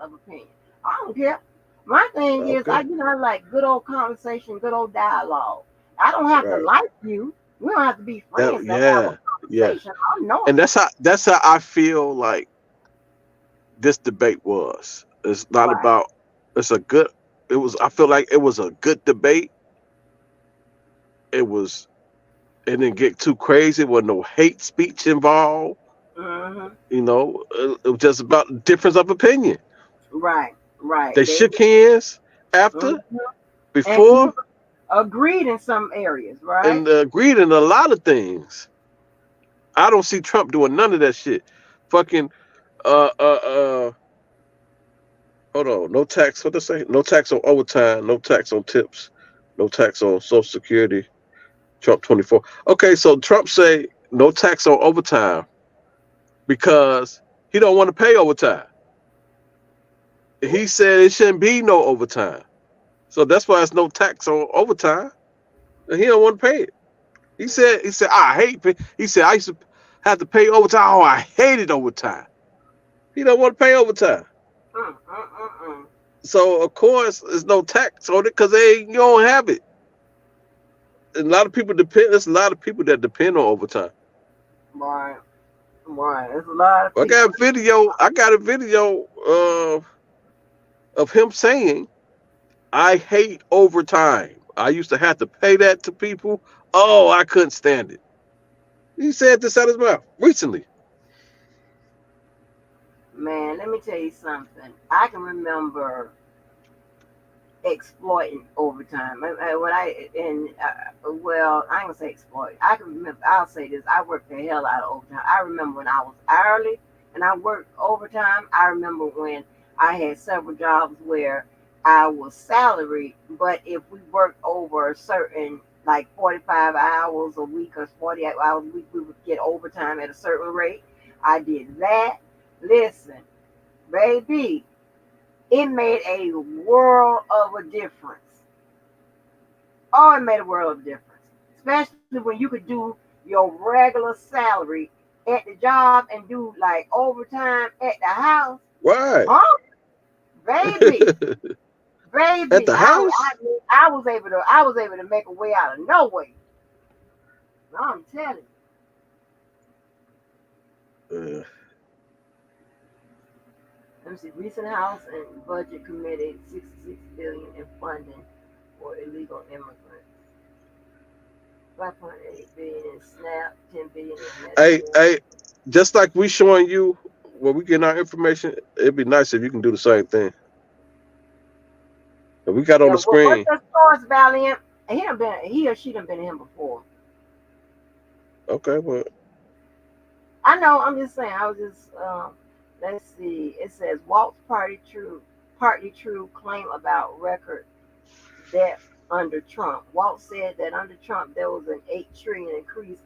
of opinion. I don't care. My thing is, I like good old conversation, good old dialogue. I don't have to like you. We don't have to be friends. Yeah. And that's how I feel like this debate was. It's not about. I feel like it was a good debate. It didn't get too crazy. There was no hate speech involved. It was just about difference of opinion. Right. They shook hands after, before. And agreed in some areas, right? And agreed in a lot of things. I don't see Trump doing none of that shit. Fucking, hold on. No tax. What they say? No tax on overtime. No tax on tips. No tax on Social Security. Trump 24. Okay, so Trump say no tax on overtime. because he don't want to pay overtime. He said it shouldn't be no overtime. So that's why it's no tax on overtime. And he don't want to pay it. He said, I hate pay. He said, I used to have to pay overtime. Oh, I hated overtime. He don't want to pay overtime. So of course there's no tax on it because you don't have it. And a lot of people depend. There's a lot of people that depend on overtime. Right. There's a lot of I got a video of him saying, I hate overtime. I used to have to pay that to people. Oh, I couldn't stand it. He said this out of his mouth recently. Man, let me tell you something. I can remember exploiting overtime. Well, I ain't gonna say exploit. I can remember. I'll say this. I worked the hell out of overtime. I remember when I was hourly and I worked overtime. I remember when I had several jobs where I was salaried, but if we worked over a certain, like 45 hours a week or 48 hours a week, we would get overtime at a certain rate. I did that. Listen, baby, it made a world of a difference. Oh, it made a world of difference. Especially when you could do your regular salary at the job and do like overtime at the house. Right. Huh? Baby. Baby. At the house? I was able to make a way out of no way. I'm telling you. Let me see. Recent House and Budget Committee, $66 billion in funding for illegal immigrants. 5.8 billion in SNAP, 10 billion in Medicare. Hey, just like we showing you where we getting our information, it'd be nice if you can do the same thing. But we got on the screen. What's the source, Valiant? He or she done been to him before. Okay, well. I know. I'm just saying. I was just. Let's see. It says Walz partly true claim about record debt under Trump. Walz said that under Trump there was an $8 trillion increase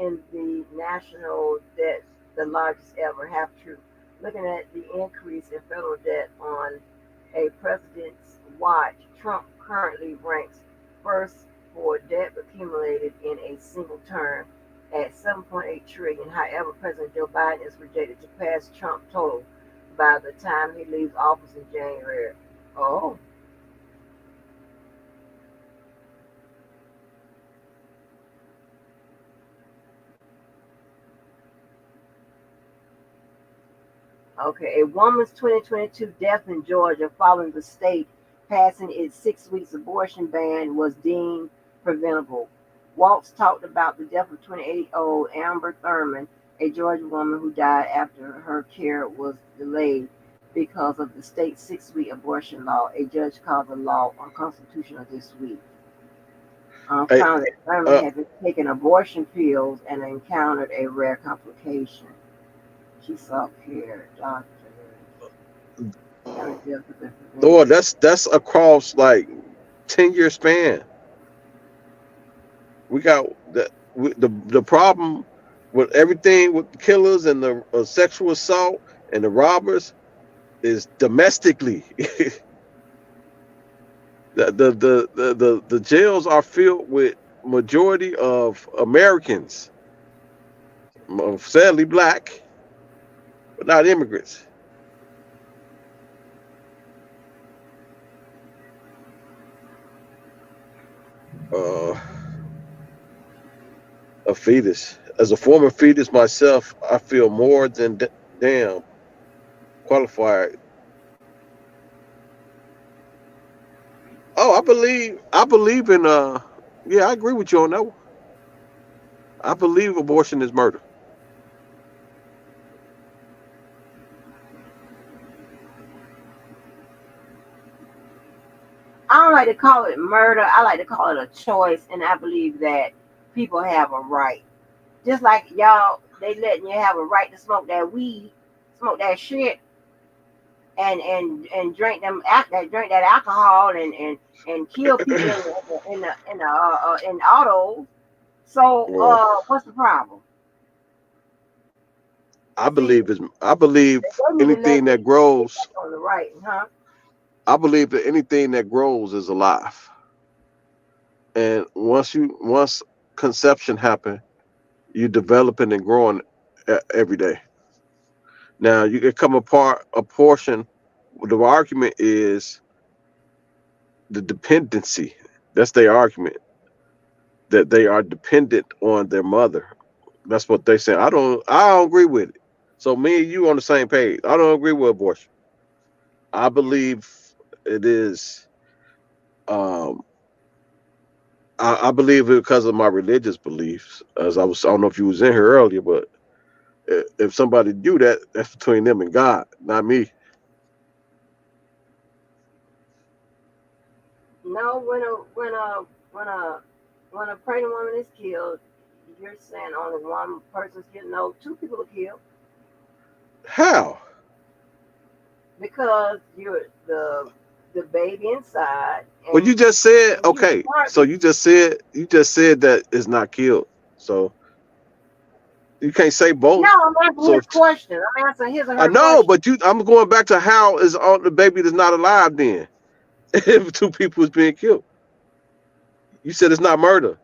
in the national debt, the largest ever. Half true. Looking at the increase in federal debt on a president's watch, Trump currently ranks first for debt accumulated in a single term at $7.8 trillion. However, President Joe Biden is projected to pass Trump total by the time he leaves office in January. Oh. Okay, a woman's 2022 death in Georgia following the state passing its 6 weeks abortion ban was deemed preventable. Walz talked about the death of 28-year-old Amber Thurman, a Georgia woman who died after her care was delayed because of the state's 6-week abortion law. A judge called the law unconstitutional this week. Found that Thurman had been taking abortion pills and encountered a rare complication. She sought care, doctor. Lord, that's across like 10-year span. We got the problem with everything with the killers and the sexual assault and the robbers is domestically. the jails are filled with majority of Americans, sadly black, but not immigrants. A fetus. As a former fetus myself, I feel more than damn qualified. Oh, I believe in yeah, I agree with you on that one. I believe abortion is murder. I don't like to call it murder. I like to call it a choice, and I believe that people have a right. Just like y'all, they letting you have a right to smoke that weed, smoke that shit, and drink that alcohol and kill people in autos. So what's the problem? I believe anything that grows. On the right, huh? I believe that anything that grows is alive. And once conception happen, you're developing and growing every day. Now you can come apart a portion. The argument is the dependency. That's their argument, that they are dependent on their mother. That's what they say. I don't agree with it. So me and you on the same page. I don't agree with abortion. I believe it is. Um, I believe it because of my religious beliefs. I don't know if you was in here earlier, but if somebody do that, that's between them and God, not me. No, when a pregnant woman is killed, you're saying only one person's killed. No, two people are killed How? because you're the baby inside. Well, you just said And okay. So you just said that it's not killed. So you can't say both. No, I'm asking So his question. I'm answering his or her I know, question. but I'm going back to how is all the baby that's not alive then? If two people is being killed, you said it's not murder.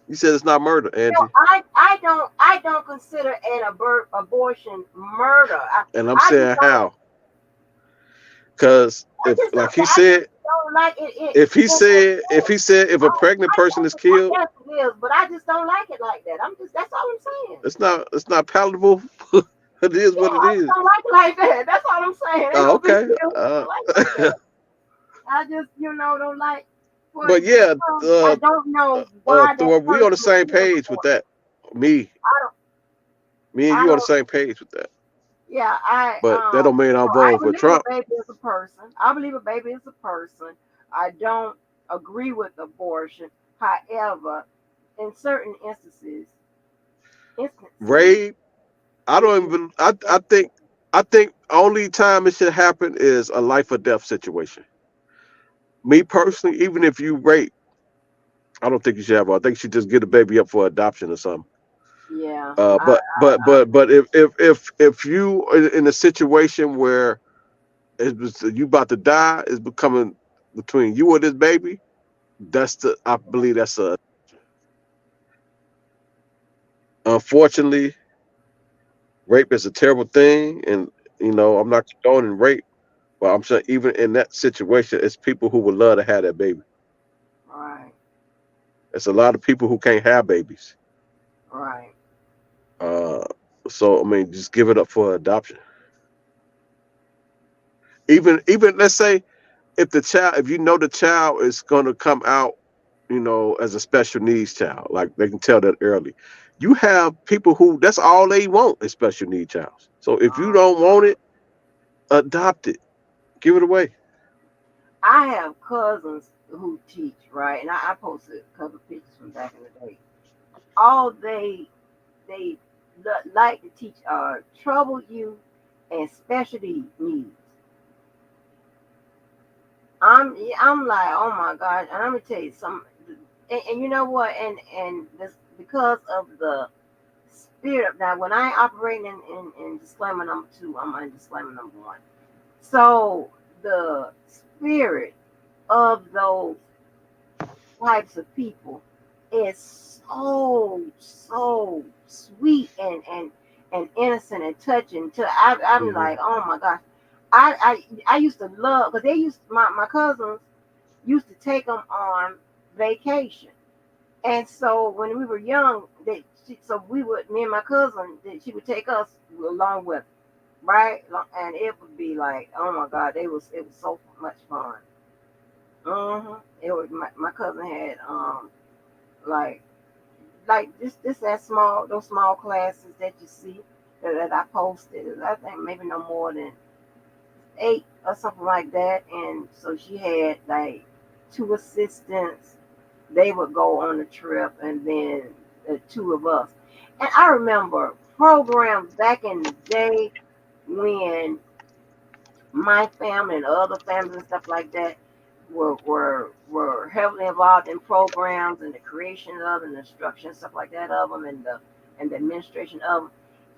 You said it's not murder, Angie. No, I don't consider an abortion murder. And I'm saying how. Because if like he said, don't like it. if he said if a pregnant person is killed, Yes, it is, but I just don't like it like that. That's all I'm saying. it's not palatable. It is what it I is. just don't like it like that. That's all I'm saying. Ain't Oh, no big okay. deal. I like that. I just don't like. But yeah, I don't know why that we on the person same was killed page for with it. that. Me and I you on the don't. same page with that. Yeah, But that don't mean I'm I voting for believe Trump. a baby is a person. I believe a baby is a person. I don't agree with abortion. However, in certain instances, Rape, I don't even. I think only time it should happen is a life or death situation. Me personally, even if you rape, I don't think you should have. I think you should just get a baby up for adoption or something. yeah. But if you are in a situation where you about to die, is becoming between you and this baby, I believe that's a. Unfortunately, rape is a terrible thing, and I'm not condoning rape, but I'm saying even in that situation, it's people who would love to have that baby. Right. It's a lot of people who can't have babies. Right. So I mean, just give it up for adoption. Even let's say if the child is going to come out, as a special needs child, like they can tell that early. You have people who that's all they want is special needs child. So if you don't want it, adopt it, give it away. I have cousins who teach, right? And I posted a couple of pictures from back in the day. All they like to teach are trouble youth and specialty needs. I'm like, oh my gosh, and I'm gonna tell you something. And you know what? And this because of the spirit of now. When I operate in disclaimer number 2, I'm in disclaimer number 1. So the spirit of those types of people is so sweet and innocent and touching. I'm like, oh my gosh. I used to love because my cousins used to take them on vacation, and so when we were young, me and my cousin, she would take us along with, right, and it would be like, oh my God, it was so much fun. It was my cousin had like this that small those small classes that you see that I posted. I think maybe no more than 8 or something like that. And so she had like 2 assistants. They would go on the trip, and then the 2 of us. And I remember programs back in the day when my family and other families and stuff like that were heavily involved in programs and the creation of and the instruction stuff like that of them and the administration of them.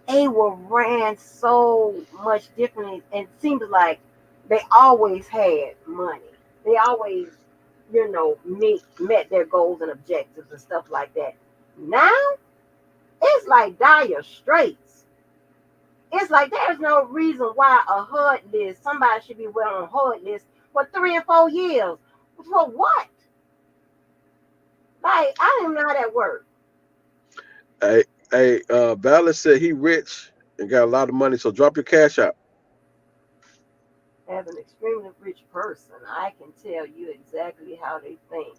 they were ran so much differently, and it seems like they always had money. They always, met their goals and objectives and stuff like that. Now it's like dire straits. It's like there's no reason why a HUD list, somebody should be on a HUD list for 3 and 4 years. For what? Like, I don't even know how that works. Ballard said he rich and got a lot of money, so drop your cash out. As an extremely rich person, I can tell you exactly how they think.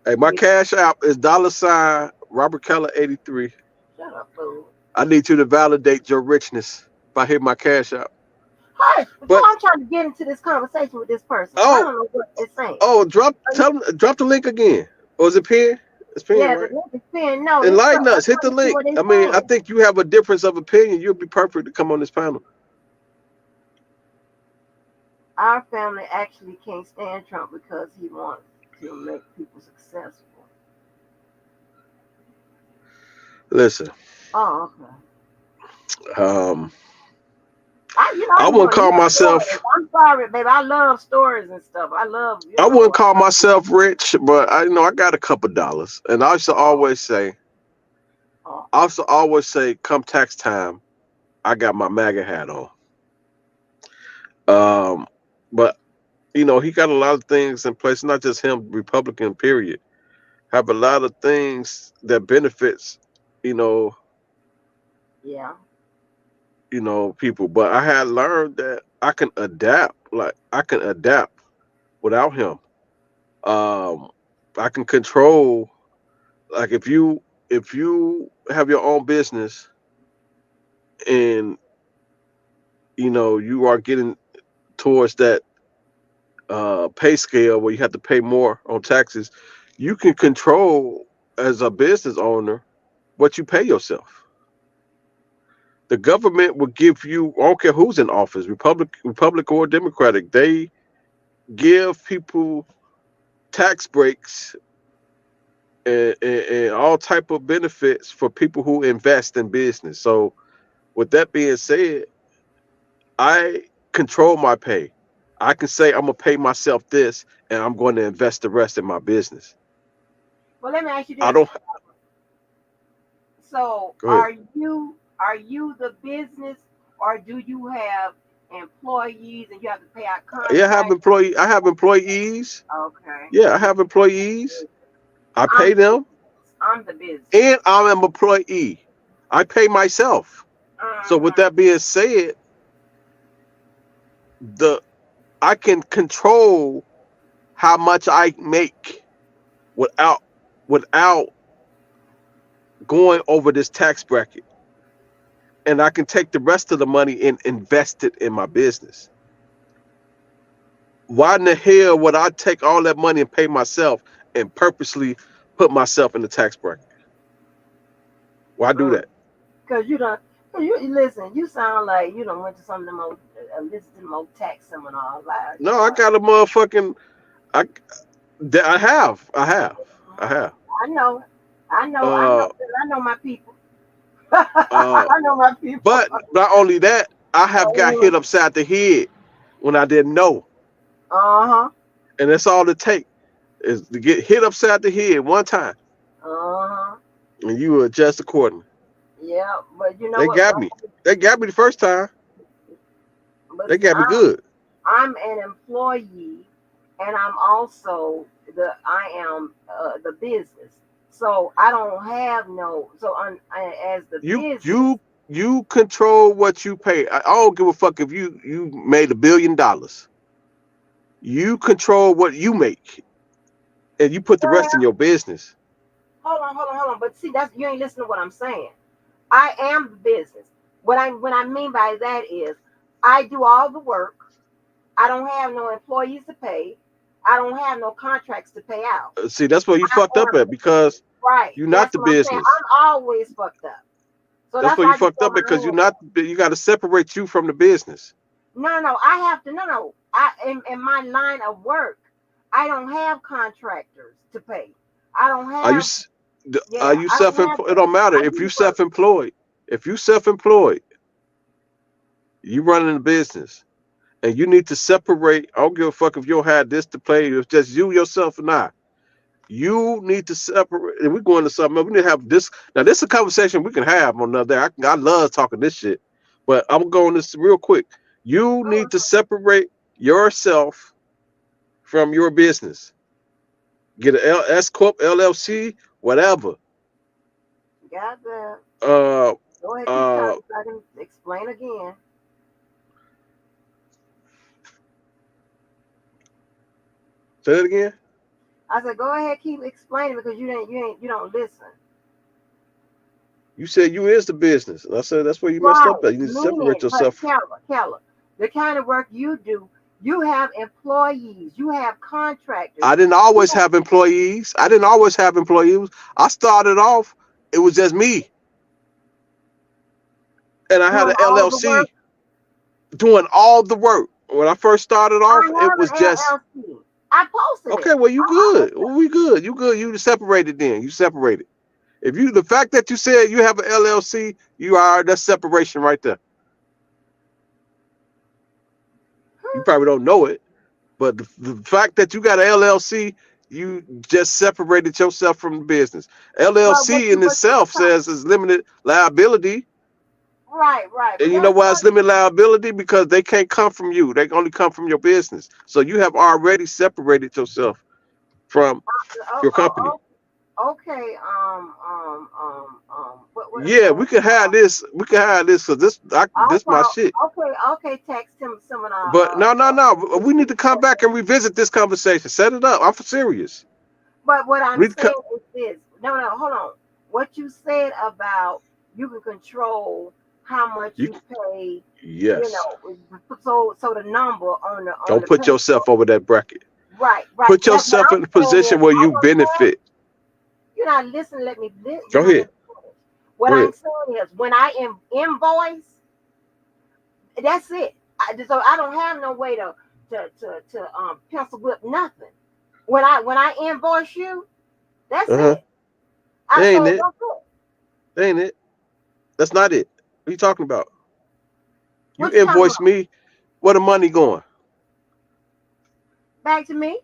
Hey, my cash app is $ Robert Keller 83. Shut up, fool. I need you to validate your richness by hitting my cash app. Hi, but I'm trying to get into this conversation with this person. I don't know what it's saying. Drop the link again. Or is it pinned? It's pinned, Yeah, right? the link is pinned. No, Enlighten us. Hit the link. I mean, I think you have a difference of opinion. You'll be perfect to come on this panel. Our family actually can't stand Trump because he wants to make people successful. Listen. Oh, okay. I wouldn't call myself. I'm sorry, baby. I love stories and stuff. I wouldn't call myself rich, but I got a couple dollars, and I used to always say, come tax time, I got my MAGA hat on. But he got a lot of things in place. Not just him, Republican. Period. Have a lot of things that benefits. Yeah. People. But I had learned that I can adapt. Like I can adapt without him. I can control. Like if you have your own business and you are getting towards that pay scale where you have to pay more on taxes, you can control as a business owner what you pay yourself. The government will give you, I don't care who's in office, Republican or Democratic, they give people tax breaks and all type of benefits for people who invest in business. So with that being said, I control my pay. I can say I'm gonna pay myself this and I'm going to invest the rest in my business. Well, let me ask you this. I don't. So are you the business, or do you have employees and you have to pay out contracts? Yeah, I have employees. Okay. Yeah, I have employees. I pay them. I'm the business. And I'm an employee. I pay myself. So with that being said, I can control how much I make without going over this tax bracket. And I can take the rest of the money and invest it in my business. Why in the hell would I take all that money and pay myself and purposely put myself in the tax bracket? Why do that? Because listen, you sound like you went to some of them old, listen to them old tax seminars. Like, no, I got a motherfucking, I have. I know my people. I know my people. But not only that, I have got hit upside the head when I didn't know. Uh-huh. And that's all it takes is to get hit upside the head one time. Uh-huh. And you adjust accordingly. Yeah, but you know they got me. They got me the first time. But they got me good. I'm an employee, and I'm also the business. So I don't have no. So as the business, you control what you pay. I don't give a fuck if you made $1 billion. You control what you make, and you put the rest in your business. Hold on. But see, you ain't listening to what I'm saying. I am the business. What I mean by that is, I do all the work. I don't have no employees to pay. I don't have no contracts to pay out. See, that's where you fucked up at, because you're not the business. I'm always fucked up. So that's where you fucked up, because you're not. You got to separate you from the business. No. I have to. No. In my line of work, I don't have contractors to pay. I don't have. Are you self-employed? It don't matter if you self-employed. if you self-employed, you running a business, and you need to separate. I don't give a fuck if you don't have this to play. It's just you, yourself, and I. You need to separate. And we're going to something else. We need to have this. Now, this is a conversation we can have on another. I love talking this shit, but I'm going this real quick. You need to separate yourself from your business. Get an S corp, LLC, whatever. Got that. Go ahead, keep talking so I can explain again. Say that again. I said, go ahead, keep explaining because you don't listen. You said you is the business. And I said that's where you messed up at. You need to separate yourself. Keller, the kind of work you do, you have employees, you have contractors. I didn't always have employees. I started off, it was just me. And I had an LLC doing all the work. When I first started off, it was just LLC. I posted okay, well, you good. Well, we good. You good. You separated then. You separated. If you, the fact that you said you have an LLC, that's separation right there. You probably don't know it, but the fact that you got an LLC, you just separated yourself from the business. LLC in itself says it's limited liability. Right. And you know why it's limited liability? Because they can't come from you. They only come from your business. So you have already separated yourself from your company. Okay. Yeah, we can have this. We can have this because this my shit. Okay. Text him some of our. But no. We need to come back and revisit this conversation. Set it up. I'm serious. But what I'm saying is this. No, hold on. What you said about you can control how much you pay. Yes. You know, so the number on the. Don't put yourself over that bracket. Right. Put yourself in a position where you benefit. You're not listening. Let me listen. Go ahead. What I'm saying is, when I invoice, that's it. So I don't have no way to pencil whip nothing. When I invoice you, that's it. Ain't it? That's not it. What are you talking about? You invoice me. Where the money going? Back to me.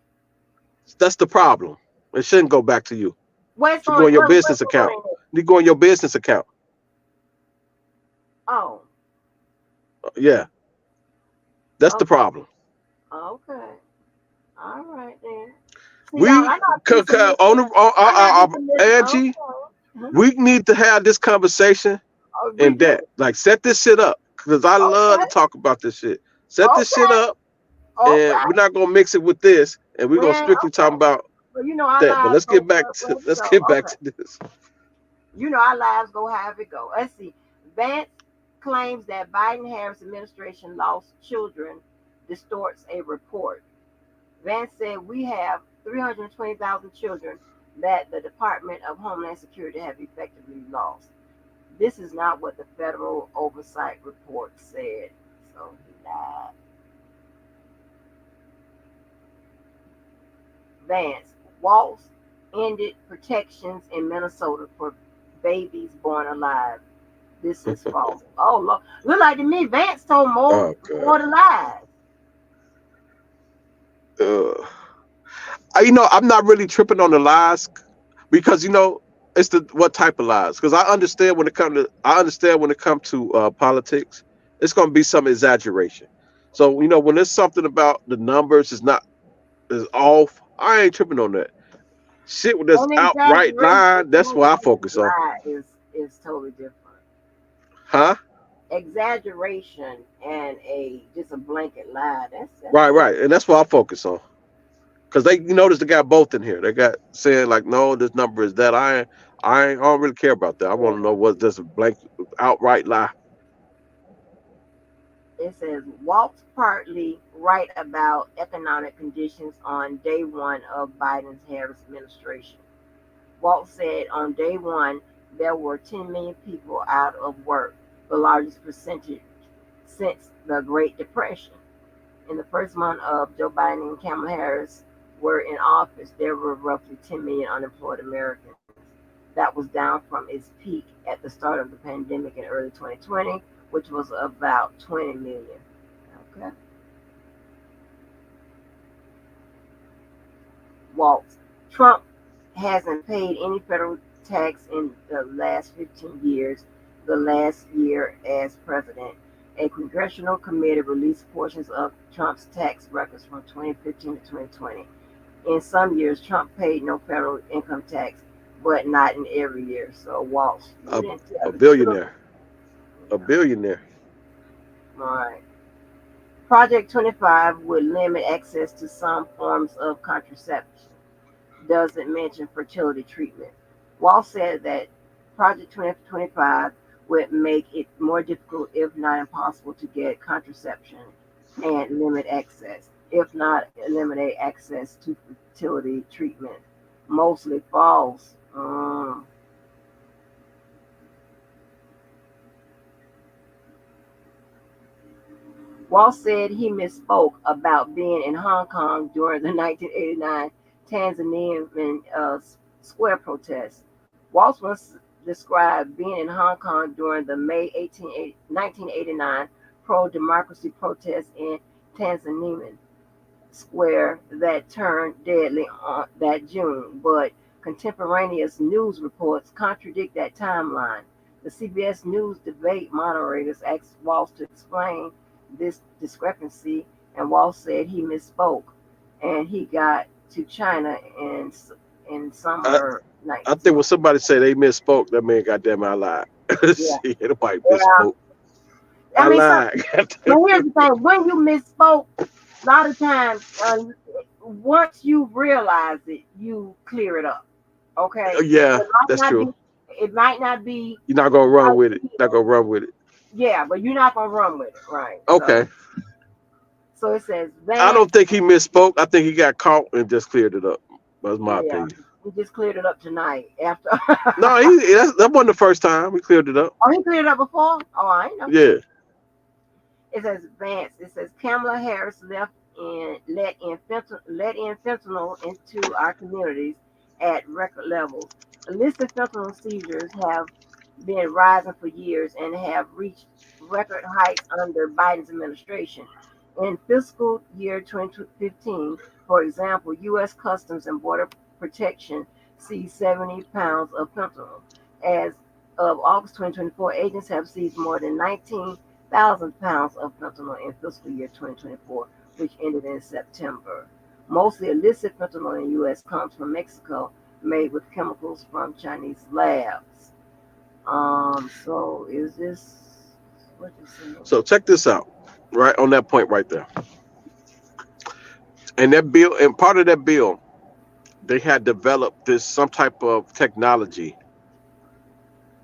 That's the problem. It shouldn't go back to you. Where's you go in your business account. You go in your business account. Oh. Yeah. That's the problem. Okay. All right then. Angie, we need to have this conversation and that. Like, set this shit up. Because I love to talk about this shit. Set this shit up. And we're not gonna mix it with this. And we're gonna strictly talk about that. But let's get back to this. You know our lives go however it go. Let's see. Vance claims that Biden-Harris administration lost children distorts a report. Vance said we have 320,000 children that the Department of Homeland Security have effectively lost. This is not what the federal oversight report said. So he lied. Vance, Walz ended protections in Minnesota for babies born alive. This is false. Oh, Lord. Look like to me, Vance told more lies. I'm not really tripping on the lies because it's what type of lies. Because I understand when it comes to politics, it's going to be some exaggeration. So when there's something about the numbers is off, I ain't tripping on that. Shit with this outright lie, that's what I focus on. Is totally different. Huh? Exaggeration and just a blanket lie. That's right, and that's what I focus on. Because they notice they got both in here. They got saying like, no, this number is that. I don't really care about that. I want to know what's just a blank outright lie. It says Walz partly right about economic conditions on day one of Biden's Harris administration. Walz said on day one there were 10 million people out of work, the largest percentage since the Great Depression. In the first month of Joe Biden and Kamala Harris were in office, there were roughly 10 million unemployed Americans. That was down from its peak at the start of the pandemic in early 2020, which was about 20 million. Okay. Walz. Trump hasn't paid any federal tax in the last 15 years, the last year as president. A congressional committee released portions of Trump's tax records from 2015 to 2020. In some years, Trump paid no federal income tax, but not in every year. So, Walz, you didn't tell A the billionaire. truth. A billionaire. All right. Project 25 would limit access to some forms of contraception. Doesn't mention fertility treatment. Walz said that Project 2025 would make it more difficult, if not impossible, to get contraception and limit access, if not eliminate access to fertility treatment. Mostly false. Walz said he misspoke about being in Hong Kong during the 1989 Tiananmen Square protests. Walz once described being in Hong Kong during the May 1989 pro-democracy protests in Tiananmen Square that turned deadly on that June, but contemporaneous news reports contradict that timeline. The CBS News debate moderators asked Walz to explain this discrepancy, and Walz said he misspoke, and he got to China in summer. I think when somebody say they misspoke, that man goddamn I lied. Yeah. Shit, nobody misspoke. I mean, lied. but here's the thing: when you misspoke, a lot of times, once you realize it, you clear it up. Okay. Yeah, that's true. It might not be. You're not gonna run with it. Not gonna run with it. Yeah, but you're not gonna run with it, right? Okay. So it says Vance. I don't think he misspoke. I think he got caught and just cleared it up. That's my opinion. He just cleared it up tonight after. No, that wasn't the first time. We cleared it up. Oh, he cleared it up before? Oh, I know. Yeah. It says Vance. It says Kamala Harris let in fentanyl into our communities at record levels. Illicit fentanyl seizures have been rising for years and have reached record heights under Biden's administration. In fiscal year 2015, for example, U.S. Customs and Border Protection seized 70 pounds of fentanyl. As of August 2024, agents have seized more than 19,000 pounds of fentanyl in fiscal year 2024, which ended in September. Mostly illicit fentanyl in U.S. comes from Mexico, made with chemicals from Chinese labs. So is this what you saying? So check this out, right on that point right there. And that bill, and part of that bill, they had developed some type of technology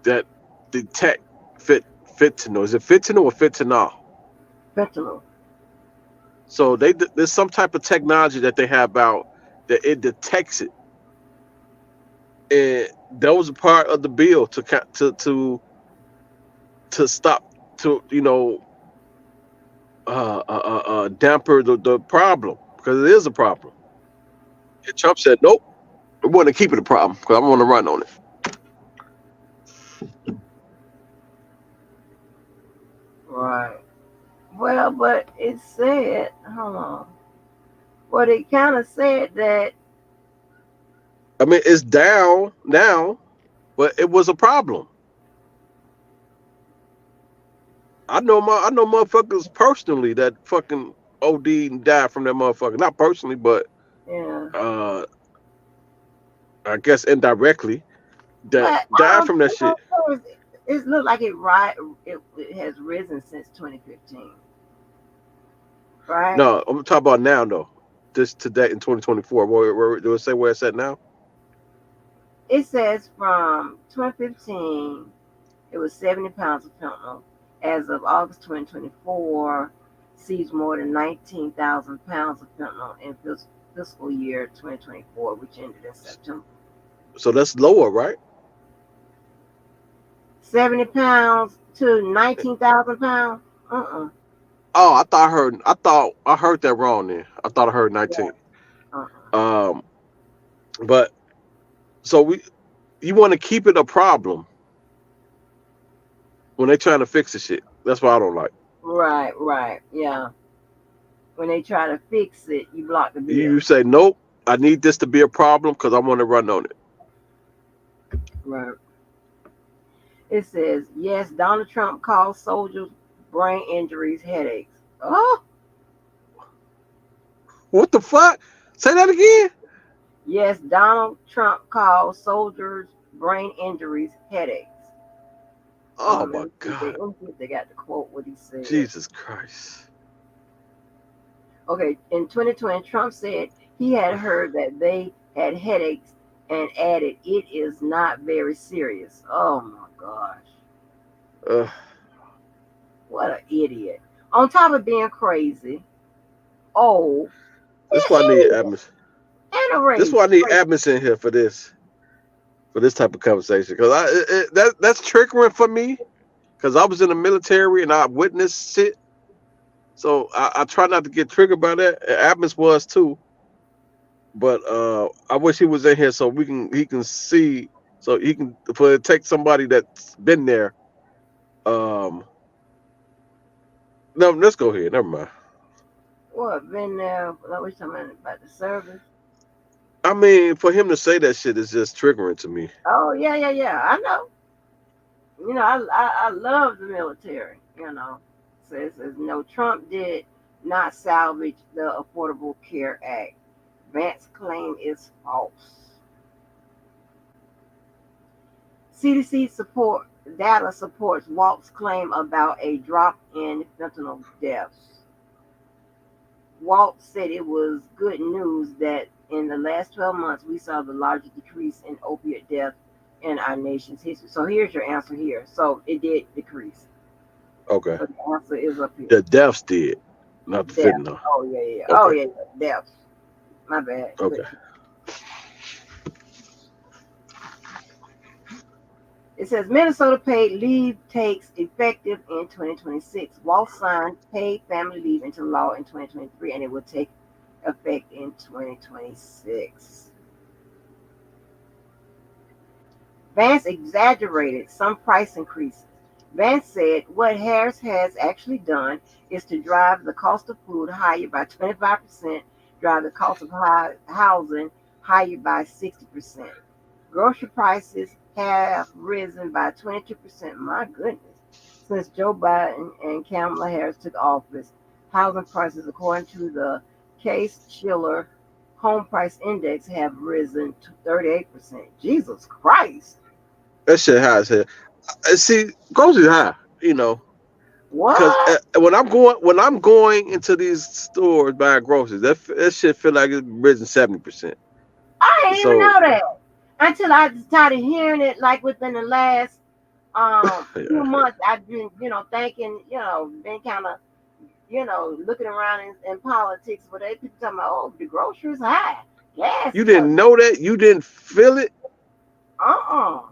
that detect fentanyl. Is it fentanyl or fentanyl? Fentanyl. So there's some type of technology that they have out that it detects it, and that was a part of the bill to stop, to damper the problem, because it is a problem. And Trump said nope, we want to keep it a problem because I want to run on it. Right. Well, but it said, hold on. But it kind of said that. I mean, it's down now, but it was a problem. I know motherfuckers personally that fucking OD and died from that motherfucker. Not personally, but yeah. I guess indirectly that died from that shit. It looks like it has risen since 2015. Right? No, I'm talking about now though. Just today in 2024. Where do it say where it's at now? It says from 2015, it was 70 pounds of fentanyl. As of August 2024, seized more than 19,000 pounds of fentanyl in fiscal year 2024, which ended in September. So that's lower, right? 70 pounds to 19,000 pounds? Oh, I thought I heard that wrong then. I thought I heard 19. Yeah. But so you want to keep it a problem when they trying to fix the shit. That's what I don't like. Right. Yeah. When they try to fix it, you block the bill. You say nope. I need this to be a problem because I want to run on it. Right. It says, yes, Donald Trump caused soldiers brain injuries, headaches. Oh, what the fuck? Say that again. Yes, Donald Trump caused soldiers brain injuries, headaches. Oh my God. They got to quote what he said. Jesus Christ. Okay, in 2020, Trump said he had heard that they had headaches and added, it is not very serious. Oh my gosh. What an idiot. On top of being crazy, old. That's why I need Adams. This is why I need Adams in here for this type of conversation. Because that's triggering for me. Because I was in the military and I witnessed shit. So I try not to get triggered by that. Adams was too. But I wish he was in here so he can see, so he can take somebody that's been there. No, let's go ahead. Never mind. What, been there? Like we're talking about the service. I mean, for him to say that shit is just triggering to me. Oh yeah. I know. You know, I love the military. You know, says no, Trump did not salvage the Affordable Care Act. Vance claim is false. CDC data supports Walz claim about a drop in fentanyl deaths. Walz said it was good news that in the last 12 months we saw the largest decrease in opiate death in our nation's history. So here's your answer here. So it did decrease. Okay. So the answer is up here. The deaths did, not the fentanyl. Oh yeah. Okay. Oh yeah, deaths. My bad. Okay. It says Minnesota paid leave takes effective in 2026. Walz signed paid family leave into law in 2023, and it will take effect in 2026. Vance exaggerated some price increases. Vance said what Harris has actually done is to drive the cost of food higher by 25%, drive the cost of housing higher by 60%. Grocery prices have risen by 22%. My goodness. Since Joe Biden and Kamala Harris took office, housing prices, according to the Case-Shiller Home Price Index, have risen to 38%. Jesus Christ. That shit high as hell. See, groceries high, you know. What? Because when I'm going into these stores buying groceries, that shit feel like it's risen 70%. I didn't even know that until I started hearing it. Like within the last few months, I've been, thinking, been kind of, looking around in politics where they people talking about, oh, the groceries high. Yes. You didn't know that? You didn't feel it? Oh,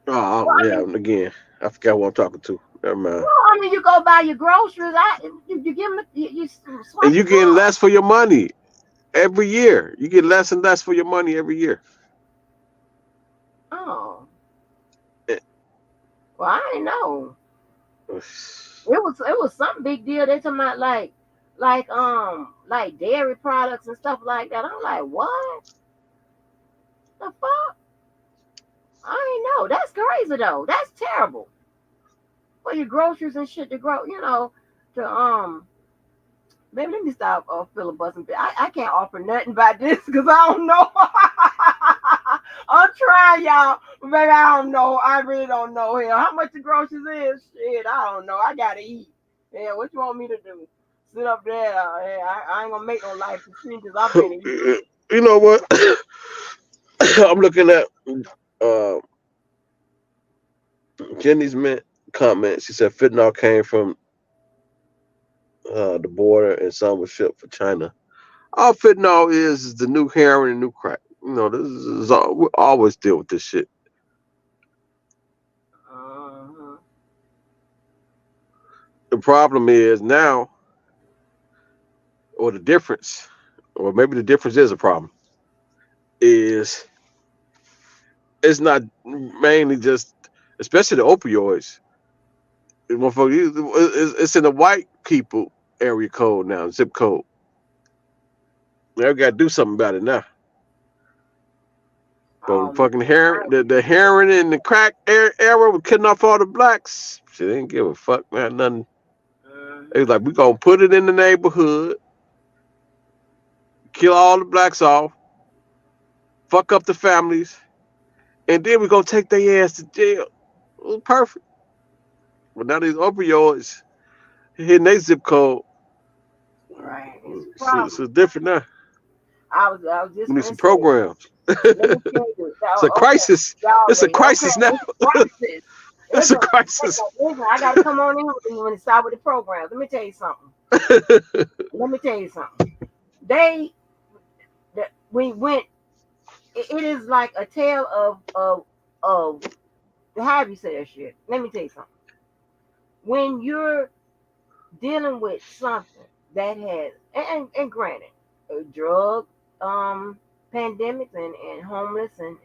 yeah. Again, I forgot what I'm talking to. Never mind. Well, I mean, you go buy your groceries. You give them. You swipe and you get less for your money every year. You get less and less for your money every year. Oh. Well, I didn't know. It was some big deal. They talking about like dairy products and stuff like that. I'm like, what? The fuck? I ain't know. That's crazy though. That's terrible. For your groceries and shit to grow, maybe let me stop filibustering. I can't offer nothing about this because I don't know. I'm trying, y'all, but maybe I don't know. I really don't know here. How much the groceries is? Shit, I don't know. I gotta eat. Yeah, what you want me to do? Sit up there? I ain't gonna make no life decisions. I've been eating. You know what? I'm looking at Jenny's comment. She said fentanyl came from the border and some was shipped for China. All fentanyl is the new heroin and new crack. This is we always deal with this shit. The problem is now, or the difference, or maybe the difference is a problem, is it's not mainly just, especially the opioids. It's in the white people area code now, zip code. They got to do something about it now. But fucking heroin, the heroin and the crack era was killing off all the blacks. Shit, they didn't give a fuck, man, nothing. They was like, we gonna put it in the neighborhood, kill all the blacks off, fuck up the families, and then we gonna take their ass to jail. It was perfect. But now these opioids hitting their zip code. Right. It's different now. I was just We need gonna some say, programs. let me tell you, It's a crisis. It's a crisis now. It's a crisis. Listen, I gotta come on in when it start with the programs. Let me tell you something. We went. It is like a tale of how do you say that shit? Let me tell you something. When you're dealing with something that has, and granted, drug pandemics and homeless and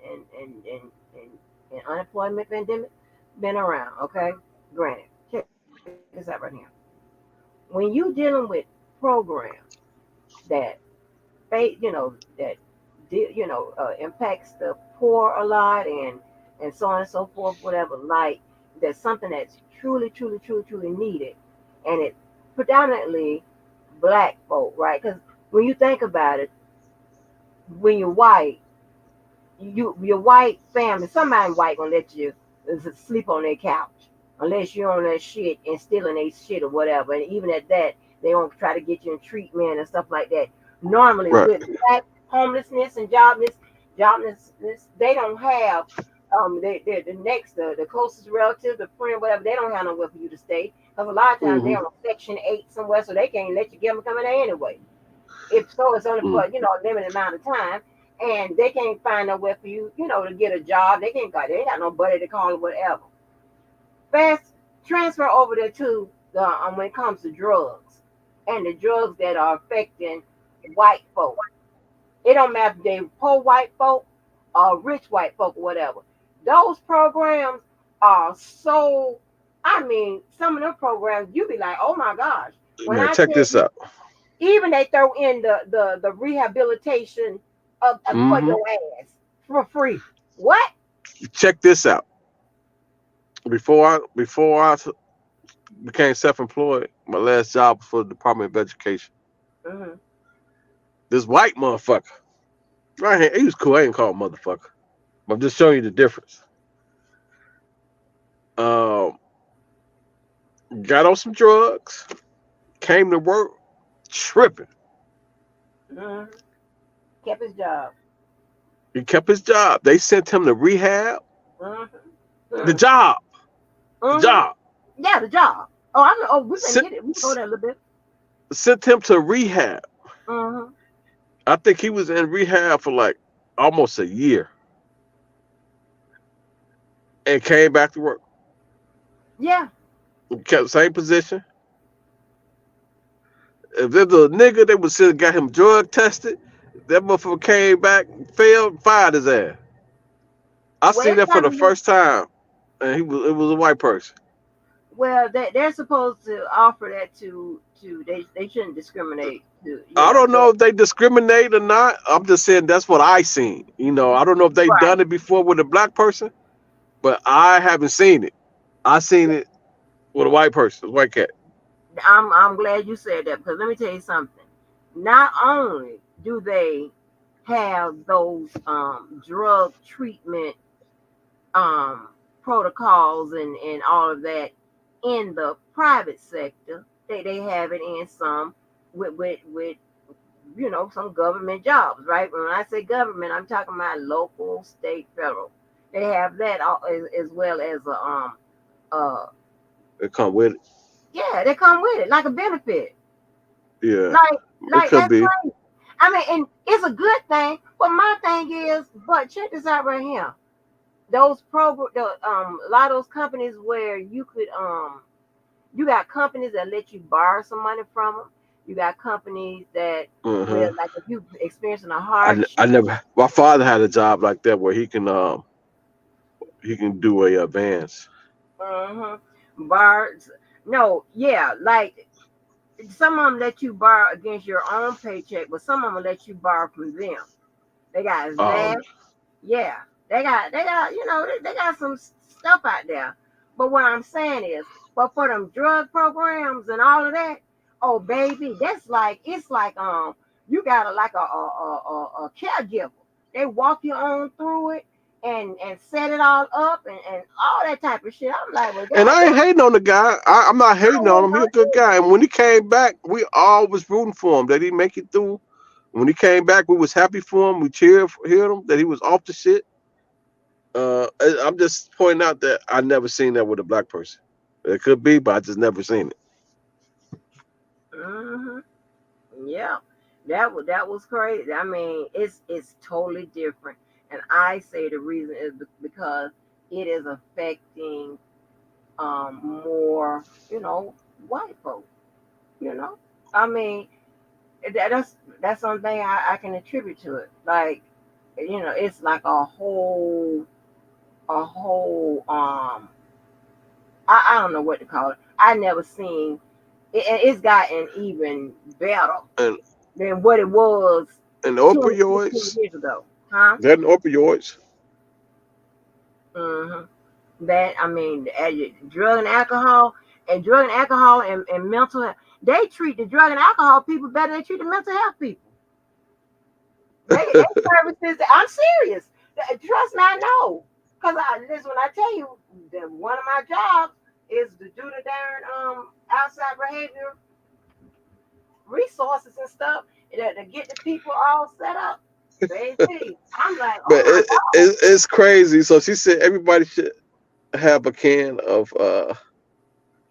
unemployment pandemic been around, okay? Granted. Check this out right here. When you dealing with programs that impacts the poor a lot and so on and so forth, whatever, like there's something that's truly needed, and it's predominantly black folk, right? Because when you think about it, when you're white, your white family, somebody white gonna let you sleep on their couch unless you're on that shit and stealing their shit or whatever. And even at that, they don't try to get you in treatment and stuff like that. Normally, with black homelessness and joblessness, they don't have they're the closest relative, the friend, whatever. They don't have nowhere for you to stay because a lot of times they're on Section 8 somewhere, so they can't let you get them coming there anyway. If so, it's only for a limited amount of time. And they can't find nowhere for you, to get a job. They ain't got nobody to call or whatever. Fast transfer over there to the when it comes to drugs and the drugs that are affecting white folk. It don't matter if they poor white folk or rich white folk or whatever. Those programs are so. I mean, some of them programs you be like, oh my gosh. Man, check this out. Even they throw in the rehabilitation for your ass for free. What? Check this out. Before I became self-employed, my last job was for the Department of Education. This white motherfucker, right here, he was cool. I ain't call him motherfucker. I'm just showing you the difference. Got on some drugs, came to work tripping. Kept his job. He kept his job. They sent him to rehab. The job. The job. Yeah, the job. Oh, I know. Oh, we can get it. We go there a little bit. Sent him to rehab. I think he was in rehab for like almost a year. And came back to work. Yeah. Kept the same position. If there's a nigga that was still got him drug tested, that motherfucker came back, failed, fired his ass. I seen that for the first time, and it was a white person. Well, they're supposed to offer that to they shouldn't discriminate. I don't know if they discriminate or not. I'm just saying that's what I seen. I don't know if they've done it before with a black person, but I haven't seen it. I seen it with a white person, a white cat. I'm glad you said that because let me tell you something. Not only do they have those drug treatment protocols and all of that in the private sector, they have it in some with some government jobs, right? When I say government, I'm talking about local, state, federal. They have that as well as They come with it. Yeah, they come with it like a benefit. Yeah, like that's crazy. I mean, and it's a good thing. But my thing is, but check this out right here. Those a lot of those companies where you could you got companies that let you borrow some money from them. You got companies that where, like if you experiencing a hardship. My father had a job like that where he can he can do a Vance. Bars. No, yeah, like some of them let you borrow against your own paycheck, but some of them let you borrow from them. They got Vance. Yeah, they got they got some stuff out there. But what I'm saying is, but for them drug programs and all of that, oh baby, that's like it's like you got a caregiver. They walk you on through it and set it all up and all that type of shit. I'm like, well, And I ain't hating on the guy. I'm not hating on him. He's a good guy. And when he came back, we all was rooting for him that he make it through. When he came back, we was happy for him. We cheered him that he was off the shit. I'm just pointing out that I never seen that with a black person. It could be, but I just never seen it. Yeah, that was crazy. I mean, it's totally different, and I say the reason is because it is affecting more, white folk. I mean, that's something I can attribute to it. Like, it's like a whole I don't know what to call it. I never seen it. It's gotten even better than what it was. And opioids 20 years ago, huh? That and opioids. That I mean, drug and alcohol and mental health. They treat the drug and alcohol people better than they treat the mental health people. They services. I'm serious. Trust me, I know. Cause listen, when I tell you that one of my jobs is to do the darn outside behavior resources and stuff to get the people all set up. Baby, I'm like, but it's crazy. So she said everybody should have a can of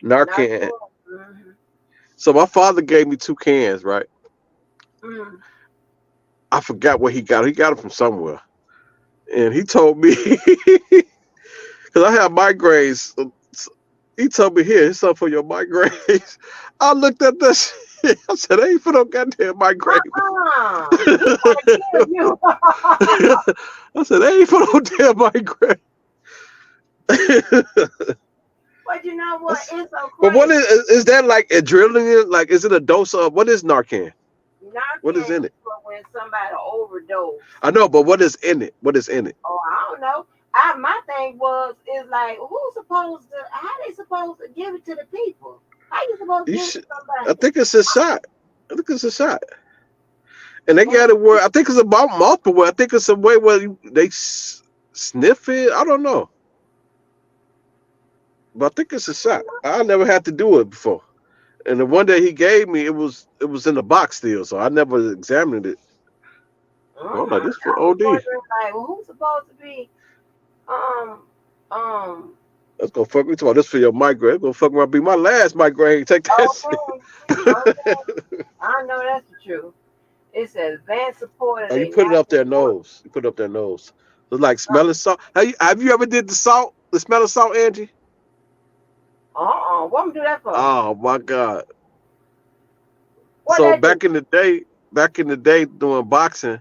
Narcan. So my father gave me 2 cans, right? I forgot where he got it. He got it from somewhere. And he told me, because I have migraines, he told me, here, it's something for your migraines. I looked at this shit. I said, I ain't for no goddamn migraine. I said, I ain't for no damn migraine. But you know what? It's so crazy. But what is that like adrenaline? Like, is it a dose of, what is Narcan? What is in it? When somebody overdose. I know, but what is in it? What is in it? Oh, I don't know. My thing is like, how they supposed to give it to the people? How you supposed to give it to somebody? I think it's a shot. And they got it where, I think it's about multiple way. I think it's a way where they sniff it. I don't know. But I think it's a shot. I never had to do it before. And the one that he gave me, it was in the box still, so I never examined it. I'm like, this for OD. Like, who's supposed to be That's gonna fuck me tomorrow. This for your migraine. It's gonna fuck around be my last migraine. Take that okay. I know that's the truth. It says Vance supported. Oh, you put it up their nose. You put it up their nose. It's like smelling salt. Have you ever did the smell of salt, Angie? What am I do that for? Oh my God. So back in the day doing boxing,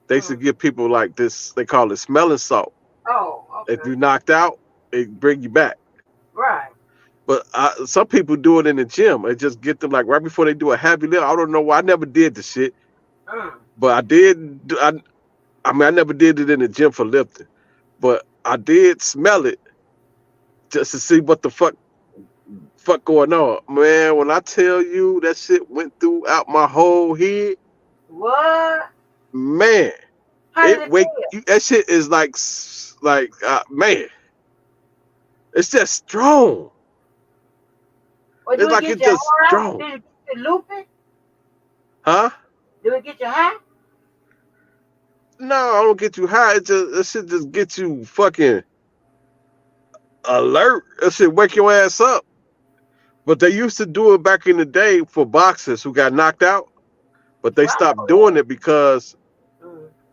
they used to give people like this, they call it smelling salt. Oh, okay. If you knocked out, it bring you back. Right. But some people do it in the gym. They just get them like right before they do a heavy lift. I don't know why. I never did the shit. But I did. I mean, I never did it in the gym for lifting. But I did smell it just to see what the fuck going on. Man, when I tell you that shit went throughout my whole head. What? Man. That shit is like man. It's just strong. Well, it's like it's just strong. Did it looping? Huh? Do it get you high? No, I don't get you high. That shit just gets you fucking alert. That shit wake your ass up. But they used to do it back in the day for boxers who got knocked out, but they stopped doing it because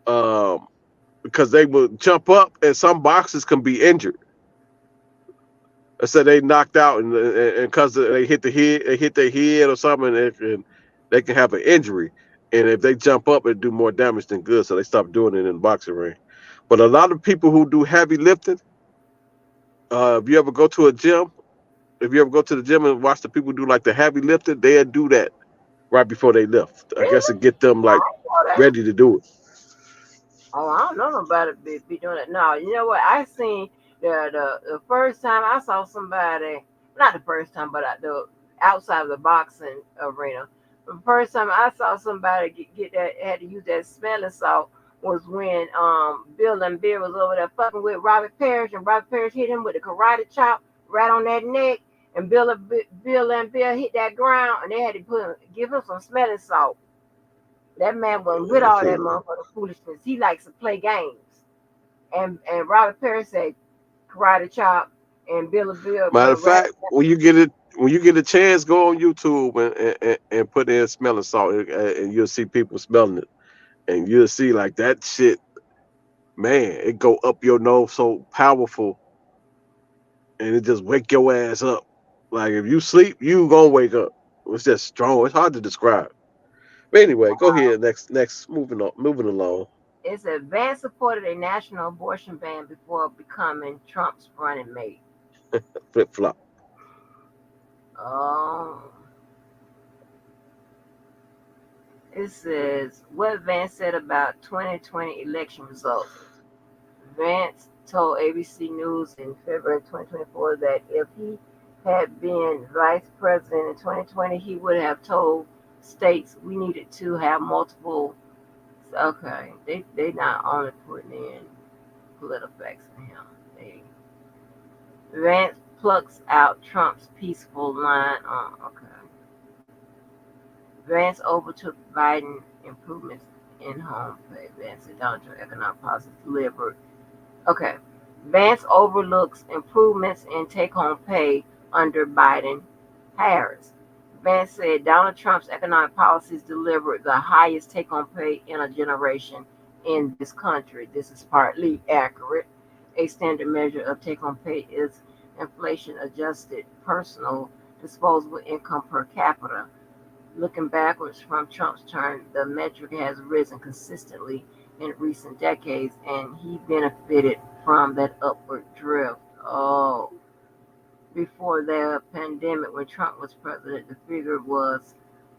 they would jump up and some boxers can be injured. I said they knocked out and because they hit their head or something, and they can have an injury. And if they jump up, it do more damage than good. So they stopped doing it in the boxing ring. But a lot of people who do heavy lifting, If you ever go to a gym, if you ever go to the gym and watch the people do like the heavy lifting, they'll do that right before they lift. I guess to get them like ready to do it. Oh, I don't know nobody be doing it. No, you know what? I seen the first time I saw somebody, not the first time, but the outside of the boxing arena. The first time I saw somebody get that had to use that smelling salt was when Bill and Bill was over there fucking with Robert Parrish, and Robert Parrish hit him with a karate chop right on that neck, and Bill and Bill hit that ground, and they had to give him some smelling salt. That man wasn't with all that motherfucking foolishness. He likes to play games. And Robert Perry said karate chop, and Bill Matter of fact, when you get a chance, go on YouTube and put in smelling salt, and you'll see people smelling it, and you'll see like that shit. Man, it go up your nose so powerful, and it just wake your ass up. Like if you sleep, you gonna wake up. It's just strong. It's hard to describe. But anyway, go ahead. Next, moving along. It said Vance supported a national abortion ban before becoming Trump's running mate. Flip flop. It says what Vance said about 2020 election results. Vance told ABC News in February 2024 that if he had been vice president in 2020, he would have told states we needed to have multiple. Okay, they not only putting in political facts for him. Vance plucks out Trump's peaceful line on. Okay. Vance overtook Biden improvements in home pay. Vance said Donald Trump economic policy delivered. Okay. Vance overlooks improvements in take-home pay under Biden-Harris. Vance said Donald Trump's economic policies delivered the highest take-home pay in a generation in this country. This is partly accurate. A standard measure of take-home pay is inflation-adjusted personal disposable income per capita. Looking backwards from Trump's term, the metric has risen consistently in recent decades, and he benefited from that upward drift. Oh. Before the pandemic, when Trump was president, the figure was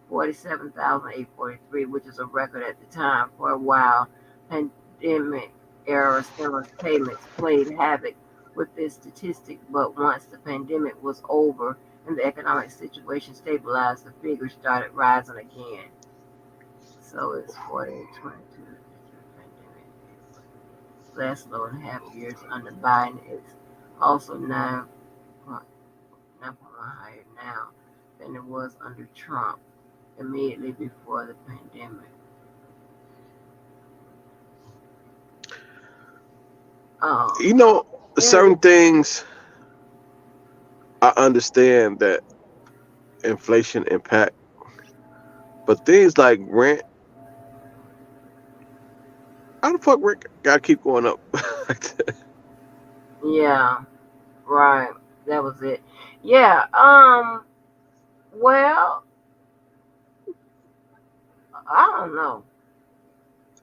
47,843, which is a record at the time. For a while, pandemic-era stimulus payments played havoc with this statistic, but once the pandemic was over and the economic situation stabilized, the figure started rising again. So it's 4822. Last 11.5 years under Biden. It's also 9.1 higher now than it was under Trump immediately before the pandemic. You know, certain things I understand that inflation impact, but things like rent, how the fuck rent gotta keep going up? Yeah, right. That was it. Yeah. Well, I don't know.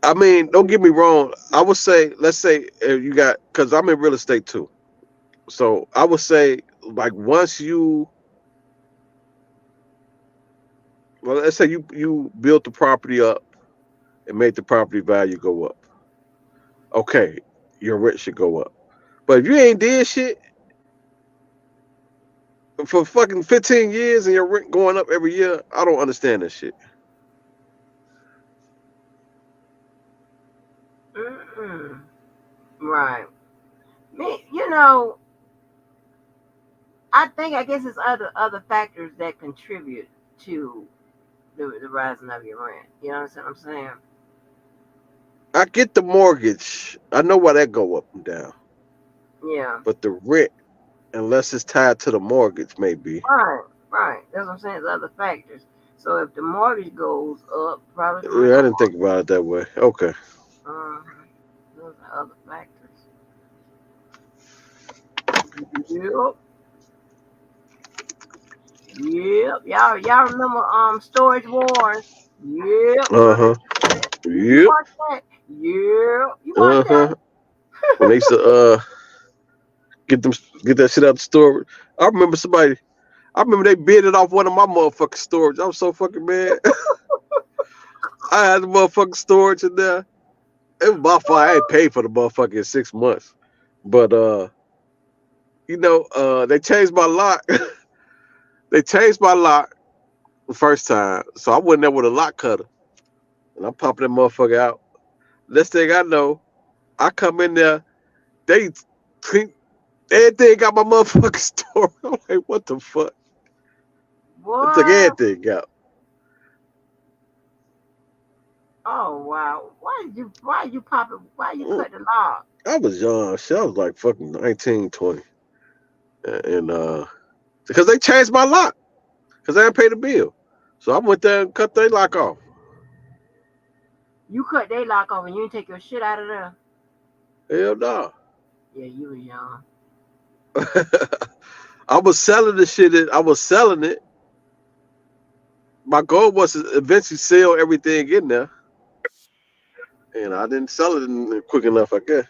I mean, don't get me wrong. I would say, let's say you got, because I'm in real estate too. So I would say, like, once you, well, let's say you built the property up and made the property value go up. Okay, your rent should go up. But if you ain't did shit for fucking 15 years and your rent going up every year, I don't understand that shit. Right. Me, you know, I guess it's other factors that contribute to the rising of your rent. You know what I'm saying? I get the mortgage. I know why that go up and down. Yeah. But the rent, unless it's tied to the mortgage, maybe. Right. That's what I'm saying. It's other factors. So if the mortgage goes up, probably. Yeah, I didn't think about it that way. Okay. Those are other factors. Yep. Y'all remember Storage Wars? Yep. Yep. You watch that? Yeah. You watch that? When they used to get that shit out the store. I remember they bid it off one of my motherfucking storage. I was so fucking mad. I had the motherfucking storage in there. It was my fault. I ain't paid for the motherfucker in 6 months. But they changed my lock. They changed my lock the first time. So I went there with a lock cutter. And I'm popping that motherfucker out. Next thing I know, I come in there, they clean everything got my motherfucking store. I'm like, what the fuck? I took everything out. Oh wow! Why you pop it? Why you cut the lock? I was young. Shit, I was like fucking 19, 20. And because they changed my lock. Because I didn't pay the bill. So I went there and cut their lock off. You cut their lock off and you didn't take your shit out of there? Hell no. Yeah, you were young. I was selling the shit. I was selling it. My goal was to eventually sell everything in there. And I didn't sell it quick enough, I guess.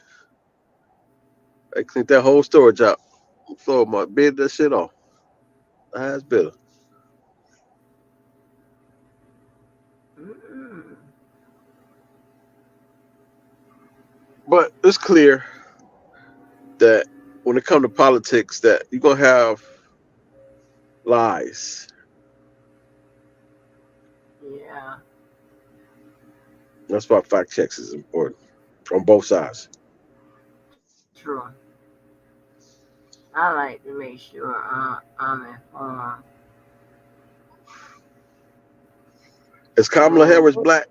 I cleaned that whole storage out. So I bid that shit off. The highest bidder. But it's clear that when it comes to politics, that you're gonna have lies. Yeah. That's why fact checks is important on both sides. True. I like to make sure I'm informed. Is Kamala Harris black?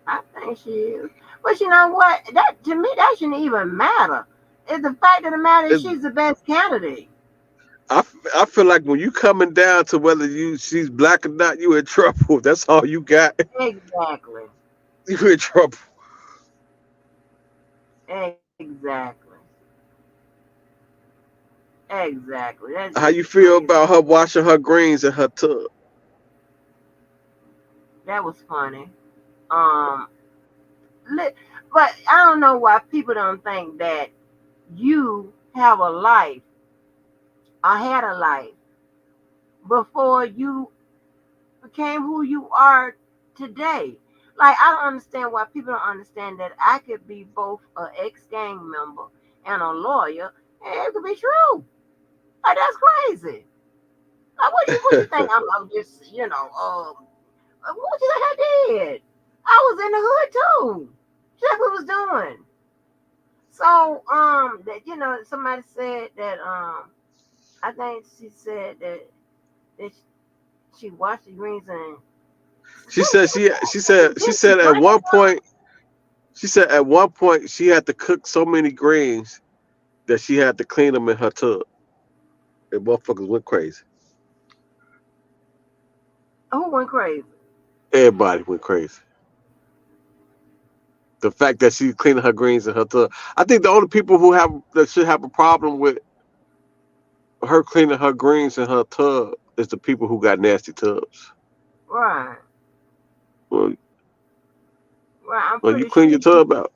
I think she is. But you know what? That to me, that shouldn't even matter. It's the fact of the matter is she's the best candidate. I feel like when you coming down to whether she's black or not, you in trouble. That's all you got. Exactly. You in trouble. Exactly. Exactly. How you feel about her washing her greens in her tub? That was funny. But I don't know why people don't think that you have a life or had a life before you became who you are today. Like, I don't understand why people don't understand that I could be both an ex-gang member and a lawyer, and it could be true. Like, that's crazy. Like, what do you think? I'm just, what do you think I did? I was in the hood too. That's what I was doing. So, that somebody said that I think she said that she washed the greens and She said at one point she had to cook so many greens that she had to clean them in her tub. And motherfuckers went crazy. Who went crazy? Everybody went crazy. The fact that she's cleaning her greens in her tub. I think the only people that should have a problem with her cleaning her greens in her tub is the people who got nasty tubs. Right. Well, I'm you clean your tub out.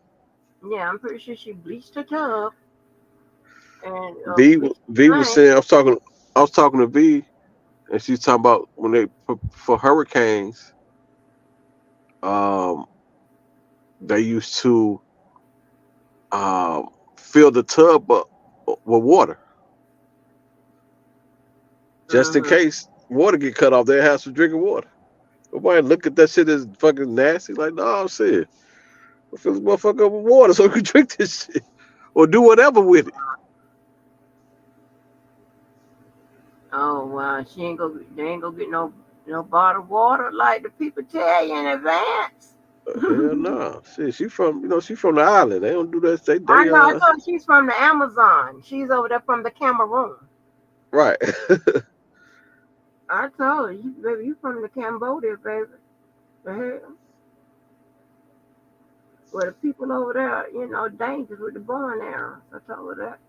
Yeah, I'm pretty sure she bleached her tub. And V was saying I was talking to V, and she's talking about when they for hurricanes, they used to fill the tub up with water. Just in case water get cut off, they have some drinking water. Nobody look at that shit as fucking nasty. Like, no, I'm saying, fill this motherfucker up with water so we can drink this shit or do whatever with it. Oh wow, they ain't gonna get no bottled water like the people tell you in advance. Hell no. Shit, she from the island. They don't do that. I know. I thought she's from the Amazon. She's over there from the Cameroon. Right. I told her, baby, you from the Cambodia, baby. The hell? Well, the people over there, dangerous with the bow and arrows. I told her that.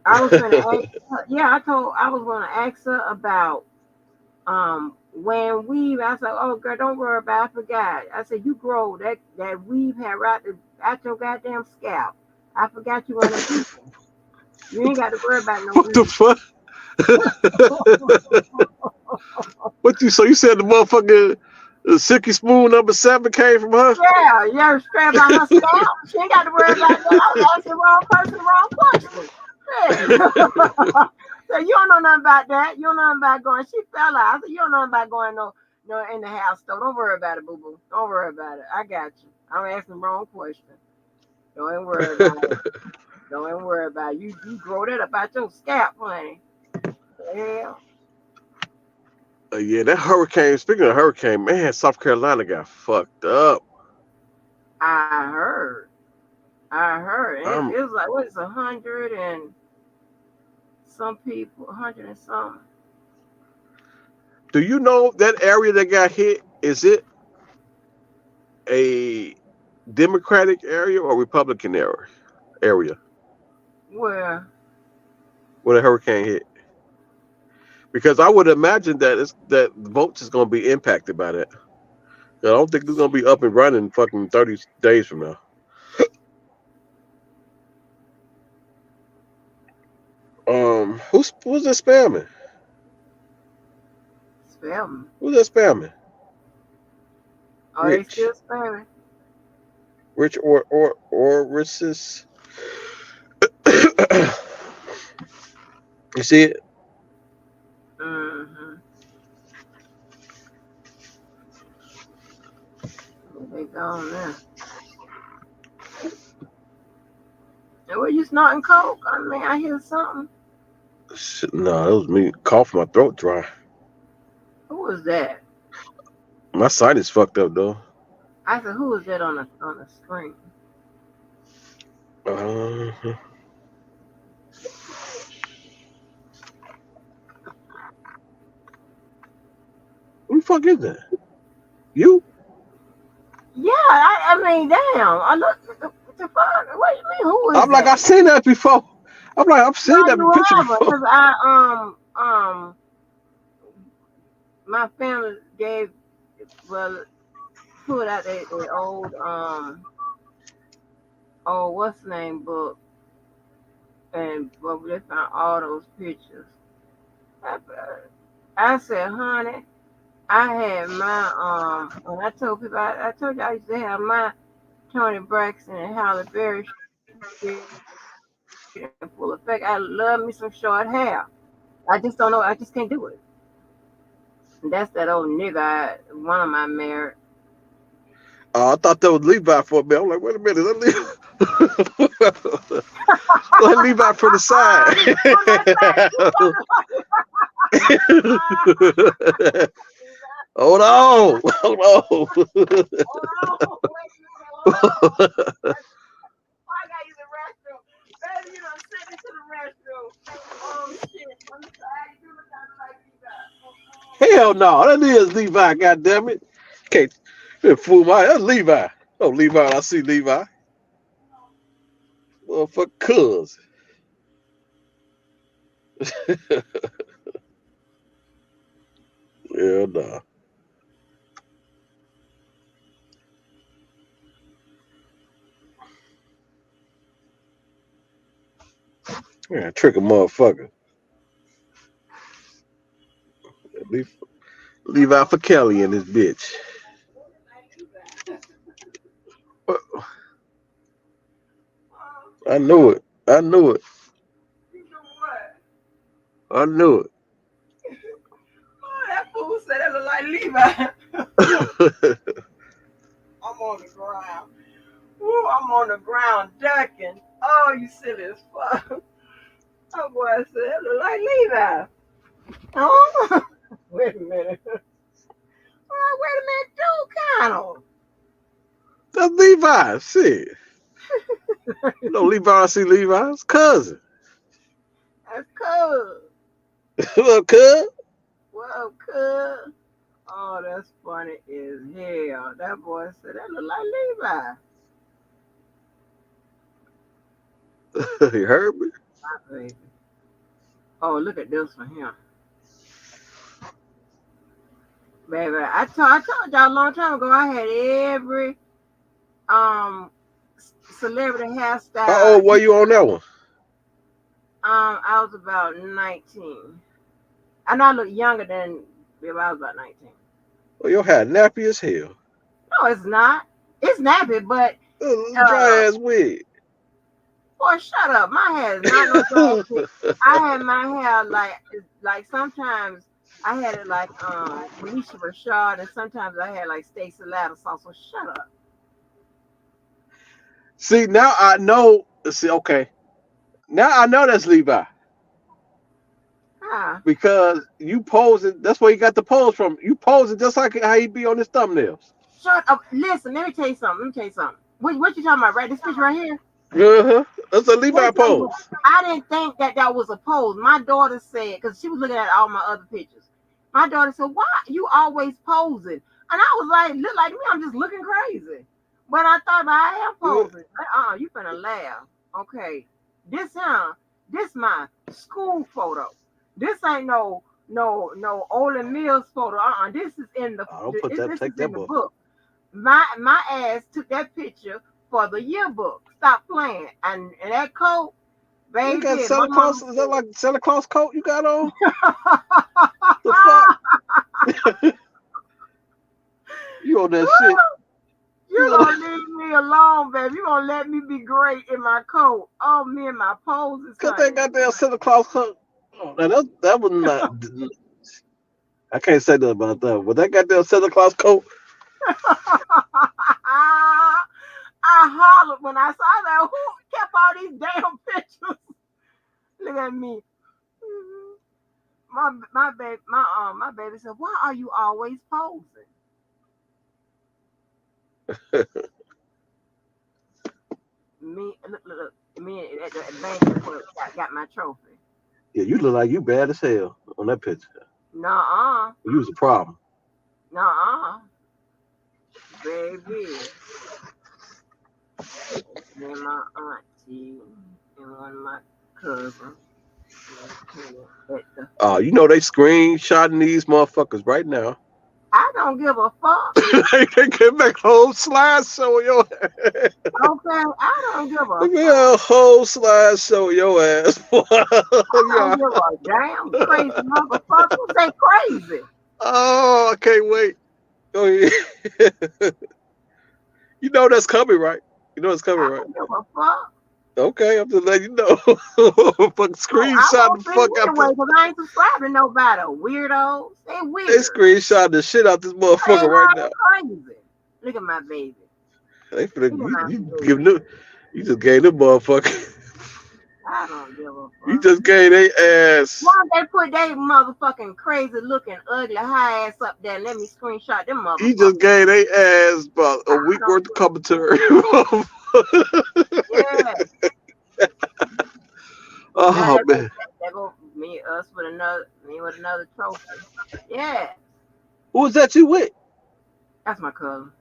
I was gonna ask her, I was gonna ask her about when weave. I said, oh girl, don't worry about it. I forgot. I said, you grow that weave hair right out your goddamn scalp. I forgot you one of them people. You ain't got to worry about no. What the fuck? What you? So you said the motherfucker, Silky Smooth #7 came from her? Yeah, straight about her scalp. She ain't got to worry about that. I was asking the wrong person, the wrong question. Yeah. So you don't know nothing about that. You don't know nothing about going. She fell out. I said, you don't know nothing about going no in the house store. Don't worry about it, boo boo. Don't worry about it. I got you. I'm asking the wrong question. Don't even worry about it. Don't even worry about it. You grow that about your scalp, honey. Yeah. Yeah, that hurricane. Speaking of hurricane, man, South Carolina got fucked up. I heard. It was like, what is 100 and some people, 100 and something. Do you know that area that got hit? Is it a Democratic area or Republican area? Where the hurricane hit? Because I would imagine that that votes is going to be impacted by that. I don't think it's going to be up and running fucking 30 days from now. Who's that spamming? Spamming? Who's that spamming? Oh, Rich. They still spamming? Rich or Riches? You see it? Mm-hmm. They gone now. And were you snorting coke? I mean, I hear something. No, it was me coughing, my throat dry. Who was that? My sinus fucked up though. I said, who was that on the screen? Who the fuck is that? You? Yeah, I mean, damn. I look. What the fuck? What do you mean? Who is I'm like, that? I've seen that before. I'm like, I've seen that picture before. Because my family put out the old what's the name book, and they found all those pictures. I said, honey, I had my when I told people, I told you I used to have my Tony Braxton and Halle Berry in full effect. I love me some short hair. I just don't know. I just can't do it. And that's that old nigga. One of my married. I thought that was Levi for a minute. I'm like, wait a minute, let Levi from the side. Hold on. Hell no, that is Levi, goddammit. Can't fool my, that's Levi. Oh, Levi, I see Levi. Motherfucker, cuz. Yeah, nah. Yeah, trick a motherfucker. Levi for Kelly and this bitch. I knew it. I knew it. I knew it. Oh, that fool said that look like Levi. I'm on the ground. Ooh, I'm on the ground ducking. Oh, you silly as fuck. Oh boy, I said that look like Levi. Oh, wait a minute. Oh, wait a minute, dude, kind of. That's Levi. Shit. You know Levi, I see Levi's cousin. That's cool. What up, cuz? What up, cuz? Oh, that's funny as hell. That boy said that look like Levi. You heard me? My baby. Oh, look at this one here. Baby, I told y'all a long time ago I had every celebrity hairstyle. How old were you on that one? I was about 19. I know I look younger than I was about 19. Well, your hair nappy as hell. No, it's not. It's nappy, but dry ass wig. Boy, shut up. My hair is not no dry wig. I had my hair like sometimes I had it like Felicia Rashad, and sometimes I had like Stacey Lattisaw. So shut up. See, now I know. See, okay. Now I know that's Levi. Because you posing, that's where you got the pose from. You posing just like how he be on his thumbnails. Shut up. Listen, let me tell you something. What you talking about, right? This picture right here? That's a Levi pose. I didn't think that was a pose. My daughter said, because she was looking at all my other pictures. My daughter said, why you always posing? And I was like, look like me, I'm just looking crazy. But I thought I am posing. You finna laugh. Okay. This my school photo. This ain't no Olin Mills photo. This is in the book. My ass took that picture for the yearbook. Stop playing. And that coat, baby. You got Santa Claus? Is that like Santa Claus coat you got on? The fuck? You on that shit? You gonna leave me alone, baby. You gonna let me be great in my coat. Oh, me and my poses. Cause they got that Santa Claus coat. Oh, now that was not. I can't say nothing about that. But that goddamn Santa Claus coat. I hollered when I saw that. Who kept all these damn pictures? Look at me. My baby said, "Why are you always posing?" Look. Me at the bank got my trophy. Yeah, you look like you bad as hell on that picture. Nuh-uh. You was a problem. Nuh-uh. Baby. And my auntie and one of my cousins. You know they screenshotting these motherfuckers right now. I don't give a fuck. They can make a whole slideshow of your ass. Okay, I don't give a fuck. A whole slideshow of your ass. I don't give a damn crazy motherfucker. They crazy. Oh, I can't wait. Oh yeah. You know that's coming, right? You know it's coming, right? I don't give a fuck. Okay, I'm just letting you know. Fuck screenshot the fuck out anyway, because I ain't subscribed to nobody. Weirdos. They weird. They screenshot the shit out this motherfucker right now. Crazy. Look at my baby. They finna, you just gave them motherfucker. I don't give a fuck. You just gave they ass. Why don't they put they motherfucking crazy looking ugly high ass up there and let me screenshot them motherfuckers? You just gave they ass about a week worth of commentary. Yeah. Oh man. That go me with another trophy. Yeah. Who was that you with? That's my cousin.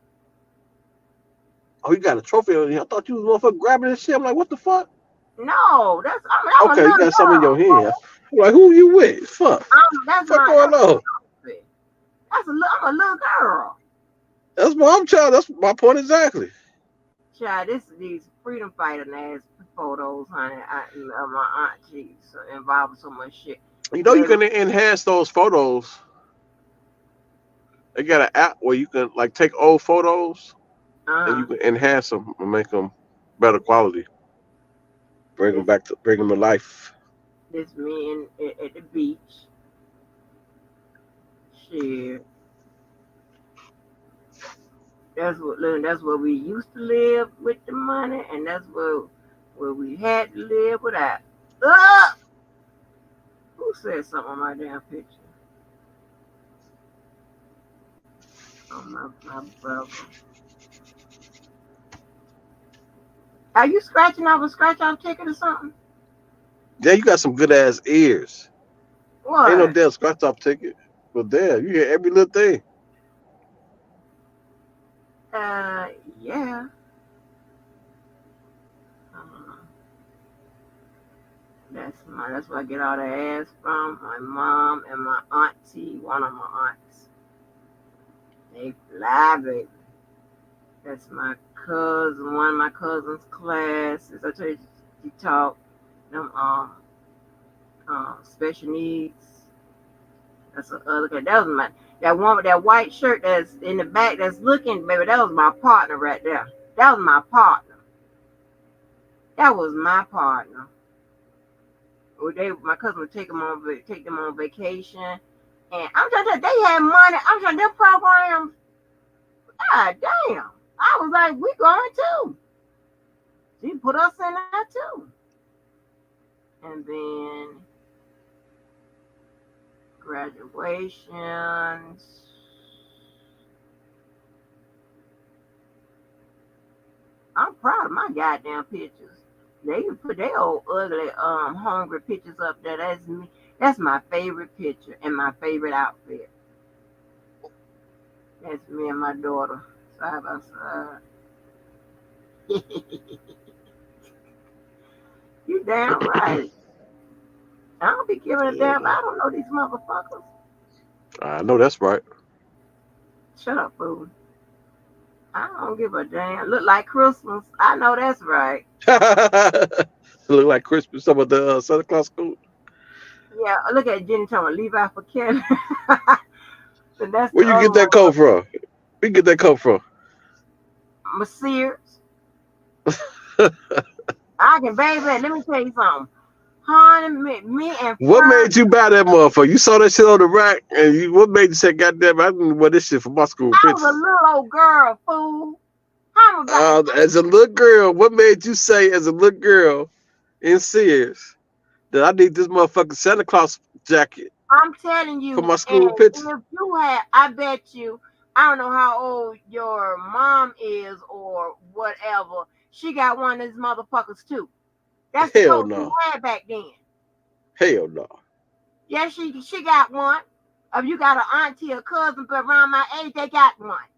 Oh, you got a trophy on you. I thought you was motherfucker grabbing this shit. I'm like, what the fuck? No, that's okay. You got something in your hand. I'm like, who you with? Fuck. That's what's going on? I'm a little girl. That's what I'm trying. That's my point exactly. Child, these freedom fighter ass photos, honey. My auntie involved so much shit. You know, you can enhance those photos. They got an app where you can like take old photos and you can enhance them and make them better quality. Bring them to life. This man at the beach. Shit. That's where we used to live with the money, and that's where we had to live without. Who said something on my damn picture? Oh, my brother. Are you scratching off a scratch-off ticket or something? Yeah, you got some good ass ears. What? Ain't no damn scratch-off ticket. But damn, you hear every little thing. Yeah. That's where I get all the ass from. My mom and my auntie, one of my aunts. They fly, baby. That's my one of my cousin's classes. I told you he taught them special needs. That's the other guy. That was that one with that white shirt that's in the back that's looking, baby. That was my partner right there. That was my partner. That was my partner. My cousin would take them on vacation, and I'm just they had money. I'm just their programs. God damn! I was like, we going too. She put us in there too, and then graduations. I'm proud of my goddamn pictures. They can put their old ugly, hungry pictures up there. That's me. That's my favorite picture and my favorite outfit. That's me and my daughter side by side. You damn right. I don't be giving a damn. I don't know these motherfuckers. I know that's right. Shut up, fool. I don't give a damn. Look like Christmas. I know that's right. Look like Christmas. Some of the Santa Claus school. Yeah, look at Jenny talking Levi for Kelly. Where you get that coat from? Where you get that coat from? My Sears. I can, baby. Let me tell you something. Honey, me and what made you buy that motherfucker? You saw that shit on the rack, and what made you say, "Goddamn, I didn't wear this shit for my school I pictures"? was a little old girl, fool. As a little girl, what made you say, as a little girl in Sears, that I need this motherfucking Santa Claus jacket? I'm telling you, for my school pictures. If you had, I bet you, I don't know how old your mom is or whatever. She got one of these motherfuckers too. That's the coat she had back then. Hell no. Yeah, she got one. If you got an auntie or cousin, but around my age, they got one.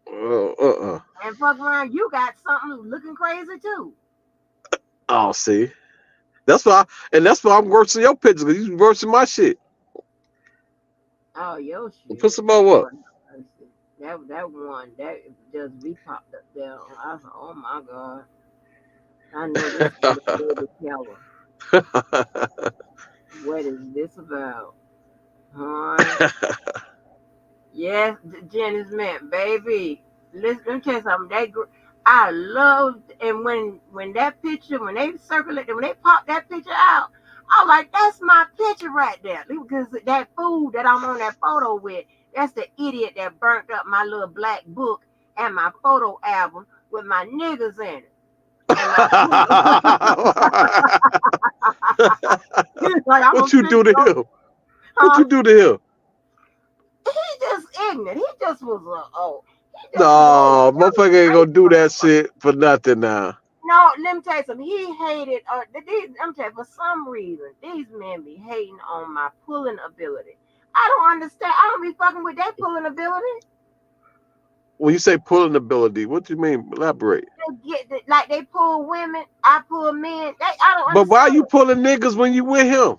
And fuck around, you got something looking crazy too. Oh, see, that's why I'm worse than your pictures, because you worse than my shit. Oh, your shit. Put some more up. That one that just we popped up there. I was like, oh my god. I know this is the killer. What is this about? Huh? Yes, Jenny's man, baby. Listen, let me tell you something. I loved, and when that picture, when they circulated, when they popped that picture out, I was like, that's my picture right there. Because that fool that I'm on that photo with, that's the idiot that burnt up my little black book and my photo album with my niggas in it. What you do to him? What you do to him? He just ignorant. He just was no, motherfucker ain't gonna do that shit for nothing now. No, let me tell you something. He hated. Let me tell you, for some reason, these men be hating on my pulling ability. I don't understand. I don't be fucking with that pulling ability. When you say pulling ability, what do you mean? Elaborate. Like they pull women, I pull men. I don't. But why are you pulling niggas when you with him?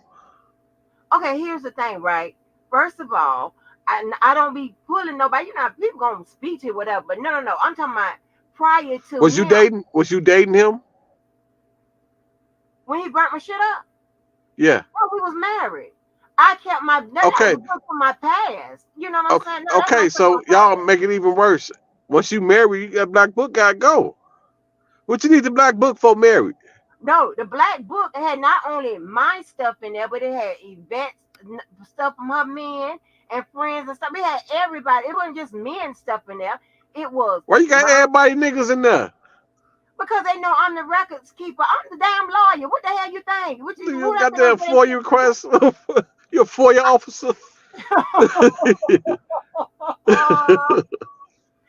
Okay, here's the thing, right? First of all, I don't be pulling nobody. You know, people gonna speak to you, whatever. But no. I'm talking about prior to. Was you dating? Was you dating him? When he burnt my shit up? Yeah. Oh, we was married. I kept my from my past. You know what I'm saying? No, okay, so y'all make it even worse. Once you married, you got black book, gotta go. What you need the black book for married? No, the black book had not only my stuff in there, but it had events, stuff from her men and friends and stuff. It had everybody. It wasn't just men stuff in there. It was. Why you got everybody niggas in there? Because they know I'm the records keeper. I'm the damn lawyer. What the hell you think? What you got that FOIA request? You're a FOIA officer.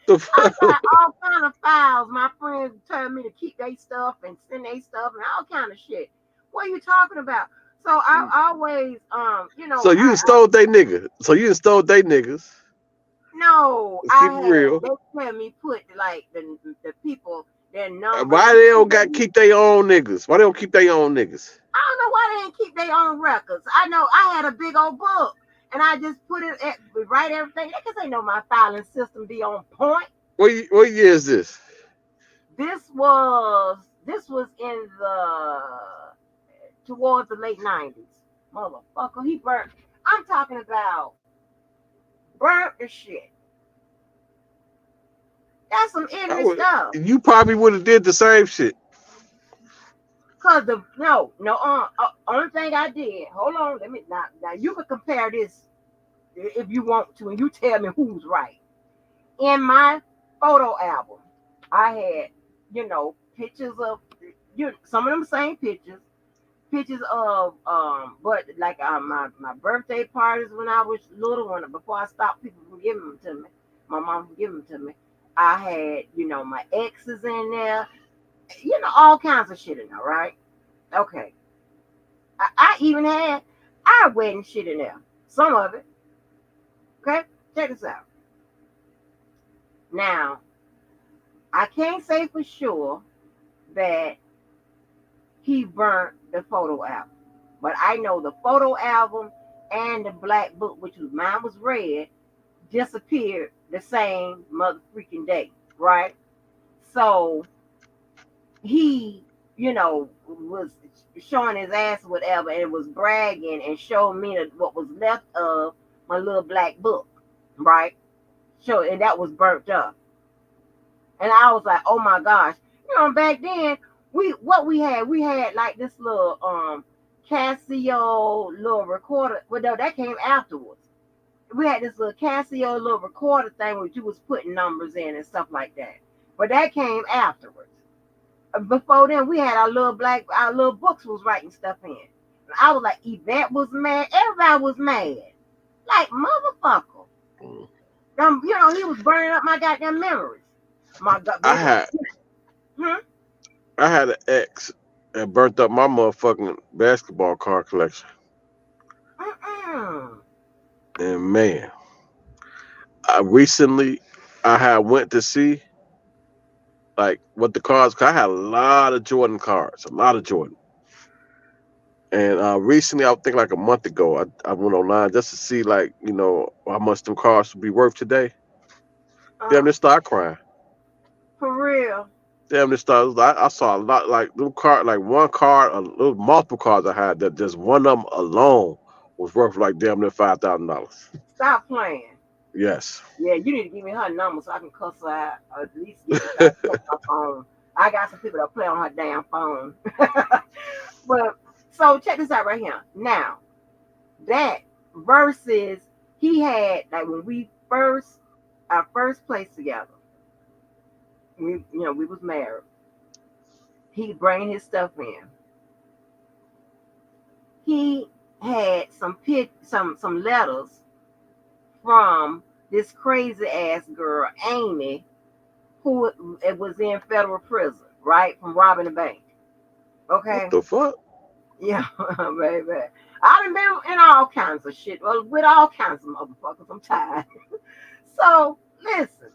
I got all kind of files. My friends tell me to keep their stuff and send their stuff and all kind of shit. What are you talking about? So I always, you know. So you stole they nigga. So you stole they niggas. No, keep it real. They tell me put like the people their number. Why they don't got keep their own niggas? Why they don't keep their own niggas? I don't know why they didn't keep their own records. I know I had a big old book. And I just put it write everything because they know my filing system be on point. What year is this? This was in towards the late 90s. Motherfucker, he burnt. I'm talking about burnt the shit. That's some ignorant stuff. You probably would have did the same shit. Cause only thing I did. Hold on, let me now you can compare this if you want to, and you tell me who's right. In my photo album, I had, pictures of some of them same pictures of but like my birthday parties when I was little, one before I stopped people from giving them to me, my mom from giving them to me. I had, my exes in there, all kinds of shit in there, right? Okay. I even had our wedding shit in there. Some of it. Okay? Check this out. Now, I can't say for sure that he burnt the photo album. But I know the photo album and the black book, which was mine was red, disappeared the same mother freaking day, right? So he, was showing his ass or whatever, and it was bragging and showing me what was left of my little black book, right? And that was burnt up. And I was like, oh my gosh. Back then, we had like this little Casio little recorder. Well, no, that came afterwards. We had this little Casio little recorder thing where you was putting numbers in and stuff like that. But that came afterwards. Before then, we had our little books was writing stuff in. And I was like, Yvette was mad. Everybody was mad. Like, motherfucker. He was burning up my goddamn memories. My God. I had an ex that burnt up my motherfucking basketball card collection. And man, I had went to see like what the cards. Cause I had a lot of Jordan cards, And recently, I think like a month ago, I went online just to see like how much them cards would be worth today. Damn, they start crying. For real. Damn, this stuff. I saw a lot like little card, like one card, multiple cards I had that just one of them alone was worth like damn near $5,000. Stop playing. Yes. Yeah, you need to give me her number so I can cuss her out, or at least get her phone. I got some people that play on her damn phone. But so check this out right here. Now, that versus he had like when our first place together. We was married. He bring his stuff in. He had some letters from this crazy ass girl, Amy, who was in federal prison, right, from robbing a bank. Okay. What the fuck? Yeah, baby. I done been in all kinds of shit, with all kinds of motherfuckers. I'm tired. So listen.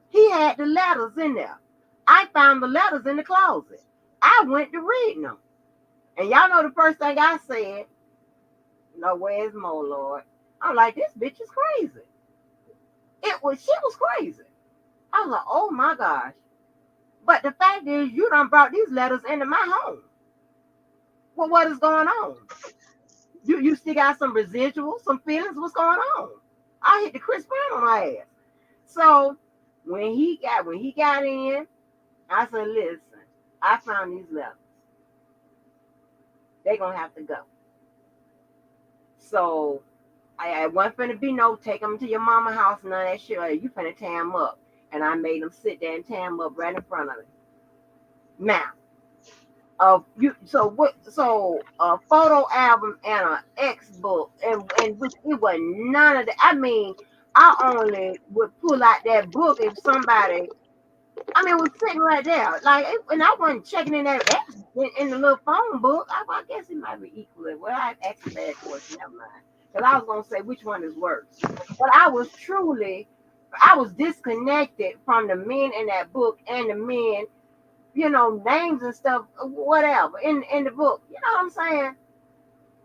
He had the letters in there. I found the letters in the closet. I went to reading them. And y'all know the first thing I said, where's Mo, Lord? I'm like, this bitch is crazy. She was crazy. I was like, oh my gosh. But the fact is, you done brought these letters into my home. Well, what is going on? You still got some residuals, some feelings? What's going on? I hit the Chris Brown on my ass. So when he got in, I said, listen, I found these letters. They're gonna have to go. So I wasn't finna be take them to your mama house, none of that shit. You finna tear them up. And I made them sit there and tear them up right in front of me. Now, a photo album and an X book, and which it was none of that. I mean, I only would pull out that book if somebody, it was sitting right there. Like, and I wasn't checking in that X in the little phone book. I guess it might be equally. Well, I asked a bad question, never mind. Because I was going to say which one is worse. But I was disconnected from the men in that book and the men, names and stuff, whatever, in the book. You know what I'm saying?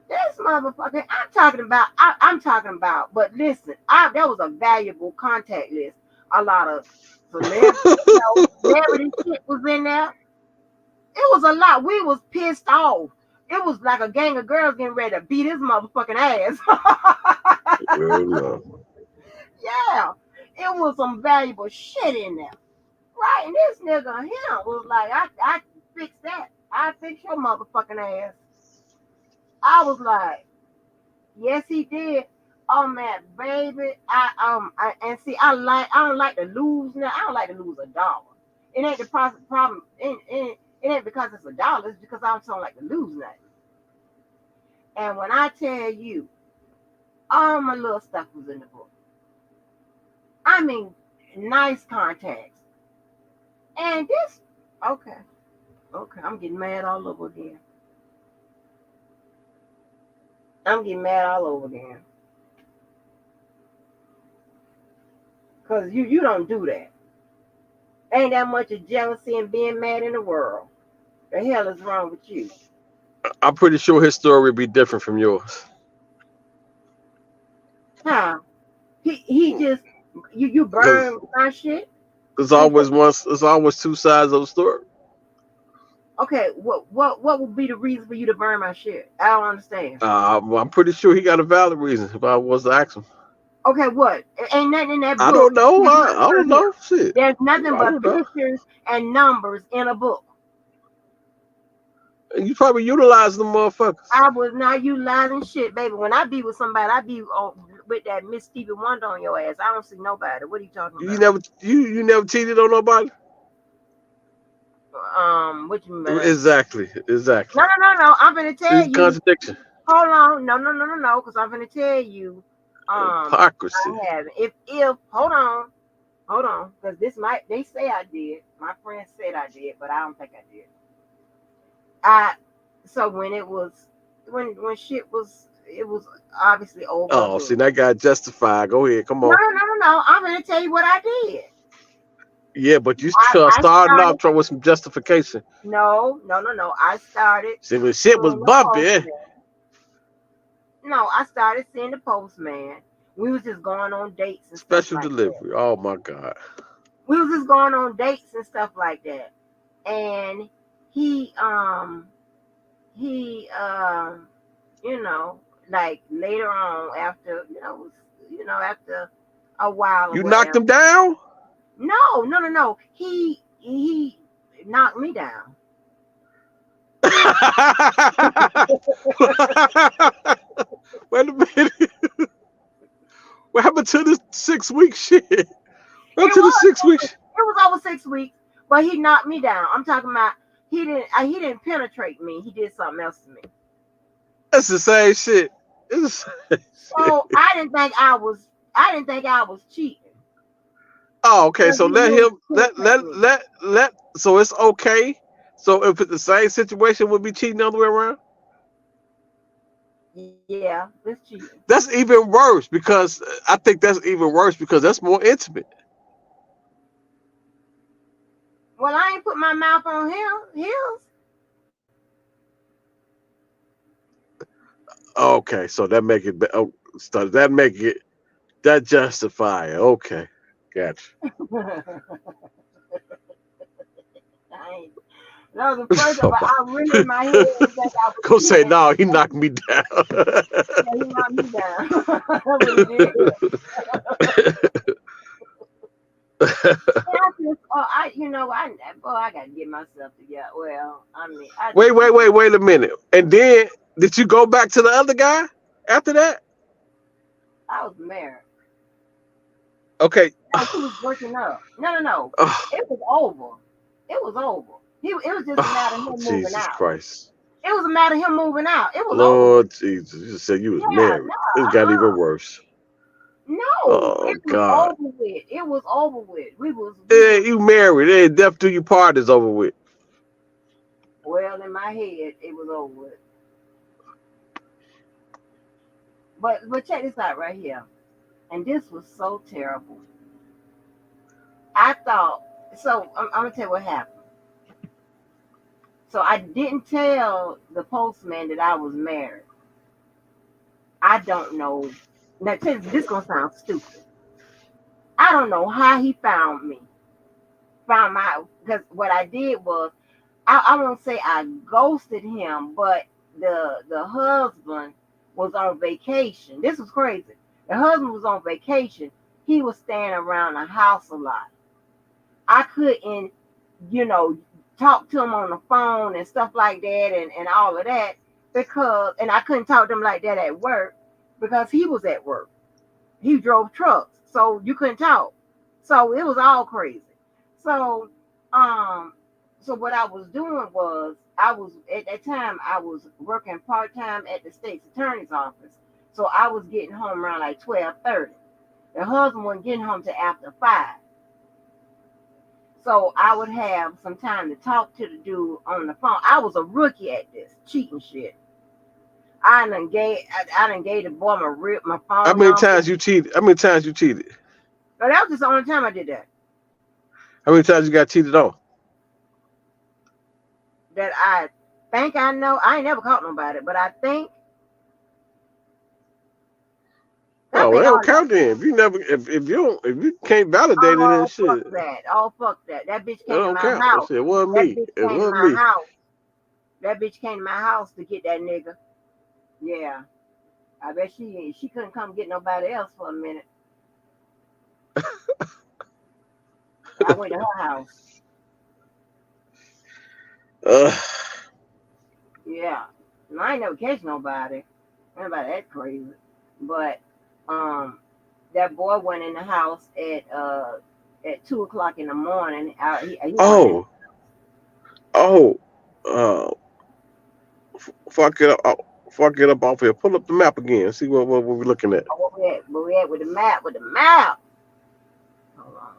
This motherfucker, I'm talking about, but listen, that was a valuable contact list. A lot of celebrities, Married and shit was in there. It was a lot. We was pissed off. It was like a gang of girls getting ready to beat his motherfucking ass. Well, no. Yeah, it was some valuable shit in there. Right, and this nigga him was like, I can fix that. I fix your motherfucking ass. I was like, yes, he did. Oh man, baby, and see, I don't like to lose now. I don't like to lose $1. It ain't the problem. It ain't because it's $1. It's because I don't like to lose nothing. And when I tell you, all my little stuff was in the book. I mean, nice contacts. And this, okay, I'm getting mad all over again. Because you don't do that. Ain't that much of jealousy and being mad in the world. The hell is wrong with you? I'm pretty sure his story would be different from yours. Huh? He just you burn my shit. There's always two sides of the story. Okay, what would be the reason for you to burn my shit? I don't understand. I'm pretty sure he got a valid reason if I was to ask him. Okay, what? Ain't nothing in that book. I don't know. I don't know. Shit. There's nothing but pictures and numbers in a book. You probably utilize them motherfuckers. I was not utilizing shit, baby. When I be with somebody, I be with that Miss Stevie Wonder on your ass. I don't see nobody. What are you talking about? You never cheated on nobody? What you mean by that? Exactly. No. I'm gonna tell you. Contradiction. Hold on. No. Because I'm gonna tell you. Hypocrisy. I haven't. If hold on. Because they say I did. My friend said I did, but I don't think I did. So when shit was, it was obviously over. Oh, see, that got justified. Go ahead, come on. No. I'm gonna tell you what I did. Yeah, but you starting off with some justification. No. I started. See, when shit was bumpy. No, I started seeing the postman. We was just going on dates and special stuff like delivery. That. Oh my God. We was just going on dates and stuff like that, and he like later on after after a while. You knocked him down? No. He knocked me down. Wait a minute. What happened to the 6 week shit? What to the 6 weeks? It was over 6 weeks, but he knocked me down. I'm talking about he didn't penetrate me. He did something else to me. That's the same shit. So I didn't think I was cheating. Oh, okay. So let so it's okay. So if it's the same situation, would be cheating the other way around? Yeah, that's cheating. That's even worse because I think that's even worse because that's more intimate. Well, I ain't put my mouth on his. Okay, so that make it. Oh, so that justify it. Okay, gotcha. That was the first time I really in my head was like I was. Go say no. He knocked me down. Yeah, he knocked me down. That's what he did. I gotta get myself together. Well, I mean, wait a minute. And then did you go back to the other guy after that? I was married. Okay. He was breaking up. No. It was over. It was over. It was just a matter of him moving Jesus out. Christ. It was a matter of him moving out. It was Lord over. Jesus. You said you was married. It got even worse. No, oh, it was God. over with. It was over with. Yeah, you married. Hey, death do you part is over with. Well, in my head, it was over with. But check this out right here. And this was so terrible. I thought, so I'm going to tell you what happened. So I didn't tell the postman that I was married. I don't know. Now, this is going to sound stupid. I don't know how he found me. found my, because what I did was, I won't say I ghosted him, but the husband was on vacation. This was crazy. The husband was on vacation. He was staying around the house a lot. I couldn't, talk to him on the phone and stuff like that and all of that because, and I couldn't talk to him like that at work because he was at work. He drove trucks, so you couldn't talk. So it was all crazy. So, so what I was doing was at that time I was working part-time at the state's attorney's office. So I was getting home around like 12:30. The husband wasn't getting home till after 5. So I would have some time to talk to the dude on the phone. I was a rookie at this cheating shit. I done gave the boy my phone. How many times you cheated? How many times you cheated? No, that was just the only time I did that. How many times you got cheated on? That I think I know. I ain't never caught nobody, but I think. Oh, well, they don't count then. If you can't validate it, then shit. Fuck that. Oh, fuck that. That bitch came to my count. house. It wasn't me. It wasn't me. That bitch came to my house to get that nigga. Yeah. I bet she couldn't come get nobody else for a minute. I went to her house. Yeah. And I ain't never catch nobody. Nobody that crazy. But that boy went in the house at 2:00 in the morning. Fuck it up. Fuck it up off here. Pull up the map again. See what we're looking at. Oh, where we at with the map? With the map. Hold on.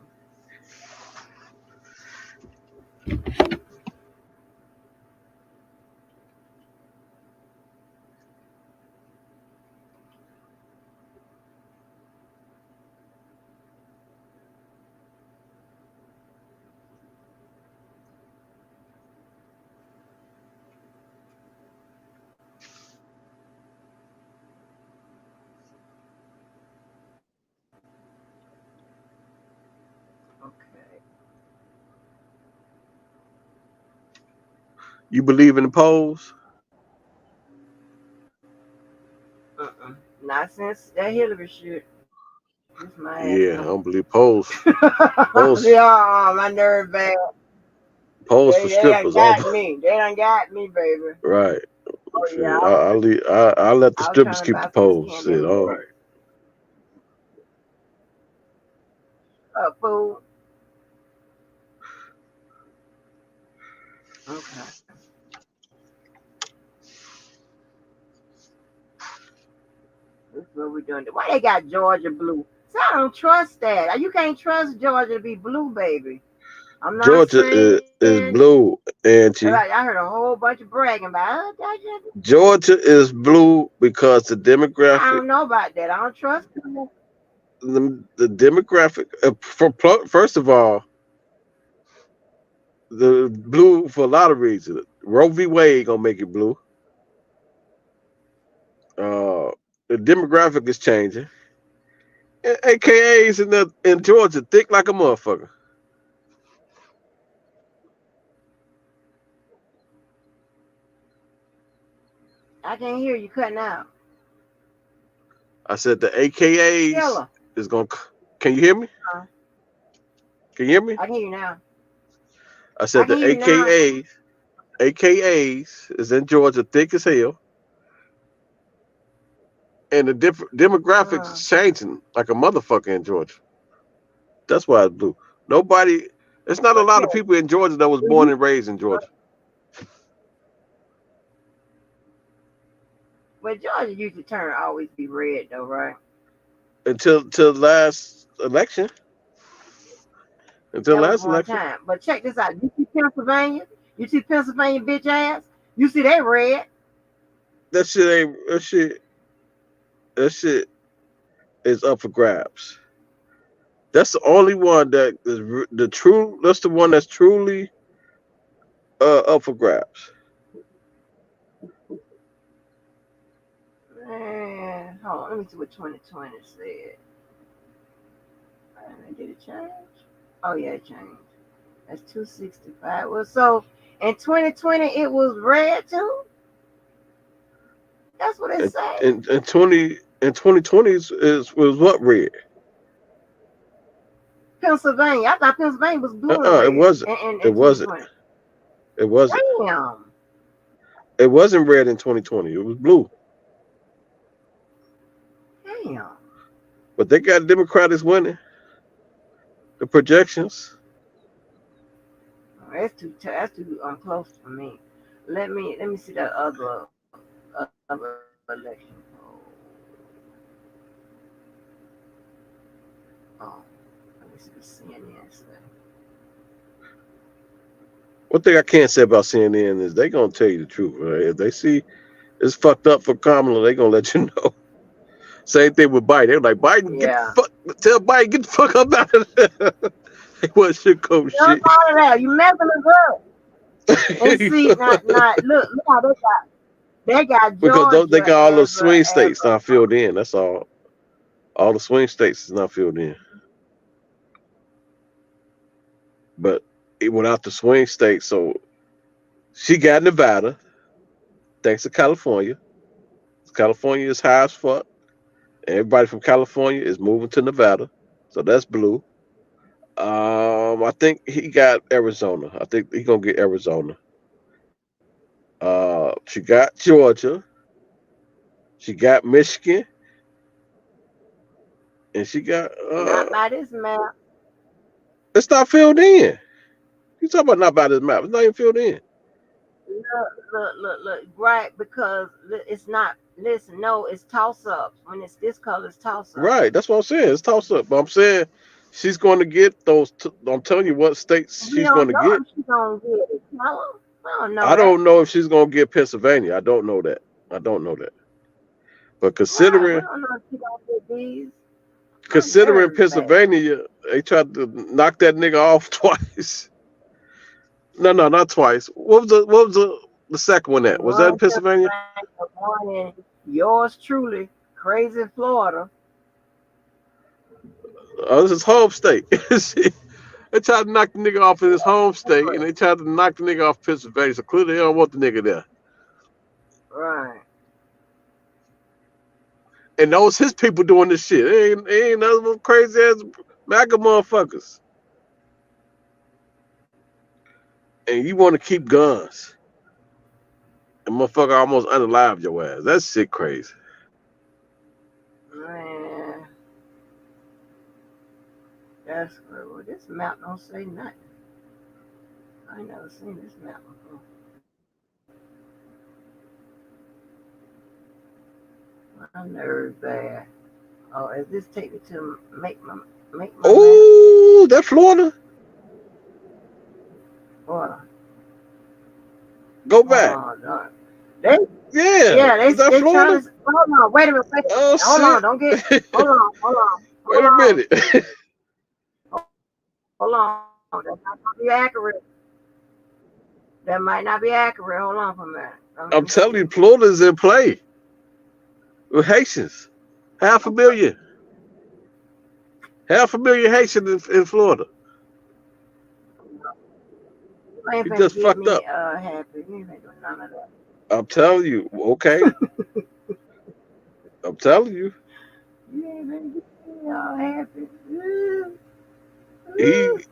You believe in the polls? Not since that Hillary shit. Yeah, I don't believe polls. Yeah, my nerve bad. Polls for strippers. They done got me, baby. Right. Oh, yeah. I'll let the strippers keep the polls. Shit, all right. Fool. Okay. This is what we're doing. Why they got Georgia blue? See, I don't trust that. You can't trust Georgia to be blue, baby. I'm not Georgia is blue, Angie. I heard a whole bunch of bragging about it. Georgia is blue because the demographic. I don't know about that. I don't trust them. The demographic. First of all, the blue for a lot of reasons. Roe v. Wade gonna make it blue. The demographic is changing. AKAs in Georgia thick like a motherfucker. I can't hear you cutting out. I said the AKAs is gonna. Can you hear me? Can you hear me? I can hear you now. I said the AKAs is in Georgia thick as hell. And the demographics is changing like a motherfucker in Georgia. That's why it's blue. There's not a lot of people in Georgia that was born and raised in Georgia. Well, Georgia used to always be red though, right? Until last election. Until last election. Time. But check this out. You see Pennsylvania? You see Pennsylvania bitch ass? You see they red? That shit is up for grabs. That's the only one that is that's the one that's truly up for grabs. Man, hold on, let me see what 2020 said. Did it change? Oh yeah, it changed. That's 265. Well, so in 2020 it was red too. That's what it said. And 2020 was what red? Pennsylvania. I thought Pennsylvania was blue and red. It wasn't. In It wasn't. 2020. It wasn't. Damn. It wasn't red in 2020. It was blue. Damn. But they got Democrats winning. The projections. That's too close for me. Let me see that other election poll. Oh, let me see the CNN stuff. One thing I can't say about CNN is they gonna tell you the truth. Right? If they see it's fucked up for Kamala, they gonna let you know. Same thing with Biden. They're like, Biden, tell Biden, get the fuck up out of there. They want sugarcoat shit. Jump out of there. You messing us up. And see, look how they got because they got all those swing as states not filled in. That's all. All the swing states is not filled in. But without the swing states, so she got Nevada, thanks to California. California is high as fuck. Everybody from California is moving to Nevada, so that's blue. I think he got Arizona. I think he's gonna get Arizona. She got Georgia. She got Michigan, and she got. Not by this map. It's not filled in. You talking about not by this map? It's not even filled in. Look. Right, because it's not. Listen, no, it's toss-ups. When it's this color, it's toss-ups. Right, that's what I'm saying. It's toss-up. But I'm saying she's going to get those. I'm telling you what states she's going to get. She's going to get it. I don't know if she's going to get Pennsylvania. I don't know that. But considering, I don't know if she's going to get these. considering Pennsylvania, they tried to knock that nigga off twice. No, not twice. What was the second one at? Was that in Pennsylvania? One in yours truly, crazy Florida. Oh, this is home state. They tried to knock the nigga off in his home state, and they tried to knock the nigga off Pennsylvania. So clearly, they don't want the nigga there. Right. And those his people doing this shit. Ain't none crazy ass MAGA motherfuckers. And you want to keep guns. And motherfucker almost unalived your ass. That shit crazy. Man. That's good. Well, this map don't say nothing. I ain't never seen this map before. My nerves bad. Oh, is this take me to make my Oh, that Florida? Florida. Go back. Oh, yeah, they that Florida? hold on, wait a minute. Oh, hold shit. on, don't get. Hold on. Wait a minute. Hold on. That might not be accurate. That might not be accurate. Hold on for a minute. I'm telling you, Florida's in play with Haitians. 500,000. 500,000 Haitians in Florida. You just fucked up. Happy. You ain't doing none of that. I'm telling you, okay. I'm telling you. You ain't gonna get me all happy. He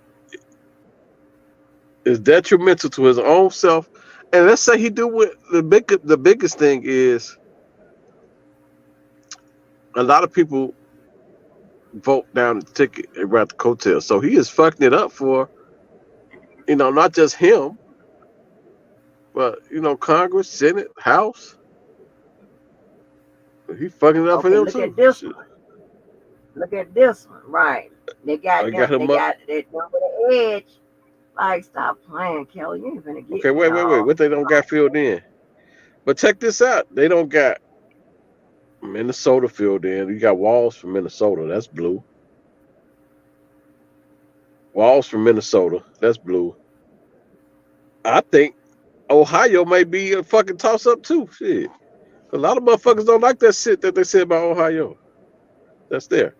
is detrimental to his own self. And let's say he do what the biggest thing is a lot of people vote down the ticket and ride the coattails. So he is fucking it up for, not just him, but Congress, Senate, House. He fucking it up for them look too. At this one. Look at this one, right? They got they them with the edge. Like, stop playing, Kelly. You ain't gonna get. Okay, wait. What they don't got filled in? But check this out. They don't got Minnesota filled in. You got Walz from Minnesota. That's blue. Walz from Minnesota. That's blue. I think Ohio may be a fucking toss up too. Shit. A lot of motherfuckers don't like that shit that they said about Ohio. That's there.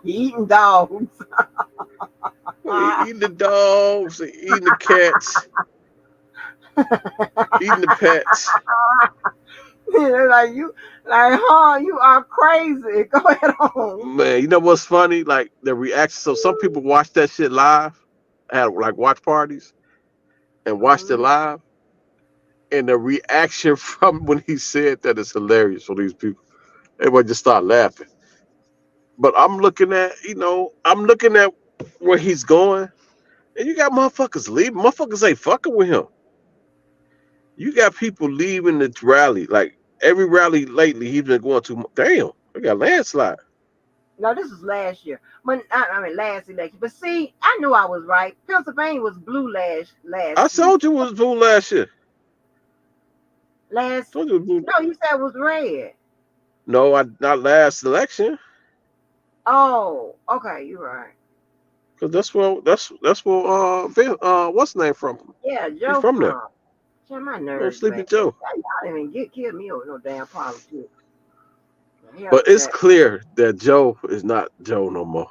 Eating dogs. Eating the dogs, eating the cats, eating the pets. Like you, like, huh? You are crazy. Go ahead on. Man, you know what's funny? Like the reaction. So some people watch that shit live, had like watch parties, and watched it live, and the reaction from when he said that is hilarious for these people. Everybody just start laughing. But I'm looking at, I'm looking at where he's going, and you got motherfuckers leaving. Motherfuckers ain't fucking with him. You got people leaving the rally. Like every rally lately, he's been going to. Damn, we got landslide. No, this was last year. I mean last election. But see, I knew I was right. Pennsylvania was blue last. I told you it was blue last year. Last. Told you it was blue. No, you said it was red. No, not last election. Oh, okay, you're right. Cause that's where what's the name from? Yeah, Joe He's from there. Shut my nerves, Sleepy man. Joe. Y'all didn't kill me over no damn politics. But it's clear that Joe is not Joe no more.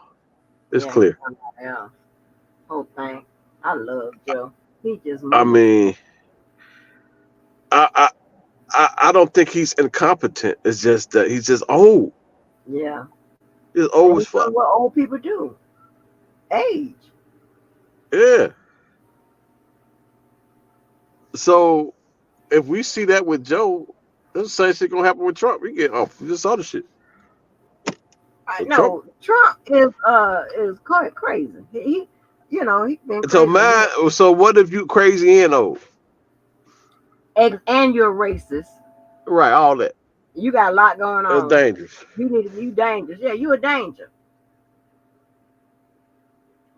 It's clear. Yeah, whole thing. I love Joe. He just. I mean, I don't think he's incompetent. It's just that he's just old. Yeah. He's old as fuck. What old people do. Age. Yeah. So if we see that with Joe, that's the same shit gonna happen with Trump. We get off this other shit. No, Trump is quite crazy. He he's been crazy. So what if you crazy and old? And you're racist. Right, all that. You got a lot going on. It's dangerous. You dangerous. Yeah, you a danger.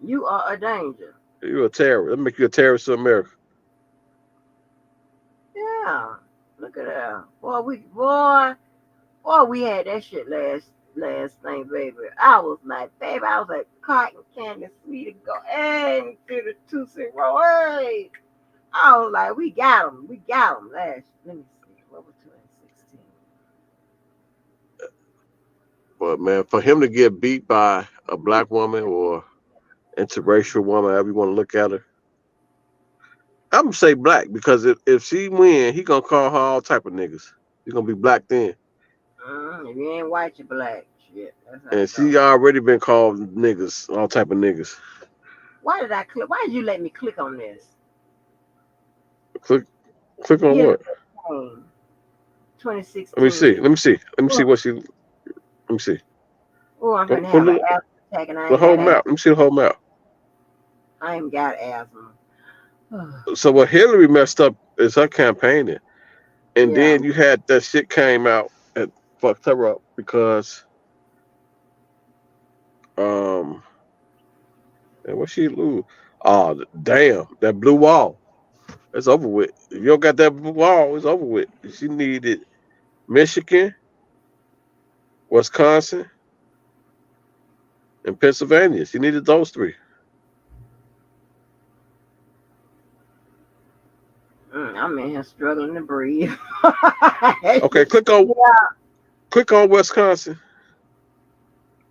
You are a danger. You're a terrorist. That make you a terrorist to America. Yeah. Look at that. Boy, we had that shit last thing, baby. I was like cotton candy sweet to go into the Tootsie Roll. Hey. I was like, we got him last. Let me see. What was 2016? But man, for him to get beat by a black woman or interracial woman, however you want to look at her, I'm gonna say black because if she win, he gonna call her all type of niggas. He's gonna be black then. If you ain't white, you're black. Shit. And she already been called niggas, all type of niggas. Why did I click? Why did you let me click on this? Click on what? 2016. Let me see what she. Let me see. Oh, I'm gonna have an asthma attack, and I ain't the whole got map. Let me see the whole map. I ain't got asthma. So what Hillary messed up is her campaigning, and then you had that shit came out and fucked her up because and what she lose? Oh damn, that blue wall. It's over with. If you don't got that blue wall, it's over with. She needed Michigan, Wisconsin, and Pennsylvania. She needed those three. I'm in here struggling to breathe. Okay, click on Wisconsin.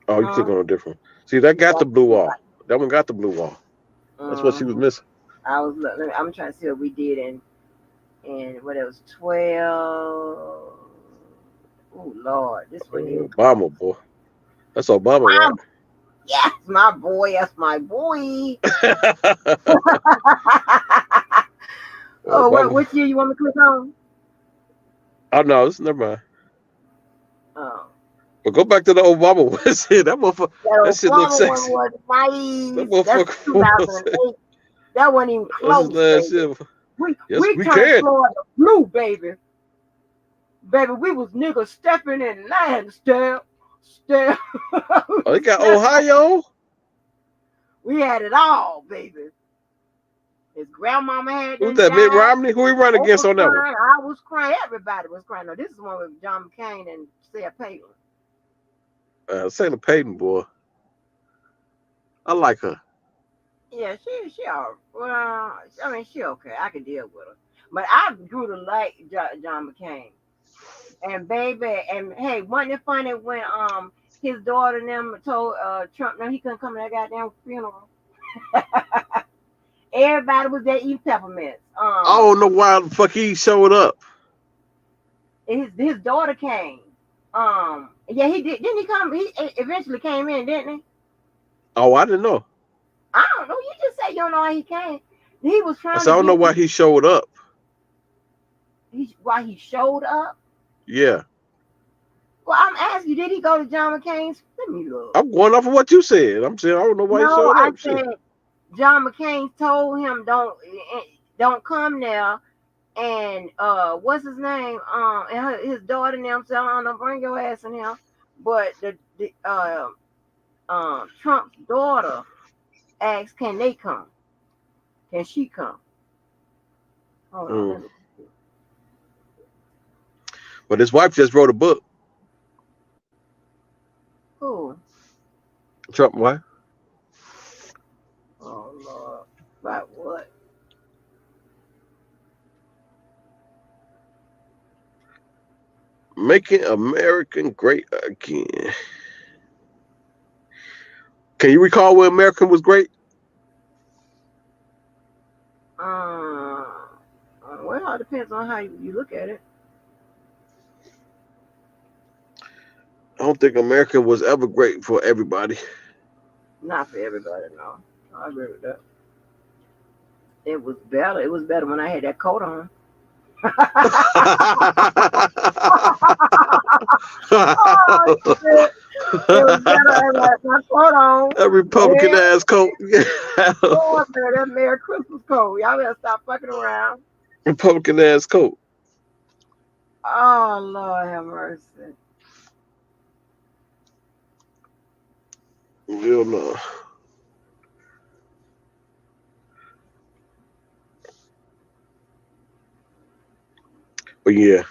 Oh, you click on a different. See, that got the blue wall. That one got the blue wall. That's what she was missing. I'm trying to see what we did in what it was 12. Oh Lord, this one here. Obama, boy. That's Obama, right? Yes, my boy. That's my boy. Oh, which year you want me to click on? Oh no, never mind. Oh. But go back to the Obama one. That motherfucker. That shit looks sexy. Was nice. That motherfucker. 2008. That wasn't even close. Baby. We turned Florida blue, baby. Baby, we was niggas stepping in line, step. Oh, they got Ohio. We had it all, baby. His grandmama had. Who's that? Mitt Romney? Who he run against on that one? I was crying. Everybody was crying. No, this is one with John McCain and Sarah Palin. Sarah Palin, boy. I like her. Yeah, she all well. I mean, she okay. I can deal with her. But I grew to like John McCain. And baby, and hey, wasn't it funny when his daughter and them told Trump no, he couldn't come to that goddamn funeral. Everybody was there eating peppermints. I don't know why the fuck he showed up. His daughter came. Yeah, he did. Didn't he come? He eventually came in, didn't he? Oh, I didn't know. I don't know. You just say you don't know why he came. He was trying I don't know why he showed up. Why he showed up? Yeah. Well, I'm asking you, did he go to John McCain's? Let me look. I'm going off of what you said. I'm saying I don't know why he showed up. I said John McCain told him don't come there. And what's his name? And his daughter and them said, "Don't bring your ass in here." But the Trump's daughter asked, "Can they come? Can she come?" Hold on. But his wife just wrote a book. Who? Trump wife. Oh Lord, about what? Making American Great Again. Can you recall when American was great? Well, it depends on how you look at it. I don't think America was ever great for everybody. Not for everybody, no. I agree with that. It was better. It was better when I had that coat on. Oh, shit. It was better when I had my coat on. That Republican ass coat. Oh, man, that Merry Christmas coat. Y'all better stop fucking around. Republican ass coat. Oh, Lord have mercy. Hell no. But yeah,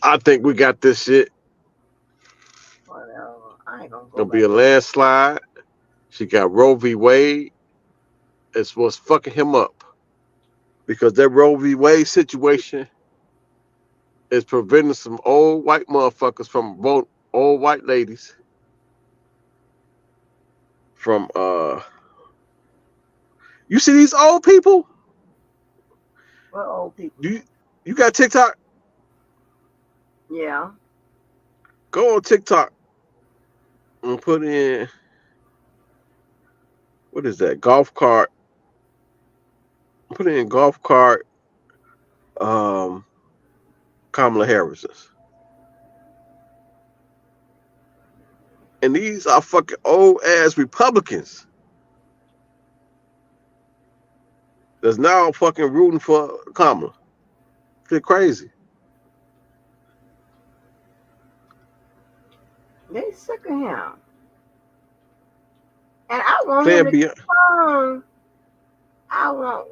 I think we got this shit. Whatever. I ain't gonna Gonna be a landslide. She got Roe v. Wade. It's what's fucking him up. Because that Roe v. Wade situation is preventing some old white motherfuckers from vote, old white ladies from you see these old people? What old people? You got TikTok? Yeah. Go on TikTok and put in, what is that? Golf cart. Put in golf cart Kamala Harris's. And these are fucking old ass Republicans that's now fucking rooting for Kamala. They're crazy. They sick of him. And I want him to come. I want.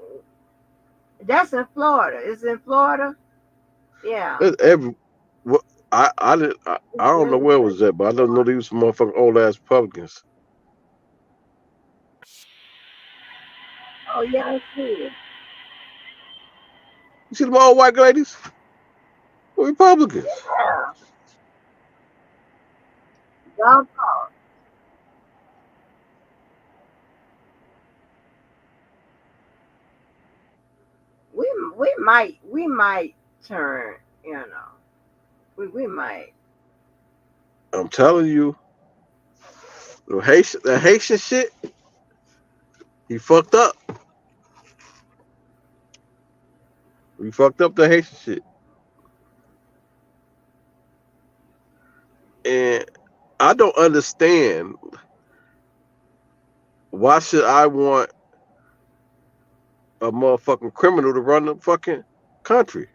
That's in Florida. It's in Florida. Yeah. I don't know where it was at, but I don't know these some motherfucking old ass Republicans. Oh yeah, I see it. You see them old white ladies? Republicans. Yeah. Golf cart. We might turn, you know. We might. I'm telling you, the Haitian shit, he fucked up. We fucked up the Haitian shit. And I don't understand, why should I want a motherfucking criminal to run the fucking country?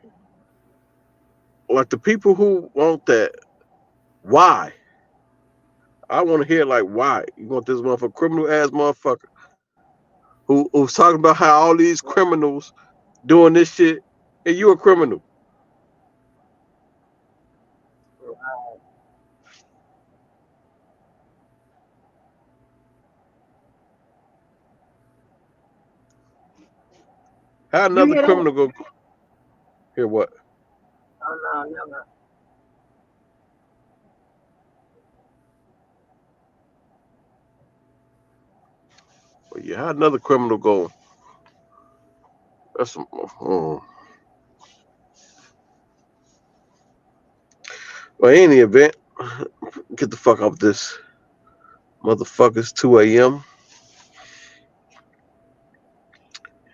Like the people who want that, why? I want to hear like why. You want this motherfucker criminal ass motherfucker who's talking about how all these criminals doing this shit and you a criminal. How another criminal go hear what? Oh no, never. But yeah, how'd another criminal go? That's some. Well, in any event, get the fuck off this motherfuckers. 2 a.m.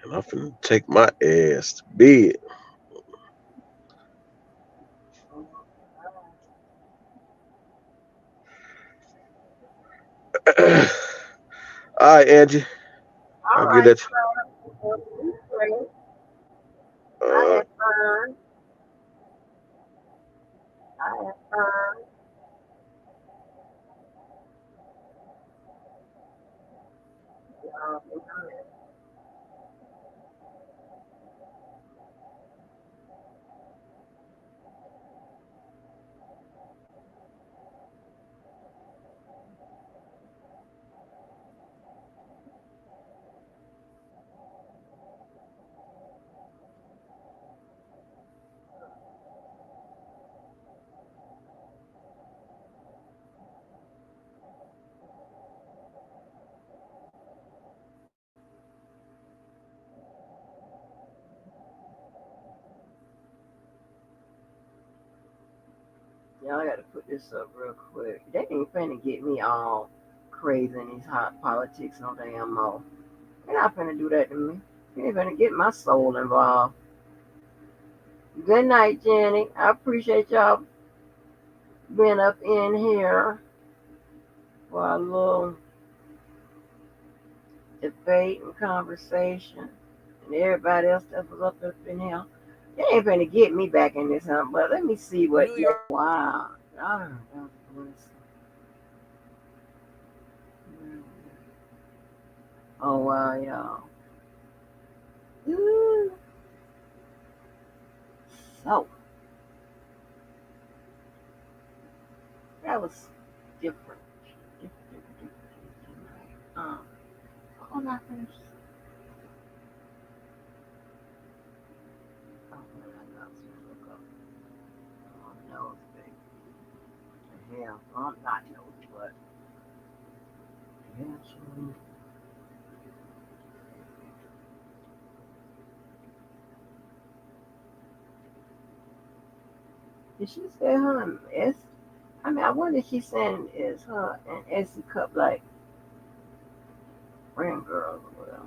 and I'm finna take my ass to bed. All right, Angie. All I'll get right, at so be great. you. I had fun. I had fun. Y'all be good. Y'all gotta put this up real quick. They ain't finna get me all crazy in these hot politics no damn more. They're not finna do that to me. They ain't finna get my soul involved. Good night, Jenny. I appreciate y'all being up in here for a little debate and conversation. And everybody else that was up in here. They ain't finna get me back in this hunt, but let me see what. Wow. Oh, oh wow, y'all. Ooh. So that was different. Different. Hold on, finish. Oh, man, I got to look up. Oh, nose, baby. What the hell? I'm not nosy, but eventually. Did she say her and S? I mean, I wonder if she's saying is her and Essie Cup like friend girls or whatever.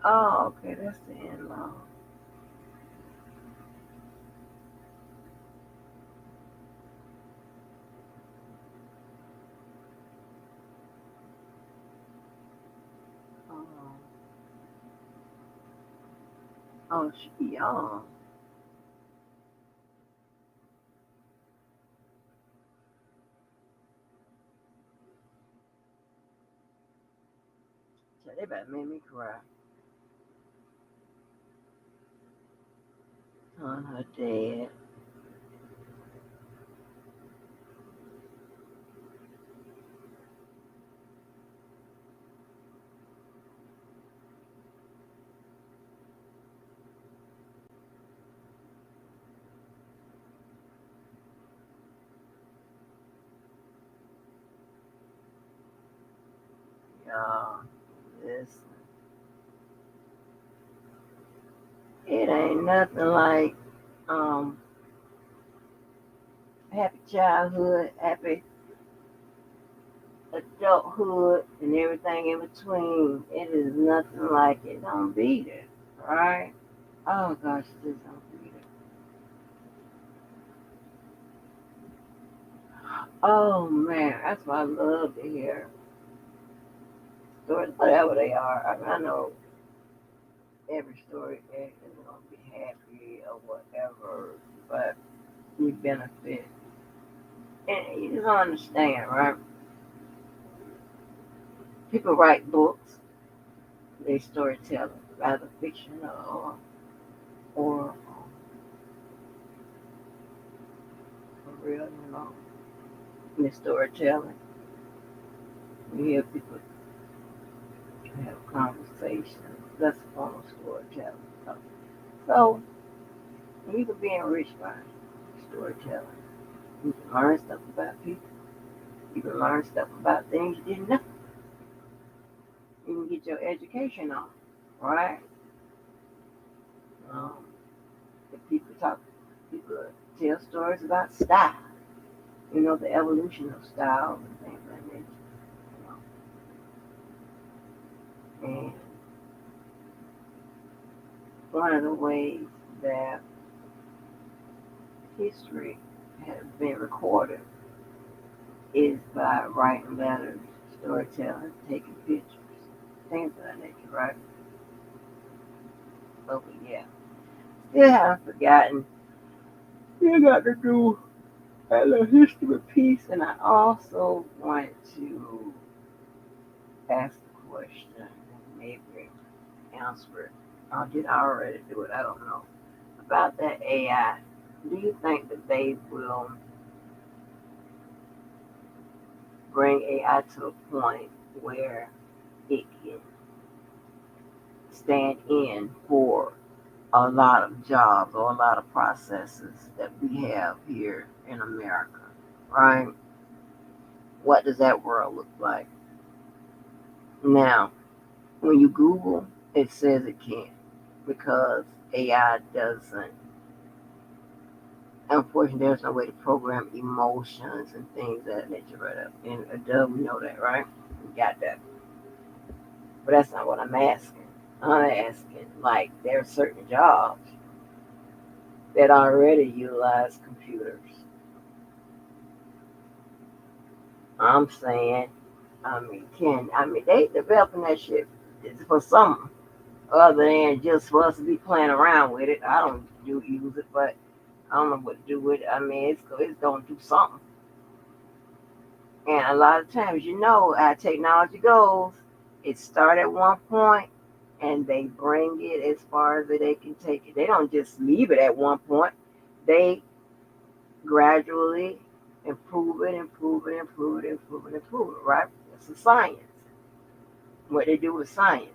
Oh, okay, that's the in-law. Oh, oh, she young. So they better make me cry. On her dad. Y'all, listen. It ain't nothing like happy childhood, happy adulthood, and everything in between. It is nothing like it. Don't beat it, right? Oh gosh, this don't beat it. Oh man, that's what I love to hear. Stories, whatever they are. I mean, I know every story isn't gonna be happy or whatever, but we benefit. And you just don't understand, right? People write books, They storytelling, rather fiction or for real, you know. In storytelling, you hear people have conversations. That's a form of storytelling. So you can be enriched by storytelling. You can learn stuff about people. You can learn stuff about things you didn't know. You can get your education on, right? Um, if people tell stories about style, you know, the evolution of style and things like that. You know. And one of the ways that history has been recorded is by writing letters, storytelling, taking pictures, things of that nature, right? But yeah, still haven't forgotten. You got to do a little history piece, and I also want to ask the question, maybe answer it. Did I already do it? I don't know. About that AI, do you think that they will bring AI to a point where it can stand in for a lot of jobs or a lot of processes that we have here in America, right? What does that world look like? Now, when you Google, it says it can't because AI doesn't. Unfortunately, there's no way to program emotions and things of that nature right up. And we know that, right? We got that. But that's not what I'm asking. I'm asking, like, there are certain jobs that already utilize computers. I'm saying, they developing that shit for something other than just for us to be playing around with it. I don't use it, but I don't know what to do with it. It's going to do something. And a lot of times, you know how technology goes. It started at one point, and they bring it as far as they can take it. They don't just leave it at one point. They gradually improve it, right? It's a science. What they do with science.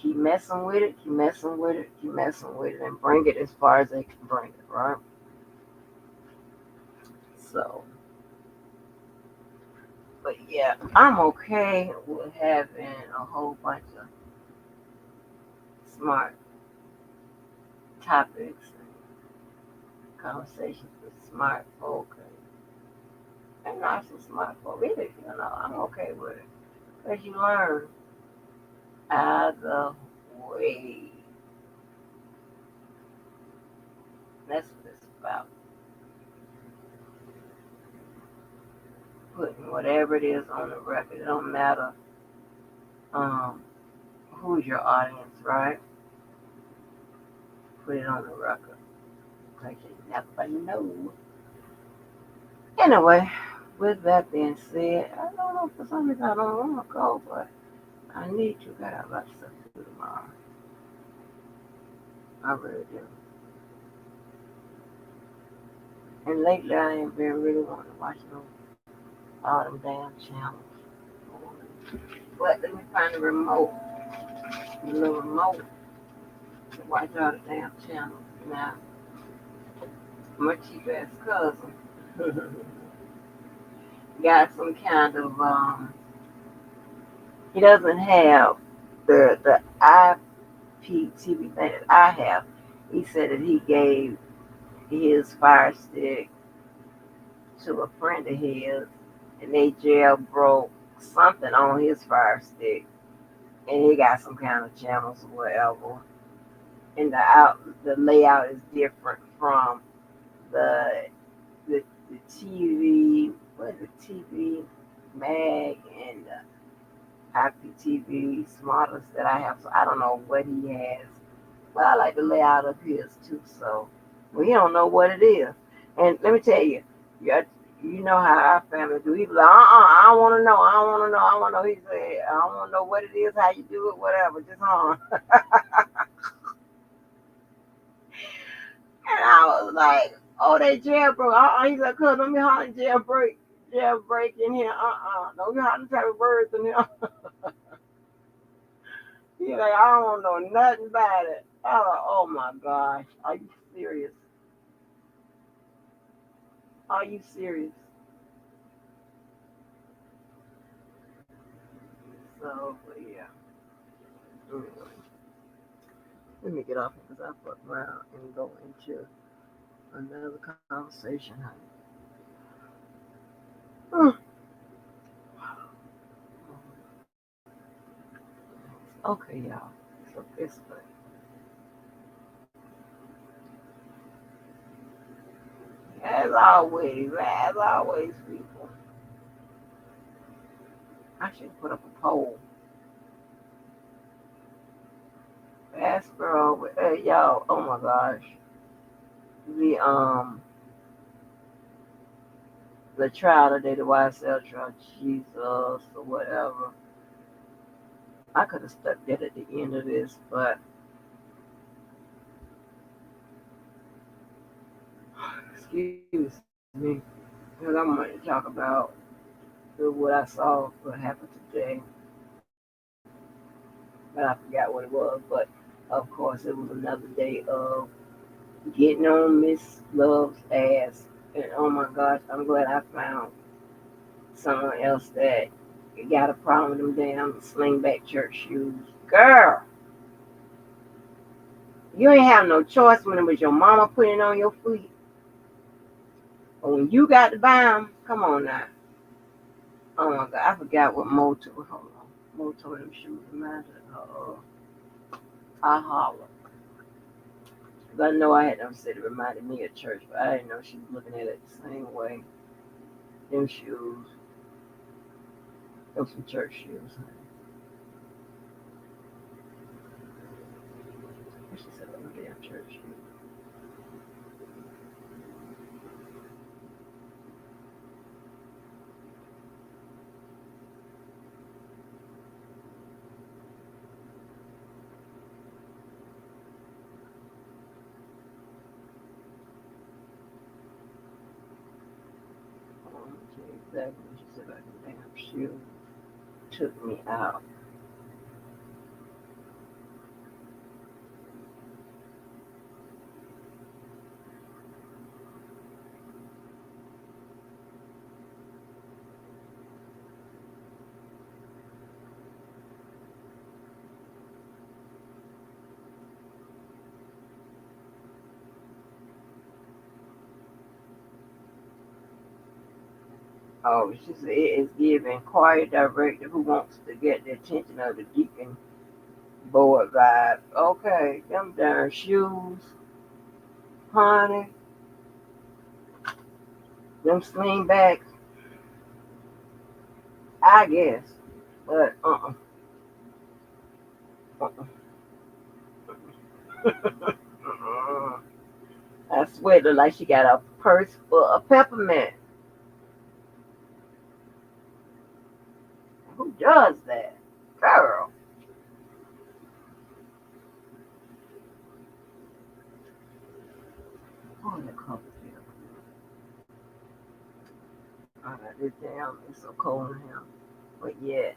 Keep messing with it, and bring it as far as they can bring it, right? So, but yeah, I'm okay with having a whole bunch of smart topics and conversations with smart folk and not so smart folk either, you know, I'm okay with it. Because you learn either way. That's what it's about. Putting whatever it is on the record. It don't matter who's your audience, right? Put it on the record. Because you never know. Anyway, with that being said, I don't know for some reason I don't want to go, but I need to. Got a lot of stuff to do tomorrow. I really do. And lately I ain't been really wanting to watch all them damn channels. But let me find the remote. The little remote to watch all the damn channels. Now, my cheap ass cousin got some kind of he doesn't have the IPTV thing that I have. He said that he gave his Fire Stick to a friend of his, and they jailbroke something on his Fire Stick, and he got some kind of channels or whatever. And the layout is different from the TV, what is it, TV Mag and the IPTV Smartest that I have. So I don't know what he has, but I like the layout of his too. So, well, he don't know what it is. And let me tell you, You know how our family do. He be like, I don't want to know. I don't want to know. I want to know. He said, I don't want to know what it is, how you do it, whatever. Just on. And I was like, oh, they jailbroke. He's like, cuz, don't be hollering jailbreak in here. Don't be hollering type of words in here. He's like, I don't know nothing about it. I was like, oh my gosh. Are you serious? Are you serious? So, but yeah. Anyway, let me get off because I fuck around and go into another conversation, honey. Okay, y'all. So this way. As always, people. I should put up a poll. Ask girl, y'all. Oh my gosh, the trial today, the YSL trial, Jesus or whatever. I could have stuck that at the end of this, but excuse me, because I'm going to talk about what I saw, what happened today. But I forgot what it was. But of course, it was another day of getting on Miss Love's ass. And oh my gosh, I'm glad I found someone else that got a problem with them damn slingback church shoes. Girl, you ain't have no choice when it was your mama putting it on your feet. But when you got to buy them, come on now. Oh my God, I forgot what Mo told. Hold on. Mo told them shoes reminded her. I holler. Because I know I had them said it reminded me of church, but I didn't know she was looking at it the same way. Them shoes. Those some church shoes. She said, oh, damn church shoes. Exactly what she said about the damn shoes. Took me out. Oh, she said it is giving choir director who wants to get the attention of the deacon board vibe. Okay, them darn shoes, honey. Them slingbacks, I guess. But I swear it look like she got a purse full of peppermint. Who does that? Girl. Oh, the cover here. I got this damn, it's so cold in here. But yeah.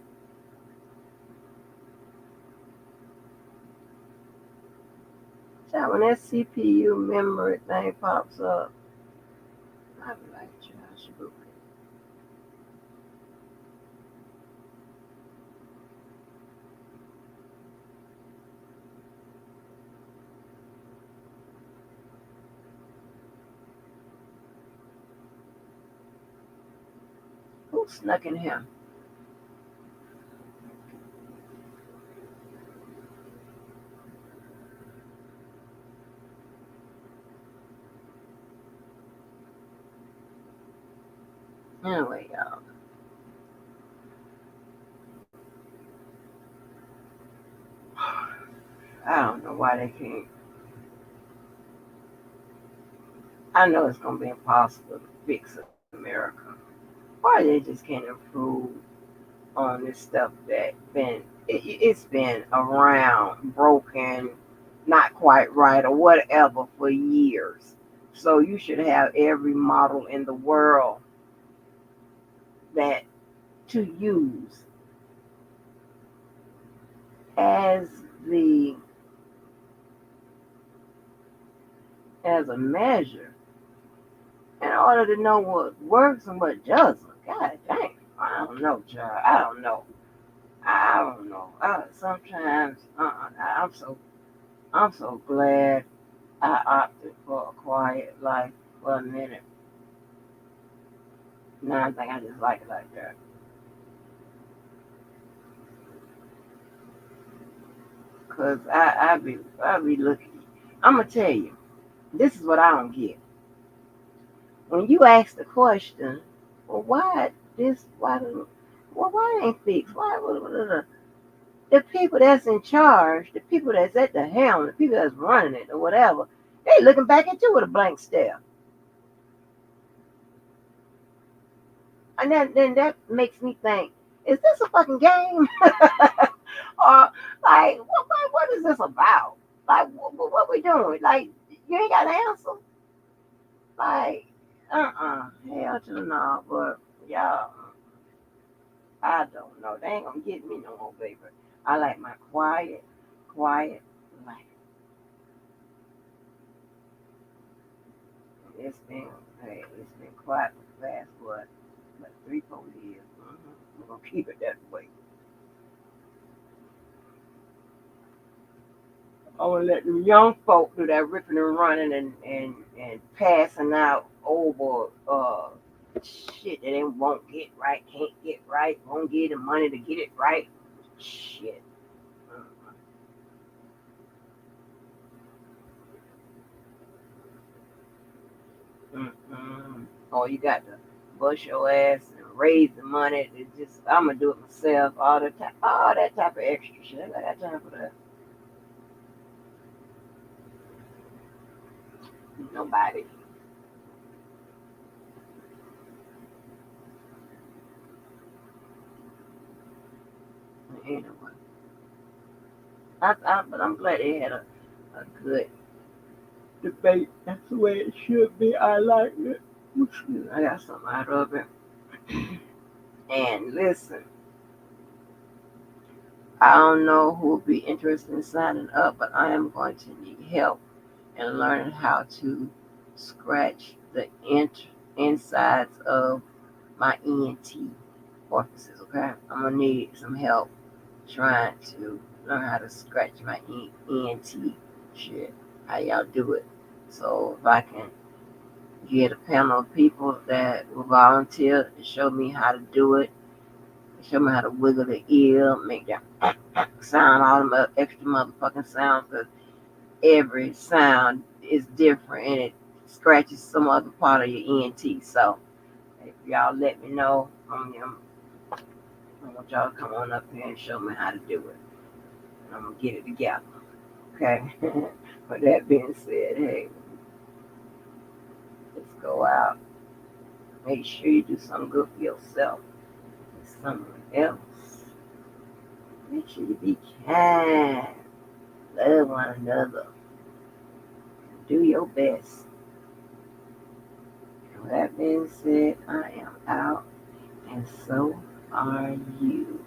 So when that CPU memory thing pops up, I be like, I should go. Who snuck in here? Anyway, y'all. I don't know why they can't. I know it's gonna be impossible to fix a America. Why they just can't improve on this stuff that it's been around, broken, not quite right, or whatever for years. So you should have every model in the world that to use as a measure in order to know what works and what doesn't. God dang, I don't know, child. I don't know. Sometimes, I'm so glad I opted for a quiet life for a minute. Now I think I just like it like that. Cause I be looking. I'm gonna tell you, this is what I don't get. When you ask the question, well, why this? Why ain't fixed? The people that's in charge, the people that's at the helm, the people that's running it or whatever, they looking back at you with a blank stare. And then that makes me think, is this a fucking game? Or like, what is this about? Like, what we doing? Like, you ain't got an answer? Like, hell to the no, but y'all, I don't know. They ain't gonna get me no more, baby. I like my quiet life. It's been quiet for the past, what, like 3-4 years. We're gonna keep it that way. I want to let them young folk do that ripping and running and passing out over shit that they won't get right, can't get right, won't get the money to get it right. Shit. Or you got to bust your ass and raise the money. I'm gonna do it myself all the time. All that type of extra shit. I got time for that. Nobody. Anyway, but I'm glad they had a good debate. That's the way it should be. I like it. I got something out of it. And listen, I don't know who will be interested in signing up, but I am going to need help in learning how to scratch the insides of my ENT orifices, okay? I'm going to need some help trying to learn how to scratch my ENT shit. How y'all do it. So if I can get a panel of people that will volunteer to show me how to do it, show me how to wiggle the ear, make that sound, all them extra motherfucking sounds, because every sound is different and it scratches some other part of your ENT. So if y'all let me know, I want y'all to come on up here and show me how to do it. And I'm going to get it together. Okay? With that being said, hey, let's go out. Make sure you do something good for yourself and someone else. Make sure you be kind. Love one another. Do your best. And with that being said, I am out, and so are you.